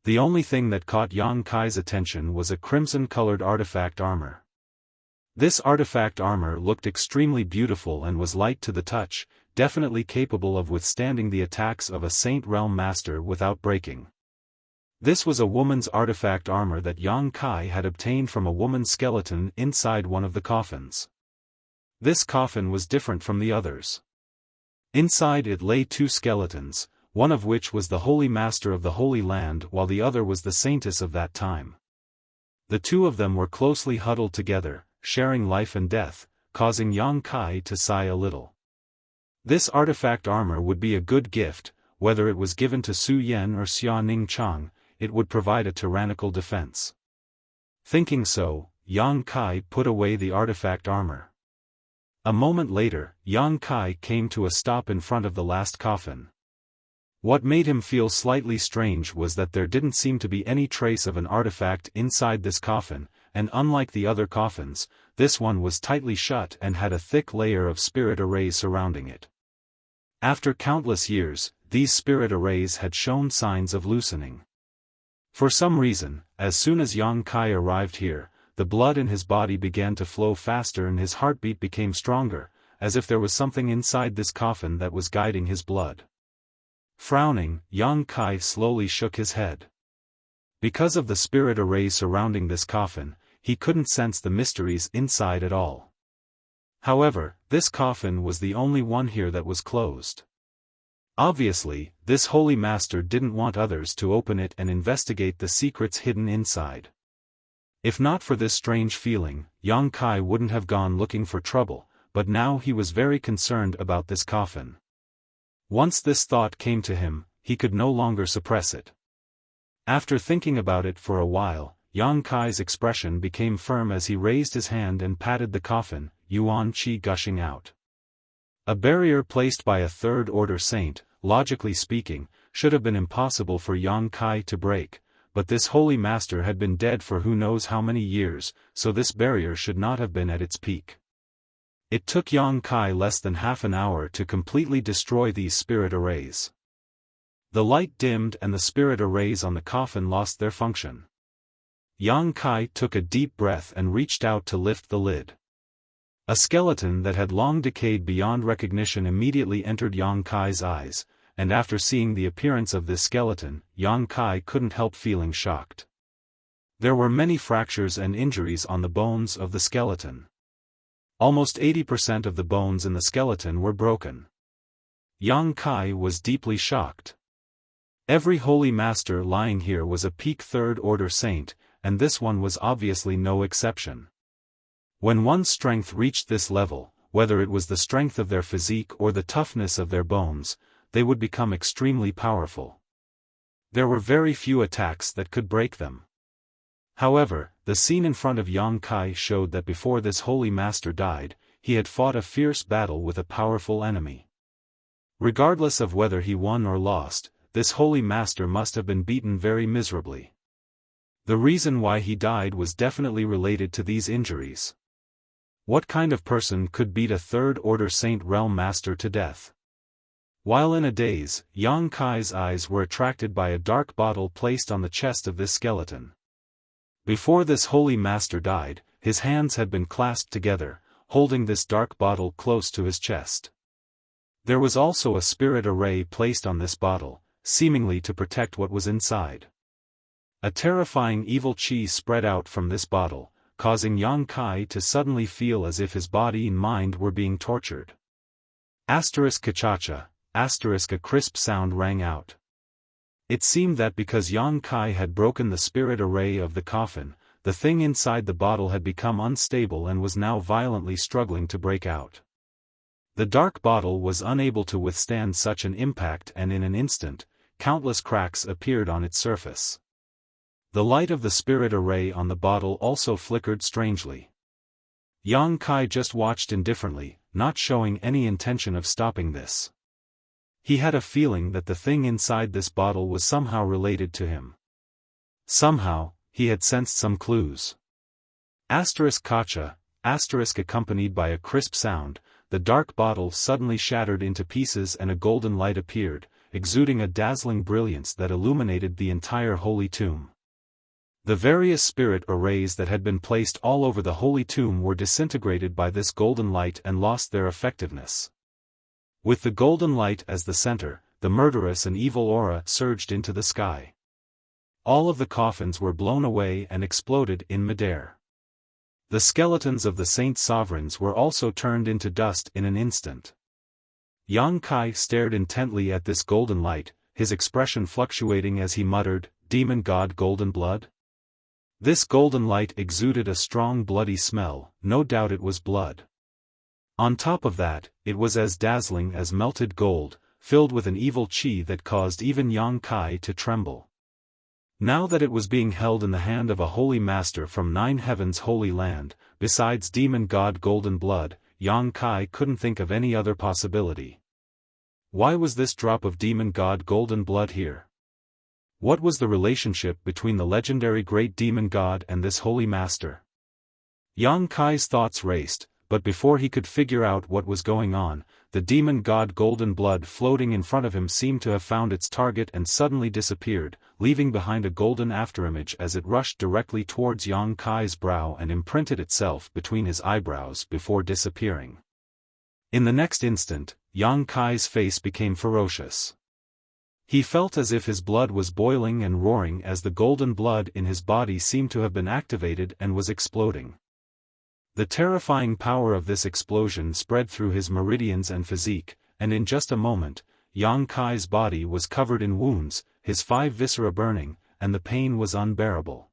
The only thing that caught Yang Kai's attention was a crimson-colored artifact armor. This artifact armor looked extremely beautiful and was light to the touch, definitely capable of withstanding the attacks of a Saint Realm Master without breaking. This was a woman's artifact armor that Yang Kai had obtained from a woman's skeleton inside one of the coffins. This coffin was different from the others. Inside it lay two skeletons, one of which was the Holy Master of the Holy Land while the other was the Saintess of that time. The two of them were closely huddled together, sharing life and death, causing Yang Kai to sigh a little. This artifact armor would be a good gift, whether it was given to Su Yen or Xia Ning Chang, it would provide a tyrannical defense. Thinking so, Yang Kai put away the artifact armor. A moment later, Yang Kai came to a stop in front of the last coffin. What made him feel slightly strange was that there didn't seem to be any trace of an artifact inside this coffin, and unlike the other coffins, this one was tightly shut and had a thick layer of spirit arrays surrounding it. After countless years, these spirit arrays had shown signs of loosening. For some reason, as soon as Yang Kai arrived here, the blood in his body began to flow faster and his heartbeat became stronger, as if there was something inside this coffin that was guiding his blood. Frowning, Yang Kai slowly shook his head. Because of the spirit array surrounding this coffin, he couldn't sense the mysteries inside at all. However, this coffin was the only one here that was closed. Obviously, this holy master didn't want others to open it and investigate the secrets hidden inside. If not for this strange feeling, Yang Kai wouldn't have gone looking for trouble, but now he was very concerned about this coffin. Once this thought came to him, he could no longer suppress it. After thinking about it for a while, Yang Kai's expression became firm as he raised his hand and patted the coffin, yuan qi gushing out. A barrier placed by a third-order saint, logically speaking, should have been impossible for Yang Kai to break, but this holy master had been dead for who knows how many years, so this barrier should not have been at its peak. It took Yang Kai less than half an hour to completely destroy these spirit arrays. The light dimmed and the spirit arrays on the coffin lost their function. Yang Kai took a deep breath and reached out to lift the lid. A skeleton that had long decayed beyond recognition immediately entered Yang Kai's eyes, and after seeing the appearance of this skeleton, Yang Kai couldn't help feeling shocked. There were many fractures and injuries on the bones of the skeleton. Almost 80% of the bones in the skeleton were broken. Yang Kai was deeply shocked. Every holy master lying here was a peak third-order saint, and this one was obviously no exception. When one's strength reached this level, whether it was the strength of their physique or the toughness of their bones, they would become extremely powerful. There were very few attacks that could break them. However, the scene in front of Yang Kai showed that before this holy master died, he had fought a fierce battle with a powerful enemy. Regardless of whether he won or lost, this holy master must have been beaten very miserably. The reason why he died was definitely related to these injuries. What kind of person could beat a third-order Saint Realm Master to death? While in a daze, Yang Kai's eyes were attracted by a dark bottle placed on the chest of this skeleton. Before this holy master died, his hands had been clasped together, holding this dark bottle close to his chest. There was also a spirit array placed on this bottle, seemingly to protect what was inside. A terrifying evil qi spread out from this bottle, causing Yang Kai to suddenly feel as if his body and mind were being tortured. Kachacha, a crisp sound rang out. It seemed that because Yang Kai had broken the spirit array of the coffin, the thing inside the bottle had become unstable and was now violently struggling to break out. The dark bottle was unable to withstand such an impact, and in an instant, countless cracks appeared on its surface. The light of the spirit array on the bottle also flickered strangely. Yang Kai just watched indifferently, not showing any intention of stopping this. He had a feeling that the thing inside this bottle was somehow related to him. Somehow, he had sensed some clues. Kacha, accompanied by a crisp sound, the dark bottle suddenly shattered into pieces and a golden light appeared, exuding a dazzling brilliance that illuminated the entire holy tomb. The various spirit arrays that had been placed all over the holy tomb were disintegrated by this golden light and lost their effectiveness. With the golden light as the center, the murderous and evil aura surged into the sky. All of the coffins were blown away and exploded in midair. The skeletons of the saint sovereigns were also turned into dust in an instant. Yang Kai stared intently at this golden light, his expression fluctuating as he muttered, "Demon God Golden Blood?" This golden light exuded a strong bloody smell, no doubt it was blood. On top of that, it was as dazzling as melted gold, filled with an evil chi that caused even Yang Kai to tremble. Now that it was being held in the hand of a holy master from Nine Heavens' holy land, besides Demon God Golden Blood, Yang Kai couldn't think of any other possibility. Why was this drop of Demon God Golden Blood here? What was the relationship between the legendary great demon god and this holy master? Yang Kai's thoughts raced, but before he could figure out what was going on, the demon god Golden Blood floating in front of him seemed to have found its target and suddenly disappeared, leaving behind a golden afterimage as it rushed directly towards Yang Kai's brow and imprinted itself between his eyebrows before disappearing. In the next instant, Yang Kai's face became ferocious. He felt as if his blood was boiling and roaring as the golden blood in his body seemed to have been activated and was exploding. The terrifying power of this explosion spread through his meridians and physique, and in just a moment, Yang Kai's body was covered in wounds, his 5 viscera burning, and the pain was unbearable.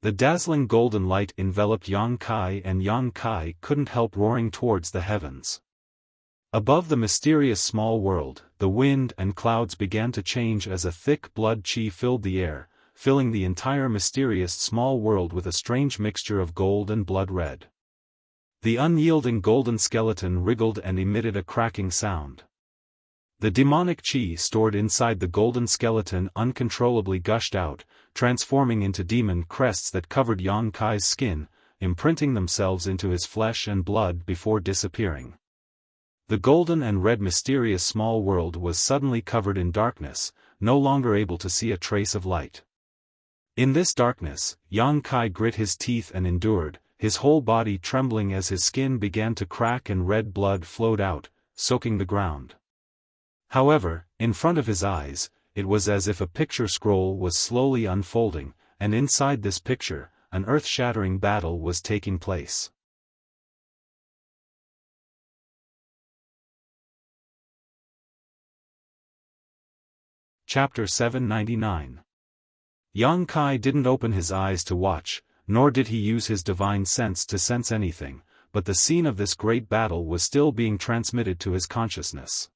The dazzling golden light enveloped Yang Kai, and Yang Kai couldn't help roaring towards the heavens. Above the mysterious small world, the wind and clouds began to change as a thick blood chi filled the air, filling the entire mysterious small world with a strange mixture of gold and blood red. The unyielding golden skeleton wriggled and emitted a cracking sound. The demonic chi stored inside the golden skeleton uncontrollably gushed out, transforming into demon crests that covered Yang Kai's skin, imprinting themselves into his flesh and blood before disappearing. The golden and red mysterious small world was suddenly covered in darkness, no longer able to see a trace of light. In this darkness, Yang Kai grit his teeth and endured, his whole body trembling as his skin began to crack and red blood flowed out, soaking the ground. However, in front of his eyes, it was as if a picture scroll was slowly unfolding, and inside this picture, an earth-shattering battle was taking place. Chapter 799. Yang Kai didn't open his eyes to watch, nor did he use his divine sense to sense anything, but the scene of this great battle was still being transmitted to his consciousness.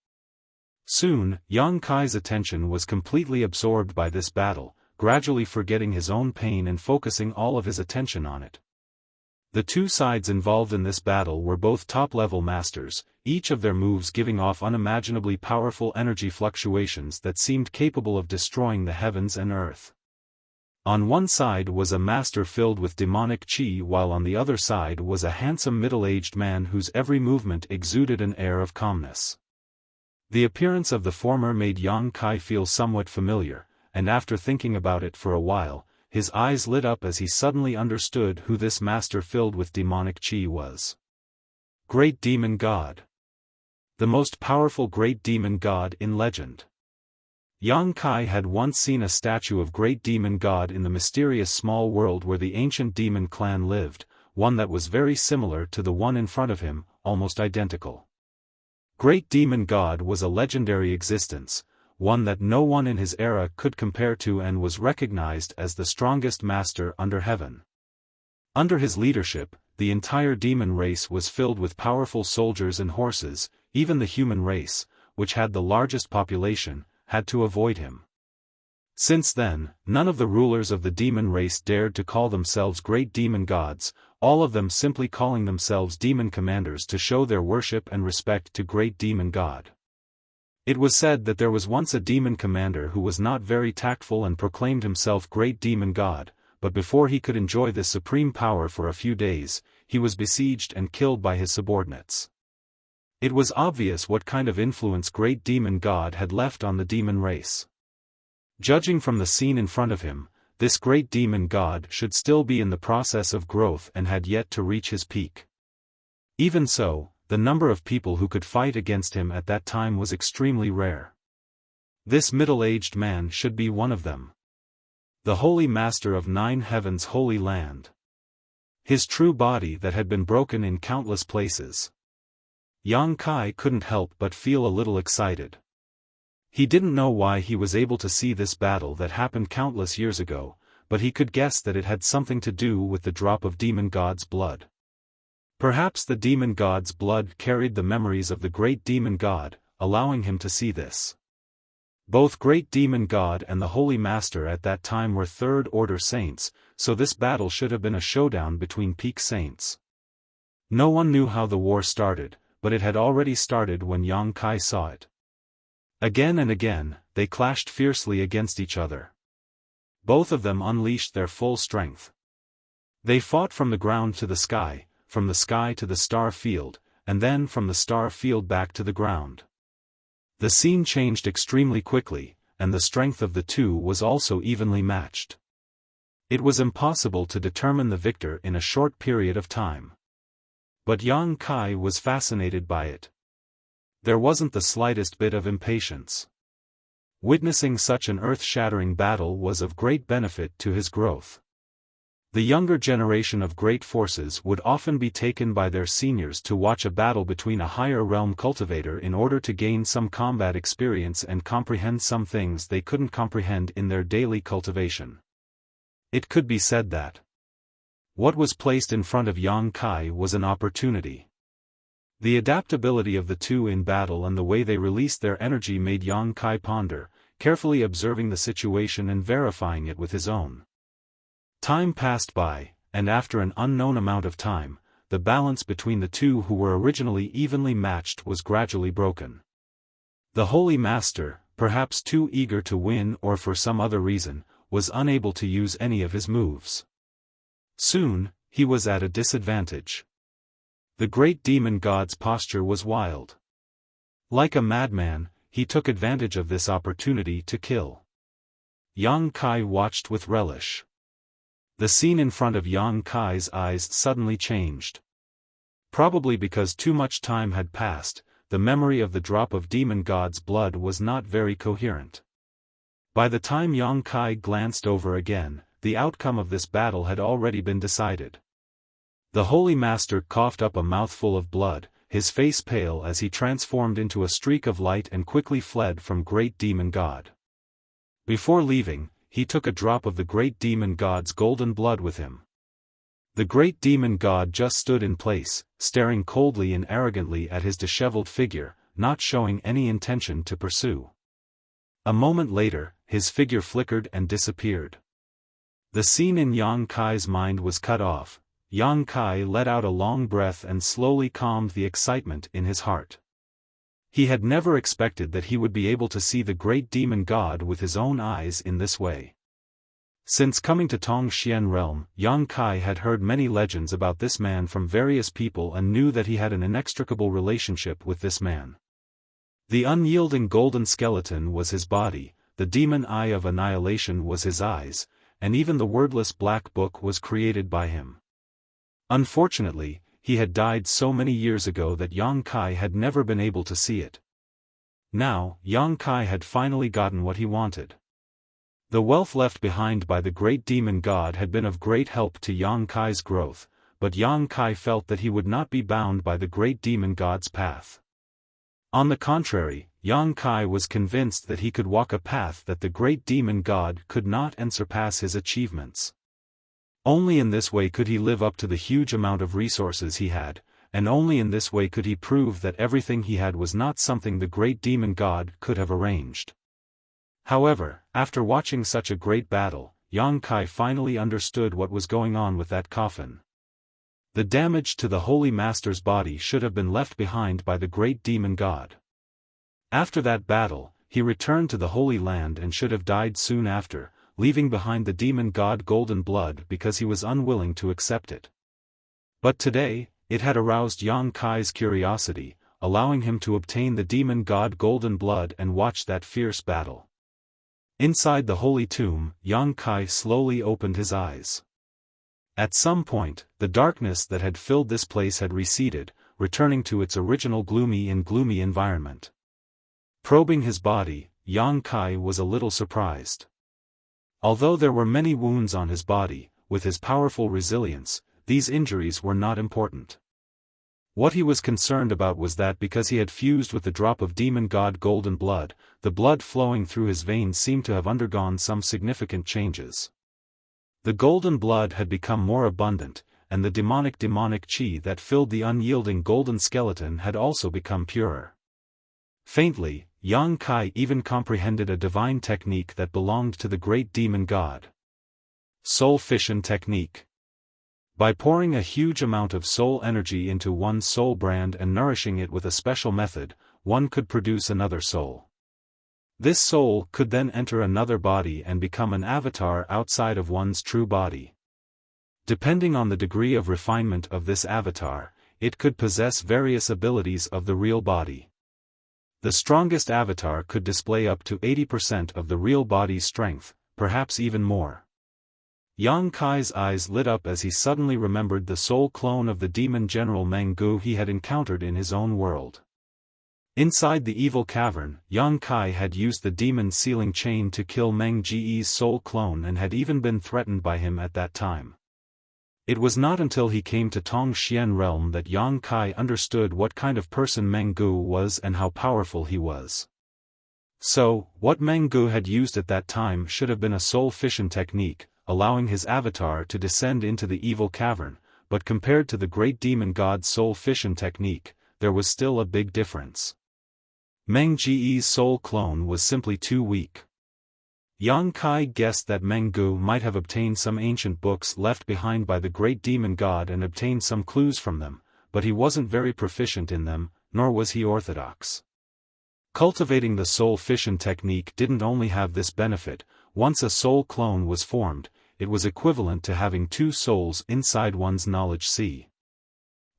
Soon, Yang Kai's attention was completely absorbed by this battle, gradually forgetting his own pain and focusing all of his attention on it. The two sides involved in this battle were both top-level masters, each of their moves giving off unimaginably powerful energy fluctuations that seemed capable of destroying the heavens and earth. On one side was a master filled with demonic chi, while on the other side was a handsome middle-aged man whose every movement exuded an air of calmness. The appearance of the former made Yang Kai feel somewhat familiar, and after thinking about it for a while, his eyes lit up as he suddenly understood who this master filled with demonic chi was. Great Demon God. The most powerful great demon god in legend. Yang Kai had once seen a statue of great demon god in the mysterious small world where the ancient demon clan lived, one that was very similar to the one in front of him, almost identical. Great demon god was a legendary existence, one that no one in his era could compare to, and was recognized as the strongest master under heaven. Under his leadership, the entire demon race was filled with powerful soldiers and horses. Even the human race, which had the largest population, had to avoid him. Since then, none of the rulers of the demon race dared to call themselves great demon gods, all of them simply calling themselves demon commanders to show their worship and respect to great demon god. It was said that there was once a demon commander who was not very tactful and proclaimed himself great demon god, but before he could enjoy this supreme power for a few days, he was besieged and killed by his subordinates. It was obvious what kind of influence great demon god had left on the demon race. Judging from the scene in front of him, this great demon god should still be in the process of growth and had yet to reach his peak. Even so, the number of people who could fight against him at that time was extremely rare. This middle-aged man should be one of them. The Holy Master of Nine Heavens' Holy Land. His true body that had been broken in countless places. Yang Kai couldn't help but feel a little excited. He didn't know why he was able to see this battle that happened countless years ago, but he could guess that it had something to do with the drop of demon god's blood. Perhaps the demon god's blood carried the memories of the great demon god, allowing him to see this. Both great demon god and the Holy Master at that time were third-order saints, so this battle should have been a showdown between peak saints. No one knew how the war started, but it had already started when Yang Kai saw it. Again and again, they clashed fiercely against each other. Both of them unleashed their full strength. They fought from the ground to the sky, from the sky to the star field, and then from the star field back to the ground. The scene changed extremely quickly, and the strength of the two was also evenly matched. It was impossible to determine the victor in a short period of time. But Yang Kai was fascinated by it. There wasn't the slightest bit of impatience. Witnessing such an earth-shattering battle was of great benefit to his growth. The younger generation of great forces would often be taken by their seniors to watch a battle between a higher realm cultivator in order to gain some combat experience and comprehend some things they couldn't comprehend in their daily cultivation. It could be said that what was placed in front of Yang Kai was an opportunity. The adaptability of the two in battle and the way they released their energy made Yang Kai ponder, carefully observing the situation and verifying it with his own. Time passed by, and after an unknown amount of time, the balance between the two who were originally evenly matched was gradually broken. The Holy Master, perhaps too eager to win or for some other reason, was unable to use any of his moves. Soon, he was at a disadvantage. The great demon god's posture was wild. Like a madman, he took advantage of this opportunity to kill. Yang Kai watched with relish. The scene in front of Yang Kai's eyes suddenly changed. Probably because too much time had passed, the memory of the drop of demon god's blood was not very coherent. By the time Yang Kai glanced over again, the outcome of this battle had already been decided. The Holy Master coughed up a mouthful of blood, his face pale as he transformed into a streak of light and quickly fled from great demon god. Before leaving, he took a drop of the great demon god's golden blood with him. The great demon god just stood in place, staring coldly and arrogantly at his disheveled figure, not showing any intention to pursue. A moment later, his figure flickered and disappeared. The scene in Yang Kai's mind was cut off. Yang Kai let out a long breath and slowly calmed the excitement in his heart. He had never expected that he would be able to see the great demon god with his own eyes in this way. Since coming to Tongxian realm, Yang Kai had heard many legends about this man from various people and knew that he had an inextricable relationship with this man. The unyielding golden skeleton was his body, the demon eye of annihilation was his eyes, and even the wordless black book was created by him. Unfortunately, he had died so many years ago that Yang Kai had never been able to see it. Now, Yang Kai had finally gotten what he wanted. The wealth left behind by the great demon god had been of great help to Yang Kai's growth, but Yang Kai felt that he would not be bound by the great demon god's path. On the contrary, Yang Kai was convinced that he could walk a path that the great demon god could not and surpass his achievements. Only in this way could he live up to the huge amount of resources he had, and only in this way could he prove that everything he had was not something the great demon god could have arranged. However, after watching such a great battle, Yang Kai finally understood what was going on with that coffin. The damage to the Holy Master's body should have been left behind by the great demon god. After that battle, he returned to the Holy Land and should have died soon after, leaving behind the demon god Golden Blood because he was unwilling to accept it. But today, it had aroused Yang Kai's curiosity, allowing him to obtain the demon god Golden Blood and watch that fierce battle. Inside the holy tomb, Yang Kai slowly opened his eyes. At some point, the darkness that had filled this place had receded, returning to its original gloomy environment. Probing his body, Yang Kai was a little surprised. Although there were many wounds on his body, with his powerful resilience, these injuries were not important. What he was concerned about was that because he had fused with the drop of demon god Golden Blood, the blood flowing through his veins seemed to have undergone some significant changes. The golden blood had become more abundant, and the demonic chi that filled the unyielding golden skeleton had also become purer. Faintly, Yang Kai even comprehended a divine technique that belonged to the great demon god. Soul fission technique. By pouring a huge amount of soul energy into one's soul brand and nourishing it with a special method, one could produce another soul. This soul could then enter another body and become an avatar outside of one's true body. Depending on the degree of refinement of this avatar, it could possess various abilities of the real body. The strongest avatar could display up to 80% of the real body's strength, perhaps even more. Yang Kai's eyes lit up as he suddenly remembered the soul clone of the demon general Meng Gu he had encountered in his own world. Inside the evil cavern, Yang Kai had used the demon sealing chain to kill Meng Ge's soul clone and had even been threatened by him at that time. It was not until he came to Tongxian realm that Yang Kai understood what kind of person Meng Gu was and how powerful he was. So, what Meng Gu had used at that time should have been a soul fission technique, allowing his avatar to descend into the evil cavern, but compared to the great demon god's soul fission technique, there was still a big difference. Meng Ge's soul clone was simply too weak. Yang Kai guessed that Meng Gu might have obtained some ancient books left behind by the great demon god and obtained some clues from them, but he wasn't very proficient in them, nor was he orthodox. Cultivating the soul fission technique didn't only have this benefit. Once a soul clone was formed, it was equivalent to having two souls inside one's knowledge sea.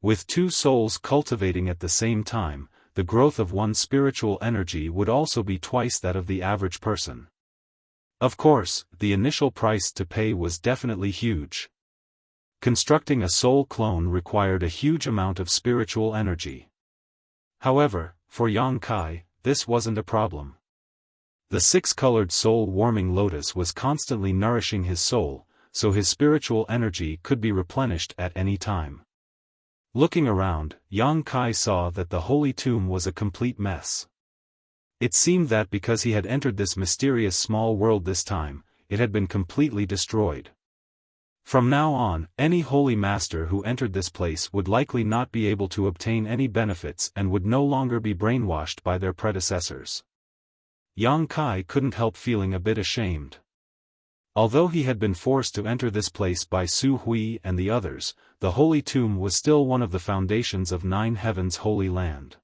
With two souls cultivating at the same time, the growth of one's spiritual energy would also be twice that of the average person. Of course, the initial price to pay was definitely huge. Constructing a soul clone required a huge amount of spiritual energy. However, for Yang Kai, this wasn't a problem. The six-colored soul-warming lotus was constantly nourishing his soul, so his spiritual energy could be replenished at any time. Looking around, Yang Kai saw that the holy tomb was a complete mess. It seemed that because he had entered this mysterious small world this time, it had been completely destroyed. From now on, any holy master who entered this place would likely not be able to obtain any benefits and would no longer be brainwashed by their predecessors. Yang Kai couldn't help feeling a bit ashamed. Although he had been forced to enter this place by Su Hui and the others, the Holy Tomb was still one of the foundations of Nine Heavens' Holy Land.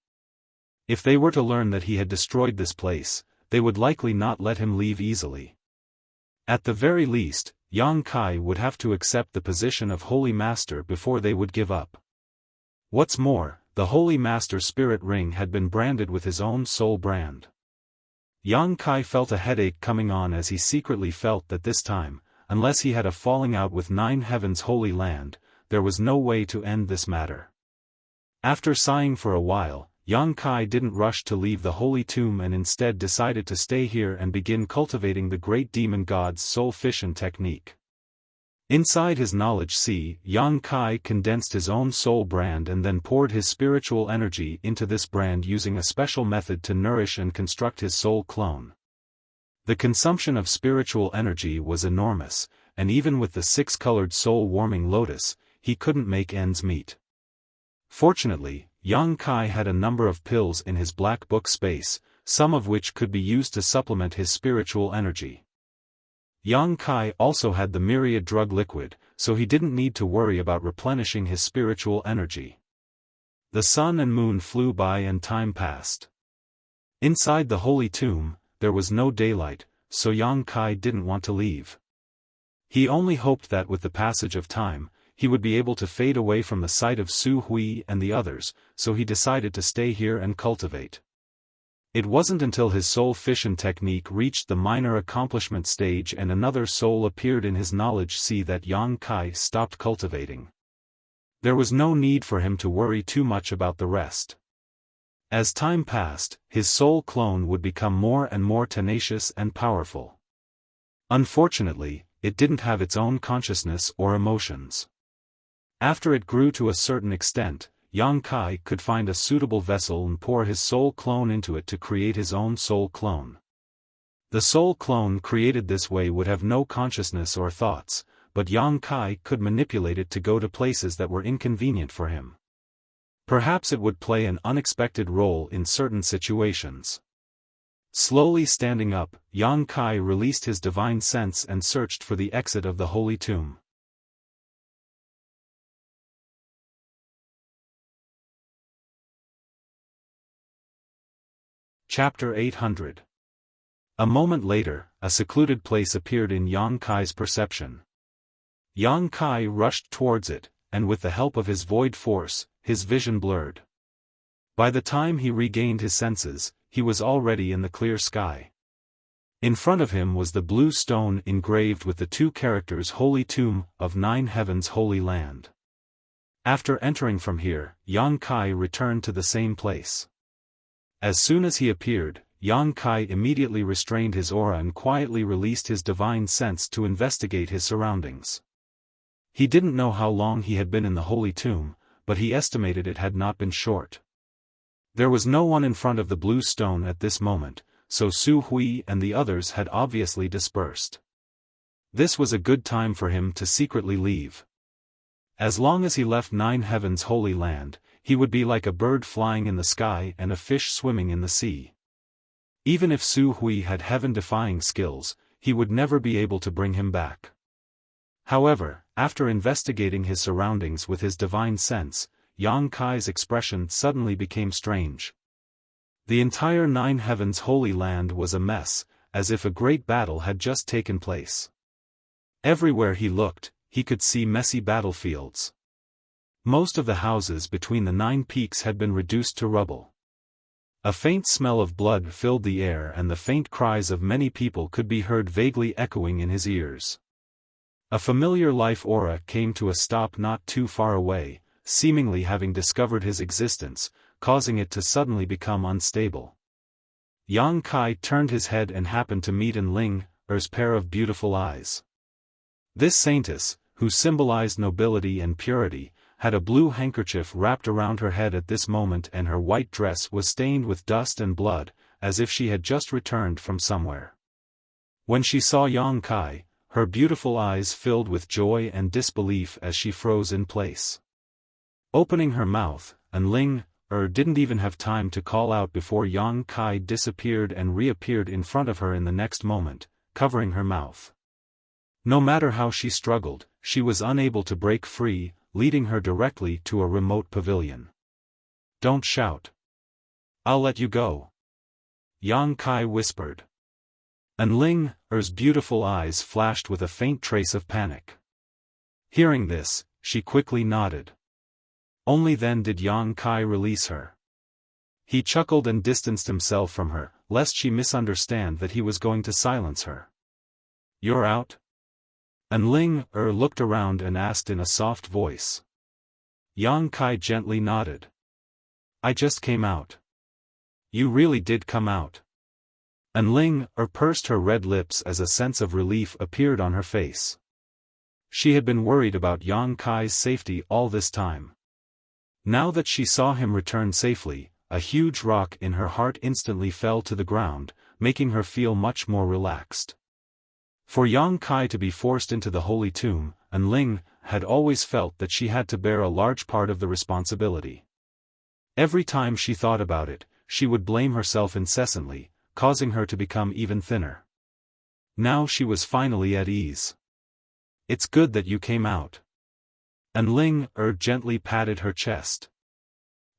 If they were to learn that he had destroyed this place, they would likely not let him leave easily. At the very least, Yang Kai would have to accept the position of Holy Master before they would give up. What's more, the Holy Master Spirit Ring had been branded with his own soul brand. Yang Kai felt a headache coming on as he secretly felt that this time, unless he had a falling out with Nine Heavens' Holy Land, there was no way to end this matter. After sighing for a while, Yang Kai didn't rush to leave the Holy Tomb and instead decided to stay here and begin cultivating the great demon god's soul fission technique. Inside his knowledge sea, Yang Kai condensed his own soul brand and then poured his spiritual energy into this brand using a special method to nourish and construct his soul clone. The consumption of spiritual energy was enormous, and even with the 6-colored soul-warming lotus, he couldn't make ends meet. Fortunately, Yang Kai had a number of pills in his black book space, some of which could be used to supplement his spiritual energy. Yang Kai also had the myriad drug liquid, so he didn't need to worry about replenishing his spiritual energy. The sun and moon flew by and time passed. Inside the holy tomb, there was no daylight, so Yang Kai didn't want to leave. He only hoped that with the passage of time, he would be able to fade away from the sight of Su Hui and the others, so he decided to stay here and cultivate. It wasn't until his soul fission technique reached the minor accomplishment stage and another soul appeared in his knowledge sea that Yang Kai stopped cultivating. There was no need for him to worry too much about the rest. As time passed, his soul clone would become more and more tenacious and powerful. Unfortunately, it didn't have its own consciousness or emotions. After it grew to a certain extent, Yang Kai could find a suitable vessel and pour his soul clone into it to create his own soul clone. The soul clone created this way would have no consciousness or thoughts, but Yang Kai could manipulate it to go to places that were inconvenient for him. Perhaps it would play an unexpected role in certain situations. Slowly standing up, Yang Kai released his divine sense and searched for the exit of the holy tomb. Chapter 800. A moment later, a secluded place appeared in Yang Kai's perception. Yang Kai rushed towards it, and with the help of his void force, his vision blurred. By the time he regained his senses, he was already in the clear sky. In front of him was the blue stone engraved with the 2 characters Holy Tomb of 9 Heavens Holy Land. After entering from here, Yang Kai returned to the same place. As soon as he appeared, Yang Kai immediately restrained his aura and quietly released his divine sense to investigate his surroundings. He didn't know how long he had been in the Holy Tomb, but he estimated it had not been short. There was no one in front of the blue stone at this moment, so Su Hui and the others had obviously dispersed. This was a good time for him to secretly leave. As long as he left 9 Heavens Holy Land, he would be like a bird flying in the sky and a fish swimming in the sea. Even if Su Hui had heaven-defying skills, he would never be able to bring him back. However, after investigating his surroundings with his divine sense, Yang Kai's expression suddenly became strange. The entire 9 Heavens Holy Land was a mess, as if a great battle had just taken place. Everywhere he looked, he could see messy battlefields. Most of the houses between the 9 peaks had been reduced to rubble. A faint smell of blood filled the air and the faint cries of many people could be heard vaguely echoing in his ears. A familiar life aura came to a stop not too far away, seemingly having discovered his existence, causing it to suddenly become unstable. Yang Kai turned his head and happened to meet Enling's pair of beautiful eyes. This saintess, who symbolized nobility and purity, had a blue handkerchief wrapped around her head at this moment and her white dress was stained with dust and blood, as if she had just returned from somewhere. When she saw Yang Kai, her beautiful eyes filled with joy and disbelief as she froze in place. Opening her mouth, Enling didn't even have time to call out before Yang Kai disappeared and reappeared in front of her in the next moment, covering her mouth. No matter how she struggled, she was unable to break free, leading her directly to a remote pavilion. "Don't shout. I'll let you go," Yang Kai whispered. Enling's beautiful eyes flashed with a faint trace of panic. Hearing this, she quickly nodded. Only then did Yang Kai release her. He chuckled and distanced himself from her, lest she misunderstand that he was going to silence her. "You're out?" Enling looked around and asked in a soft voice. Yang Kai gently nodded. "I just came out." "You really did come out." Enling pursed her red lips as a sense of relief appeared on her face. She had been worried about Yang Kai's safety all this time. Now that she saw him return safely, a huge rock in her heart instantly fell to the ground, making her feel much more relaxed. For Yang Kai to be forced into the holy tomb, and Ling had always felt that she had to bear a large part of the responsibility. Every time she thought about it, she would blame herself incessantly, causing her to become even thinner. Now she was finally at ease. "It's good that you came out." And Ling gently patted her chest.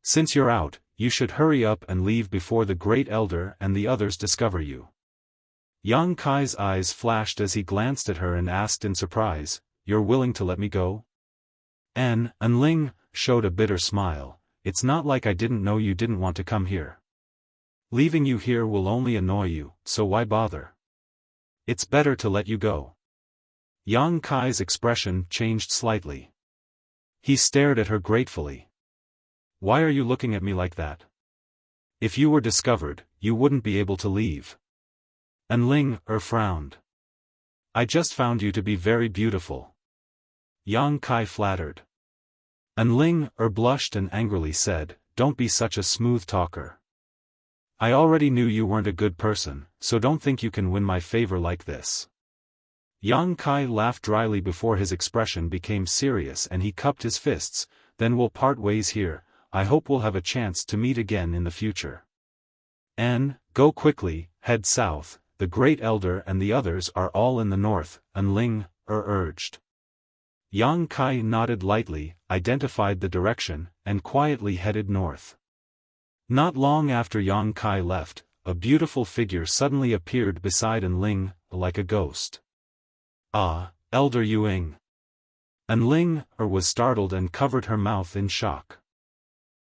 "Since you're out, you should hurry up and leave before the great elder and the others discover you." Yang Kai's eyes flashed as he glanced at her and asked in surprise, "You're willing to let me go?" And Ling showed a bitter smile. "It's not like I didn't know you didn't want to come here. Leaving you here will only annoy you, so why bother? It's better to let you go." Yang Kai's expression changed slightly. He stared at her gratefully. "Why are you looking at me like that? If you were discovered, you wouldn't be able to leave." And Ling frowned. "I just found you to be very beautiful." Yang Kai flattered. And Ling blushed and angrily said, "Don't be such a smooth talker. I already knew you weren't a good person, so don't think you can win my favor like this." Yang Kai laughed dryly before his expression became serious and he cupped his fists. "Then we'll part ways here. I hope we'll have a chance to meet again in the future. And go quickly, head south. The great elder and the others are all in the north," and Ling urged. Yang Kai nodded lightly, identified the direction, and quietly headed north. Not long after Yang Kai left, a beautiful figure suddenly appeared beside Ling, like a ghost. "Ah, Elder Yuing." And Ling was startled and covered her mouth in shock.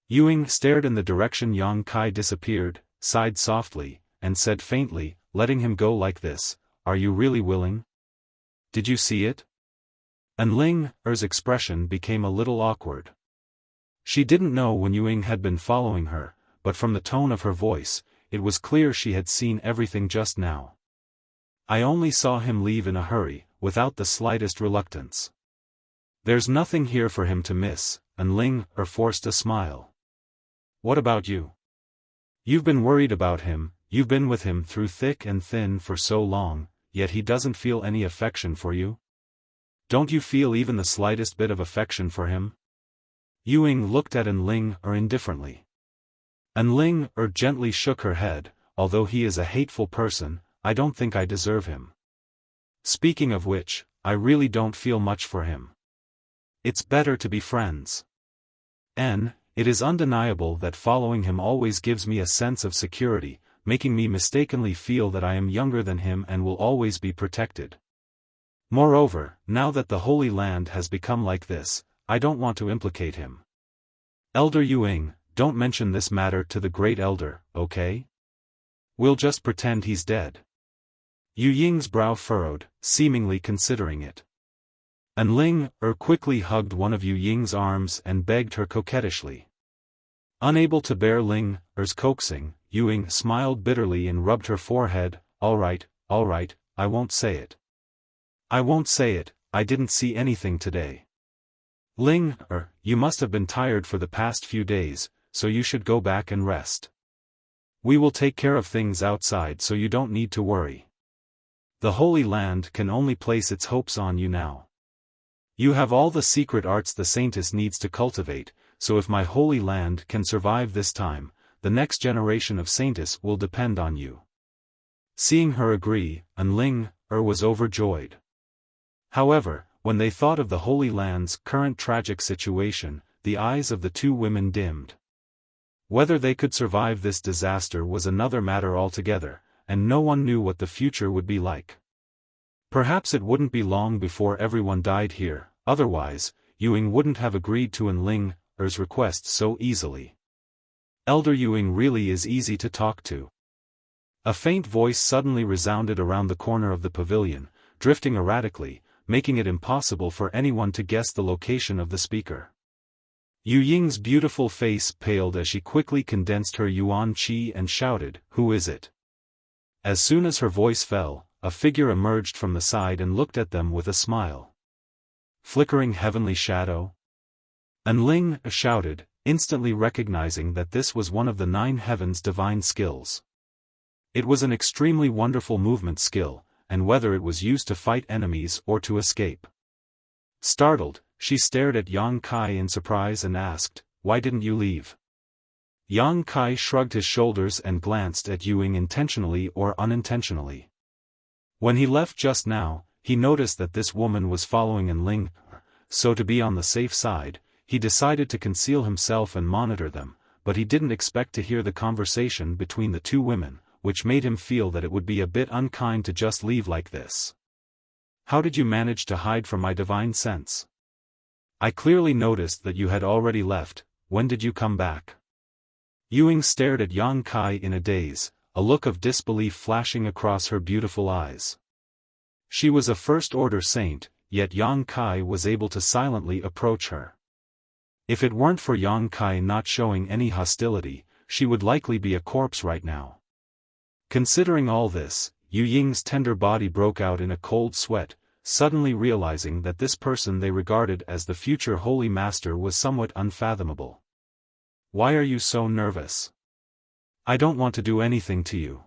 Yuing stared in the direction Yang Kai disappeared, sighed softly, and said faintly, "Letting him go like this, are you really willing? Did you see it?" And Ling's expression became a little awkward. She didn't know when Yuing had been following her, but from the tone of her voice, it was clear she had seen everything just now. "I only saw him leave in a hurry, without the slightest reluctance. There's nothing here for him to miss," and Ling forced a smile. "What about you? You've been worried about him. You've been with him through thick and thin for so long, yet he doesn't feel any affection for you? Don't you feel even the slightest bit of affection for him?" Yuing looked at Ling indifferently. And Ling gently shook her head. "Although he is a hateful person, I don't think I deserve him. Speaking of which, I really don't feel much for him. It's better to be friends. And it is undeniable that following him always gives me a sense of security, making me mistakenly feel that I am younger than him and will always be protected. Moreover, now that the Holy Land has become like this, I don't want to implicate him. Elder Yuing, don't mention this matter to the Great Elder, okay? We'll just pretend he's dead." Yu Ying's brow furrowed, seemingly considering it. And Ling quickly hugged one of Yu Ying's arms and begged her coquettishly. Unable to bear Ling's coaxing, Yuing smiled bitterly and rubbed her forehead. All right, I won't say it. I won't say it, I didn't see anything today. Ling, you must have been tired for the past few days, so you should go back and rest. We will take care of things outside so you don't need to worry. The Holy Land can only place its hopes on you now. You have all the secret arts the Saintess needs to cultivate, so if my Holy Land can survive this time, the next generation of Saintess will depend on you." Seeing her agree, Ling was overjoyed. However, when they thought of the Holy Land's current tragic situation, the eyes of the two women dimmed. Whether they could survive this disaster was another matter altogether, and no one knew what the future would be like. Perhaps it wouldn't be long before everyone died here, otherwise, Yuing wouldn't have agreed to Ling's request so easily. Elder Yuing really is easy to talk to. A faint voice suddenly resounded around the corner of the pavilion, drifting erratically, making it impossible for anyone to guess the location of the speaker. Yu Ying's beautiful face paled as she quickly condensed her yuan qi and shouted, "Who is it?" As soon as her voice fell, a figure emerged from the side and looked at them with a smile. "Flickering heavenly shadow?" And Ling shouted, instantly recognizing that this was one of the 9 heavens' divine skills. It was an extremely wonderful movement skill, and whether it was used to fight enemies or to escape. Startled, she stared at Yang Kai in surprise and asked, "Why didn't you leave?" Yang Kai shrugged his shoulders and glanced at Ewing intentionally or unintentionally. When he left just now, he noticed that this woman was following Enling, so to be on the safe side, he decided to conceal himself and monitor them, but he didn't expect to hear the conversation between the two women, which made him feel that it would be a bit unkind to just leave like this. "How did you manage to hide from my divine sense? I clearly noticed that you had already left. When did you come back?" Ewing stared at Yang Kai in a daze, a look of disbelief flashing across her beautiful eyes. She was a first-order saint, yet Yang Kai was able to silently approach her. If it weren't for Yang Kai not showing any hostility, she would likely be a corpse right now. Considering all this, Yu Ying's tender body broke out in a cold sweat, suddenly realizing that this person they regarded as the future Holy Master was somewhat unfathomable. "Why are you so nervous? I don't want to do anything to you."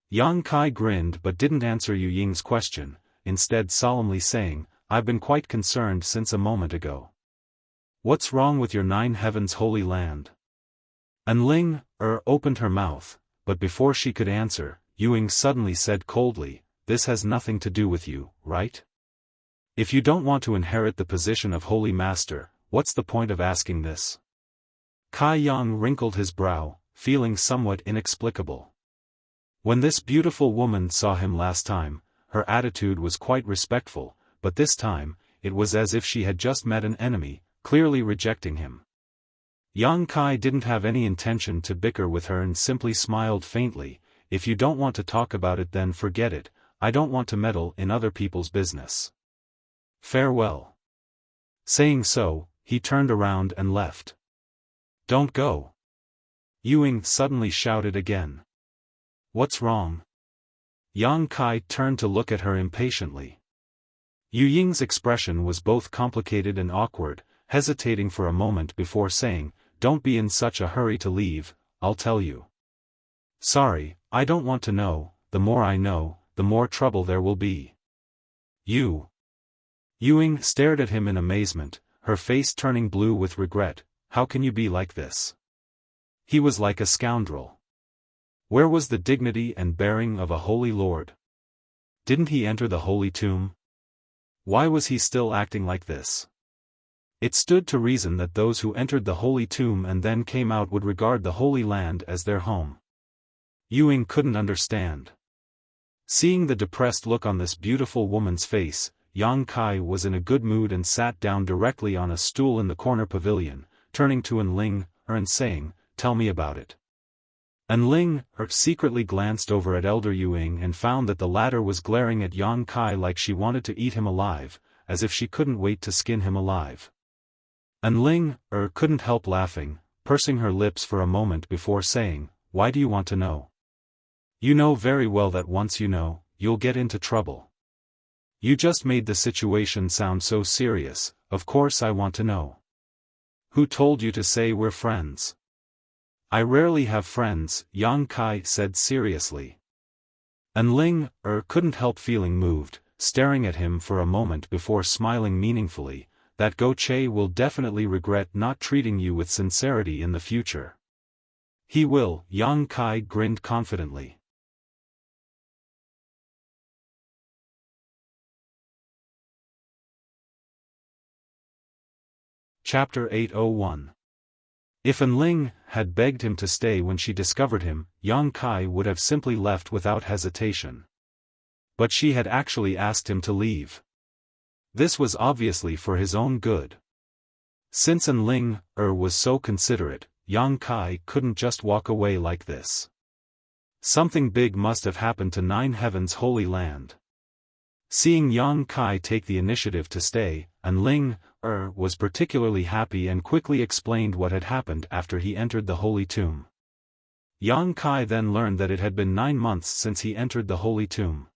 Yang Kai grinned but didn't answer Yu Ying's question, instead solemnly saying, "I've been quite concerned since a moment ago." "What's wrong with your Nine Heavens Holy Land?" Enling opened her mouth, but before she could answer, Ewing suddenly said coldly, "This has nothing to do with you, right? If you don't want to inherit the position of Holy Master, what's the point of asking this?" Kai Yang wrinkled his brow, feeling somewhat inexplicable. When this beautiful woman saw him last time, her attitude was quite respectful, but this time, it was as if she had just met an enemy, clearly rejecting him. Yang Kai didn't have any intention to bicker with her and simply smiled faintly, "If you don't want to talk about it then forget it, I don't want to meddle in other people's business. Farewell." Saying so, he turned around and left. "Don't go!" Ewing suddenly shouted again. "What's wrong?" Yang Kai turned to look at her impatiently. Yu Ying's expression was both complicated and awkward, hesitating for a moment before saying, "Don't be in such a hurry to leave, I'll tell you." "Sorry, I don't want to know. The more I know, the more trouble there will be." "You?" Ewing stared at him in amazement, her face turning blue with regret. "How can you be like this?" He was like a scoundrel. Where was the dignity and bearing of a holy lord? Didn't he enter the holy tomb? Why was he still acting like this? It stood to reason that those who entered the holy tomb and then came out would regard the Holy Land as their home. Ewing couldn't understand. Seeing the depressed look on this beautiful woman's face, Yang Kai was in a good mood and sat down directly on a stool in the corner pavilion, turning to Enling and saying, "Tell me about it." Enling secretly glanced over at Elder Ewing and found that the latter was glaring at Yang Kai like she wanted to eat him alive, as if she couldn't wait to skin him alive. Enling couldn't help laughing, pursing her lips for a moment before saying, "Why do you want to know? You know very well that once you know, you'll get into trouble. You just made the situation sound so serious, of course I want to know. Who told you to say we're friends?" "I rarely have friends," Yang Kai said seriously. Enling couldn't help feeling moved, staring at him for a moment before smiling meaningfully, "That Go Che will definitely regret not treating you with sincerity in the future." "He will," Yang Kai grinned confidently. Chapter 801. If Enling had begged him to stay when she discovered him, Yang Kai would have simply left without hesitation. But she had actually asked him to leave. This was obviously for his own good. Since Enling was so considerate, Yang Kai couldn't just walk away like this. Something big must have happened to Nine Heavens Holy Land. Seeing Yang Kai take the initiative to stay, Enling was particularly happy and quickly explained what had happened after he entered the holy tomb. Yang Kai then learned that it had been 9 months since he entered the holy tomb.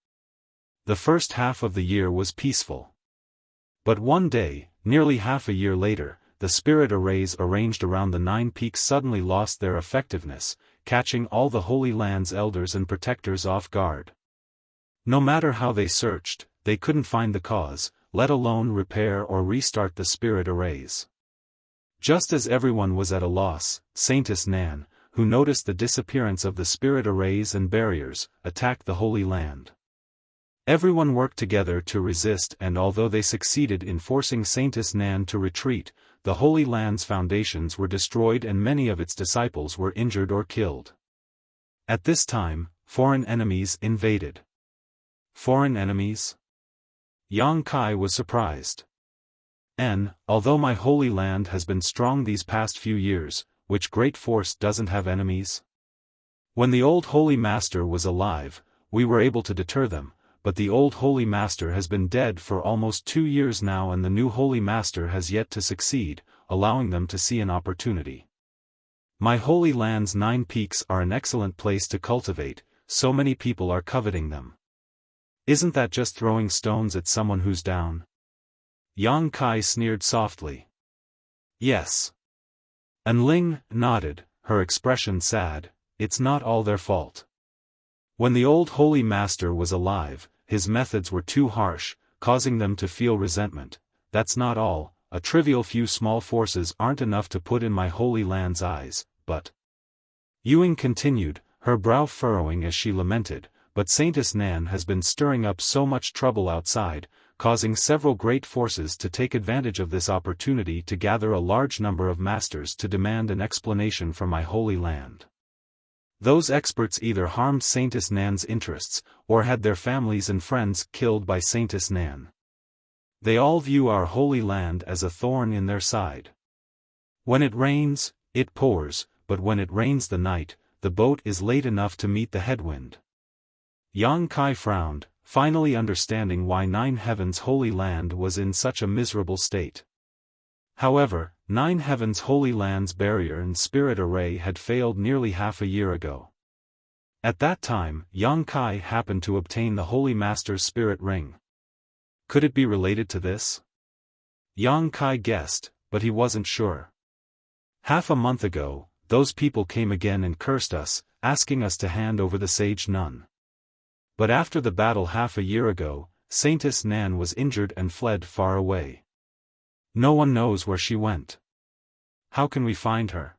The first half of the year was peaceful. But one day, nearly half a year later, the spirit arrays arranged around the 9 peaks suddenly lost their effectiveness, catching all the Holy Land's elders and protectors off guard. No matter how they searched, they couldn't find the cause, let alone repair or restart the spirit arrays. Just as everyone was at a loss, Saintess Nan, who noticed the disappearance of the spirit arrays and barriers, attacked the Holy Land. Everyone worked together to resist, and although they succeeded in forcing Saintess Nan to retreat, the Holy Land's foundations were destroyed and many of its disciples were injured or killed. At this time, foreign enemies invaded. Foreign enemies? Yang Kai was surprised. Although my Holy Land has been strong these past few years, which great force doesn't have enemies? When the old Holy Master was alive, we were able to deter them, but the old Holy Master has been dead for almost 2 years now and the new Holy Master has yet to succeed, allowing them to see an opportunity. My Holy Land's 9 peaks are an excellent place to cultivate, so many people are coveting them. Isn't that just throwing stones at someone who's down? Yang Kai sneered softly. Yes. And Ling nodded, her expression sad. It's not all their fault. When the old Holy Master was alive, his methods were too harsh, causing them to feel resentment. That's not all, a trivial few small forces aren't enough to put in my Holy Land's eyes, but... Ewing continued, her brow furrowing as she lamented, but Saintess Nan has been stirring up so much trouble outside, causing several great forces to take advantage of this opportunity to gather a large number of masters to demand an explanation from my Holy Land. Those experts either harmed Saintess Nan's interests, or had their families and friends killed by Saintess Nan. They all view our Holy Land as a thorn in their side. When it rains, it pours, but when it rains the night, the boat is late enough to meet the headwind. Yang Kai frowned, finally understanding why 9 Heaven's Holy Land was in such a miserable state. However, 9 Heaven's Holy Land's barrier and spirit array had failed nearly half a year ago. At that time, Yang Kai happened to obtain the Holy Master's spirit ring. Could it be related to this? Yang Kai guessed, but he wasn't sure. Half a month ago, those people came again and cursed us, asking us to hand over the sage nun. But after the battle half a year ago, Saintess Nan was injured and fled far away. No one knows where she went. How can we find her?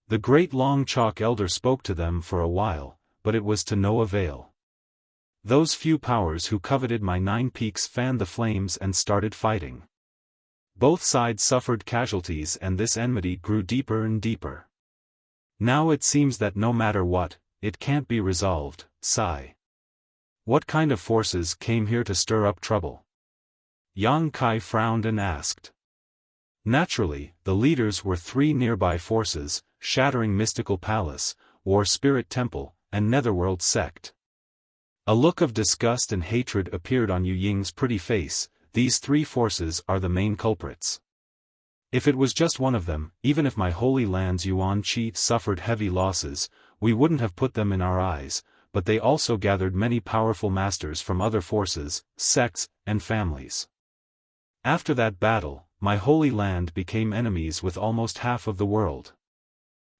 The great Long Chalk Elder spoke to them for a while, but it was to no avail. Those few powers who coveted my 9 peaks fanned the flames and started fighting. Both sides suffered casualties and this enmity grew deeper and deeper. Now it seems that no matter what, it can't be resolved. Sigh. What kind of forces came here to stir up trouble? Yang Kai frowned and asked. Naturally, the leaders were 3 nearby forces, Shattering Mystical Palace, War Spirit Temple, and Netherworld Sect. A look of disgust and hatred appeared on Yu Ying's pretty face. These 3 forces are the main culprits. If it was just one of them, even if my Holy Land's Yuan Qi suffered heavy losses, we wouldn't have put them in our eyes, but they also gathered many powerful masters from other forces, sects, and families. After that battle, my Holy Land became enemies with almost half of the world.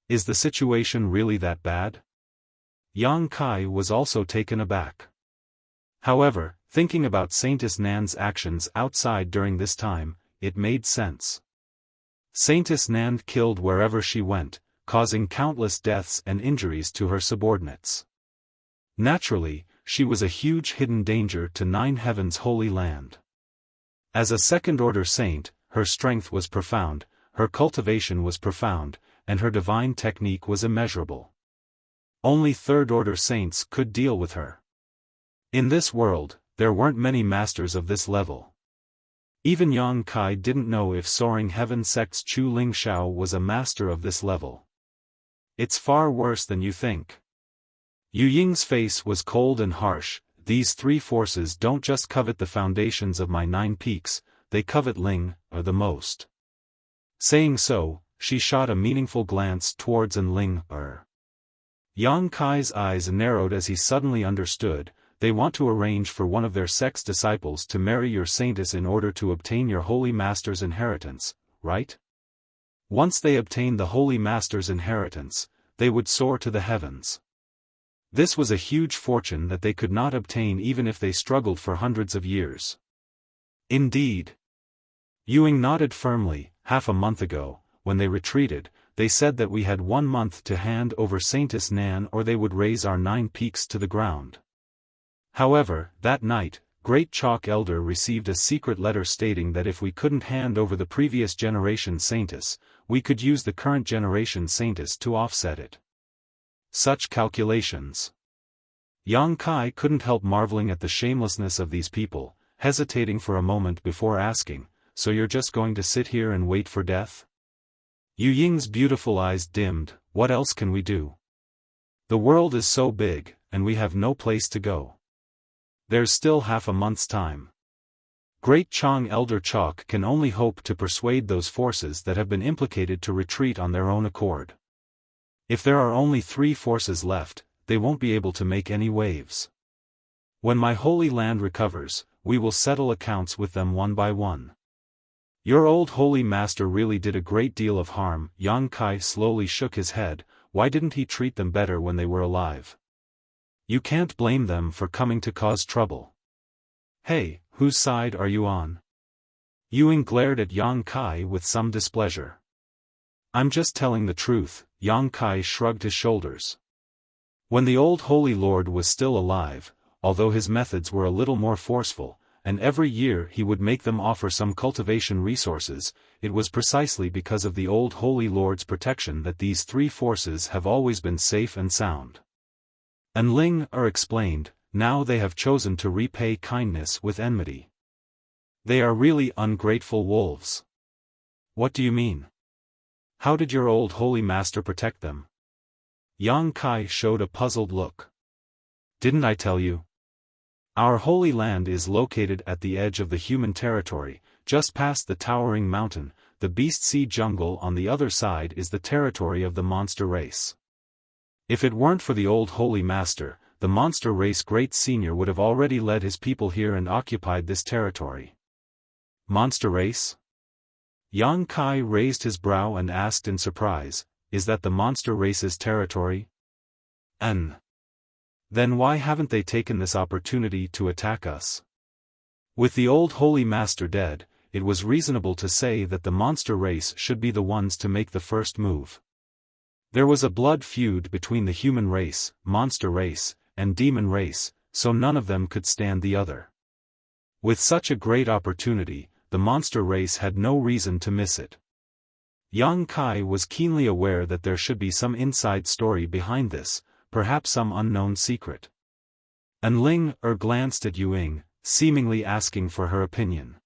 Is the situation really that bad? Yang Kai was also taken aback. However, thinking about Saintess Nan's actions outside during this time, it made sense. Saintess Nan killed wherever she went, causing countless deaths and injuries to her subordinates. Naturally, she was a huge hidden danger to 9 Heaven's Holy Land. As a second-order saint, her strength was profound, her cultivation was profound, and her divine technique was immeasurable. Only third-order saints could deal with her. In this world, there weren't many masters of this level. Even Yang Kai didn't know if Soaring Heaven Sect's Chu Ling Shao was a master of this level. It's far worse than you think. Yu Ying's face was cold and harsh. These 3 forces don't just covet the foundations of my 9 peaks, they covet Ling, or the most. Saying so, she shot a meaningful glance towards Ling, Yang Kai's eyes narrowed as he suddenly understood. They want to arrange for one of their sect's disciples to marry your saintess in order to obtain your Holy Master's inheritance, right? Once they obtain the Holy Master's inheritance, they would soar to the heavens. This was a huge fortune that they could not obtain even if they struggled for hundreds of years. Indeed. Ewing nodded firmly. Half a month ago, when they retreated, they said that we had 1 month to hand over Saintess Nan or they would raze our 9 peaks to the ground. However, that night, Great Chalk Elder received a secret letter stating that if we couldn't hand over the previous generation Saintess, we could use the current generation Saintess to offset it. Such calculations. Yang Kai couldn't help marveling at the shamelessness of these people, hesitating for a moment before asking, "So you're just going to sit here and wait for death?" Yu Ying's beautiful eyes dimmed. "What else can we do? The world is so big, and we have no place to go. There's still half a month's time. Great Chong Elder Chalk can only hope to persuade those forces that have been implicated to retreat on their own accord. If there are only 3 forces left, they won't be able to make any waves. When my holy land recovers, we will settle accounts with them one by one. Your old holy master really did a great deal of harm." Yang Kai slowly shook his head. "Why didn't he treat them better when they were alive? You can't blame them for coming to cause trouble. Hey, whose side are you on?" Ewing glared at Yang Kai with some displeasure. "I'm just telling the truth." Yang Kai shrugged his shoulders. When the old Holy Lord was still alive, although his methods were a little more forceful, and every year he would make them offer some cultivation resources, it was precisely because of the old Holy Lord's protection that these 3 forces have always been safe and sound. And Ling explained, "Now they have chosen to repay kindness with enmity. They are really ungrateful wolves." "What do you mean? How did your old holy master protect them?" Yang Kai showed a puzzled look. "Didn't I tell you? Our holy land is located at the edge of the human territory, just past the towering mountain. The beast sea jungle on the other side is the territory of the monster race. If it weren't for the old holy master, the monster race great senior would have already led his people here and occupied this territory." "Monster race?" Yang Kai raised his brow and asked in surprise, "Is that the monster race's territory?" Then why haven't they taken this opportunity to attack us? With the old holy master dead, it was reasonable to say that the monster race should be the ones to make the first move. There was a blood feud between the human race, monster race, and demon race, so none of them could stand the other. With such a great opportunity, the monster race had no reason to miss it. Yang Kai was keenly aware that there should be some inside story behind this, perhaps some unknown secret. And Ling glanced at Yu Ying, seemingly asking for her opinion.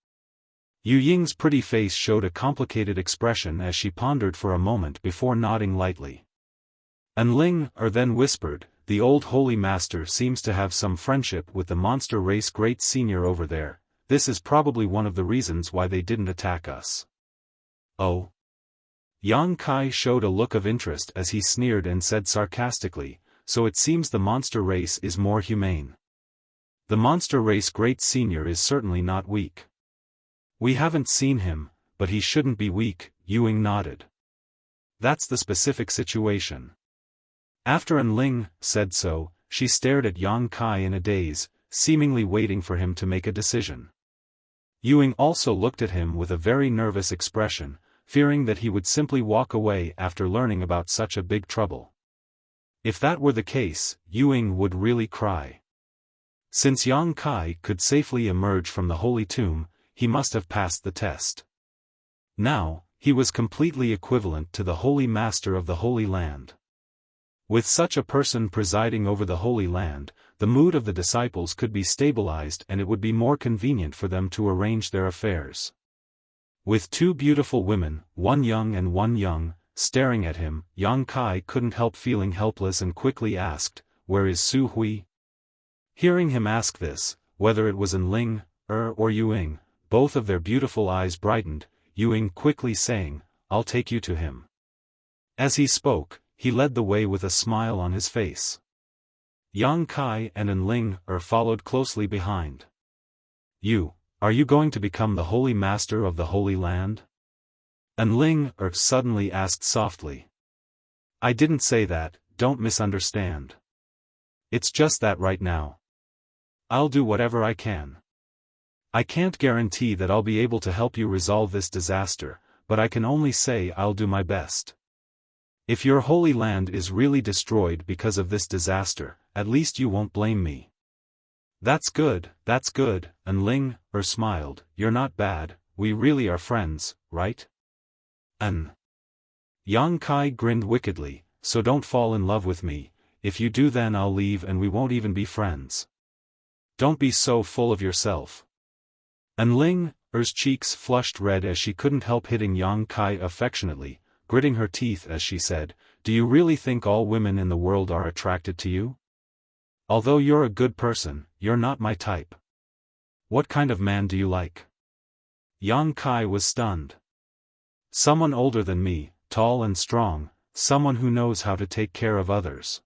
Yu Ying's pretty face showed a complicated expression as she pondered for a moment before nodding lightly. And Ling then whispered, "The old holy master seems to have some friendship with the monster race great senior over there. This is probably one of the reasons why they didn't attack us." "Oh?" Yang Kai showed a look of interest as he sneered and said sarcastically, "So it seems the monster race is more humane. The monster race great senior is certainly not weak." "We haven't seen him, but he shouldn't be weak," Ewing nodded. "That's the specific situation." After An Ling said so, she stared at Yang Kai in a daze, seemingly waiting for him to make a decision. Ewing also looked at him with a very nervous expression, fearing that he would simply walk away after learning about such a big trouble. If that were the case, Ewing would really cry. Since Yang Kai could safely emerge from the holy tomb, he must have passed the test. Now, he was completely equivalent to the holy master of the Holy Land. With such a person presiding over the Holy Land, the mood of the disciples could be stabilized and it would be more convenient for them to arrange their affairs. With 2 beautiful women, one young and one young, staring at him, Yang Kai couldn't help feeling helpless and quickly asked, "Where is Su Hui?" Hearing him ask this, whether it was An Ling, or Ewing, both of their beautiful eyes brightened, Ewing quickly saying, "I'll take you to him." As he spoke, he led the way with a smile on his face. Yang Kai and An Ling followed closely behind. Are you going to become the holy master of the Holy Land?" An Ling suddenly asked softly. "I didn't say that, don't misunderstand. It's just that right now. I'll do whatever I can. I can't guarantee that I'll be able to help you resolve this disaster, but I can only say I'll do my best. If your holy land is really destroyed because of this disaster, at least you won't blame me. That's good, and Ling smiled. You're not bad, we really are friends, right? Yang Kai grinned wickedly, so don't fall in love with me, if you do then I'll leave and we won't even be friends. Don't be so full of yourself. Ling cheeks flushed red as she couldn't help hitting Yang Kai affectionately, gritting her teeth as she said, do you really think all women in the world are attracted to you? Although you're a good person, you're not my type. What kind of man do you like? Yang Kai was stunned. Someone older than me, tall and strong, someone who knows how to take care of others.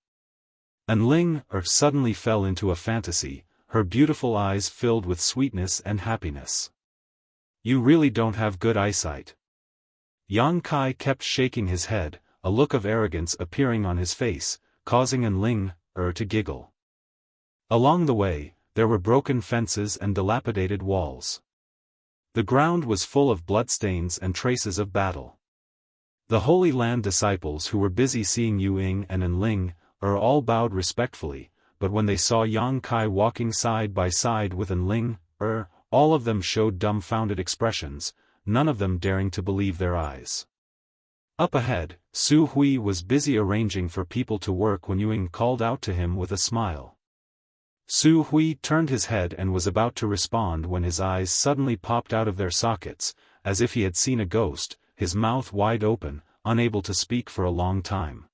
Ling suddenly fell into a fantasy, her beautiful eyes filled with sweetness and happiness. You really don't have good eyesight. Yang Kai kept shaking his head, a look of arrogance appearing on his face, causing Ling to giggle. Along the way, there were broken fences and dilapidated walls. The ground was full of bloodstains and traces of battle. The Holy Land disciples who were busy seeing Yu Ying and Ling all bowed respectfully, but when they saw Yang Kai walking side by side with Ling all of them showed dumbfounded expressions, none of them daring to believe their eyes. Up ahead, Su Hui was busy arranging for people to work when Yu Ying called out to him with a smile. Su Hui turned his head and was about to respond when his eyes suddenly popped out of their sockets, as if he had seen a ghost, his mouth wide open, unable to speak for a long time.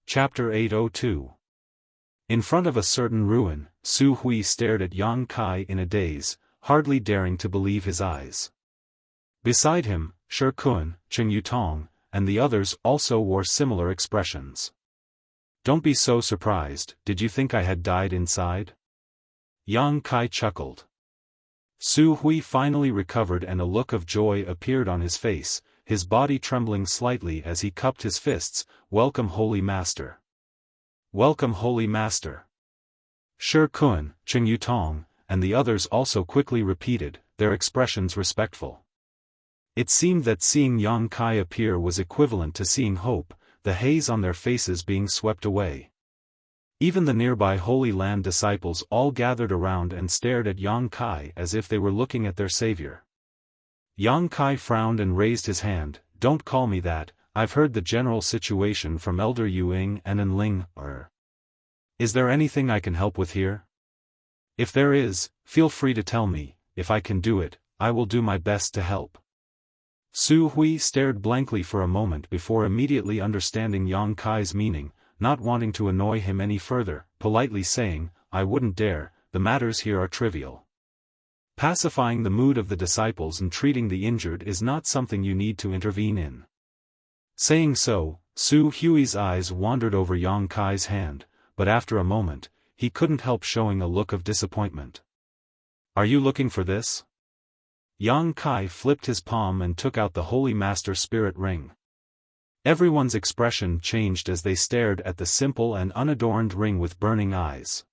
Chapter 802. In front of a certain ruin, Su Hui stared at Yang Kai in a daze, hardly daring to believe his eyes. Beside him, Shi Kun, Cheng Yutong, and the others also wore similar expressions. Don't be so surprised, did you think I had died inside? Yang Kai chuckled. Su Hui finally recovered and a look of joy appeared on his face, his body trembling slightly as he cupped his fists. Welcome Holy Master. Welcome Holy Master. Shi Kun, Cheng Yutong, and the others also quickly repeated, their expressions respectful. It seemed that seeing Yang Kai appear was equivalent to seeing hope, the haze on their faces being swept away. Even the nearby Holy Land disciples all gathered around and stared at Yang Kai as if they were looking at their savior. Yang Kai frowned and raised his hand, don't call me that, I've heard the general situation from Elder Yu Ying and Ling. Is there anything I can help with here? If there is, feel free to tell me, if I can do it, I will do my best to help. Su Hui stared blankly for a moment before immediately understanding Yang Kai's meaning, not wanting to annoy him any further, politely saying, I wouldn't dare, the matters here are trivial. Pacifying the mood of the disciples and treating the injured is not something you need to intervene in. Saying so, Su Hui's eyes wandered over Yang Kai's hand, but after a moment, he couldn't help showing a look of disappointment. Are you looking for this? Yang Kai flipped his palm and took out the Holy Master Spirit Ring. Everyone's expression changed as they stared at the simple and unadorned ring with burning eyes.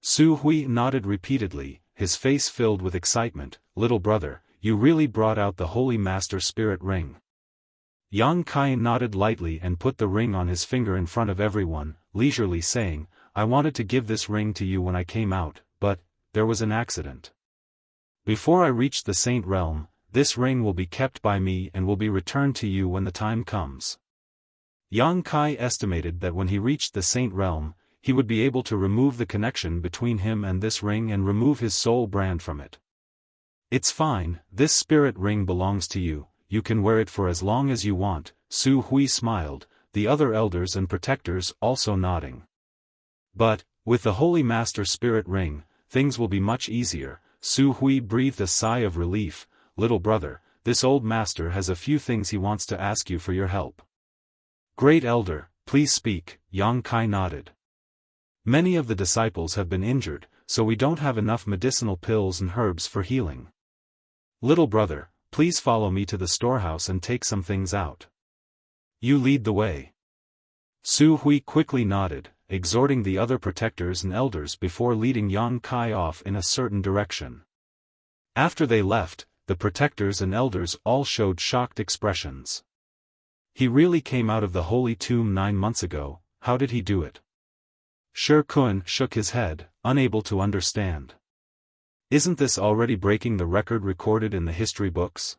Su Hui nodded repeatedly, his face filled with excitement. Little brother, you really brought out the Holy Master Spirit Ring. Yang Kai nodded lightly and put the ring on his finger in front of everyone, leisurely saying, I wanted to give this ring to you when I came out, but there was an accident. Before I reach the Saint Realm, this ring will be kept by me and will be returned to you when the time comes. Yang Kai estimated that when he reached the Saint Realm, he would be able to remove the connection between him and this ring and remove his soul brand from it. It's fine, this spirit ring belongs to you, you can wear it for as long as you want, Su Hui smiled, the other elders and protectors also nodding. But, with the Holy Master Spirit Ring, things will be much easier. Su Hui breathed a sigh of relief. Little brother, this old master has a few things he wants to ask you for your help. Great elder, please speak, Yang Kai nodded. Many of the disciples have been injured, so we don't have enough medicinal pills and herbs for healing. Little brother, please follow me to the storehouse and take some things out. You lead the way. Su Hui quickly nodded, exhorting the other protectors and elders before leading Yang Kai off in a certain direction. After they left, the protectors and elders all showed shocked expressions. He really came out of the holy tomb 9 months ago. How did he do it? Shi Kun shook his head, unable to understand. Isn't this already breaking the record recorded in the history books?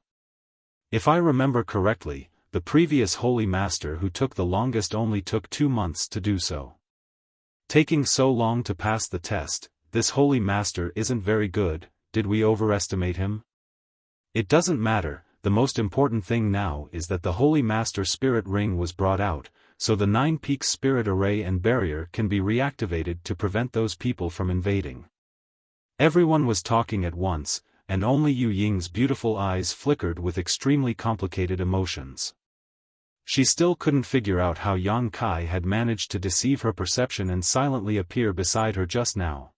If I remember correctly, the previous holy master who took the longest only took 2 months to do so. Taking so long to pass the test, this holy master isn't very good. Did we overestimate him? It doesn't matter, the most important thing now is that the holy master spirit ring was brought out, so the 9 peaks spirit array and barrier can be reactivated to prevent those people from invading. Everyone was talking at once, and only Yu Ying's beautiful eyes flickered with extremely complicated emotions. She still couldn't figure out how Yang Kai had managed to deceive her perception and silently appear beside her just now.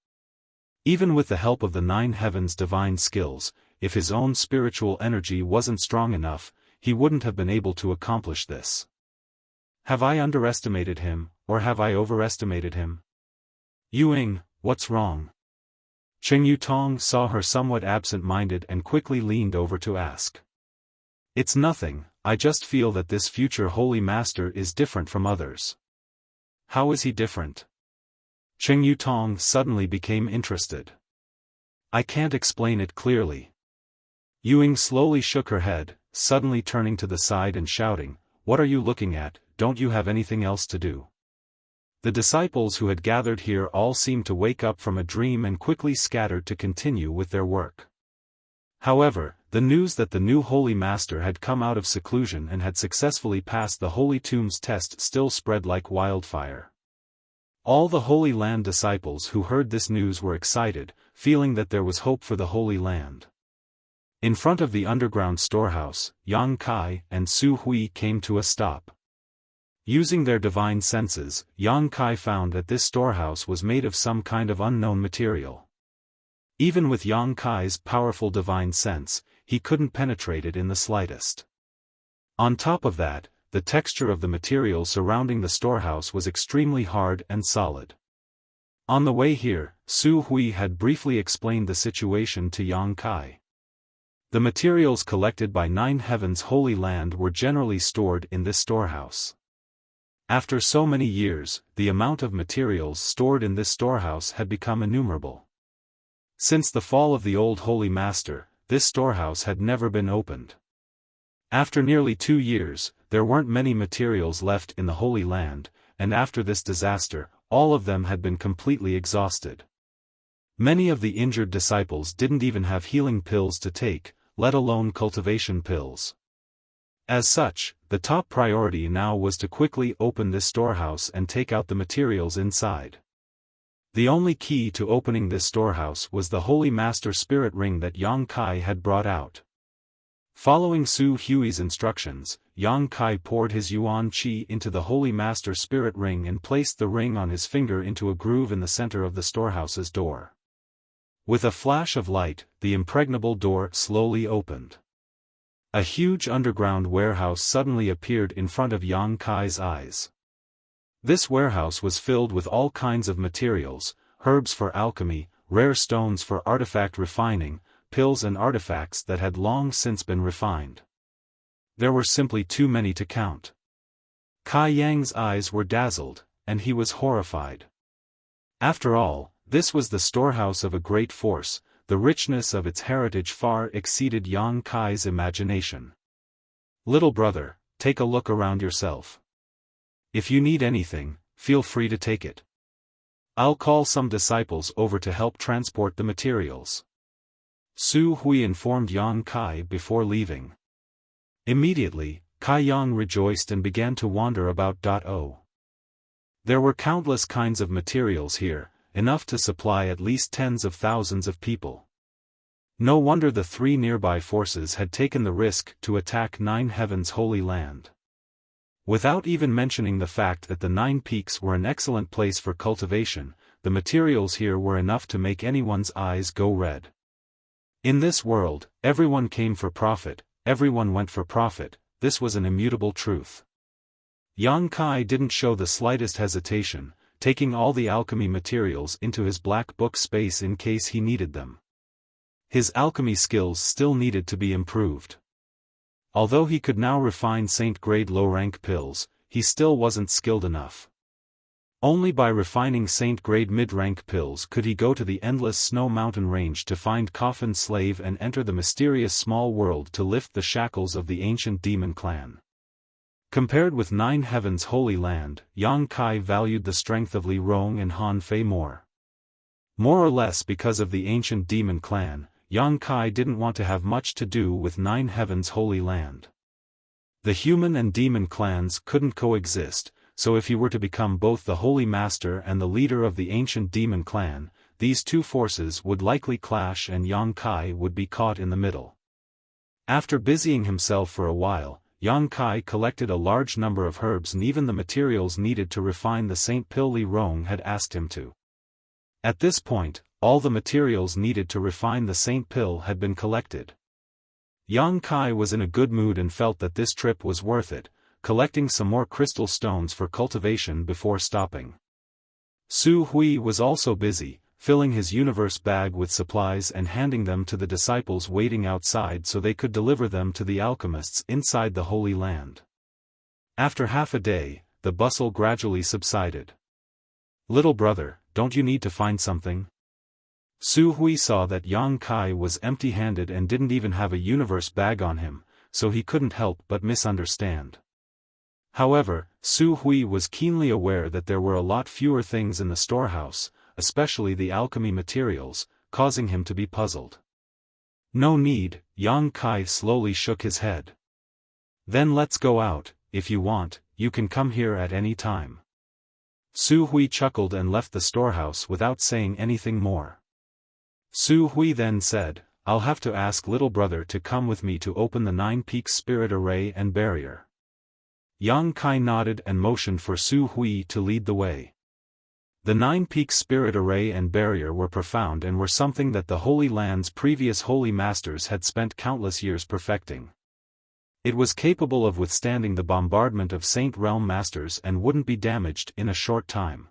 Even with the help of the 9 heavens' divine skills, if his own spiritual energy wasn't strong enough, he wouldn't have been able to accomplish this. Have I underestimated him, or have I overestimated him? Yu Ying, what's wrong? Cheng Yutong saw her somewhat absent-minded and quickly leaned over to ask. It's nothing, I just feel that this future holy master is different from others. How is he different? Cheng Yutong suddenly became interested. I can't explain it clearly. Yu Ying slowly shook her head, suddenly turning to the side and shouting, What are you looking at? Don't you have anything else to do? The disciples who had gathered here all seemed to wake up from a dream and quickly scattered to continue with their work. However, the news that the new holy master had come out of seclusion and had successfully passed the holy tomb's test still spread like wildfire. All the Holy Land disciples who heard this news were excited, feeling that there was hope for the Holy Land. In front of the underground storehouse, Yang Kai and Su Hui came to a stop. Using their divine senses, Yang Kai found that this storehouse was made of some kind of unknown material. Even with Yang Kai's powerful divine sense, he couldn't penetrate it in the slightest. On top of that, the texture of the material surrounding the storehouse was extremely hard and solid. On the way here, Su Hui had briefly explained the situation to Yang Kai. The materials collected by 9 Heavens' Holy Land were generally stored in this storehouse. After so many years, the amount of materials stored in this storehouse had become innumerable. Since the fall of the old Holy Master, this storehouse had never been opened. After nearly 2 years, there weren't many materials left in the Holy Land, and after this disaster, all of them had been completely exhausted. Many of the injured disciples didn't even have healing pills to take, let alone cultivation pills. As such, the top priority now was to quickly open this storehouse and take out the materials inside. The only key to opening this storehouse was the Holy Master Spirit Ring that Yang Kai had brought out. Following Su Hui's instructions, Yang Kai poured his Yuan Qi into the Holy Master Spirit Ring and placed the ring on his finger into a groove in the center of the storehouse's door. With a flash of light, the impregnable door slowly opened. A huge underground warehouse suddenly appeared in front of Yang Kai's eyes. This warehouse was filled with all kinds of materials, herbs for alchemy, rare stones for artifact refining, pills and artifacts that had long since been refined. There were simply too many to count. Kai Yang's eyes were dazzled, and he was horrified. After all, this was the storehouse of a great force. The richness of its heritage far exceeded Yang Kai's imagination. Little brother, take a look around yourself. If you need anything, feel free to take it. I'll call some disciples over to help transport the materials. Su Hui informed Yang Kai before leaving. Immediately, Kai Yang rejoiced and began to wander about. There were countless kinds of materials here, enough to supply at least tens of thousands of people. No wonder the 3 nearby forces had taken the risk to attack 9 Heavens' Holy Land. Without even mentioning the fact that the 9 peaks were an excellent place for cultivation, the materials here were enough to make anyone's eyes go red. In this world, everyone came for profit, everyone went for profit, this was an immutable truth. Yang Kai didn't show the slightest hesitation, taking all the alchemy materials into his black book space in case he needed them. His alchemy skills still needed to be improved. Although he could now refine saint-grade low-rank pills, he still wasn't skilled enough. Only by refining saint-grade mid-rank pills could he go to the endless snow mountain range to find Coffin Slave and enter the mysterious small world to lift the shackles of the ancient demon clan. Compared with Nine Heavens' holy land, Yang Kai valued the strength of Li Rong and Han Fei more. More or less because of the ancient demon clan, Yang Kai didn't want to have much to do with Nine Heavens' holy land. The human and demon clans couldn't coexist, so if he were to become both the holy master and the leader of the ancient demon clan, these two forces would likely clash and Yang Kai would be caught in the middle. After busying himself for a while, Yang Kai collected a large number of herbs and even the materials needed to refine the Saint Pill Li Rong had asked him to. At this point, all the materials needed to refine the Saint Pill had been collected. Yang Kai was in a good mood and felt that this trip was worth it, collecting some more crystal stones for cultivation before stopping. Su Hui was also busy, filling his universe bag with supplies and handing them to the disciples waiting outside so they could deliver them to the alchemists inside the Holy Land. After half a day, the bustle gradually subsided. "Little brother, don't you need to find something?" Su Hui saw that Yang Kai was empty-handed and didn't even have a universe bag on him, so he couldn't help but misunderstand. However, Su Hui was keenly aware that there were a lot fewer things in the storehouse, especially the alchemy materials, causing him to be puzzled. "No need," Yang Kai slowly shook his head. "Then let's go out, if you want, you can come here at any time." Su Hui chuckled and left the storehouse without saying anything more. Su Hui then said, "I'll have to ask little brother to come with me to open the 9 Peaks Spirit Array and Barrier." Yang Kai nodded and motioned for Su Hui to lead the way. The 9 Peaks Spirit Array and Barrier were profound and were something that the Holy Land's previous holy masters had spent countless years perfecting. It was capable of withstanding the bombardment of Saint Realm masters and wouldn't be damaged in a short time.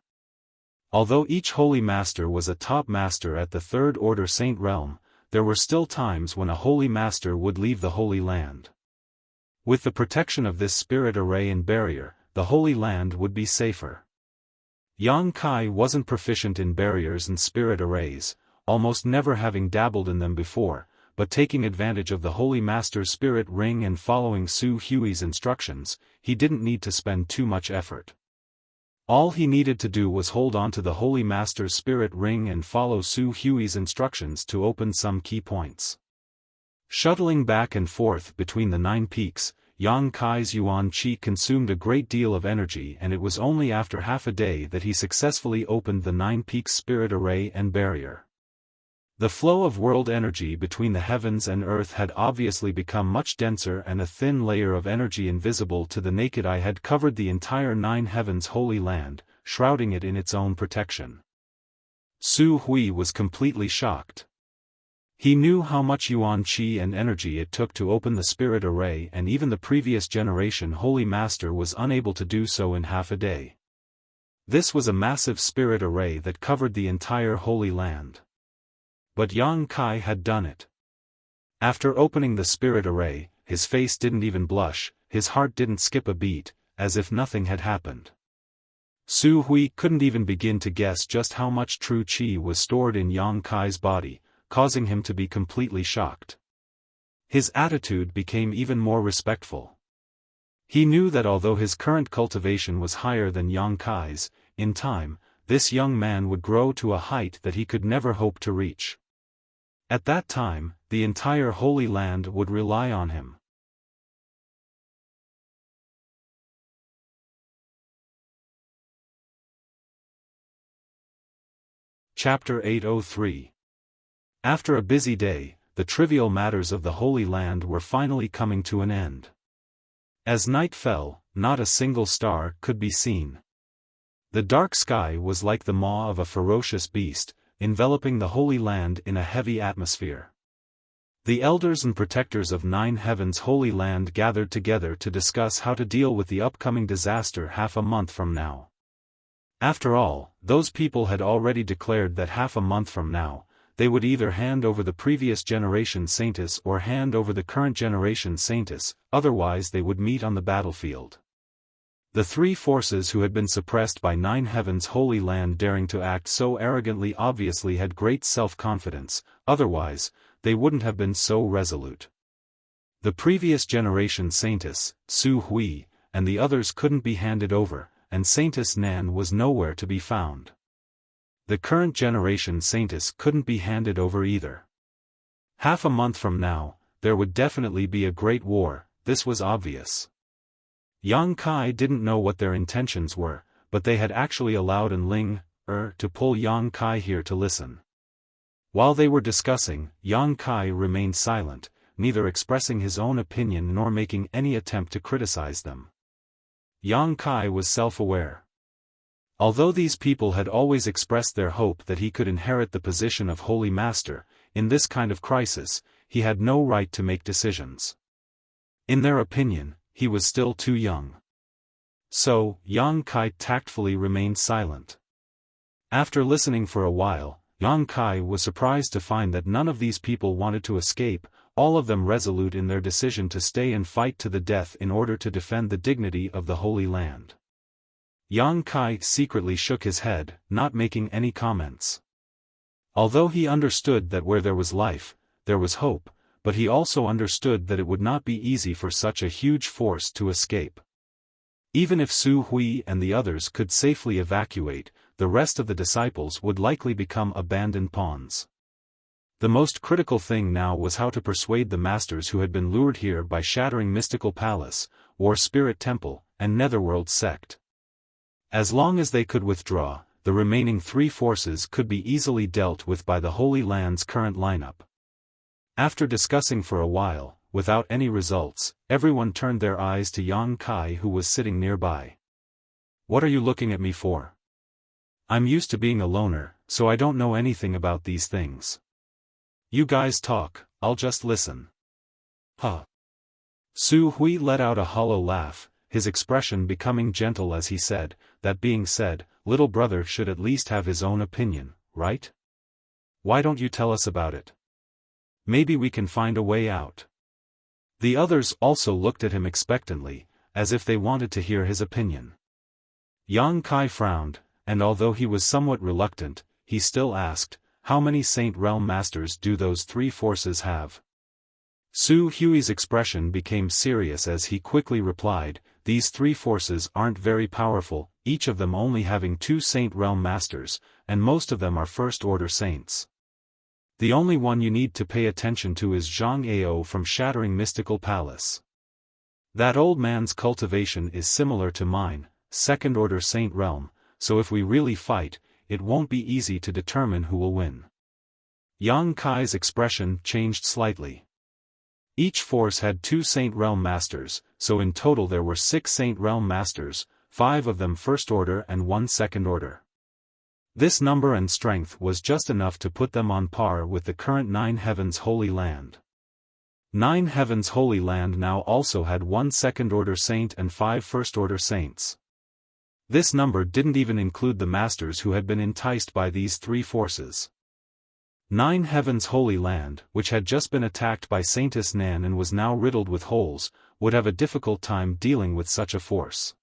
Although each holy master was a top master at the Third Order Saint Realm, there were still times when a holy master would leave the Holy Land. With the protection of this spirit array and barrier, the Holy Land would be safer. Yang Kai wasn't proficient in barriers and spirit arrays, almost never having dabbled in them before, but taking advantage of the Holy Master's spirit ring and following Su Hui's instructions, he didn't need to spend too much effort. All he needed to do was hold on to the Holy Master's spirit ring and follow Su Hui's instructions to open some key points. Shuttling back and forth between the 9 peaks, Yang Kai's Yuan Qi consumed a great deal of energy, and it was only after half a day that he successfully opened the 9 peaks spirit array and barrier. The flow of world energy between the heavens and earth had obviously become much denser, and a thin layer of energy invisible to the naked eye had covered the entire 9 Heavens Holy Land, shrouding it in its own protection. Su Hui was completely shocked. He knew how much Yuan Qi and energy it took to open the spirit array, and even the previous generation Holy Master was unable to do so in half a day. This was a massive spirit array that covered the entire Holy Land. But Yang Kai had done it. After opening the spirit array, his face didn't even blush, his heart didn't skip a beat, as if nothing had happened. Su Hui couldn't even begin to guess just how much true qi was stored in Yang Kai's body, causing him to be completely shocked. His attitude became even more respectful. He knew that although his current cultivation was higher than Yang Kai's, in time, this young man would grow to a height that he could never hope to reach. At that time, the entire Holy Land would rely on him. Chapter 803. After a busy day, the trivial matters of the Holy Land were finally coming to an end. As night fell, not a single star could be seen. The dark sky was like the maw of a ferocious beast, enveloping the Holy Land in a heavy atmosphere. The elders and protectors of 9 Heavens Holy Land gathered together to discuss how to deal with the upcoming disaster half a month from now. After all, those people had already declared that half a month from now, they would either hand over the previous generation Saintis or hand over the current generation Saintis, otherwise they would meet on the battlefield. The three forces who had been suppressed by 9 Heavens Holy Land daring to act so arrogantly obviously had great self-confidence, otherwise, they wouldn't have been so resolute. The previous generation Saintis, Su Hui, and the others couldn't be handed over, and Saintis Nan was nowhere to be found. The current generation Saintis couldn't be handed over either. Half a month from now, there would definitely be a great war, this was obvious. Yang Kai didn't know what their intentions were, but they had actually allowed An Ling, to pull Yang Kai here to listen. While they were discussing, Yang Kai remained silent, neither expressing his own opinion nor making any attempt to criticize them. Yang Kai was self-aware. Although these people had always expressed their hope that he could inherit the position of Holy Master, in this kind of crisis, he had no right to make decisions. In their opinion, he was still too young. So, Yang Kai tactfully remained silent. After listening for a while, Yang Kai was surprised to find that none of these people wanted to escape, all of them resolute in their decision to stay and fight to the death in order to defend the dignity of the Holy Land. Yang Kai secretly shook his head, not making any comments. Although he understood that where there was life, there was hope, but he also understood that it would not be easy for such a huge force to escape. Even if Su Hui and the others could safely evacuate, the rest of the disciples would likely become abandoned pawns. The most critical thing now was how to persuade the masters who had been lured here by Shattering Mystical Palace, War Spirit Temple, and Netherworld Sect. As long as they could withdraw, the remaining three forces could be easily dealt with by the Holy Land's current lineup. After discussing for a while, without any results, everyone turned their eyes to Yang Kai who was sitting nearby. "What are you looking at me for? I'm used to being a loner, so I don't know anything about these things. You guys talk, I'll just listen." "Huh." Su Hui let out a hollow laugh, his expression becoming gentle as he said, "That being said, little brother should at least have his own opinion, right? Why don't you tell us about it? Maybe we can find a way out." The others also looked at him expectantly, as if they wanted to hear his opinion. Yang Kai frowned, and although he was somewhat reluctant, he still asked, "How many Saint Realm Masters do those three forces have?" Su Hui's expression became serious as he quickly replied, "These three forces aren't very powerful, each of them only having 2 Saint Realm Masters, and most of them are First Order Saints. The only one you need to pay attention to is Zhang Ao from Shattering Mystical Palace. That old man's cultivation is similar to mine, Second Order Saint Realm, so if we really fight, it won't be easy to determine who will win." Yang Kai's expression changed slightly. Each force had 2 Saint Realm Masters, so in total there were 6 Saint Realm Masters, 5 of them First Order and 1 Second Order. This number and strength was just enough to put them on par with the current 9 Heavens Holy Land. 9 Heavens Holy Land now also had 1 Second Order Saint and 5 First Order Saints. This number didn't even include the masters who had been enticed by these three forces. 9 Heavens Holy Land, which had just been attacked by Saintess Nan and was now riddled with holes, would have a difficult time dealing with such a force.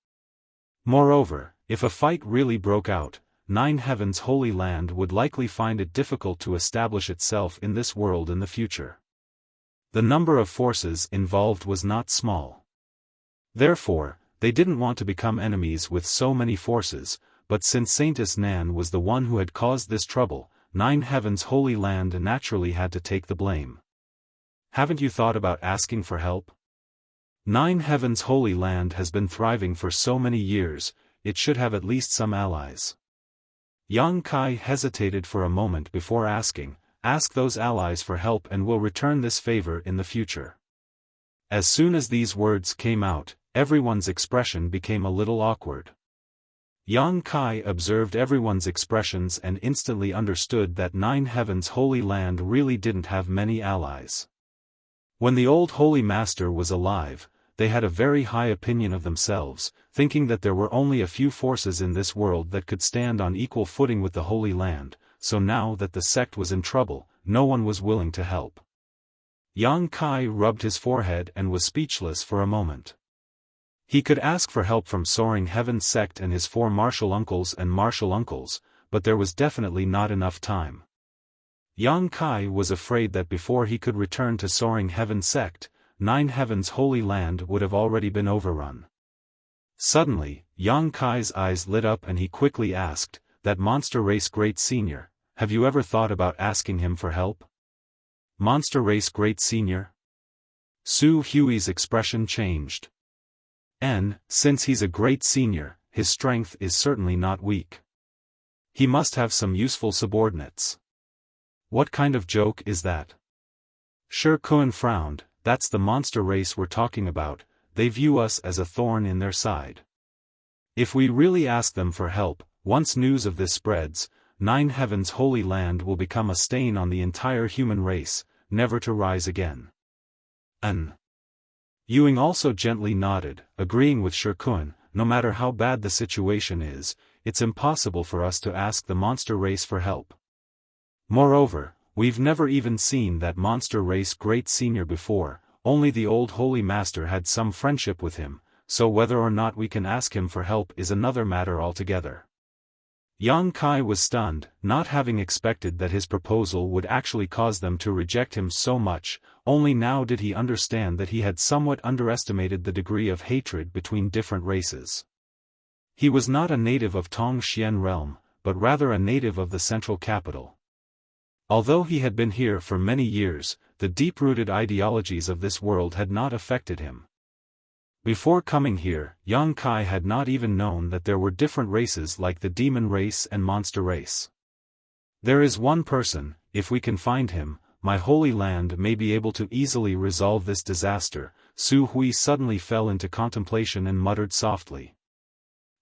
Moreover, if a fight really broke out, 9 Heavens Holy Land would likely find it difficult to establish itself in this world in the future. The number of forces involved was not small. Therefore, they didn't want to become enemies with so many forces, but since Saintess Nan was the one who had caused this trouble, 9 Heavens Holy Land naturally had to take the blame. "Haven't you thought about asking for help? 9 Heavens Holy Land has been thriving for so many years, it should have at least some allies." Yang Kai hesitated for a moment before asking, "Ask those allies for help and we'll return this favor in the future." As soon as these words came out, everyone's expression became a little awkward. Yang Kai observed everyone's expressions and instantly understood that 9 Heavens Holy Land really didn't have many allies. When the old holy master was alive, they had a very high opinion of themselves, thinking that there were only a few forces in this world that could stand on equal footing with the Holy Land, so now that the sect was in trouble, no one was willing to help. Yang Kai rubbed his forehead and was speechless for a moment. He could ask for help from Soaring Heaven's sect and his 4 martial uncles, but there was definitely not enough time. Yang Kai was afraid that before he could return to Soaring Heaven's sect, 9 Heaven's Holy Land would have already been overrun. Suddenly, Yang Kai's eyes lit up and he quickly asked, "That monster race great senior, have you ever thought about asking him for help?" Monster race great senior? Su Hui's expression changed. Since he's a great senior, his strength is certainly not weak. He must have some useful subordinates. What kind of joke is that? Shikuan frowned. That's the monster race we're talking about, they view us as a thorn in their side. If we really ask them for help, once news of this spreads, 9 Heaven's Holy Land will become a stain on the entire human race, never to rise again. Ewing also gently nodded, agreeing with Shikuan. No matter how bad the situation is, it's impossible for us to ask the monster race for help. Moreover, we've never even seen that monster race great senior before, only the old holy master had some friendship with him, so whether or not we can ask him for help is another matter altogether. Yang Kai was stunned, not having expected that his proposal would actually cause them to reject him so much. Only now did he understand that he had somewhat underestimated the degree of hatred between different races. He was not a native of Tongxian realm, but rather a native of the central capital. Although he had been here for many years, the deep-rooted ideologies of this world had not affected him. Before coming here, Yang Kai had not even known that there were different races like the demon race and monster race. There is one person, if we can find him, my holy land may be able to easily resolve this disaster. Su Hui suddenly fell into contemplation and muttered softly.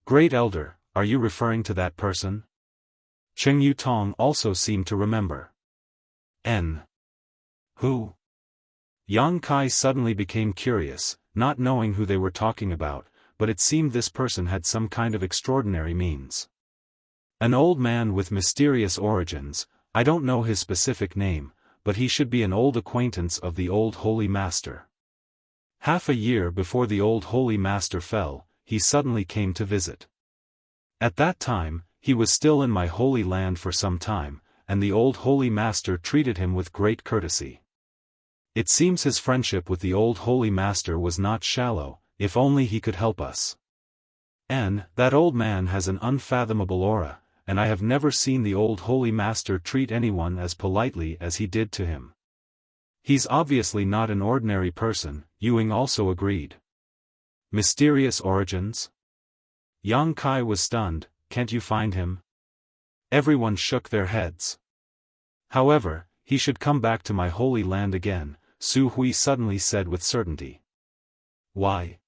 Great Elder, are you referring to that person? Cheng Yutong also seemed to remember. Who? Yang Kai suddenly became curious, not knowing who they were talking about, but it seemed this person had some kind of extraordinary means. An old man with mysterious origins, I don't know his specific name, but he should be an old acquaintance of the old holy master. Half a year before the old holy master fell, he suddenly came to visit. At that time, he was still in my holy land for some time, and the old holy master treated him with great courtesy. It seems his friendship with the old holy master was not shallow, if only he could help us. That old man has an unfathomable aura, and I have never seen the old holy master treat anyone as politely as he did to him. He's obviously not an ordinary person, Ewing also agreed. Mysterious origins? Yang Kai was stunned. Can't you find him? Everyone shook their heads. However, he should come back to my holy land again, Su Hui suddenly said with certainty. Why?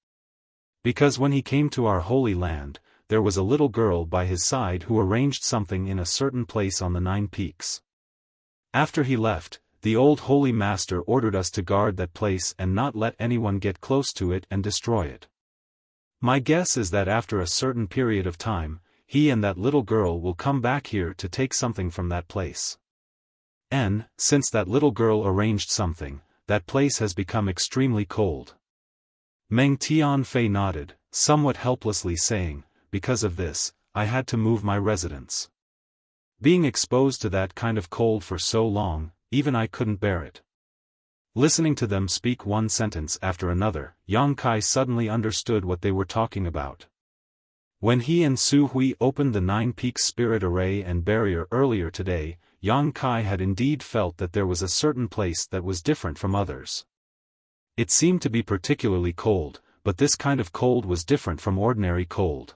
Because when he came to our holy land, there was a little girl by his side who arranged something in a certain place on the 9 peaks. After he left, the old holy master ordered us to guard that place and not let anyone get close to it and destroy it. My guess is that after a certain period of time, he and that little girl will come back here to take something from that place. Since that little girl arranged something, that place has become extremely cold. Meng Tianfei nodded, somewhat helplessly saying, because of this, I had to move my residence. Being exposed to that kind of cold for so long, even I couldn't bear it. Listening to them speak one sentence after another, Yang Kai suddenly understood what they were talking about. When he and Su Hui opened the 9 Peaks Spirit Array and Barrier earlier today, Yang Kai had indeed felt that there was a certain place that was different from others. It seemed to be particularly cold, but this kind of cold was different from ordinary cold.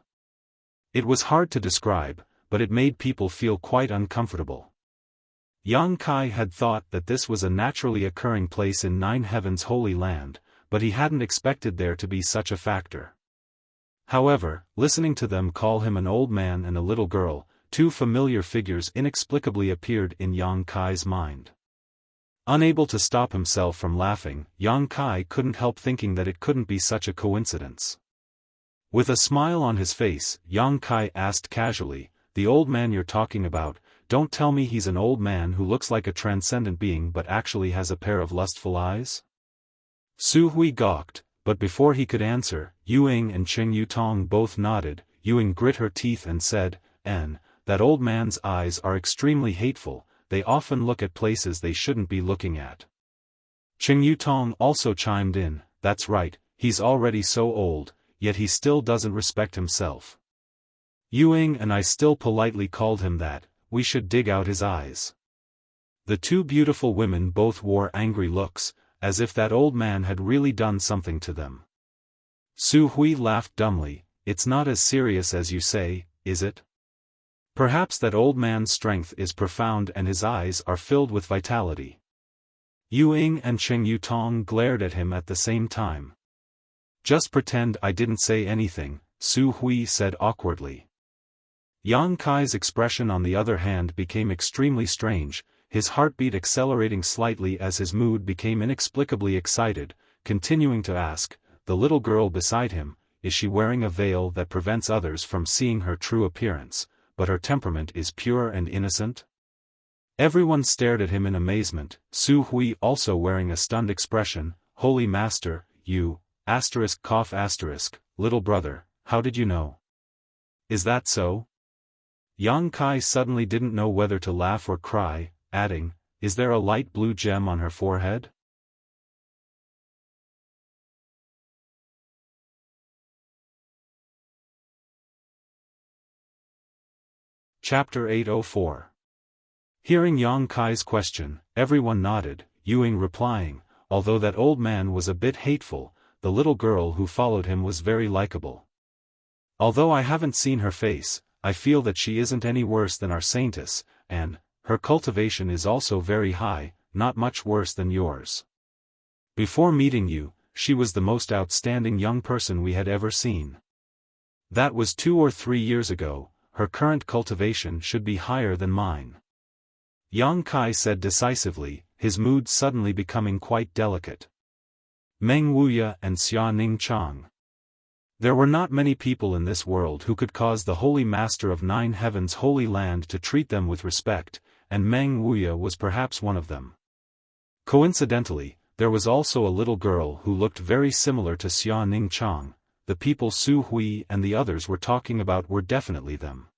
It was hard to describe, but it made people feel quite uncomfortable. Yang Kai had thought that this was a naturally occurring place in 9 Heaven's Holy Land, but he hadn't expected there to be such a factor. However, listening to them call him an old man and a little girl, 2 familiar figures inexplicably appeared in Yang Kai's mind. Unable to stop himself from laughing, Yang Kai couldn't help thinking that it couldn't be such a coincidence. With a smile on his face, Yang Kai asked casually, "The old man you're talking about, don't tell me he's an old man who looks like a transcendent being but actually has a pair of lustful eyes?" Su Hui gawked, but before he could answer, Ying and Qing Yutong both nodded. Ying grit her teeth and said, "That old man's eyes are extremely hateful, they often look at places they shouldn't be looking at." Qing Yutong also chimed in, "That's right, he's already so old, yet he still doesn't respect himself. Ying and I still politely called him that, we should dig out his eyes." The two beautiful women both wore angry looks, as if that old man had really done something to them. Su Hui laughed dumbly. "It's not as serious as you say, is it? Perhaps that old man's strength is profound and his eyes are filled with vitality." Ying and Qing Yutong glared at him at the same time. "Just pretend I didn't say anything," Su Hui said awkwardly. Yang Kai's expression on the other hand became extremely strange, his heartbeat accelerating slightly as his mood became inexplicably excited, continuing to ask, "The little girl beside him, is she wearing a veil that prevents others from seeing her true appearance, but her temperament is pure and innocent?" Everyone stared at him in amazement, Su Hui also wearing a stunned expression. "Holy Master, you, little brother, how did you know? Is that so?" Yang Kai suddenly didn't know whether to laugh or cry, adding, "Is there a light blue gem on her forehead?" Chapter 804. Hearing Yang Kai's question, everyone nodded, Ying replying, "Although that old man was a bit hateful, the little girl who followed him was very likable. Although I haven't seen her face, I feel that she isn't any worse than our saintess, and her cultivation is also very high, not much worse than yours. Before meeting you, she was the most outstanding young person we had ever seen. That was 2 or 3 years ago, her current cultivation should be higher than mine." Yang Kai said decisively, his mood suddenly becoming quite delicate. Meng Wuya and Xia Ning Chang. There were not many people in this world who could cause the Holy Master of 9 Heavens' Holy Land to treat them with respect, and Meng Wuya was perhaps one of them. Coincidentally, there was also a little girl who looked very similar to Xia Ning Chang. The people Su Hui and the others were talking about were definitely them.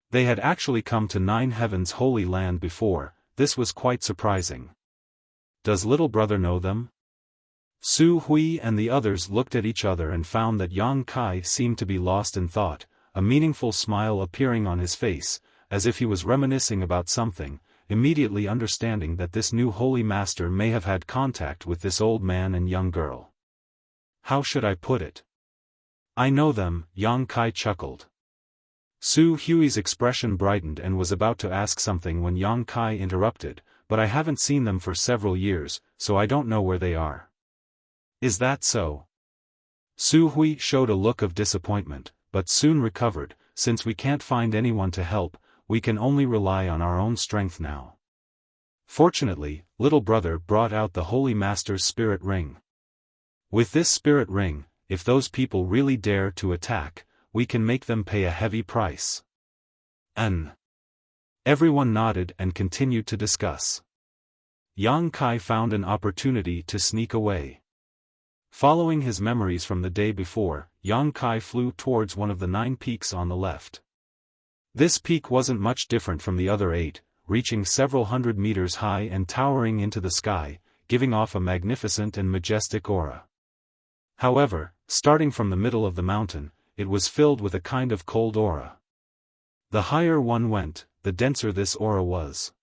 They had actually come to 9 Heavens' Holy Land before. This was quite surprising. Does little brother know them? Su Hui and the others looked at each other and found that Yang Kai seemed to be lost in thought, a meaningful smile appearing on his face, as if he was reminiscing about something, immediately understanding that this new holy master may have had contact with this old man and young girl. "How should I put it? I know them," Yang Kai chuckled. Su Hui's expression brightened and was about to ask something when Yang Kai interrupted, "But I haven't seen them for several years, so I don't know where they are." "Is that so?" Su Hui showed a look of disappointment, but soon recovered. "Since we can't find anyone to help, we can only rely on our own strength now. Fortunately, little brother brought out the Holy Master's spirit ring. With this spirit ring, if those people really dare to attack, we can make them pay a heavy price." Everyone nodded and continued to discuss. Yang Kai found an opportunity to sneak away. Following his memories from the day before, Yang Kai flew towards one of the 9 peaks on the left. This peak wasn't much different from the other 8, reaching several hundred meters high and towering into the sky, giving off a magnificent and majestic aura. However, starting from the middle of the mountain, it was filled with a kind of cold aura. The higher one went, the denser this aura was.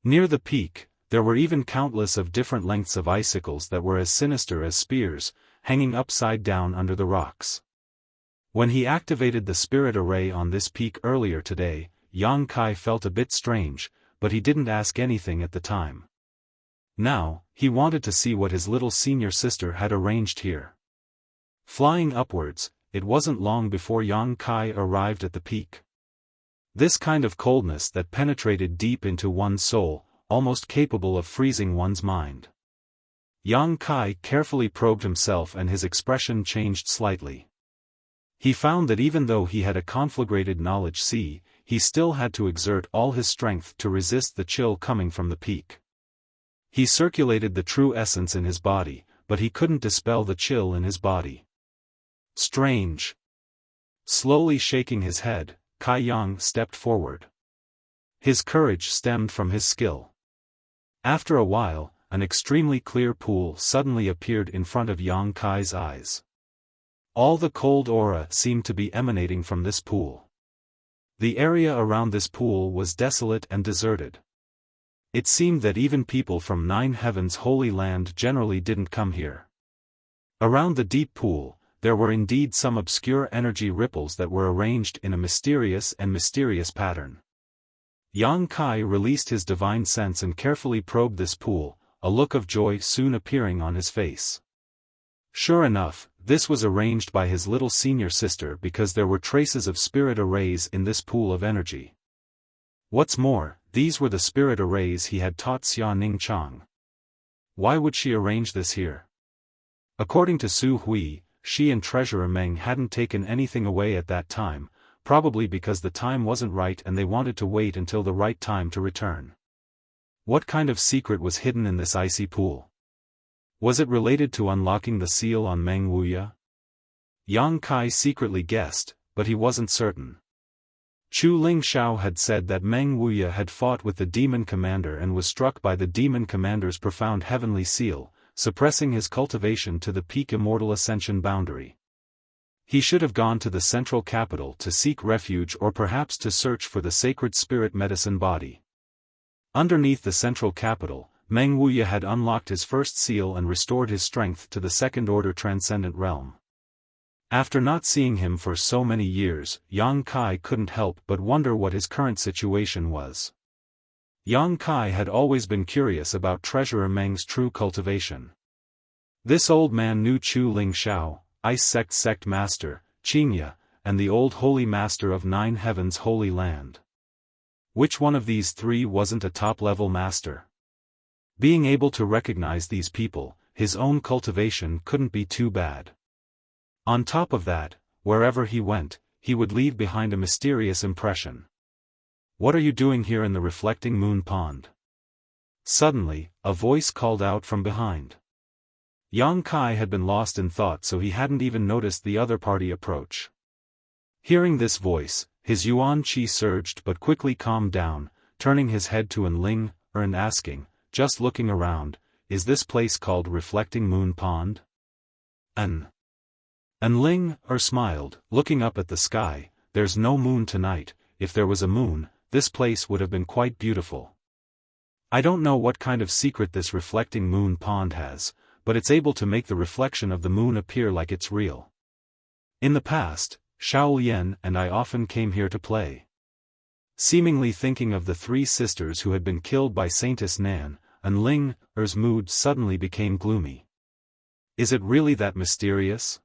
Near the peak, there were even countless of different lengths of icicles that were as sinister as spears, hanging upside down under the rocks. When he activated the spirit array on this peak earlier today, Yang Kai felt a bit strange, but he didn't ask anything at the time. Now, he wanted to see what his little senior sister had arranged here. Flying upwards, it wasn't long before Yang Kai arrived at the peak. This kind of coldness that penetrated deep into one's soul, almost capable of freezing one's mind. Yang Kai carefully probed himself and his expression changed slightly. He found that even though he had a conflagrated knowledge sea, he still had to exert all his strength to resist the chill coming from the peak. He circulated the true essence in his body, but he couldn't dispel the chill in his body. Strange. Slowly shaking his head, Kai Yang stepped forward. His courage stemmed from his skill. After a while, an extremely clear pool suddenly appeared in front of Yang Kai's eyes. All the cold aura seemed to be emanating from this pool. The area around this pool was desolate and deserted. It seemed that even people from Nine Heavens' Holy Land generally didn't come here. Around the deep pool, there were indeed some obscure energy ripples that were arranged in a mysterious pattern. Yang Kai released his divine sense and carefully probed this pool, a look of joy soon appearing on his face. Sure enough, this was arranged by his little senior sister because there were traces of spirit arrays in this pool of energy. What's more, these were the spirit arrays he had taught Xia Ning Chang. Why would she arrange this here? According to Su Hui, she and Treasurer Meng hadn't taken anything away at that time, probably because the time wasn't right and they wanted to wait until the right time to return. What kind of secret was hidden in this icy pool? Was it related to unlocking the seal on Meng Wuya? Yang Kai secretly guessed, but he wasn't certain. Chu Ling Xiao had said that Meng Wuya had fought with the demon commander and was struck by the demon commander's profound heavenly seal, suppressing his cultivation to the peak immortal ascension boundary. He should have gone to the central capital to seek refuge or perhaps to search for the sacred spirit medicine body. Underneath the central capital, Meng Wuya had unlocked his first seal and restored his strength to the second-order transcendent realm. After not seeing him for so many years, Yang Kai couldn't help but wonder what his current situation was. Yang Kai had always been curious about Treasurer Meng's true cultivation. This old man knew Chu Ling Xiao, Ice Sect Master, Qingya, and the old Holy Master of Nine Heavens' Holy Land. Which one of these three wasn't a top-level master? Being able to recognize these people, his own cultivation couldn't be too bad. On top of that, wherever he went, he would leave behind a mysterious impression. What are you doing here in the reflecting moon pond? Suddenly, a voice called out from behind. Yang Kai had been lost in thought, so he hadn't even noticed the other party approach. Hearing this voice, his yuan qi surged but quickly calmed down, turning his head to Enling, and asking, just looking around, is this place called Reflecting Moon Pond? Enling smiled, looking up at the sky. There's no moon tonight. If there was a moon, this place would have been quite beautiful. I don't know what kind of secret this reflecting moon pond has, but it's able to make the reflection of the moon appear like it's real. In the past, Shaolian and I often came here to play. Seemingly thinking of the three sisters who had been killed by Saintess Nan, Enling's mood suddenly became gloomy. Is it really that mysterious?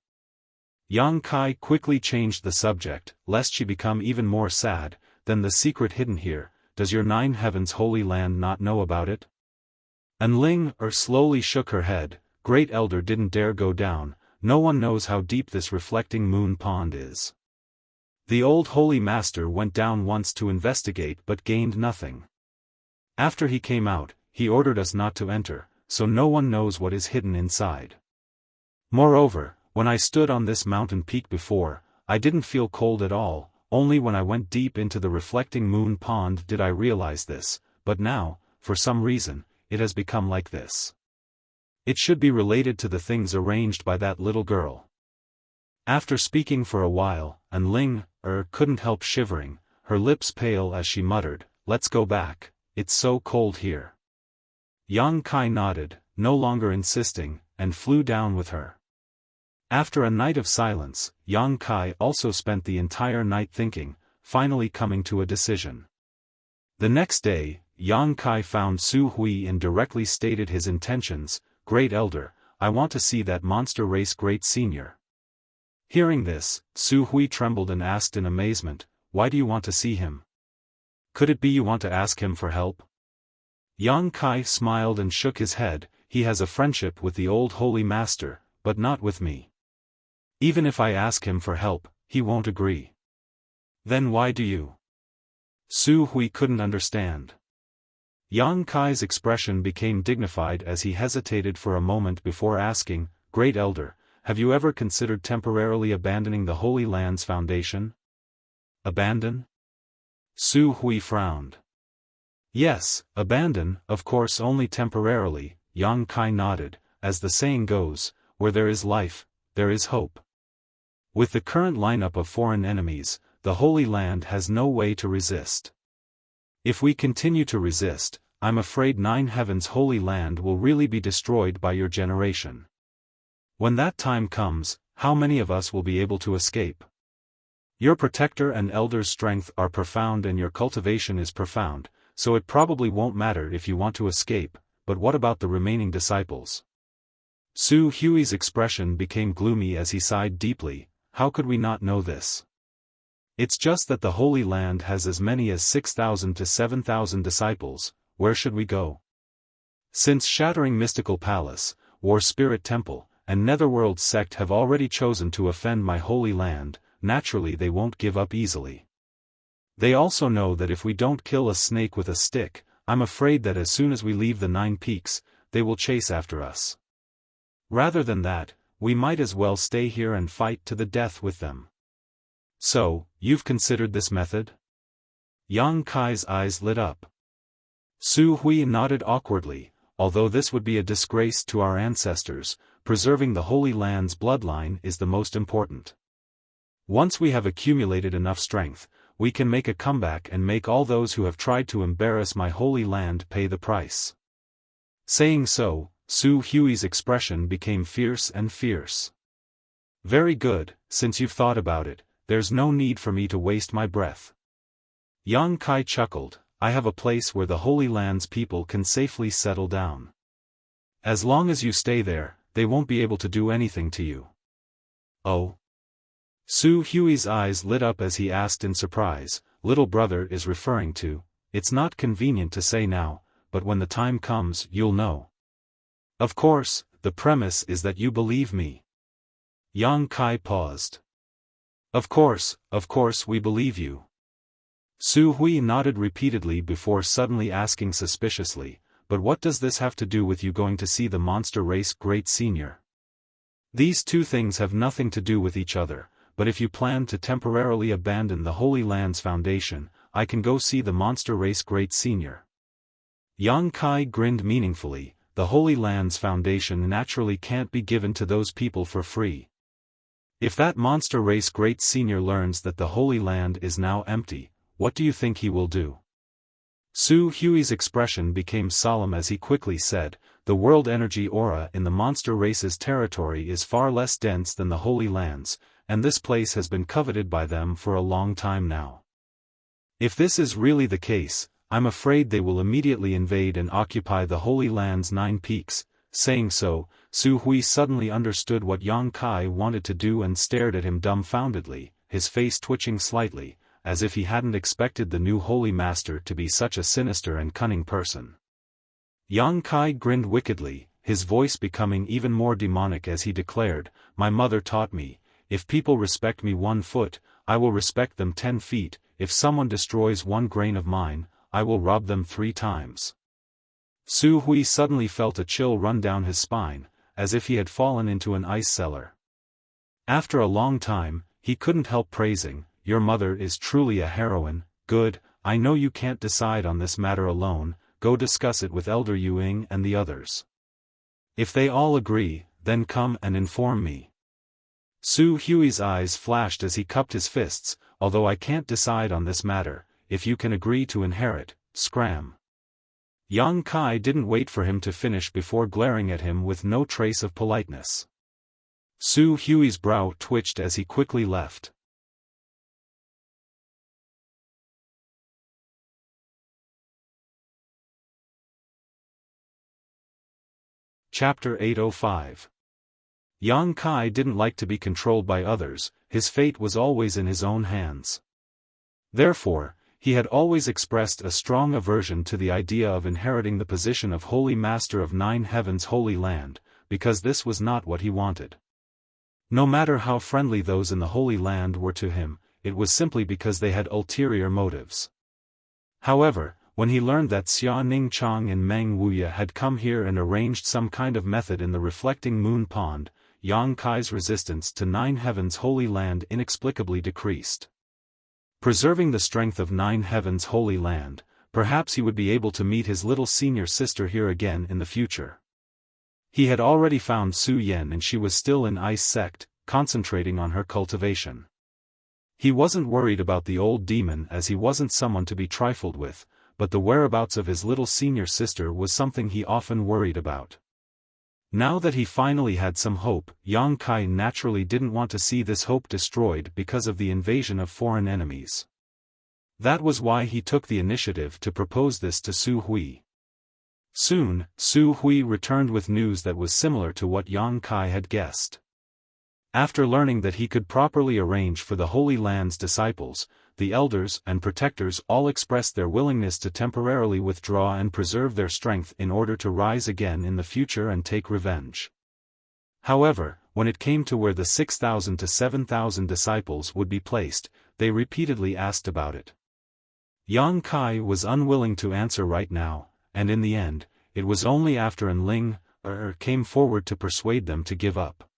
Yang Kai quickly changed the subject, lest she become even more sad. Then the secret hidden here, does your Nine Heavens Holy Land not know about it? Enling slowly shook her head. Great Elder didn't dare go down. No one knows how deep this reflecting moon pond is. The old Holy Master went down once to investigate but gained nothing. After he came out, he ordered us not to enter, so no one knows what is hidden inside. Moreover, when I stood on this mountain peak before, I didn't feel cold at all. Only when I went deep into the reflecting moon pond did I realize this, but now, for some reason, it has become like this. It should be related to the things arranged by that little girl. After speaking for a while, Enling couldn't help shivering, her lips pale as she muttered, "Let's go back, it's so cold here." Yang Kai nodded, no longer insisting, and flew down with her. After a night of silence, Yang Kai also spent the entire night thinking, finally coming to a decision. The next day, Yang Kai found Su Hui and directly stated his intentions. "Great Elder, I want to see that monster race Great Senior." Hearing this, Su Hui trembled and asked in amazement, "Why do you want to see him? Could it be you want to ask him for help?" Yang Kai smiled and shook his head. He has a friendship with the old holy master, but not with me. Even if I ask him for help, he won't agree. Then why do you? Su Hui couldn't understand. Yang Kai's expression became dignified as he hesitated for a moment before asking, Great Elder, have you ever considered temporarily abandoning the Holy Land's foundation? Abandon? Su Hui frowned. Yes, abandon, of course only temporarily, Yang Kai nodded. As the saying goes, where there is life, there is hope. With the current lineup of foreign enemies, the Holy Land has no way to resist. If we continue to resist, I'm afraid Nine Heavens' Holy Land will really be destroyed by your generation. When that time comes, how many of us will be able to escape? Your protector and elder's strength are profound and your cultivation is profound, so it probably won't matter if you want to escape, but what about the remaining disciples? Su Hui's expression became gloomy as he sighed deeply. How could we not know this? It's just that the Holy Land has as many as 6,000 to 7,000 disciples. Where should we go? Since Shattering Mystical Palace, War Spirit Temple, and Netherworld Sect have already chosen to offend my Holy Land, naturally they won't give up easily. They also know that if we don't kill a snake with a stick, I'm afraid that as soon as we leave the 9 peaks, they will chase after us. Rather than that, we might as well stay here and fight to the death with them. So, you've considered this method? Yang Kai's eyes lit up. Su Hui nodded awkwardly. Although this would be a disgrace to our ancestors, preserving the Holy Land's bloodline is the most important. Once we have accumulated enough strength, we can make a comeback and make all those who have tried to embarrass my Holy Land pay the price. Saying so, Su Hui's expression became fierce and fierce. Very good, since you've thought about it, there's no need for me to waste my breath. Yang Kai chuckled. I have a place where the Holy Land's people can safely settle down. As long as you stay there, they won't be able to do anything to you. Oh? Su Hui's eyes lit up as he asked in surprise, little brother is referring to, it's not convenient to say now, but when the time comes you'll know. Of course, the premise is that you believe me. Yang Kai paused. Of course we believe you. Su Hui nodded repeatedly before suddenly asking suspiciously, but what does this have to do with you going to see the monster race Great Senior? These two things have nothing to do with each other, but if you plan to temporarily abandon the Holy Land's foundation, I can go see the monster race Great Senior. Yang Kai grinned meaningfully. The Holy Land's foundation naturally can't be given to those people for free. If that monster race Great Senior learns that the Holy Land is now empty, what do you think he will do? Su Hui's expression became solemn as he quickly said, the world energy aura in the monster race's territory is far less dense than the Holy Land's, and this place has been coveted by them for a long time now. If this is really the case, I'm afraid they will immediately invade and occupy the Holy Land's 9 peaks. Saying so, Su Hui suddenly understood what Yang Kai wanted to do and stared at him dumbfoundedly, his face twitching slightly, as if he hadn't expected the new Holy Master to be such a sinister and cunning person. Yang Kai grinned wickedly, his voice becoming even more demonic as he declared, my mother taught me, if people respect me 1 foot, I will respect them 10 feet, if someone destroys 1 grain of mine, I will rob them 3 times. Su Hui suddenly felt a chill run down his spine, as if he had fallen into an ice cellar. After a long time, he couldn't help praising, your mother is truly a heroine. Good, I know you can't decide on this matter alone, go discuss it with Elder Yuing and the others. If they all agree, then come and inform me. Su Hui's eyes flashed as he cupped his fists, although I can't decide on this matter, if you can agree to inherit, scram. Yang Kai didn't wait for him to finish before glaring at him with no trace of politeness. Su Hui's brow twitched as he quickly left. Chapter 805. Yang Kai didn't like to be controlled by others, his fate was always in his own hands. Therefore, He had always expressed a strong aversion to the idea of inheriting the position of Holy Master of Nine Heavens Holy Land, because this was not what he wanted. No matter how friendly those in the Holy Land were to him, it was simply because they had ulterior motives. However, when he learned that Xia Ningchang and Meng Wuya had come here and arranged some kind of method in the reflecting moon pond, Yang Kai's resistance to Nine Heavens Holy Land inexplicably decreased. Preserving the strength of Nine Heavens Holy Land, perhaps he would be able to meet his little senior sister here again in the future. He had already found Su Yen and she was still in Ice Sect, concentrating on her cultivation. He wasn't worried about the old demon as he wasn't someone to be trifled with, but the whereabouts of his little senior sister was something he often worried about. Now that he finally had some hope, Yang Kai naturally didn't want to see this hope destroyed because of the invasion of foreign enemies. That was why he took the initiative to propose this to Su Hui. Soon, Su Hui returned with news that was similar to what Yang Kai had guessed. After learning that he could properly arrange for the Holy Land's disciples, the elders and protectors all expressed their willingness to temporarily withdraw and preserve their strength in order to rise again in the future and take revenge. However, when it came to where the 6,000 to 7,000 disciples would be placed, they repeatedly asked about it. Yang Kai was unwilling to answer right now, and in the end, it was only after Enling came forward to persuade them to give up.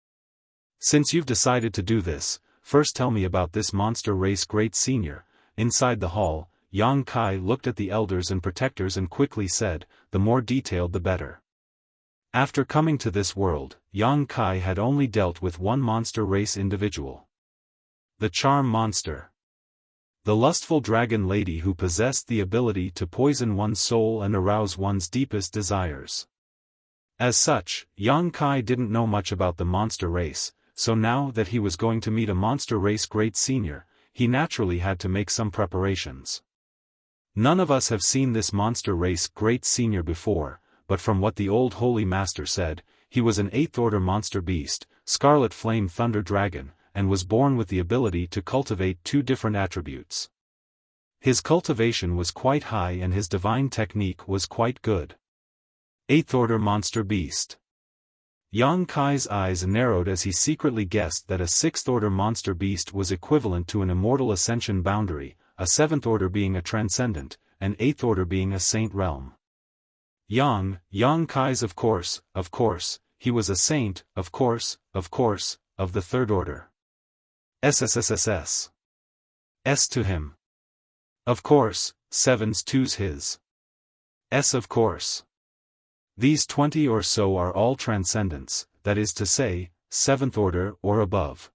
Since you've decided to do this, first tell me about this monster race great senior. Inside the hall, Yang Kai looked at the elders and protectors and quickly said, the more detailed the better. After coming to this world, Yang Kai had only dealt with one monster race individual. The charm monster. The lustful dragon lady who possessed the ability to poison one's soul and arouse one's deepest desires. As such, Yang Kai didn't know much about the monster race, so now that he was going to meet a monster race great senior, he naturally had to make some preparations. None of us have seen this monster race great senior before, but from what the old Holy Master said, he was an 8th order monster beast, Scarlet Flame Thunder Dragon, and was born with the ability to cultivate 2 different attributes. His cultivation was quite high and his divine technique was quite good. 8th order monster beast. Yang Kai's eyes narrowed as he secretly guessed that a 6th order monster beast was equivalent to an immortal ascension boundary, a 7th order being a transcendent, and 8th order being a saint realm. Yang Kai's of course, he was a saint, of course, of the 3rd order. SSSSS. S to him. Of course, 7's to's his. S of course. These 20 or so are all transcendents, that is to say, 7th order or above.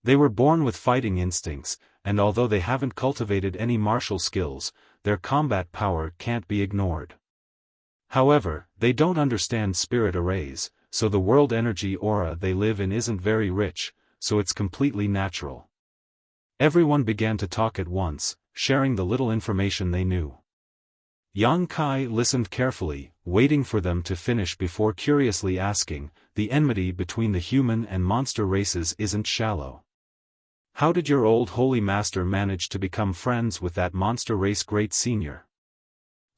They were born with fighting instincts, and although they haven't cultivated any martial skills, their combat power can't be ignored. However, they don't understand spirit arrays, so the world energy aura they live in isn't very rich, so it's completely natural. Everyone began to talk at once, sharing the little information they knew. Yang Kai listened carefully, waiting for them to finish before curiously asking, the enmity between the human and monster races isn't shallow. How did your old Holy Master manage to become friends with that monster race great senior?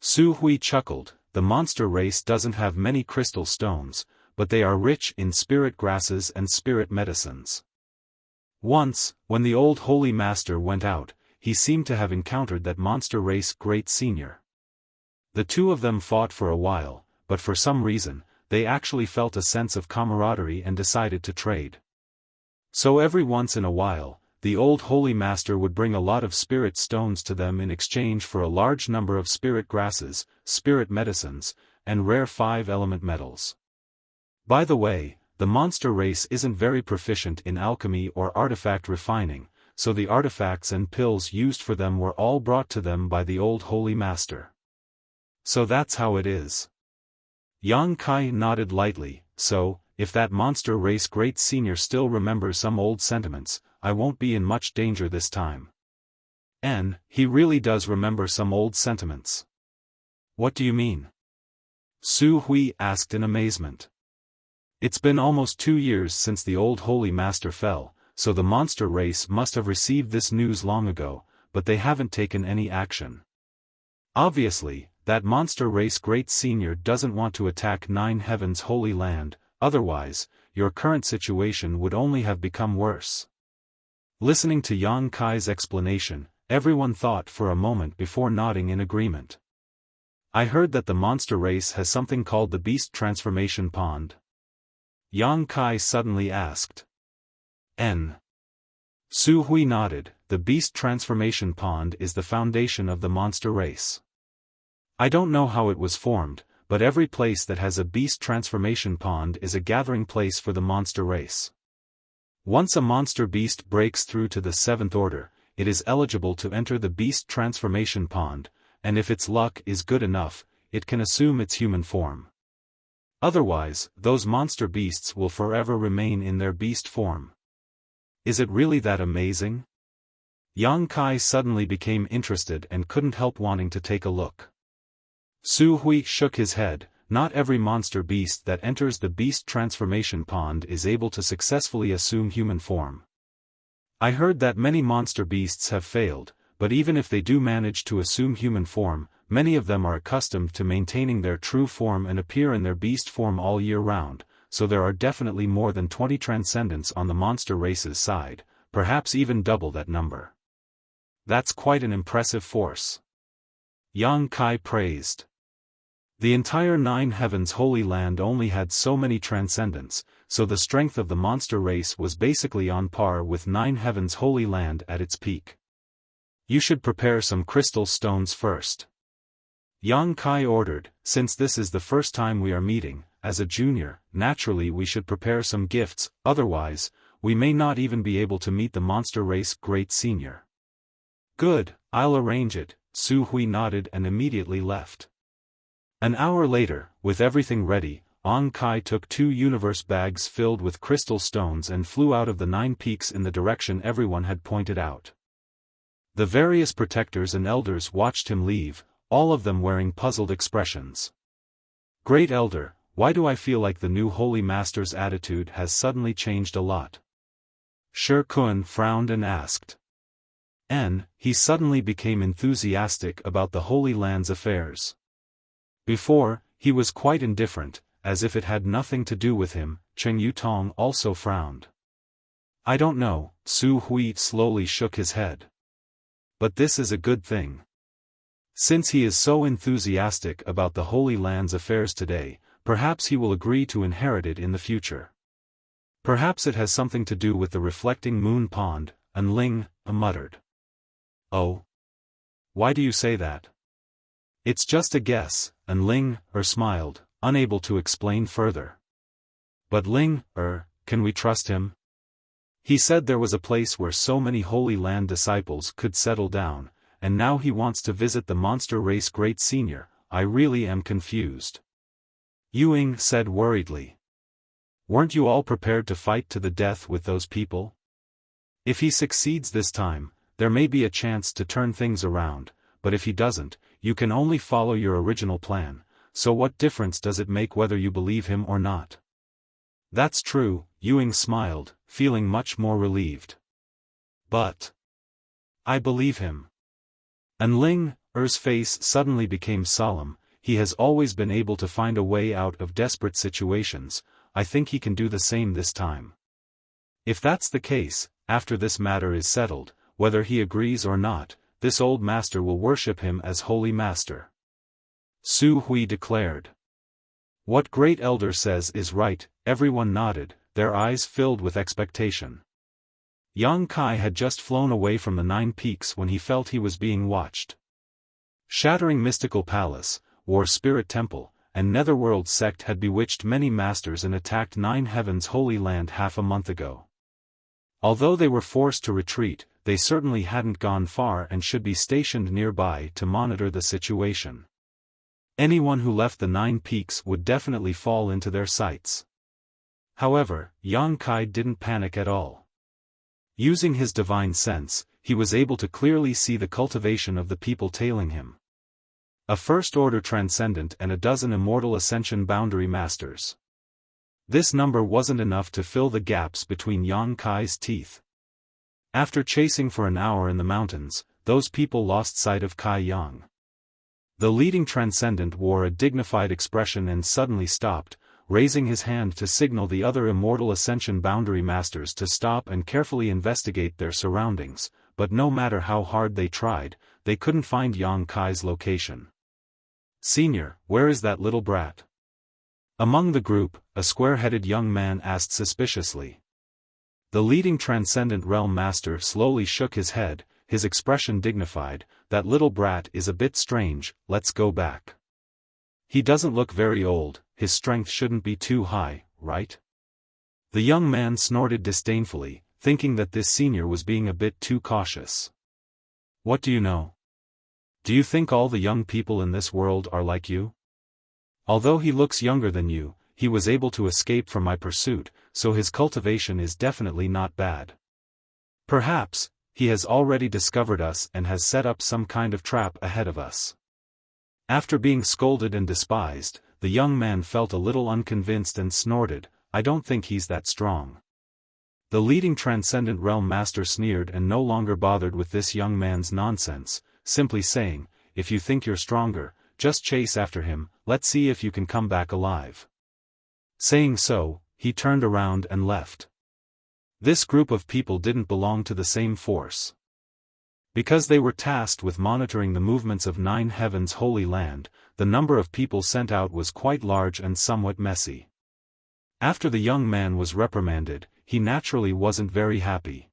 Su Hui chuckled, the monster race doesn't have many crystal stones, but they are rich in spirit grasses and spirit medicines. Once, when the old Holy Master went out, he seemed to have encountered that monster race great senior. The 2 of them fought for a while, but for some reason, they actually felt a sense of camaraderie and decided to trade. So every once in a while, the old Holy Master would bring a lot of spirit stones to them in exchange for a large number of spirit grasses, spirit medicines, and rare 5-element metals. By the way, the monster race isn't very proficient in alchemy or artifact refining, so the artifacts and pills used for them were all brought to them by the old Holy Master. So that's how it is. Yang Kai nodded lightly, so, if that monster race great senior still remembers some old sentiments, I won't be in much danger this time. And, he really does remember some old sentiments. What do you mean? Su Hui asked in amazement. It's been almost 2 years since the old Holy Master fell, so the monster race must have received this news long ago, but they haven't taken any action. Obviously, that monster race Great Senior doesn't want to attack Nine Heavens' Holy Land, otherwise, your current situation would only have become worse. Listening to Yang Kai's explanation, everyone thought for a moment before nodding in agreement. I heard that the monster race has something called the Beast Transformation Pond. Yang Kai suddenly asked. Su Hui nodded. The Beast Transformation Pond is the foundation of the monster race. I don't know how it was formed, but every place that has a Beast Transformation Pond is a gathering place for the monster race. Once a monster beast breaks through to the 7th order, it is eligible to enter the Beast Transformation Pond, and if its luck is good enough, it can assume its human form. Otherwise, those monster beasts will forever remain in their beast form. Is it really that amazing? Yang Kai suddenly became interested and couldn't help wanting to take a look. Su Hui shook his head. Not every monster beast that enters the Beast Transformation Pond is able to successfully assume human form. I heard that many monster beasts have failed, but even if they do manage to assume human form, many of them are accustomed to maintaining their true form and appear in their beast form all year round, so there are definitely more than 20 transcendents on the monster race's side, perhaps even double that number. That's quite an impressive force. Yang Kai praised. The entire Nine Heavens Holy Land only had so many transcendents, so the strength of the monster race was basically on par with Nine Heavens Holy Land at its peak. You should prepare some crystal stones first. Yang Kai ordered. Since this is the first time we are meeting, as a junior, naturally we should prepare some gifts, otherwise, we may not even be able to meet the monster race Great Senior. Good, I'll arrange it. Su Hui nodded and immediately left. An hour later, with everything ready, Yang Kai took 2 universe bags filled with crystal stones and flew out of the 9 peaks in the direction everyone had pointed out. The various protectors and elders watched him leave, all of them wearing puzzled expressions. Great Elder, why do I feel like the new Holy Master's attitude has suddenly changed a lot? Shi Kun frowned and asked. He suddenly became enthusiastic about the Holy Land's affairs. Before, he was quite indifferent, as if it had nothing to do with him. Chen Yutong also frowned. I don't know, Su Hui slowly shook his head. But this is a good thing. Since he is so enthusiastic about the Holy Land's affairs today, perhaps he will agree to inherit it in the future. Perhaps it has something to do with the reflecting moon pond, Ling muttered. Oh? Why do you say that? It's just a guess, Ling smiled, unable to explain further. But Ling, can we trust him? He said there was a place where so many Holy Land disciples could settle down, and now he wants to visit the monster race Great Senior. I really am confused. Ying said worriedly. Weren't you all prepared to fight to the death with those people? If he succeeds this time, there may be a chance to turn things around, but if he doesn't, you can only follow your original plan, so what difference does it make whether you believe him or not? That's true, Ying smiled, feeling much more relieved. But I believe him. Ling's face suddenly became solemn. He has always been able to find a way out of desperate situations. I think he can do the same this time. If that's the case, after this matter is settled, whether he agrees or not, this old master will worship him as Holy Master. Su Hui declared. What Great Elder says is right. Everyone nodded, their eyes filled with expectation. Yang Kai had just flown away from the 9 peaks when he felt he was being watched. Shattering Mystical Palace, War Spirit Temple, and Netherworld sect had bewitched many masters and attacked 9 Heavens Holy Land half a month ago. Although they were forced to retreat, they certainly hadn't gone far and should be stationed nearby to monitor the situation. Anyone who left the 9 peaks would definitely fall into their sights. However, Yang Kai didn't panic at all. Using his divine sense, he was able to clearly see the cultivation of the people tailing him. A first-order transcendent and a dozen immortal ascension boundary masters. This number wasn't enough to fill the gaps between Yang Kai's teeth. After chasing for an hour in the mountains, those people lost sight of Kai Yang. The leading transcendent wore a dignified expression and suddenly stopped, raising his hand to signal the other immortal ascension boundary masters to stop and carefully investigate their surroundings, but no matter how hard they tried, they couldn't find Yang Kai's location. "Senior, where is that little brat?" Among the group, a square-headed young man asked suspiciously. The leading transcendent realm master slowly shook his head, his expression dignified. "That little brat is a bit strange, let's go back. He doesn't look very old, his strength shouldn't be too high, right?" The young man snorted disdainfully, thinking that this senior was being a bit too cautious. "What do you know? Do you think all the young people in this world are like you? Although he looks younger than you, he was able to escape from my pursuit, so his cultivation is definitely not bad. Perhaps, he has already discovered us and has set up some kind of trap ahead of us." After being scolded and despised, the young man felt a little unconvinced and snorted, "I don't think he's that strong." The leading transcendent realm master sneered and no longer bothered with this young man's nonsense, simply saying, "If you think you're stronger, just chase after him, let's see if you can come back alive." Saying so, he turned around and left. This group of people didn't belong to the same force. Because they were tasked with monitoring the movements of Nine Heavens' Holy Land, the number of people sent out was quite large and somewhat messy. After the young man was reprimanded, he naturally wasn't very happy.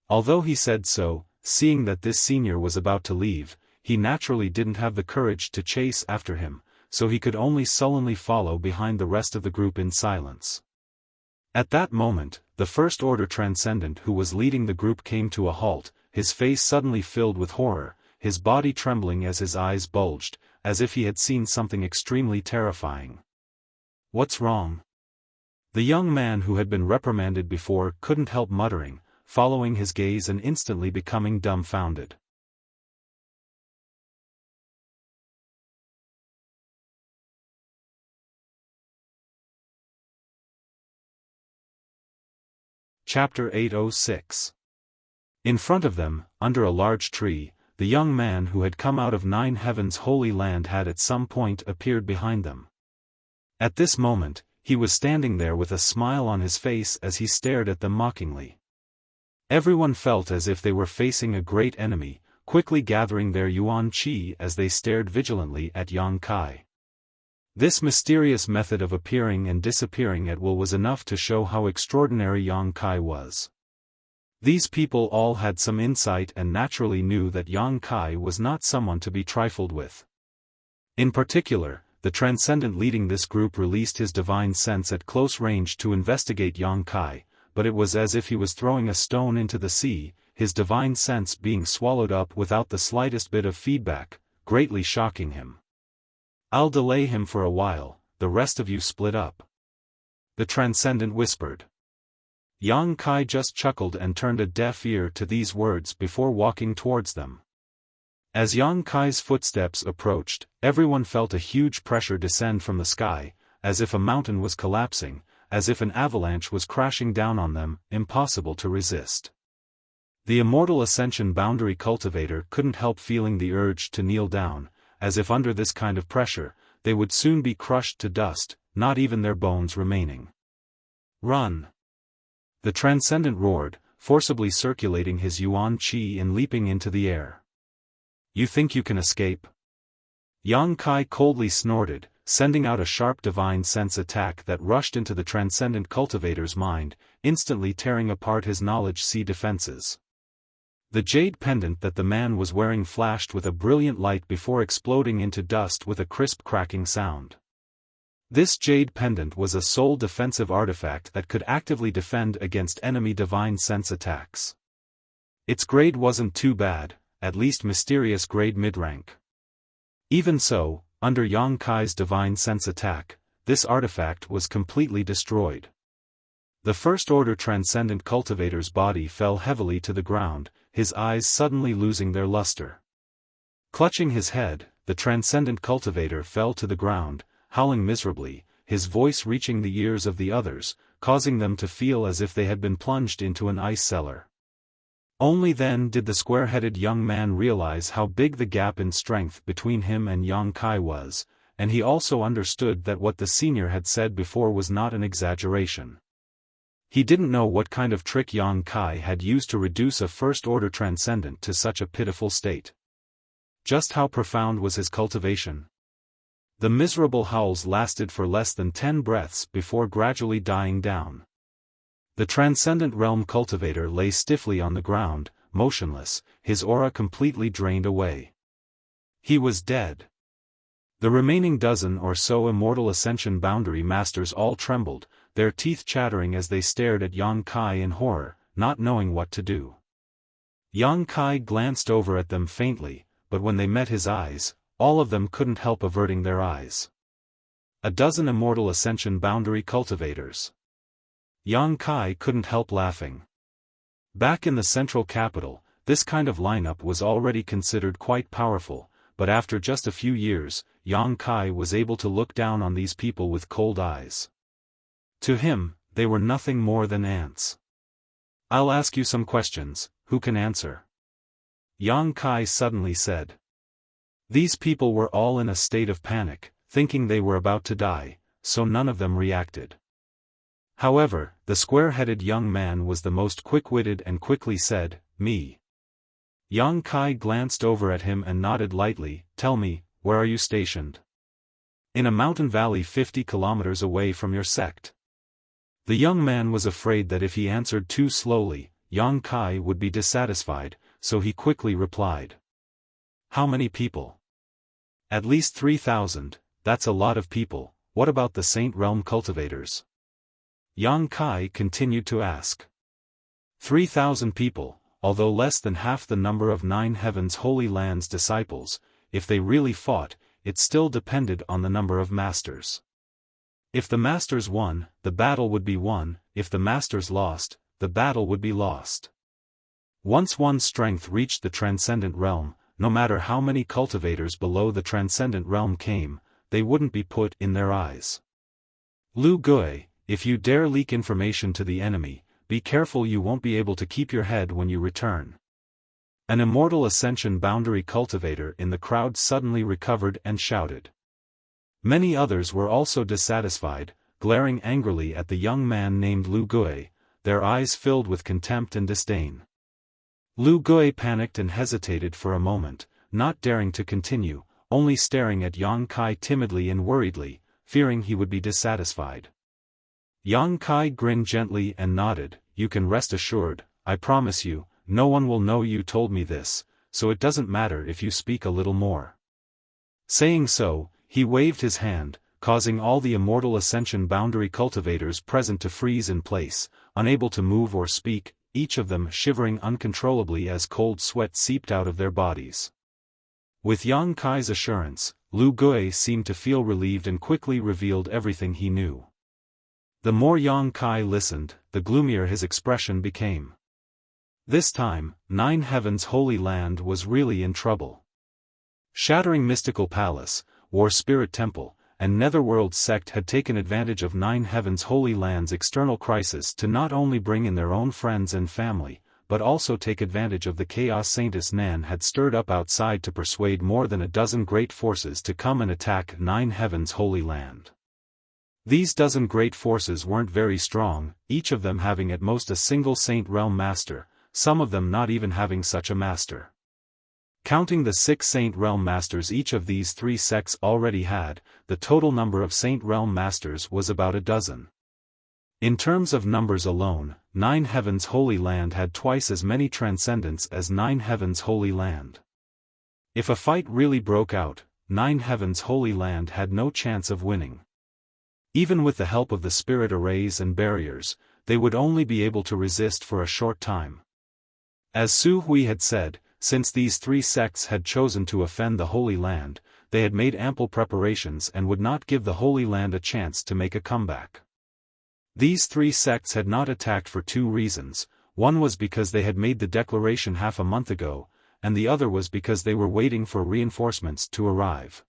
Although he said so, seeing that this senior was about to leave, he naturally didn't have the courage to chase after him, so he could only sullenly follow behind the rest of the group in silence. At that moment, the First Order Transcendent who was leading the group came to a halt, his face suddenly filled with horror, his body trembling as his eyes bulged, as if he had seen something extremely terrifying. "What's wrong?" The young man who had been reprimanded before couldn't help muttering, following his gaze and instantly becoming dumbfounded. Chapter 806. In front of them, under a large tree, the young man who had come out of Nine Heavens' Holy Land had at some point appeared behind them. At this moment, he was standing there with a smile on his face as he stared at them mockingly. Everyone felt as if they were facing a great enemy, quickly gathering their yuan qi as they stared vigilantly at Yang Kai. This mysterious method of appearing and disappearing at will was enough to show how extraordinary Yang Kai was. These people all had some insight and naturally knew that Yang Kai was not someone to be trifled with. In particular, the transcendent leading this group released his divine sense at close range to investigate Yang Kai, but it was as if he was throwing a stone into the sea, his divine sense being swallowed up without the slightest bit of feedback, greatly shocking him. "I'll delay him for a while, the rest of you split up," the transcendent whispered. Yang Kai just chuckled and turned a deaf ear to these words before walking towards them. As Yang Kai's footsteps approached, everyone felt a huge pressure descend from the sky, as if a mountain was collapsing, as if an avalanche was crashing down on them, impossible to resist. The immortal ascension boundary cultivator couldn't help feeling the urge to kneel down, as if under this kind of pressure, they would soon be crushed to dust, not even their bones remaining. "Run!" The transcendent roared, forcibly circulating his yuan qi and leaping into the air. "You think you can escape?" Yang Kai coldly snorted, sending out a sharp divine sense attack that rushed into the transcendent cultivator's mind, instantly tearing apart his knowledge sea defenses. The jade pendant that the man was wearing flashed with a brilliant light before exploding into dust with a crisp cracking sound. This jade pendant was a sole defensive artifact that could actively defend against enemy divine sense attacks. Its grade wasn't too bad, at least mysterious grade mid-rank. Even so, under Yang Kai's divine sense attack, this artifact was completely destroyed. The First Order Transcendent Cultivator's body fell heavily to the ground, his eyes suddenly losing their luster. Clutching his head, the Transcendent Cultivator fell to the ground, howling miserably, his voice reaching the ears of the others, causing them to feel as if they had been plunged into an ice cellar. Only then did the square-headed young man realize how big the gap in strength between him and Yang Kai was, and he also understood that what the senior had said before was not an exaggeration. He didn't know what kind of trick Yang Kai had used to reduce a first-order transcendent to such a pitiful state. Just how profound was his cultivation? The miserable howls lasted for less than 10 breaths before gradually dying down. The Transcendent Realm cultivator lay stiffly on the ground, motionless, his aura completely drained away. He was dead. The remaining dozen or so Immortal Ascension Boundary Masters all trembled, their teeth chattering as they stared at Yang Kai in horror, not knowing what to do. Yang Kai glanced over at them faintly, but when they met his eyes, all of them couldn't help averting their eyes. A dozen Immortal Ascension Boundary cultivators. Yang Kai couldn't help laughing. Back in the central capital, this kind of lineup was already considered quite powerful, but after just a few years, Yang Kai was able to look down on these people with cold eyes. To him, they were nothing more than ants. "I'll ask you some questions, who can answer?" Yang Kai suddenly said. These people were all in a state of panic, thinking they were about to die, so none of them reacted. However, the square-headed young man was the most quick-witted and quickly said, "Me." Yang Kai glanced over at him and nodded lightly. "Tell me, where are you stationed?" "In a mountain valley 50 kilometers away from your sect." The young man was afraid that if he answered too slowly, Yang Kai would be dissatisfied, so he quickly replied. "How many people?" "At least 3,000, that's a lot of people. What about the Saint Realm cultivators?" Yang Kai continued to ask. 3,000 people, although less than half the number of Nine Heavens Holy Land's disciples. If they really fought, it still depended on the number of masters. If the masters won, the battle would be won. If the masters lost, the battle would be lost. Once one's strength reached the Transcendent Realm, no matter how many cultivators below the Transcendent Realm came, they wouldn't be put in their eyes. "Lu Gui, if you dare leak information to the enemy, be careful you won't be able to keep your head when you return." An Immortal Ascension Boundary cultivator in the crowd suddenly recovered and shouted. Many others were also dissatisfied, glaring angrily at the young man named Lu Gui, their eyes filled with contempt and disdain. Lu Gui panicked and hesitated for a moment, not daring to continue, only staring at Yang Kai timidly and worriedly, fearing he would be dissatisfied. Yang Kai grinned gently and nodded. "You can rest assured, I promise you, no one will know you told me this, so it doesn't matter if you speak a little more." Saying so, he waved his hand, causing all the Immortal Ascension Boundary cultivators present to freeze in place, unable to move or speak, each of them shivering uncontrollably as cold sweat seeped out of their bodies. With Yang Kai's assurance, Lu Gui seemed to feel relieved and quickly revealed everything he knew. The more Yang Kai listened, the gloomier his expression became. This time, Nine Heavens Holy Land was really in trouble. Shattering Mystical Palace, War Spirit Temple, and Netherworld sect had taken advantage of Nine Heavens Holy Land's external crisis to not only bring in their own friends and family, but also take advantage of the chaos Saintess Nan had stirred up outside to persuade more than a dozen great forces to come and attack Nine Heavens Holy Land. These dozen great forces weren't very strong, each of them having at most a single Saint Realm Master, some of them not even having such a master. Counting the 6 Saint Realm Masters each of these 3 sects already had, the total number of Saint Realm Masters was about a dozen. In terms of numbers alone, Nine Heavens Holy Land had twice as many transcendents as Nine Heavens Holy Land. If a fight really broke out, Nine Heavens Holy Land had no chance of winning. Even with the help of the spirit arrays and barriers, they would only be able to resist for a short time. As Su Hui had said, since these 3 sects had chosen to offend the Holy Land, they had made ample preparations and would not give the Holy Land a chance to make a comeback. These 3 sects had not attacked for 2 reasons. One was because they had made the declaration half a month ago, and the other was because they were waiting for reinforcements to arrive.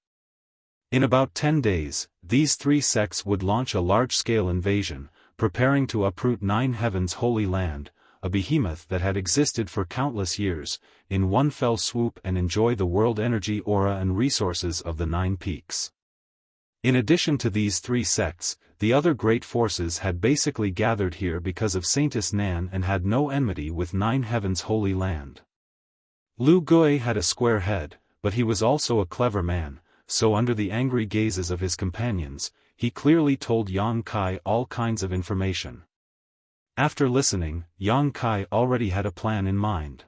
In about 10 days, these 3 sects would launch a large-scale invasion, preparing to uproot Nine Heavens Holy Land, a behemoth that had existed for countless years, in one fell swoop and enjoy the world energy aura and resources of the Nine Peaks. In addition to these three sects, the other great forces had basically gathered here because of Saintess Nan and had no enmity with Nine Heaven's holy land. Lu Gui had a square head, but he was also a clever man, so under the angry gazes of his companions, he clearly told Yang Kai all kinds of information. After listening, Yang Kai already had a plan in mind.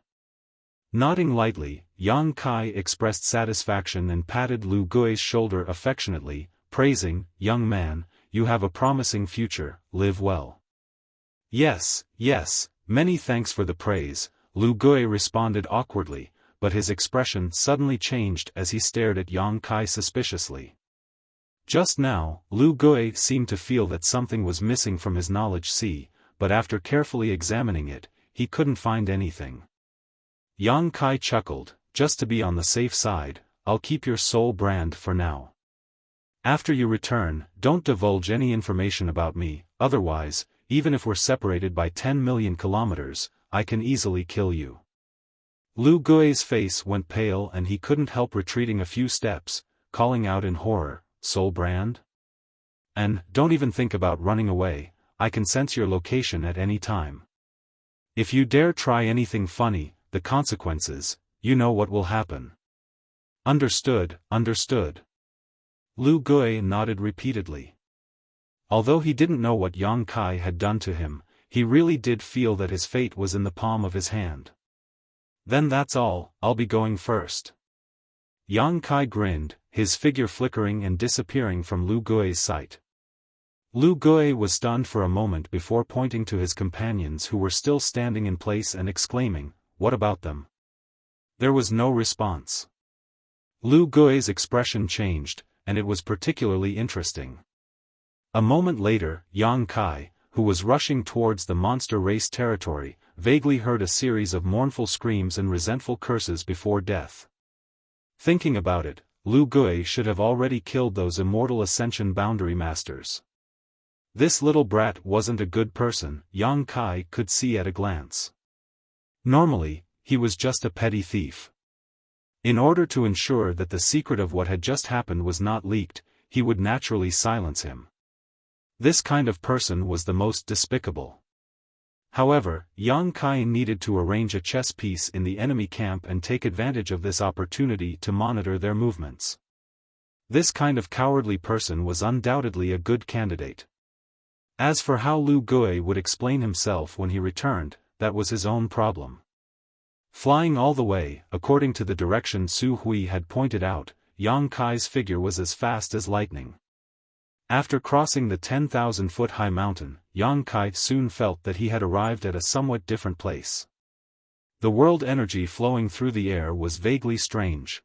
Nodding lightly, Yang Kai expressed satisfaction and patted Lu Gui's shoulder affectionately, praising, "Young man, you have a promising future, live well." "Yes, yes, many thanks for the praise," Lu Gui responded awkwardly, but his expression suddenly changed as he stared at Yang Kai suspiciously. Just now, Lu Gui seemed to feel that something was missing from his knowledge sea, but after carefully examining it, he couldn't find anything. Yang Kai chuckled, "Just to be on the safe side, I'll keep your soul brand for now. After you return, don't divulge any information about me, otherwise, even if we're separated by 10 million kilometers, I can easily kill you." Lu Gui's face went pale and he couldn't help retreating a few steps, calling out in horror, "Soul brand? And, don't even think about running away, I can sense your location at any time. If you dare try anything funny, the consequences, you know what will happen." "Understood, understood." Lu Gui nodded repeatedly. Although he didn't know what Yang Kai had done to him, he really did feel that his fate was in the palm of his hand. "Then that's all, I'll be going first." Yang Kai grinned, his figure flickering and disappearing from Lu Gui's sight. Lu Gui was stunned for a moment before pointing to his companions who were still standing in place and exclaiming, "What about them?" There was no response. Lu Gui's expression changed, and it was particularly interesting. A moment later, Yang Kai, who was rushing towards the monster race territory, vaguely heard a series of mournful screams and resentful curses before death. Thinking about it, Lu Gui should have already killed those immortal Ascension Boundary Masters. This little brat wasn't a good person, Yang Kai could see at a glance. Normally, he was just a petty thief. In order to ensure that the secret of what had just happened was not leaked, he would naturally silence him. This kind of person was the most despicable. However, Yang Kai needed to arrange a chess piece in the enemy camp and take advantage of this opportunity to monitor their movements. This kind of cowardly person was undoubtedly a good candidate. As for how Lu Gui would explain himself when he returned, that was his own problem. Flying all the way, according to the direction Su Hui had pointed out, Yang Kai's figure was as fast as lightning. After crossing the 10,000-foot-high mountain, Yang Kai soon felt that he had arrived at a somewhat different place. The world energy flowing through the air was vaguely strange.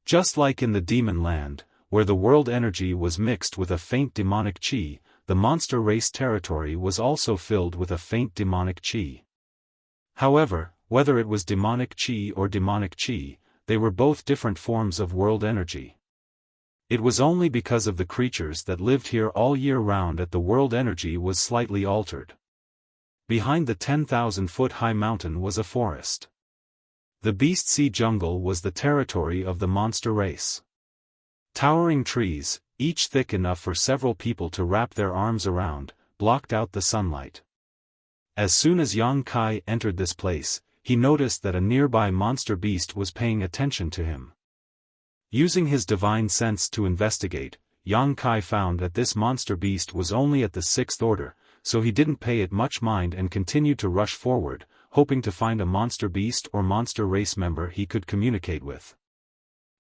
Just like in the demon land, where the world energy was mixed with a faint demonic qi, the monster race territory was also filled with a faint demonic qi. However, whether it was demonic qi or demonic qi, they were both different forms of world energy. It was only because of the creatures that lived here all year round that the world energy was slightly altered. Behind the 10,000-foot-high mountain was a forest. The Beast Sea jungle was the territory of the monster race. Towering trees, each thick enough for several people to wrap their arms around, blocked out the sunlight. As soon as Yang Kai entered this place, he noticed that a nearby monster beast was paying attention to him. Using his divine sense to investigate, Yang Kai found that this monster beast was only at the 6th order, so he didn't pay it much mind and continued to rush forward, hoping to find a monster beast or monster race member he could communicate with.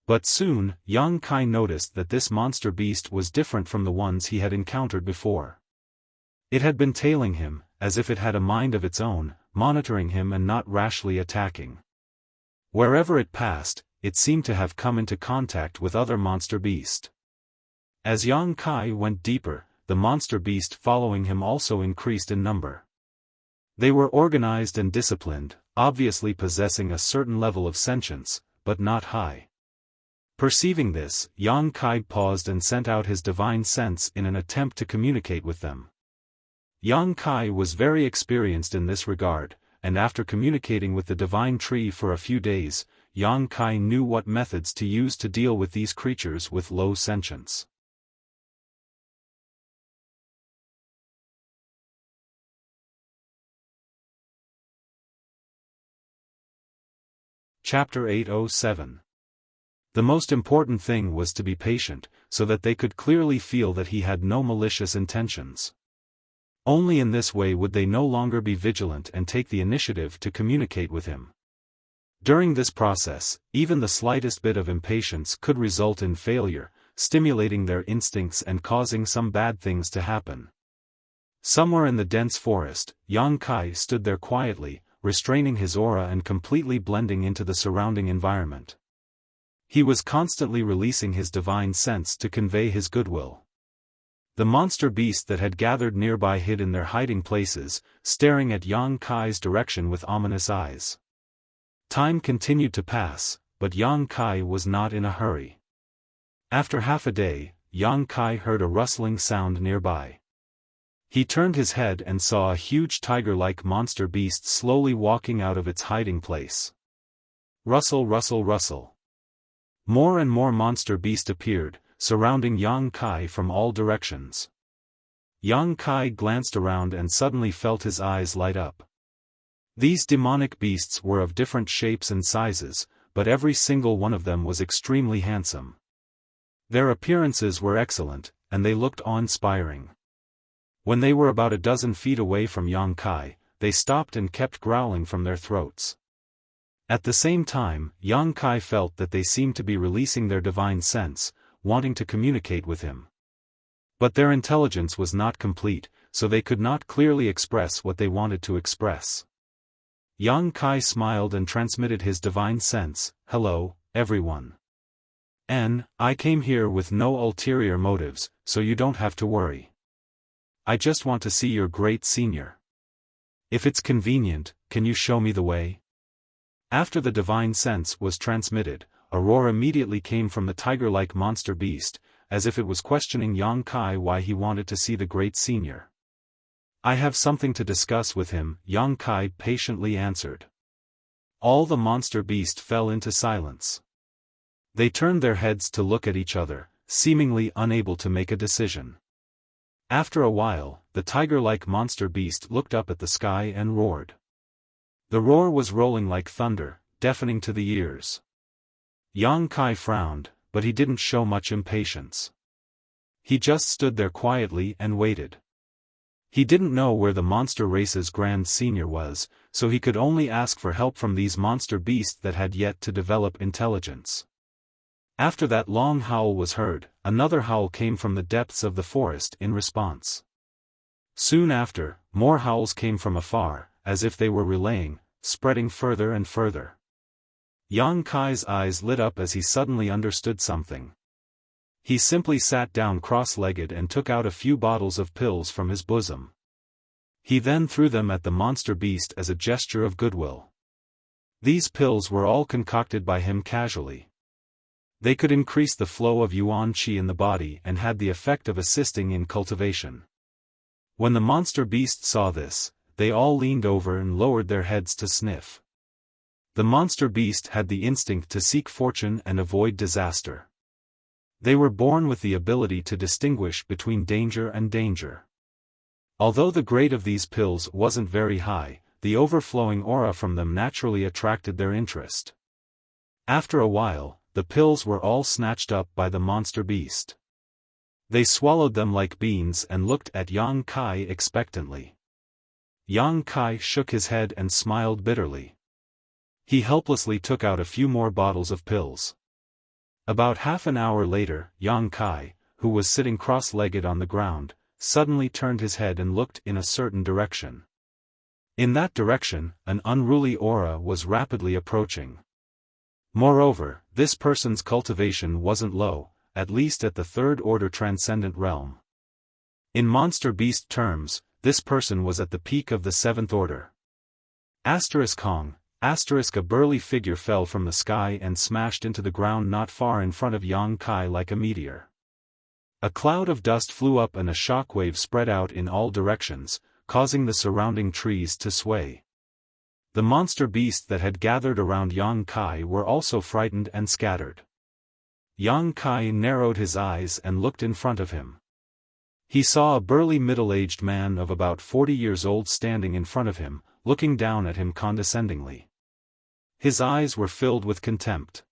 But soon, Yang Kai noticed that this monster beast was different from the ones he had encountered before. It had been tailing him, as if it had a mind of its own, monitoring him and not rashly attacking. Wherever it passed, it seemed to have come into contact with other monster beast. As Yang Kai went deeper, the monster beast following him also increased in number. They were organized and disciplined, obviously possessing a certain level of sentience, but not high. Perceiving this, Yang Kai paused and sent out his divine sense in an attempt to communicate with them. Yang Kai was very experienced in this regard, and after communicating with the divine tree for a few days, Yang Kai knew what methods to use to deal with these creatures with low sentience. Chapter 807. The most important thing was to be patient, so that they could clearly feel that he had no malicious intentions. Only in this way would they no longer be vigilant and take the initiative to communicate with him. During this process, even the slightest bit of impatience could result in failure, stimulating their instincts and causing some bad things to happen. Somewhere in the dense forest, Yang Kai stood there quietly, restraining his aura and completely blending into the surrounding environment. He was constantly releasing his divine sense to convey his goodwill. The monster beast that had gathered nearby hid in their hiding places, staring at Yang Kai's direction with ominous eyes. Time continued to pass, but Yang Kai was not in a hurry. After half a day, Yang Kai heard a rustling sound nearby. He turned his head and saw a huge tiger-like monster beast slowly walking out of its hiding place. Rustle, rustle, rustle. More and more monster beast appeared, surrounding Yang Kai from all directions. Yang Kai glanced around and suddenly felt his eyes light up. These demonic beasts were of different shapes and sizes, but every single one of them was extremely handsome. Their appearances were excellent, and they looked awe-inspiring. When they were about a dozen feet away from Yang Kai, they stopped and kept growling from their throats. At the same time, Yang Kai felt that they seemed to be releasing their divine sense, wanting to communicate with him. But their intelligence was not complete, so they could not clearly express what they wanted to express. Yang Kai smiled and transmitted his divine sense, "Hello, everyone. I came here with no ulterior motives, so you don't have to worry. I just want to see your great senior. If it's convenient, can you show me the way?" After the divine sense was transmitted, a roar immediately came from the tiger-like monster beast, as if it was questioning Yang Kai why he wanted to see the great senior. "I have something to discuss with him," Yang Kai patiently answered. All the monster beast fell into silence. They turned their heads to look at each other, seemingly unable to make a decision. After a while, the tiger-like monster beast looked up at the sky and roared. The roar was rolling like thunder, deafening to the ears. Yang Kai frowned, but he didn't show much impatience. He just stood there quietly and waited. He didn't know where the monster race's grand senior was, so he could only ask for help from these monster beasts that had yet to develop intelligence. After that long howl was heard, another howl came from the depths of the forest in response. Soon after, more howls came from afar, as if they were relaying, spreading further and further. Yang Kai's eyes lit up as he suddenly understood something. He simply sat down cross-legged and took out a few bottles of pills from his bosom. He then threw them at the monster beast as a gesture of goodwill. These pills were all concocted by him casually. They could increase the flow of yuan qi in the body and had the effect of assisting in cultivation. When the monster beast saw this, they all leaned over and lowered their heads to sniff. The monster beast had the instinct to seek fortune and avoid disaster. They were born with the ability to distinguish between danger and danger. Although the grade of these pills wasn't very high, the overflowing aura from them naturally attracted their interest. After a while, the pills were all snatched up by the monster beast. They swallowed them like beans and looked at Yang Kai expectantly. Yang Kai shook his head and smiled bitterly. He helplessly took out a few more bottles of pills. About half an hour later, Yang Kai, who was sitting cross-legged on the ground, suddenly turned his head and looked in a certain direction. In that direction, an unruly aura was rapidly approaching. Moreover, this person's cultivation wasn't low, at least at the third-order transcendent realm. In monster beast terms, this person was at the peak of the seventh order. Kong. A burly figure fell from the sky and smashed into the ground not far in front of Yang Kai like a meteor. A cloud of dust flew up and a shockwave spread out in all directions, causing the surrounding trees to sway. The monster beasts that had gathered around Yang Kai were also frightened and scattered. Yang Kai narrowed his eyes and looked in front of him. He saw a burly middle-aged man of about 40 years old standing in front of him, looking down at him condescendingly. His eyes were filled with contempt.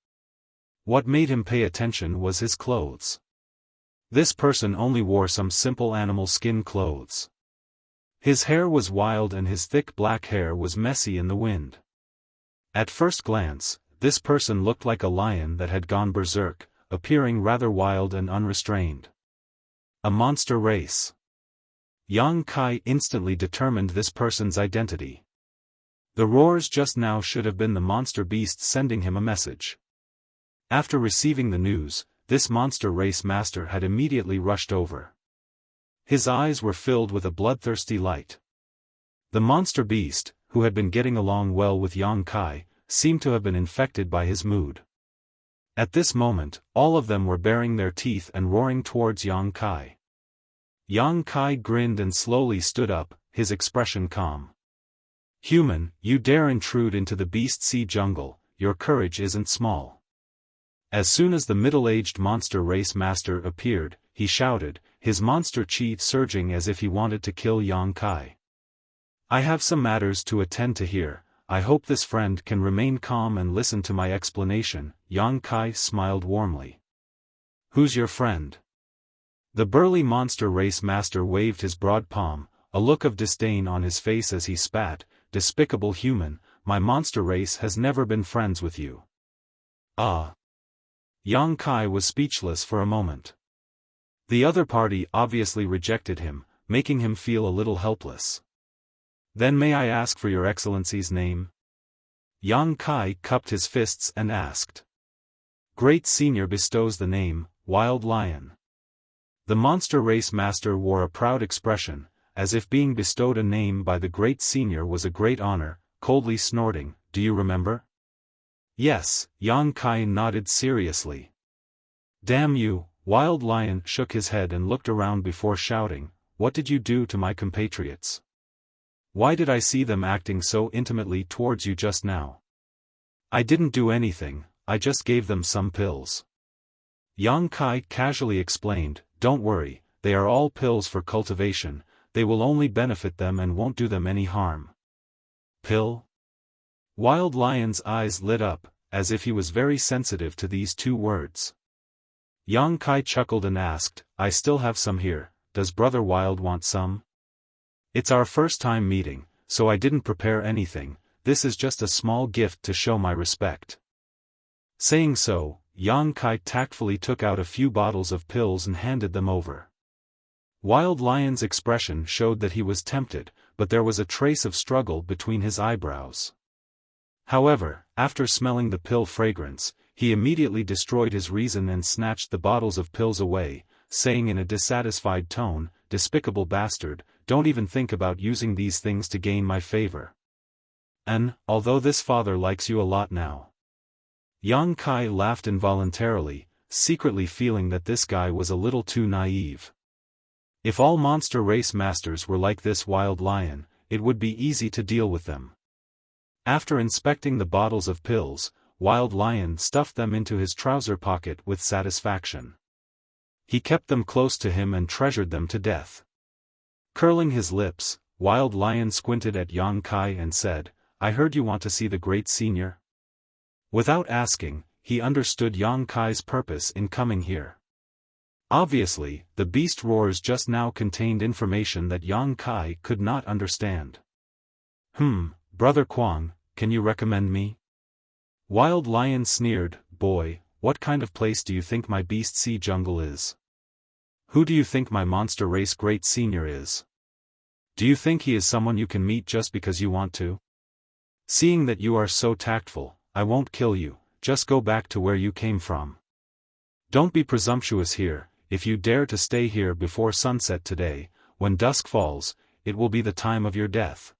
What made him pay attention was his clothes. This person only wore some simple animal skin clothes. His hair was wild and his thick black hair was messy in the wind. At first glance, this person looked like a lion that had gone berserk, appearing rather wild and unrestrained. A monster race. Yang Kai instantly determined this person's identity. The roars just now should have been the monster beast sending him a message. After receiving the news, this monster race master had immediately rushed over. His eyes were filled with a bloodthirsty light. The monster beast, who had been getting along well with Yang Kai, seemed to have been infected by his mood. At this moment, all of them were baring their teeth and roaring towards Yang Kai. Yang Kai grinned and slowly stood up, his expression calm. "Human, you dare intrude into the Beast Sea jungle, your courage isn't small." As soon as the middle-aged monster race master appeared, he shouted, his monster chi surging as if he wanted to kill Yang Kai. "I have some matters to attend to here, I hope this friend can remain calm and listen to my explanation." Yang Kai smiled warmly. "Who's your friend?" The burly monster race master waved his broad palm, a look of disdain on his face as he spat, "Despicable human, my monster race has never been friends with you." "Ah." Yang Kai was speechless for a moment. The other party obviously rejected him, making him feel a little helpless. "Then may I ask for your excellency's name?" Yang Kai cupped his fists and asked. "Great Senior bestows the name, Wild Lion." The monster race master wore a proud expression, as if being bestowed a name by the Great Senior was a great honor, coldly snorting, "Do you remember?" "Yes," Yang Kai nodded seriously. "Damn you!" Wild Lion shook his head and looked around before shouting, "What did you do to my compatriots? Why did I see them acting so intimately towards you just now?" "I didn't do anything, I just gave them some pills." Yang Kai casually explained, "Don't worry, they are all pills for cultivation, they will only benefit them and won't do them any harm." "Pill?" Wild Lion's eyes lit up, as if he was very sensitive to these two words. Yang Kai chuckled and asked, "I still have some here, does Brother Wild want some?" "It's our first time meeting, so I didn't prepare anything, this is just a small gift to show my respect." Saying so, Yang Kai tactfully took out a few bottles of pills and handed them over. Wild Lion's expression showed that he was tempted, but there was a trace of struggle between his eyebrows. However, after smelling the pill fragrance, he immediately destroyed his reason and snatched the bottles of pills away, saying in a dissatisfied tone, "Despicable bastard, don't even think about using these things to gain my favor. And, although this father likes you a lot now." Yang Kai laughed involuntarily, secretly feeling that this guy was a little too naive. If all monster race masters were like this Wild Lion, it would be easy to deal with them. After inspecting the bottles of pills, Wild Lion stuffed them into his trouser pocket with satisfaction. He kept them close to him and treasured them to death. Curling his lips, Wild Lion squinted at Yang Kai and said, "I heard you want to see the Great Senior?" Without asking, he understood Yang Kai's purpose in coming here. Obviously, the beast roars just now contained information that Yang Kai could not understand. Brother Kwang, can you recommend me?" Wild Lion sneered, "Boy, what kind of place do you think my Beast Sea jungle is? Who do you think my monster race Great Senior is? Do you think he is someone you can meet just because you want to? Seeing that you are so tactful, I won't kill you, just go back to where you came from. Don't be presumptuous here, if you dare to stay here before sunset today, when dusk falls, it will be the time of your death."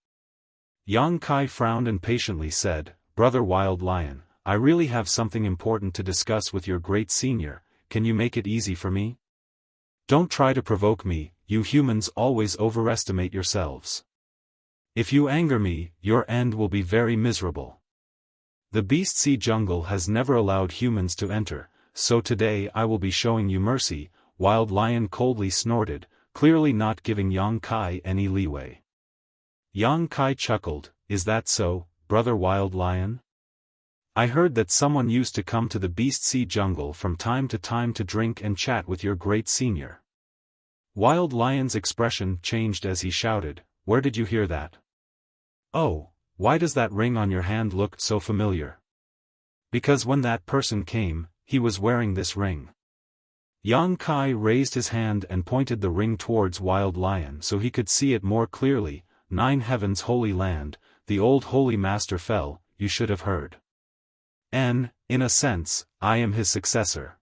Yang Kai frowned and patiently said, "Brother Wild Lion, I really have something important to discuss with your Great Senior, can you make it easy for me? Don't try to provoke me, you humans always overestimate yourselves." If you anger me, your end will be very miserable. The Beast Sea Jungle has never allowed humans to enter, so today I will be showing you mercy." Wild Lion coldly snorted, clearly not giving Yang Kai any leeway. Yang Kai chuckled, "Is that so, brother Wild Lion? I heard that someone used to come to the Beast Sea Jungle from time to time to drink and chat with your great senior." Wild Lion's expression changed as he shouted, "Where did you hear that? Oh, why does that ring on your hand look so familiar?" "Because when that person came, he was wearing this ring." Yang Kai raised his hand and pointed the ring towards Wild Lion so he could see it more clearly. "Nine Heavens Holy Land, the old Holy Master fell, you should have heard. In a sense, I am his successor.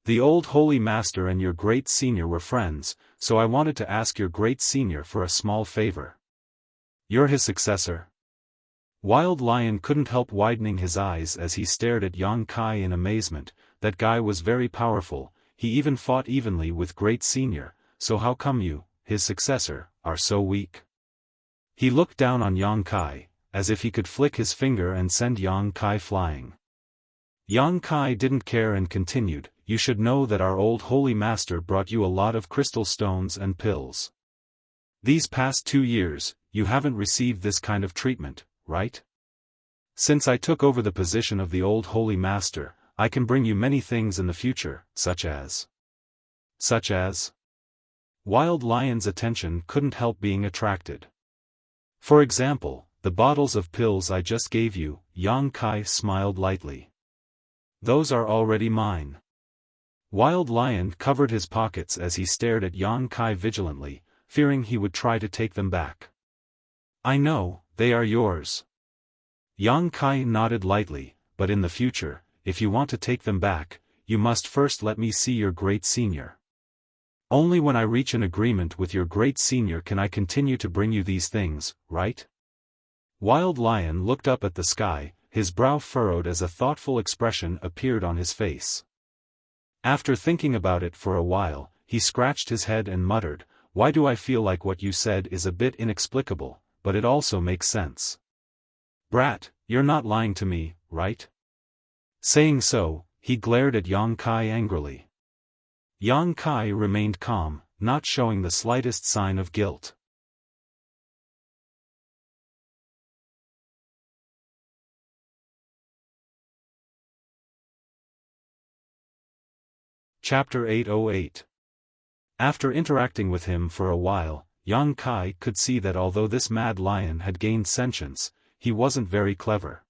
The old Holy Master and your great senior were friends, so I wanted to ask your great senior for a small favor." "You're his successor?" Wild Lion couldn't help widening his eyes as he stared at Yang Kai in amazement. That guy was very powerful, he even fought evenly with great senior, so how come you, his successor, are so weak? He looked down on Yang Kai, as if he could flick his finger and send Yang Kai flying. Yang Kai didn't care and continued, "You should know that our old Holy Master brought you a lot of crystal stones and pills. These past 2 years, you haven't received this kind of treatment, right? Since I took over the position of the old Holy Master, I can bring you many things in the future, such as... Wild Lion's attention couldn't help being attracted. "For example, the bottles of pills I just gave you." Yang Kai smiled lightly. "Those are already mine." Wild Lion covered his pockets as he stared at Yang Kai vigilantly, fearing he would try to take them back. "I know, they are yours." Yang Kai nodded lightly, "But in the future, if you want to take them back, you must first let me see your great senior. Only when I reach an agreement with your great senior can I continue to bring you these things, right?" Wild Lion looked up at the sky, his brow furrowed as a thoughtful expression appeared on his face. After thinking about it for a while, he scratched his head and muttered, "Why do I feel like what you said is a bit inexplicable, but it also makes sense. Brat, you're not lying to me, right?" Saying so, he glared at Yang Kai angrily. Yang Kai remained calm, not showing the slightest sign of guilt. Chapter 808. After interacting with him for a while, Yang Kai could see that although this mad lion had gained sentience, he wasn't very clever.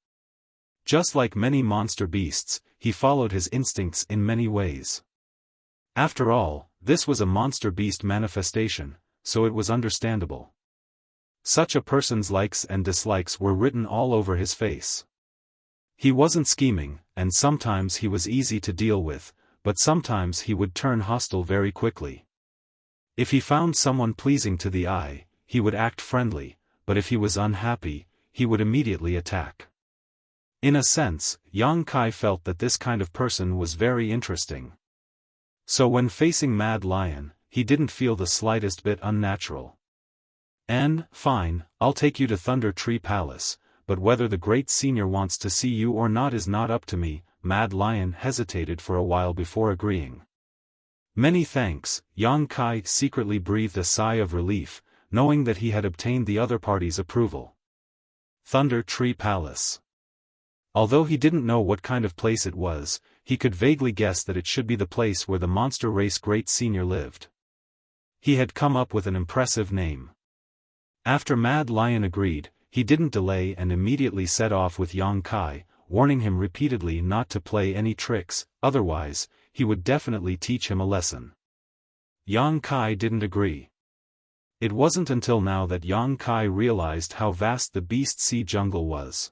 Just like many monster beasts, he followed his instincts in many ways. After all, this was a monster beast manifestation, so it was understandable. Such a person's likes and dislikes were written all over his face. He wasn't scheming, and sometimes he was easy to deal with, but sometimes he would turn hostile very quickly. If he found someone pleasing to the eye, he would act friendly, but if he was unhappy, he would immediately attack. In a sense, Yang Kai felt that this kind of person was very interesting. So when facing Mad Lion, he didn't feel the slightest bit unnatural. Fine, I'll take you to Thunder Tree Palace, but whether the great senior wants to see you or not is not up to me." Mad Lion hesitated for a while before agreeing. "Many thanks." Yang Kai secretly breathed a sigh of relief, knowing that he had obtained the other party's approval. Thunder Tree Palace. Although he didn't know what kind of place it was, he could vaguely guess that it should be the place where the monster race great senior lived. He had come up with an impressive name. After Mad Lion agreed, he didn't delay and immediately set off with Yang Kai, warning him repeatedly not to play any tricks, otherwise, he would definitely teach him a lesson. Yang Kai didn't agree. It wasn't until now that Yang Kai realized how vast the Beast Sea Jungle was.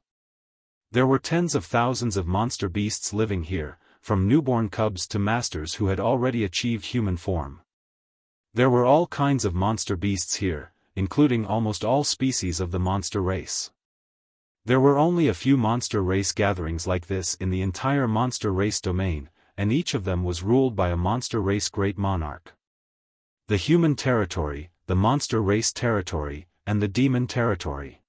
There were tens of thousands of monster beasts living here, from newborn cubs to masters who had already achieved human form. There were all kinds of monster beasts here, including almost all species of the monster race. There were only a few monster race gatherings like this in the entire monster race domain, and each of them was ruled by a monster race great monarch. The human territory, the monster race territory, and the demon territory.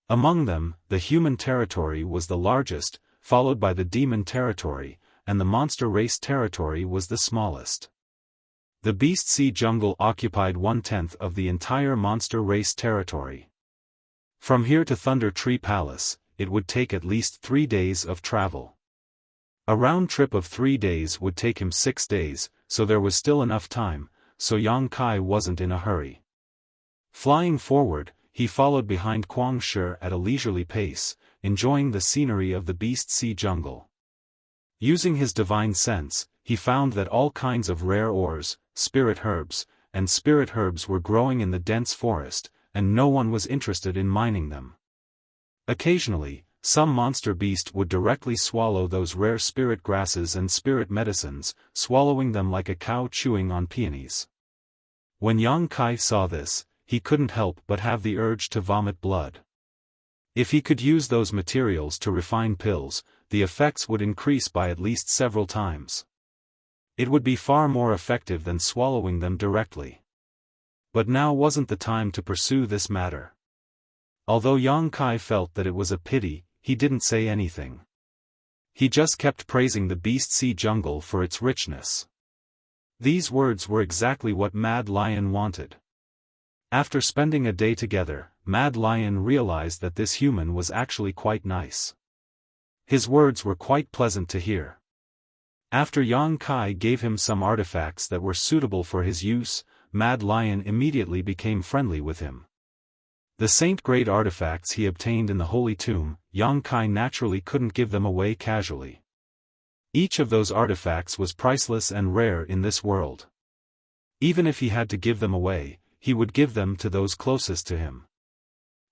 Among them, the human territory was the largest, followed by the demon territory, and the monster race territory was the smallest. The Beast Sea jungle occupied 1/10 of the entire monster race territory. From here to Thunder Tree Palace, it would take at least 3 days of travel. A round trip of 3 days would take him 6 days, so there was still enough time, so Yang Kai wasn't in a hurry. Flying forward, he followed behind Kuang Shi at a leisurely pace, enjoying the scenery of the Beast Sea jungle. Using his divine sense, he found that all kinds of rare ores, spirit herbs were growing in the dense forest, and no one was interested in mining them. Occasionally, some monster beast would directly swallow those rare spirit grasses and spirit medicines, swallowing them like a cow chewing on peonies. When Yang Kai saw this, he couldn't help but have the urge to vomit blood. If he could use those materials to refine pills, the effects would increase by at least several times. It would be far more effective than swallowing them directly. But now wasn't the time to pursue this matter. Although Yang Kai felt that it was a pity, he didn't say anything. He just kept praising the Beast Sea jungle for its richness. These words were exactly what Mad Lion wanted. After spending a day together, Mad Lion realized that this human was actually quite nice. His words were quite pleasant to hear. After Yang Kai gave him some artifacts that were suitable for his use, Mad Lion immediately became friendly with him. The saint-grade artifacts he obtained in the Holy Tomb, Yang Kai naturally couldn't give them away casually. Each of those artifacts was priceless and rare in this world. Even if he had to give them away, he would give them to those closest to him.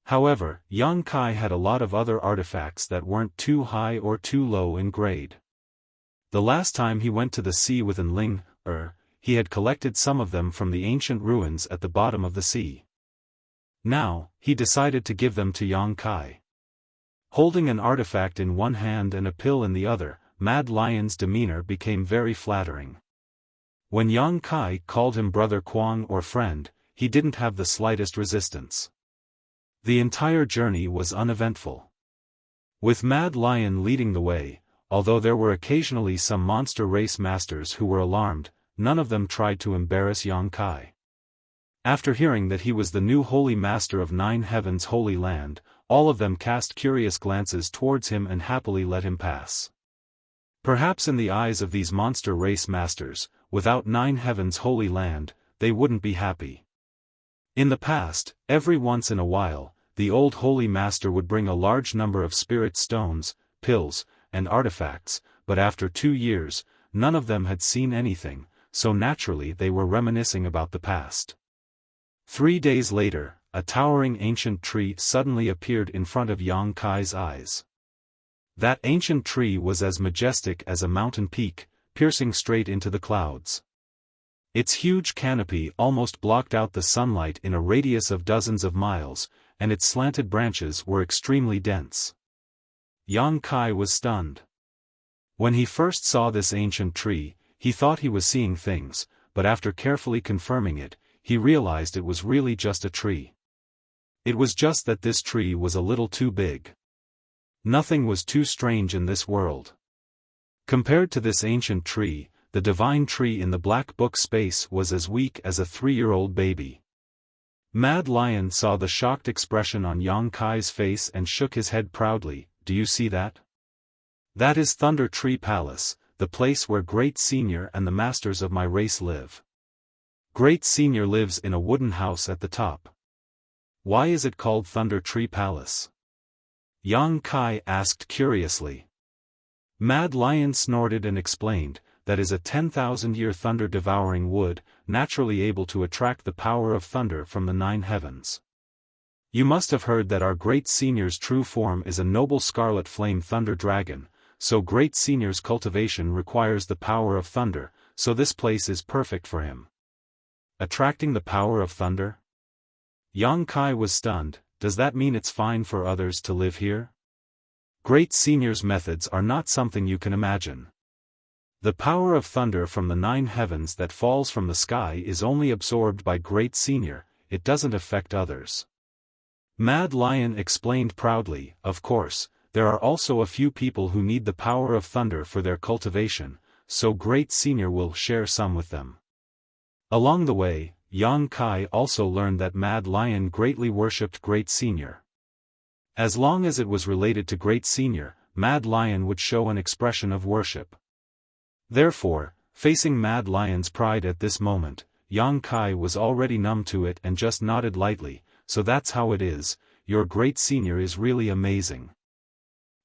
However, Yang Kai had a lot of other artifacts that weren't too high or too low in grade. The last time he went to the sea with Enling, he had collected some of them from the ancient ruins at the bottom of the sea. Now, he decided to give them to Yang Kai. Holding an artifact in one hand and a pill in the other, Mad Lion's demeanor became very flattering. When Yang Kai called him Brother Kuang or friend, he didn't have the slightest resistance. The entire journey was uneventful. With Mad Lion leading the way, although there were occasionally some monster race masters who were alarmed, none of them tried to embarrass Yang Kai. After hearing that he was the new holy master of 9 Heavens' holy land, all of them cast curious glances towards him and happily let him pass. Perhaps in the eyes of these monster race masters, without 9 Heavens' holy land, they wouldn't be happy. In the past, every once in a while, the old holy master would bring a large number of spirit stones, pills, and artifacts, but after 2 years, none of them had seen anything, so naturally they were reminiscing about the past. 3 days later, a towering ancient tree suddenly appeared in front of Yang Kai's eyes. That ancient tree was as majestic as a mountain peak, piercing straight into the clouds. Its huge canopy almost blocked out the sunlight in a radius of dozens of miles, and its slanted branches were extremely dense. Yang Kai was stunned. When he first saw this ancient tree, he thought he was seeing things, but after carefully confirming it, he realized it was really just a tree. It was just that this tree was a little too big. Nothing was too strange in this world. Compared to this ancient tree, the divine tree in the Black Book space was as weak as a 3-year-old baby. Mad Lion saw the shocked expression on Yang Kai's face and shook his head proudly. Do you see that? That is Thunder Tree Palace, the place where Great Senior and the masters of my race live. Great Senior lives in a wooden house at the top. Why is it called Thunder Tree Palace? Yang Kai asked curiously. Mad Lion snorted and explained, that is a 10,000-year thunder-devouring wood, naturally able to attract the power of thunder from the 9 heavens. You must have heard that our Great Senior's true form is a noble scarlet flame thunder dragon, so Great Senior's cultivation requires the power of thunder, so this place is perfect for him. Attracting the power of thunder? Yang Kai was stunned. Does that mean it's fine for others to live here? Great Senior's methods are not something you can imagine. The power of thunder from the 9 heavens that falls from the sky is only absorbed by Great Senior, it doesn't affect others. Mad Lion explained proudly, of course, there are also a few people who need the power of thunder for their cultivation, so Great Senior will share some with them. Along the way, Yang Kai also learned that Mad Lion greatly worshipped Great Senior. As long as it was related to Great Senior, Mad Lion would show an expression of worship. Therefore, facing Mad Lion's pride at this moment, Yang Kai was already numb to it and just nodded lightly, so that's how it is, your Great Senior is really amazing.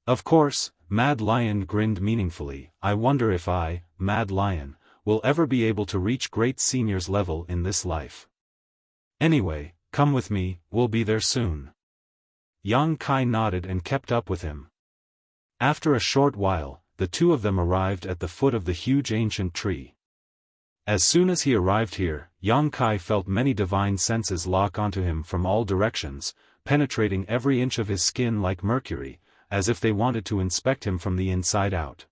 Of course, Mad Lion grinned meaningfully. I wonder if I, Mad Lion, will ever be able to reach Great Senior's level in this life. Anyway, come with me, we'll be there soon. Yang Kai nodded and kept up with him. After a short while, the two of them arrived at the foot of the huge ancient tree. As soon as he arrived here, Yang Kai felt many divine senses lock onto him from all directions, penetrating every inch of his skin like mercury, as if they wanted to inspect him from the inside out.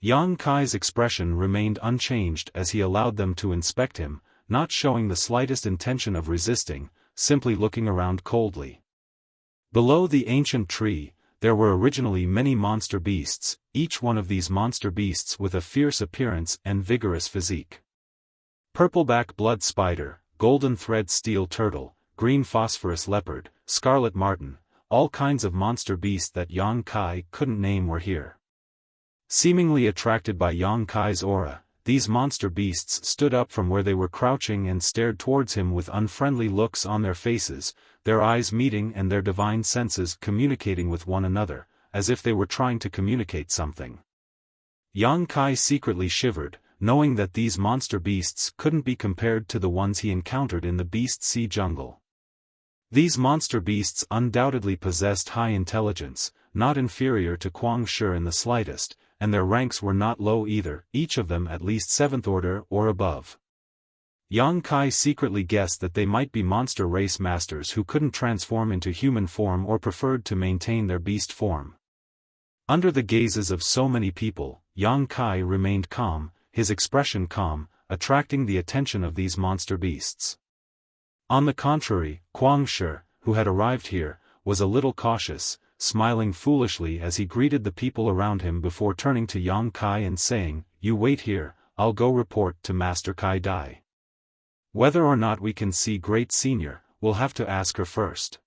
Yang Kai's expression remained unchanged as he allowed them to inspect him, not showing the slightest intention of resisting, simply looking around coldly. Below the ancient tree, there were originally many monster beasts, each one of these monster beasts with a fierce appearance and vigorous physique. Purpleback blood spider, golden thread steel turtle, green phosphorus leopard, scarlet marten, all kinds of monster beasts that Yang Kai couldn't name were here. Seemingly attracted by Yang Kai's aura, these monster beasts stood up from where they were crouching and stared towards him with unfriendly looks on their faces, their eyes meeting and their divine senses communicating with one another, as if they were trying to communicate something. Yang Kai secretly shivered, knowing that these monster beasts couldn't be compared to the ones he encountered in the Beast Sea jungle. These monster beasts undoubtedly possessed high intelligence, not inferior to Kuang Shi in the slightest, and their ranks were not low either, each of them at least 7th order or above. Yang Kai secretly guessed that they might be monster race masters who couldn't transform into human form or preferred to maintain their beast form. Under the gazes of so many people, Yang Kai remained calm, his expression calm, attracting the attention of these monster beasts. On the contrary, Kuang Shi, who had arrived here, was a little cautious, smiling foolishly as he greeted the people around him before turning to Yang Kai and saying, "You wait here, I'll go report to Master Kai Dai. Whether or not we can see Great Senior, we'll have to ask her first."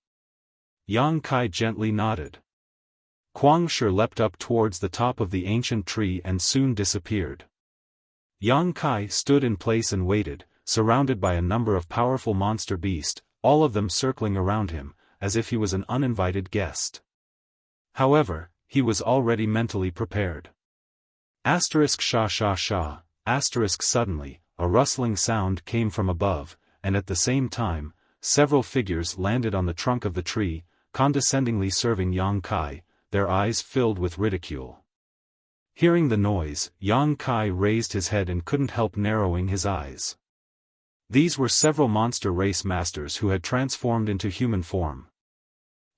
Yang Kai gently nodded. Kuang Shi leapt up towards the top of the ancient tree and soon disappeared. Yang Kai stood in place and waited, surrounded by a number of powerful monster beasts, all of them circling around him, as if he was an uninvited guest. However, he was already mentally prepared. Asterisk sha sha sha, asterisk suddenly, a rustling sound came from above, and at the same time, several figures landed on the trunk of the tree, condescendingly serving Yang Kai, their eyes filled with ridicule. Hearing the noise, Yang Kai raised his head and couldn't help narrowing his eyes. These were several monster race masters who had transformed into human form.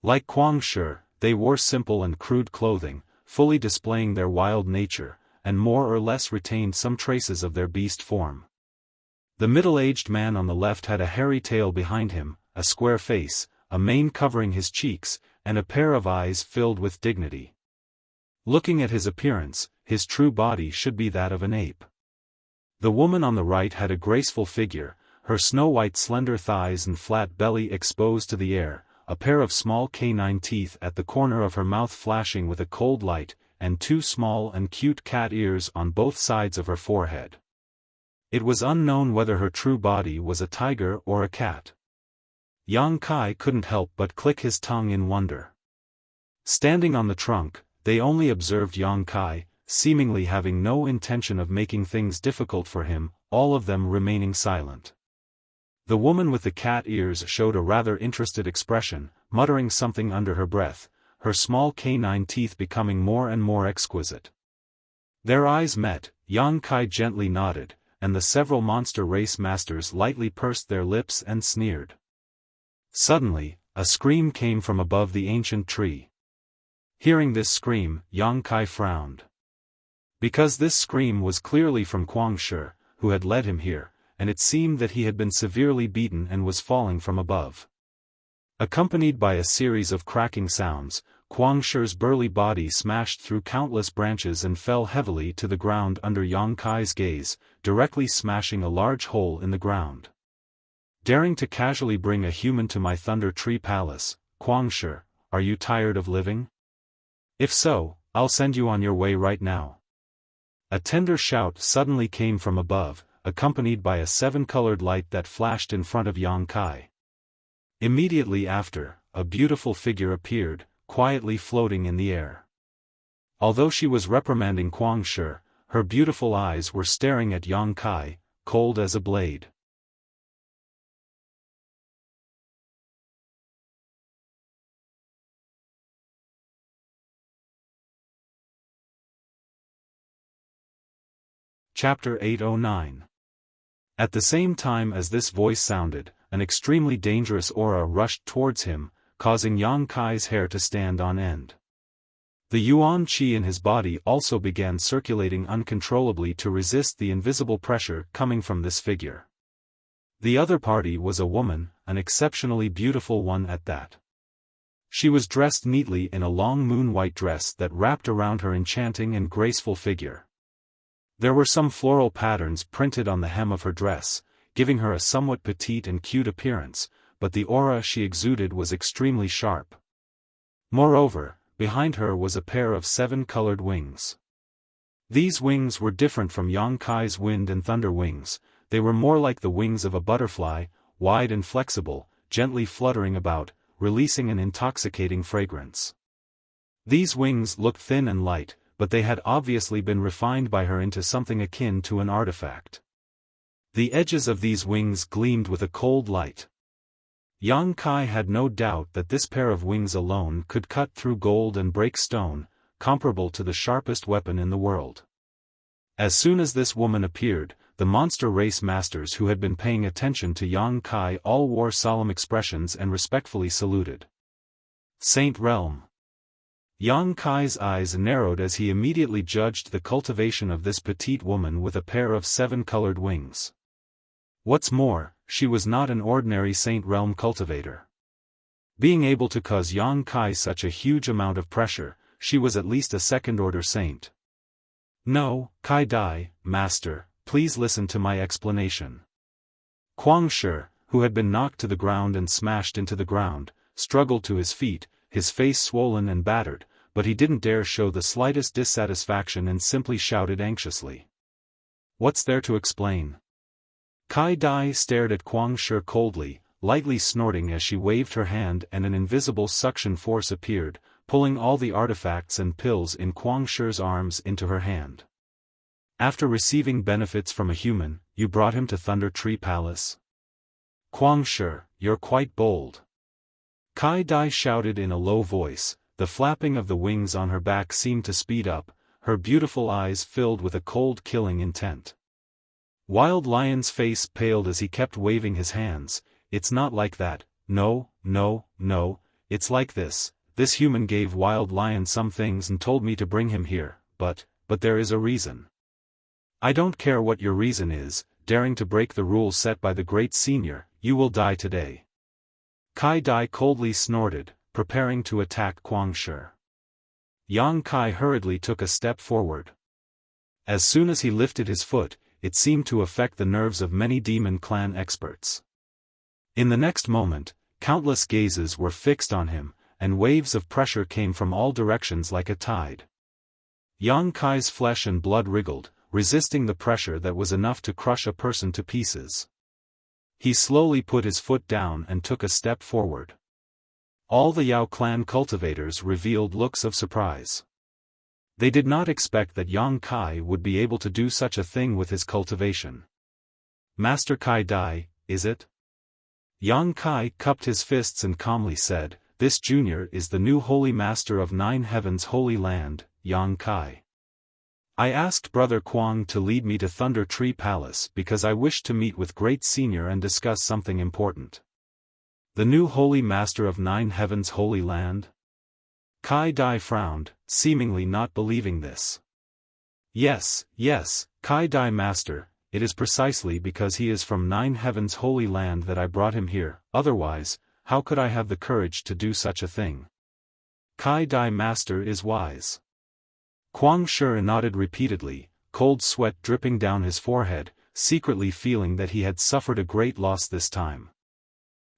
Like Kuang Shi, they wore simple and crude clothing, fully displaying their wild nature, and more or less retained some traces of their beast form. The middle-aged man on the left had a hairy tail behind him, a square face, a mane covering his cheeks, and a pair of eyes filled with dignity. Looking at his appearance, his true body should be that of an ape. The woman on the right had a graceful figure, her snow-white slender thighs and flat belly exposed to the air, a pair of small canine teeth at the corner of her mouth flashing with a cold light, and two small and cute cat ears on both sides of her forehead. It was unknown whether her true body was a tiger or a cat. Yang Kai couldn't help but click his tongue in wonder. Standing on the trunk, they only observed Yang Kai, seemingly having no intention of making things difficult for him, all of them remaining silent. The woman with the cat ears showed a rather interested expression, muttering something under her breath, her small canine teeth becoming more and more exquisite. Their eyes met, Yang Kai gently nodded, and the several monster race masters lightly pursed their lips and sneered. Suddenly, a scream came from above the ancient tree. Hearing this scream, Yang Kai frowned. Because this scream was clearly from Kuang Shi, who had led him here, and it seemed that he had been severely beaten and was falling from above. Accompanied by a series of cracking sounds, Kuang Shi's burly body smashed through countless branches and fell heavily to the ground under Yang Kai's gaze, directly smashing a large hole in the ground. Daring to casually bring a human to my Thunder Tree Palace, Kuang Shi, are you tired of living? If so, I'll send you on your way right now. A tender shout suddenly came from above, accompanied by a seven-colored light that flashed in front of Yang Kai. Immediately after, a beautiful figure appeared, quietly floating in the air. Although she was reprimanding Kuang Shi, her beautiful eyes were staring at Yang Kai, cold as a blade. Chapter 809. At the same time as this voice sounded, an extremely dangerous aura rushed towards him, causing Yang Kai's hair to stand on end. The yuan qi in his body also began circulating uncontrollably to resist the invisible pressure coming from this figure. The other party was a woman, an exceptionally beautiful one at that. She was dressed neatly in a long moon-white dress that wrapped around her enchanting and graceful figure. There were some floral patterns printed on the hem of her dress, giving her a somewhat petite and cute appearance, but the aura she exuded was extremely sharp. Moreover, behind her was a pair of seven-colored wings. These wings were different from Yang Kai's wind and thunder wings. They were more like the wings of a butterfly, wide and flexible, gently fluttering about, releasing an intoxicating fragrance. These wings looked thin and light, but they had obviously been refined by her into something akin to an artifact. The edges of these wings gleamed with a cold light. Yang Kai had no doubt that this pair of wings alone could cut through gold and break stone, comparable to the sharpest weapon in the world. As soon as this woman appeared, the monster race masters who had been paying attention to Yang Kai all wore solemn expressions and respectfully saluted. Saint Realm. Yang Kai's eyes narrowed as he immediately judged the cultivation of this petite woman with a pair of seven-colored wings. What's more, she was not an ordinary Saint Realm cultivator. Being able to cause Yang Kai such a huge amount of pressure, she was at least a second-order saint. No, Kai Dai, master, please listen to my explanation. Kuang Shi, who had been knocked to the ground and smashed into the ground, struggled to his feet, his face swollen and battered, but he didn't dare show the slightest dissatisfaction and simply shouted anxiously. What's there to explain? Kai Dai stared at Kuang Shi coldly, lightly snorting as she waved her hand and an invisible suction force appeared, pulling all the artifacts and pills in Kuang Shi's arms into her hand. After receiving benefits from a human, you brought him to Thunder Tree Palace? Kuang Shi, you're quite bold. Kai Dai shouted in a low voice. The flapping of the wings on her back seemed to speed up, her beautiful eyes filled with a cold killing intent. Wild Lion's face paled as he kept waving his hands. It's not like that, no, it's like this. This human gave Wild Lion some things and told me to bring him here, but there is a reason. I don't care what your reason is, daring to break the rules set by the great senior, you will die today. Kai Dai coldly snorted, preparing to attack Kuang Shi. Yang Kai hurriedly took a step forward. As soon as he lifted his foot, it seemed to affect the nerves of many Demon Clan experts. In the next moment, countless gazes were fixed on him, and waves of pressure came from all directions like a tide. Yang Kai's flesh and blood wriggled, resisting the pressure that was enough to crush a person to pieces. He slowly put his foot down and took a step forward. All the Yao clan cultivators revealed looks of surprise. They did not expect that Yang Kai would be able to do such a thing with his cultivation. Master Kai Dai, is it? Yang Kai cupped his fists and calmly said, this junior is the new holy master of Nine Heavens Holy Land, Yang Kai. I asked Brother Kuang to lead me to Thunder Tree Palace because I wished to meet with Great Senior and discuss something important. The new Holy Master of Nine Heavens Holy Land? Kai Dai frowned, seemingly not believing this. Yes, Kai Dai Master, it is precisely because he is from Nine Heavens Holy Land that I brought him here, otherwise, how could I have the courage to do such a thing? Kai Dai Master is wise. Kuang Shi nodded repeatedly, cold sweat dripping down his forehead, secretly feeling that he had suffered a great loss this time.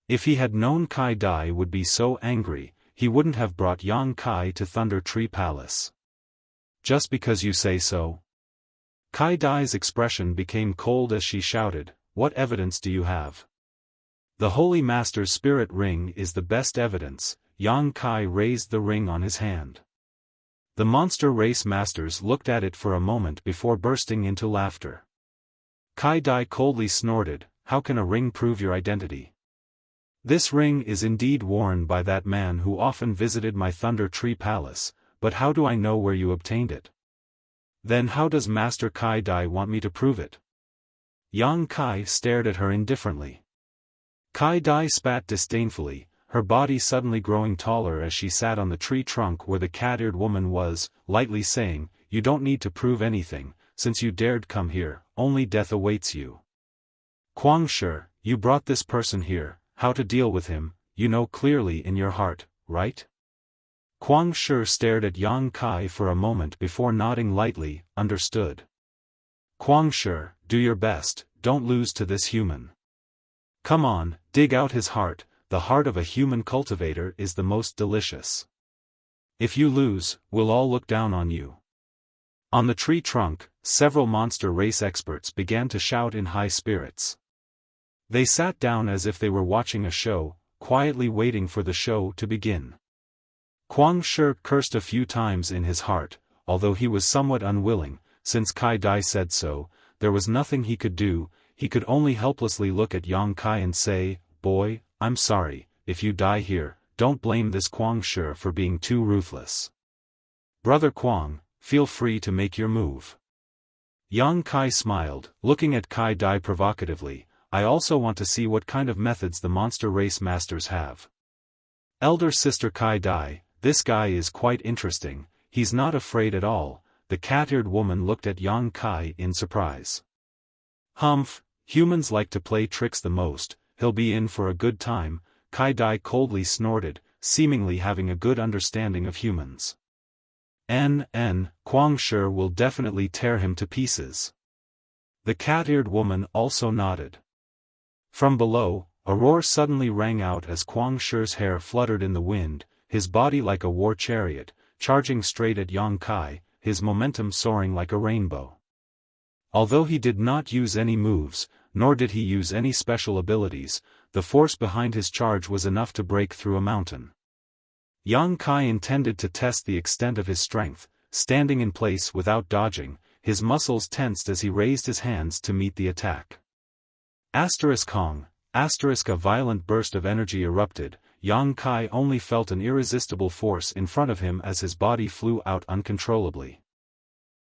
If he had known Kai Dai would be so angry, he wouldn't have brought Yang Kai to Thunder Tree Palace. Just because you say so? Kai Dai's expression became cold as she shouted, "What evidence do you have?" "The Holy Master's spirit ring is the best evidence." Yang Kai raised the ring on his hand. The monster race masters looked at it for a moment before bursting into laughter. Kai Dai coldly snorted, "How can a ring prove your identity? This ring is indeed worn by that man who often visited my Thunder Tree Palace, but how do I know where you obtained it? Then how does Master Kai Dai want me to prove it?" Yang Kai stared at her indifferently. Kai Dai spat disdainfully, her body suddenly growing taller as she sat on the tree trunk where the cat-eared woman was, lightly saying, "You don't need to prove anything, since you dared come here, only death awaits you. Kuang Shi, you brought this person here, how to deal with him, you know clearly in your heart, right?" Kuang Shi stared at Yang Kai for a moment before nodding lightly, "Understood. Kuang Shi, do your best, don't lose to this human. Come on, dig out his heart, the heart of a human cultivator is the most delicious. If you lose, we'll all look down on you." On the tree trunk, several monster race experts began to shout in high spirits. They sat down as if they were watching a show, quietly waiting for the show to begin. Kuang Shi cursed a few times in his heart, although he was somewhat unwilling, since Kai Dai said so, there was nothing he could do, he could only helplessly look at Yang Kai and say, "Boy, I'm sorry, if you die here, don't blame this Kuang Shi for being too ruthless. Brother Kuang, feel free to make your move." Yang Kai smiled, looking at Kai Dai provocatively, "I also want to see what kind of methods the monster race masters have. Elder sister Kai Dai, this guy is quite interesting, he's not afraid at all." The cat-eared woman looked at Yang Kai in surprise. "Humph, humans like to play tricks the most, he'll be in for a good time," Kai Dai coldly snorted, seemingly having a good understanding of humans. Kuang Shi will definitely tear him to pieces." The cat-eared woman also nodded. From below, a roar suddenly rang out as Kuang Shi's hair fluttered in the wind, his body like a war chariot, charging straight at Yang Kai, his momentum soaring like a rainbow. Although he did not use any moves, nor did he use any special abilities, the force behind his charge was enough to break through a mountain. Yang Kai intended to test the extent of his strength, standing in place without dodging, his muscles tensed as he raised his hands to meet the attack. Kong, a violent burst of energy erupted, Yang Kai only felt an irresistible force in front of him as his body flew out uncontrollably.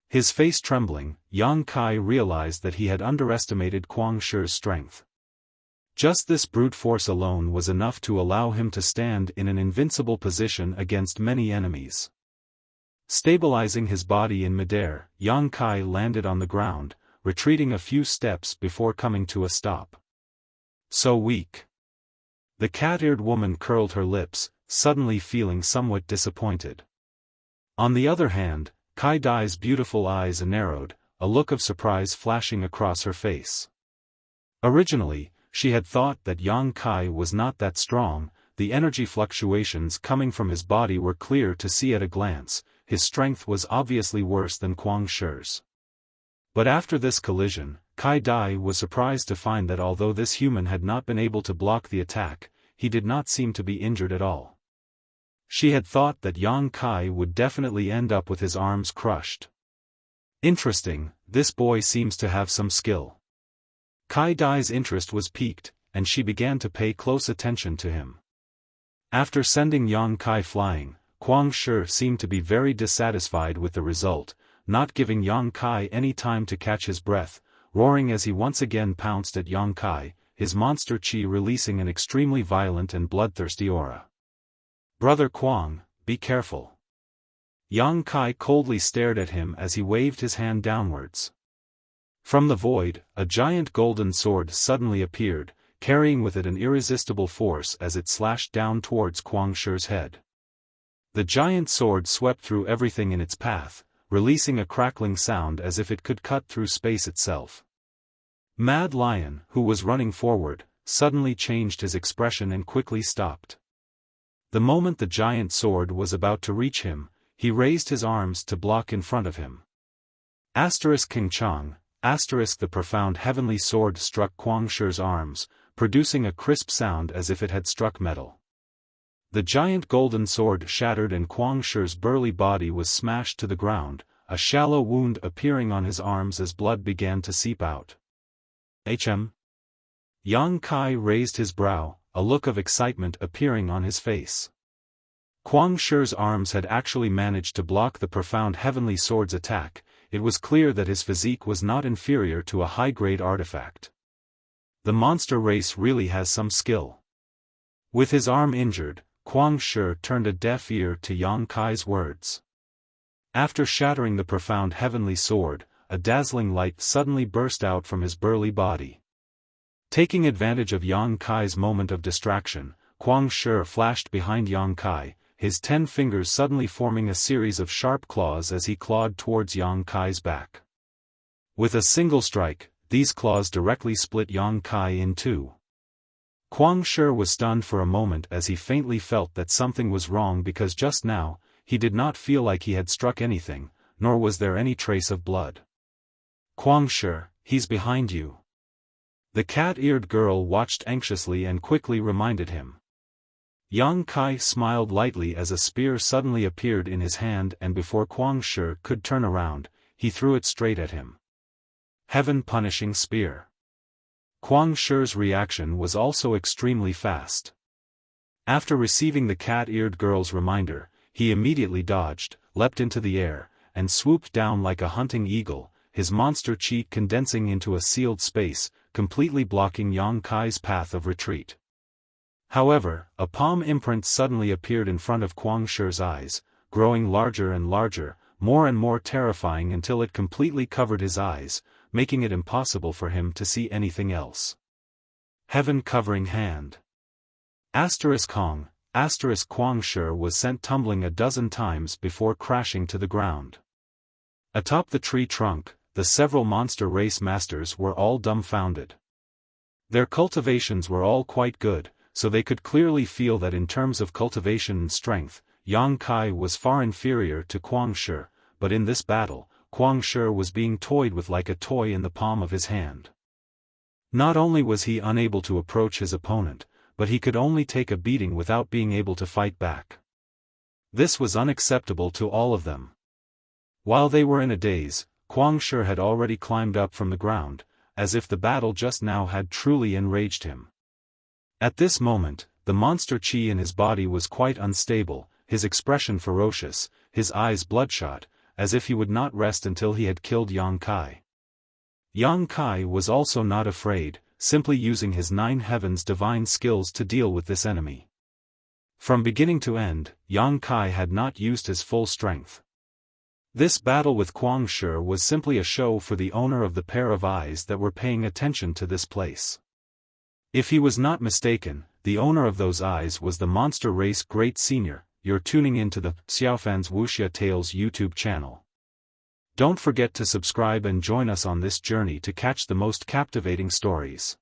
His face trembling, Yang Kai realized that he had underestimated Kuang Shi's strength. Just this brute force alone was enough to allow him to stand in an invincible position against many enemies. Stabilizing his body in midair, Yang Kai landed on the ground, retreating a few steps before coming to a stop. "So weak." The cat-eared woman curled her lips, suddenly feeling somewhat disappointed. On the other hand, Kai Dai's beautiful eyes narrowed, a look of surprise flashing across her face. Originally, she had thought that Yang Kai was not that strong, the energy fluctuations coming from his body were clear to see at a glance, his strength was obviously worse than Kuang Shi's. But after this collision, Kai Dai was surprised to find that although this human had not been able to block the attack, he did not seem to be injured at all. She had thought that Yang Kai would definitely end up with his arms crushed. Interesting, this boy seems to have some skill. Kai Dai's interest was piqued, and she began to pay close attention to him. After sending Yang Kai flying, Kuang Shi seemed to be very dissatisfied with the result, not giving Yang Kai any time to catch his breath, roaring as he once again pounced at Yang Kai, his monster qi releasing an extremely violent and bloodthirsty aura. "Brother Kuang, be careful." Yang Kai coldly stared at him as he waved his hand downwards. From the void, a giant golden sword suddenly appeared, carrying with it an irresistible force as it slashed down towards Kuang Shi's head. The giant sword swept through everything in its path, releasing a crackling sound as if it could cut through space itself. Mad Lion, who was running forward, suddenly changed his expression and quickly stopped. The moment the giant sword was about to reach him, he raised his arms to block in front of him. King Chang, the profound heavenly sword struck Kuang Shi's arms, producing a crisp sound as if it had struck metal. The giant golden sword shattered and Kuang Shi's burly body was smashed to the ground, a shallow wound appearing on his arms as blood began to seep out. Yang Kai raised his brow, a look of excitement appearing on his face. Kuang Shi's arms had actually managed to block the profound heavenly sword's attack. It was clear that his physique was not inferior to a high-grade artifact. The monster race really has some skill. With his arm injured, Kuang Shi turned a deaf ear to Yang Kai's words. After shattering the profound heavenly sword, a dazzling light suddenly burst out from his burly body. Taking advantage of Yang Kai's moment of distraction, Kuang Shi flashed behind Yang Kai, his 10 fingers suddenly forming a series of sharp claws as he clawed towards Yang Kai's back. With a single strike, these claws directly split Yang Kai in two. Kuang Shi was stunned for a moment as he faintly felt that something was wrong because just now, he did not feel like he had struck anything, nor was there any trace of blood. Kuang Shi, he's behind you. The cat-eared girl watched anxiously and quickly reminded him. Yang Kai smiled lightly as a spear suddenly appeared in his hand and before Kuang Shi could turn around, he threw it straight at him. Heaven-punishing spear. Kuang Shi's reaction was also extremely fast. After receiving the cat-eared girl's reminder, he immediately dodged, leapt into the air, and swooped down like a hunting eagle, his monster chi condensing into a sealed space, completely blocking Yang Kai's path of retreat. However, a palm imprint suddenly appeared in front of Kuang Shi's eyes, growing larger and larger, more and more terrifying until it completely covered his eyes, making it impossible for him to see anything else. Heaven-covering hand. Kuang Shi was sent tumbling a dozen times before crashing to the ground. Atop the tree trunk, the several monster race masters were all dumbfounded. Their cultivations were all quite good, so they could clearly feel that in terms of cultivation and strength, Yang Kai was far inferior to Kuang Shi, but in this battle, Kuang Shi was being toyed with like a toy in the palm of his hand. Not only was he unable to approach his opponent, but he could only take a beating without being able to fight back. This was unacceptable to all of them. While they were in a daze, Kuang Shi had already climbed up from the ground, as if the battle just now had truly enraged him. At this moment, the monster chi in his body was quite unstable, his expression ferocious, his eyes bloodshot, as if he would not rest until he had killed Yang Kai. Yang Kai was also not afraid, simply using his 9 heavens divine skills to deal with this enemy. From beginning to end, Yang Kai had not used his full strength. This battle with Kuang Shi was simply a show for the owner of the pair of eyes that were paying attention to this place. If he was not mistaken, the owner of those eyes was the monster race great senior. You're tuning into the Xiaofan's Wuxia Tales YouTube channel. Don't forget to subscribe and join us on this journey to catch the most captivating stories.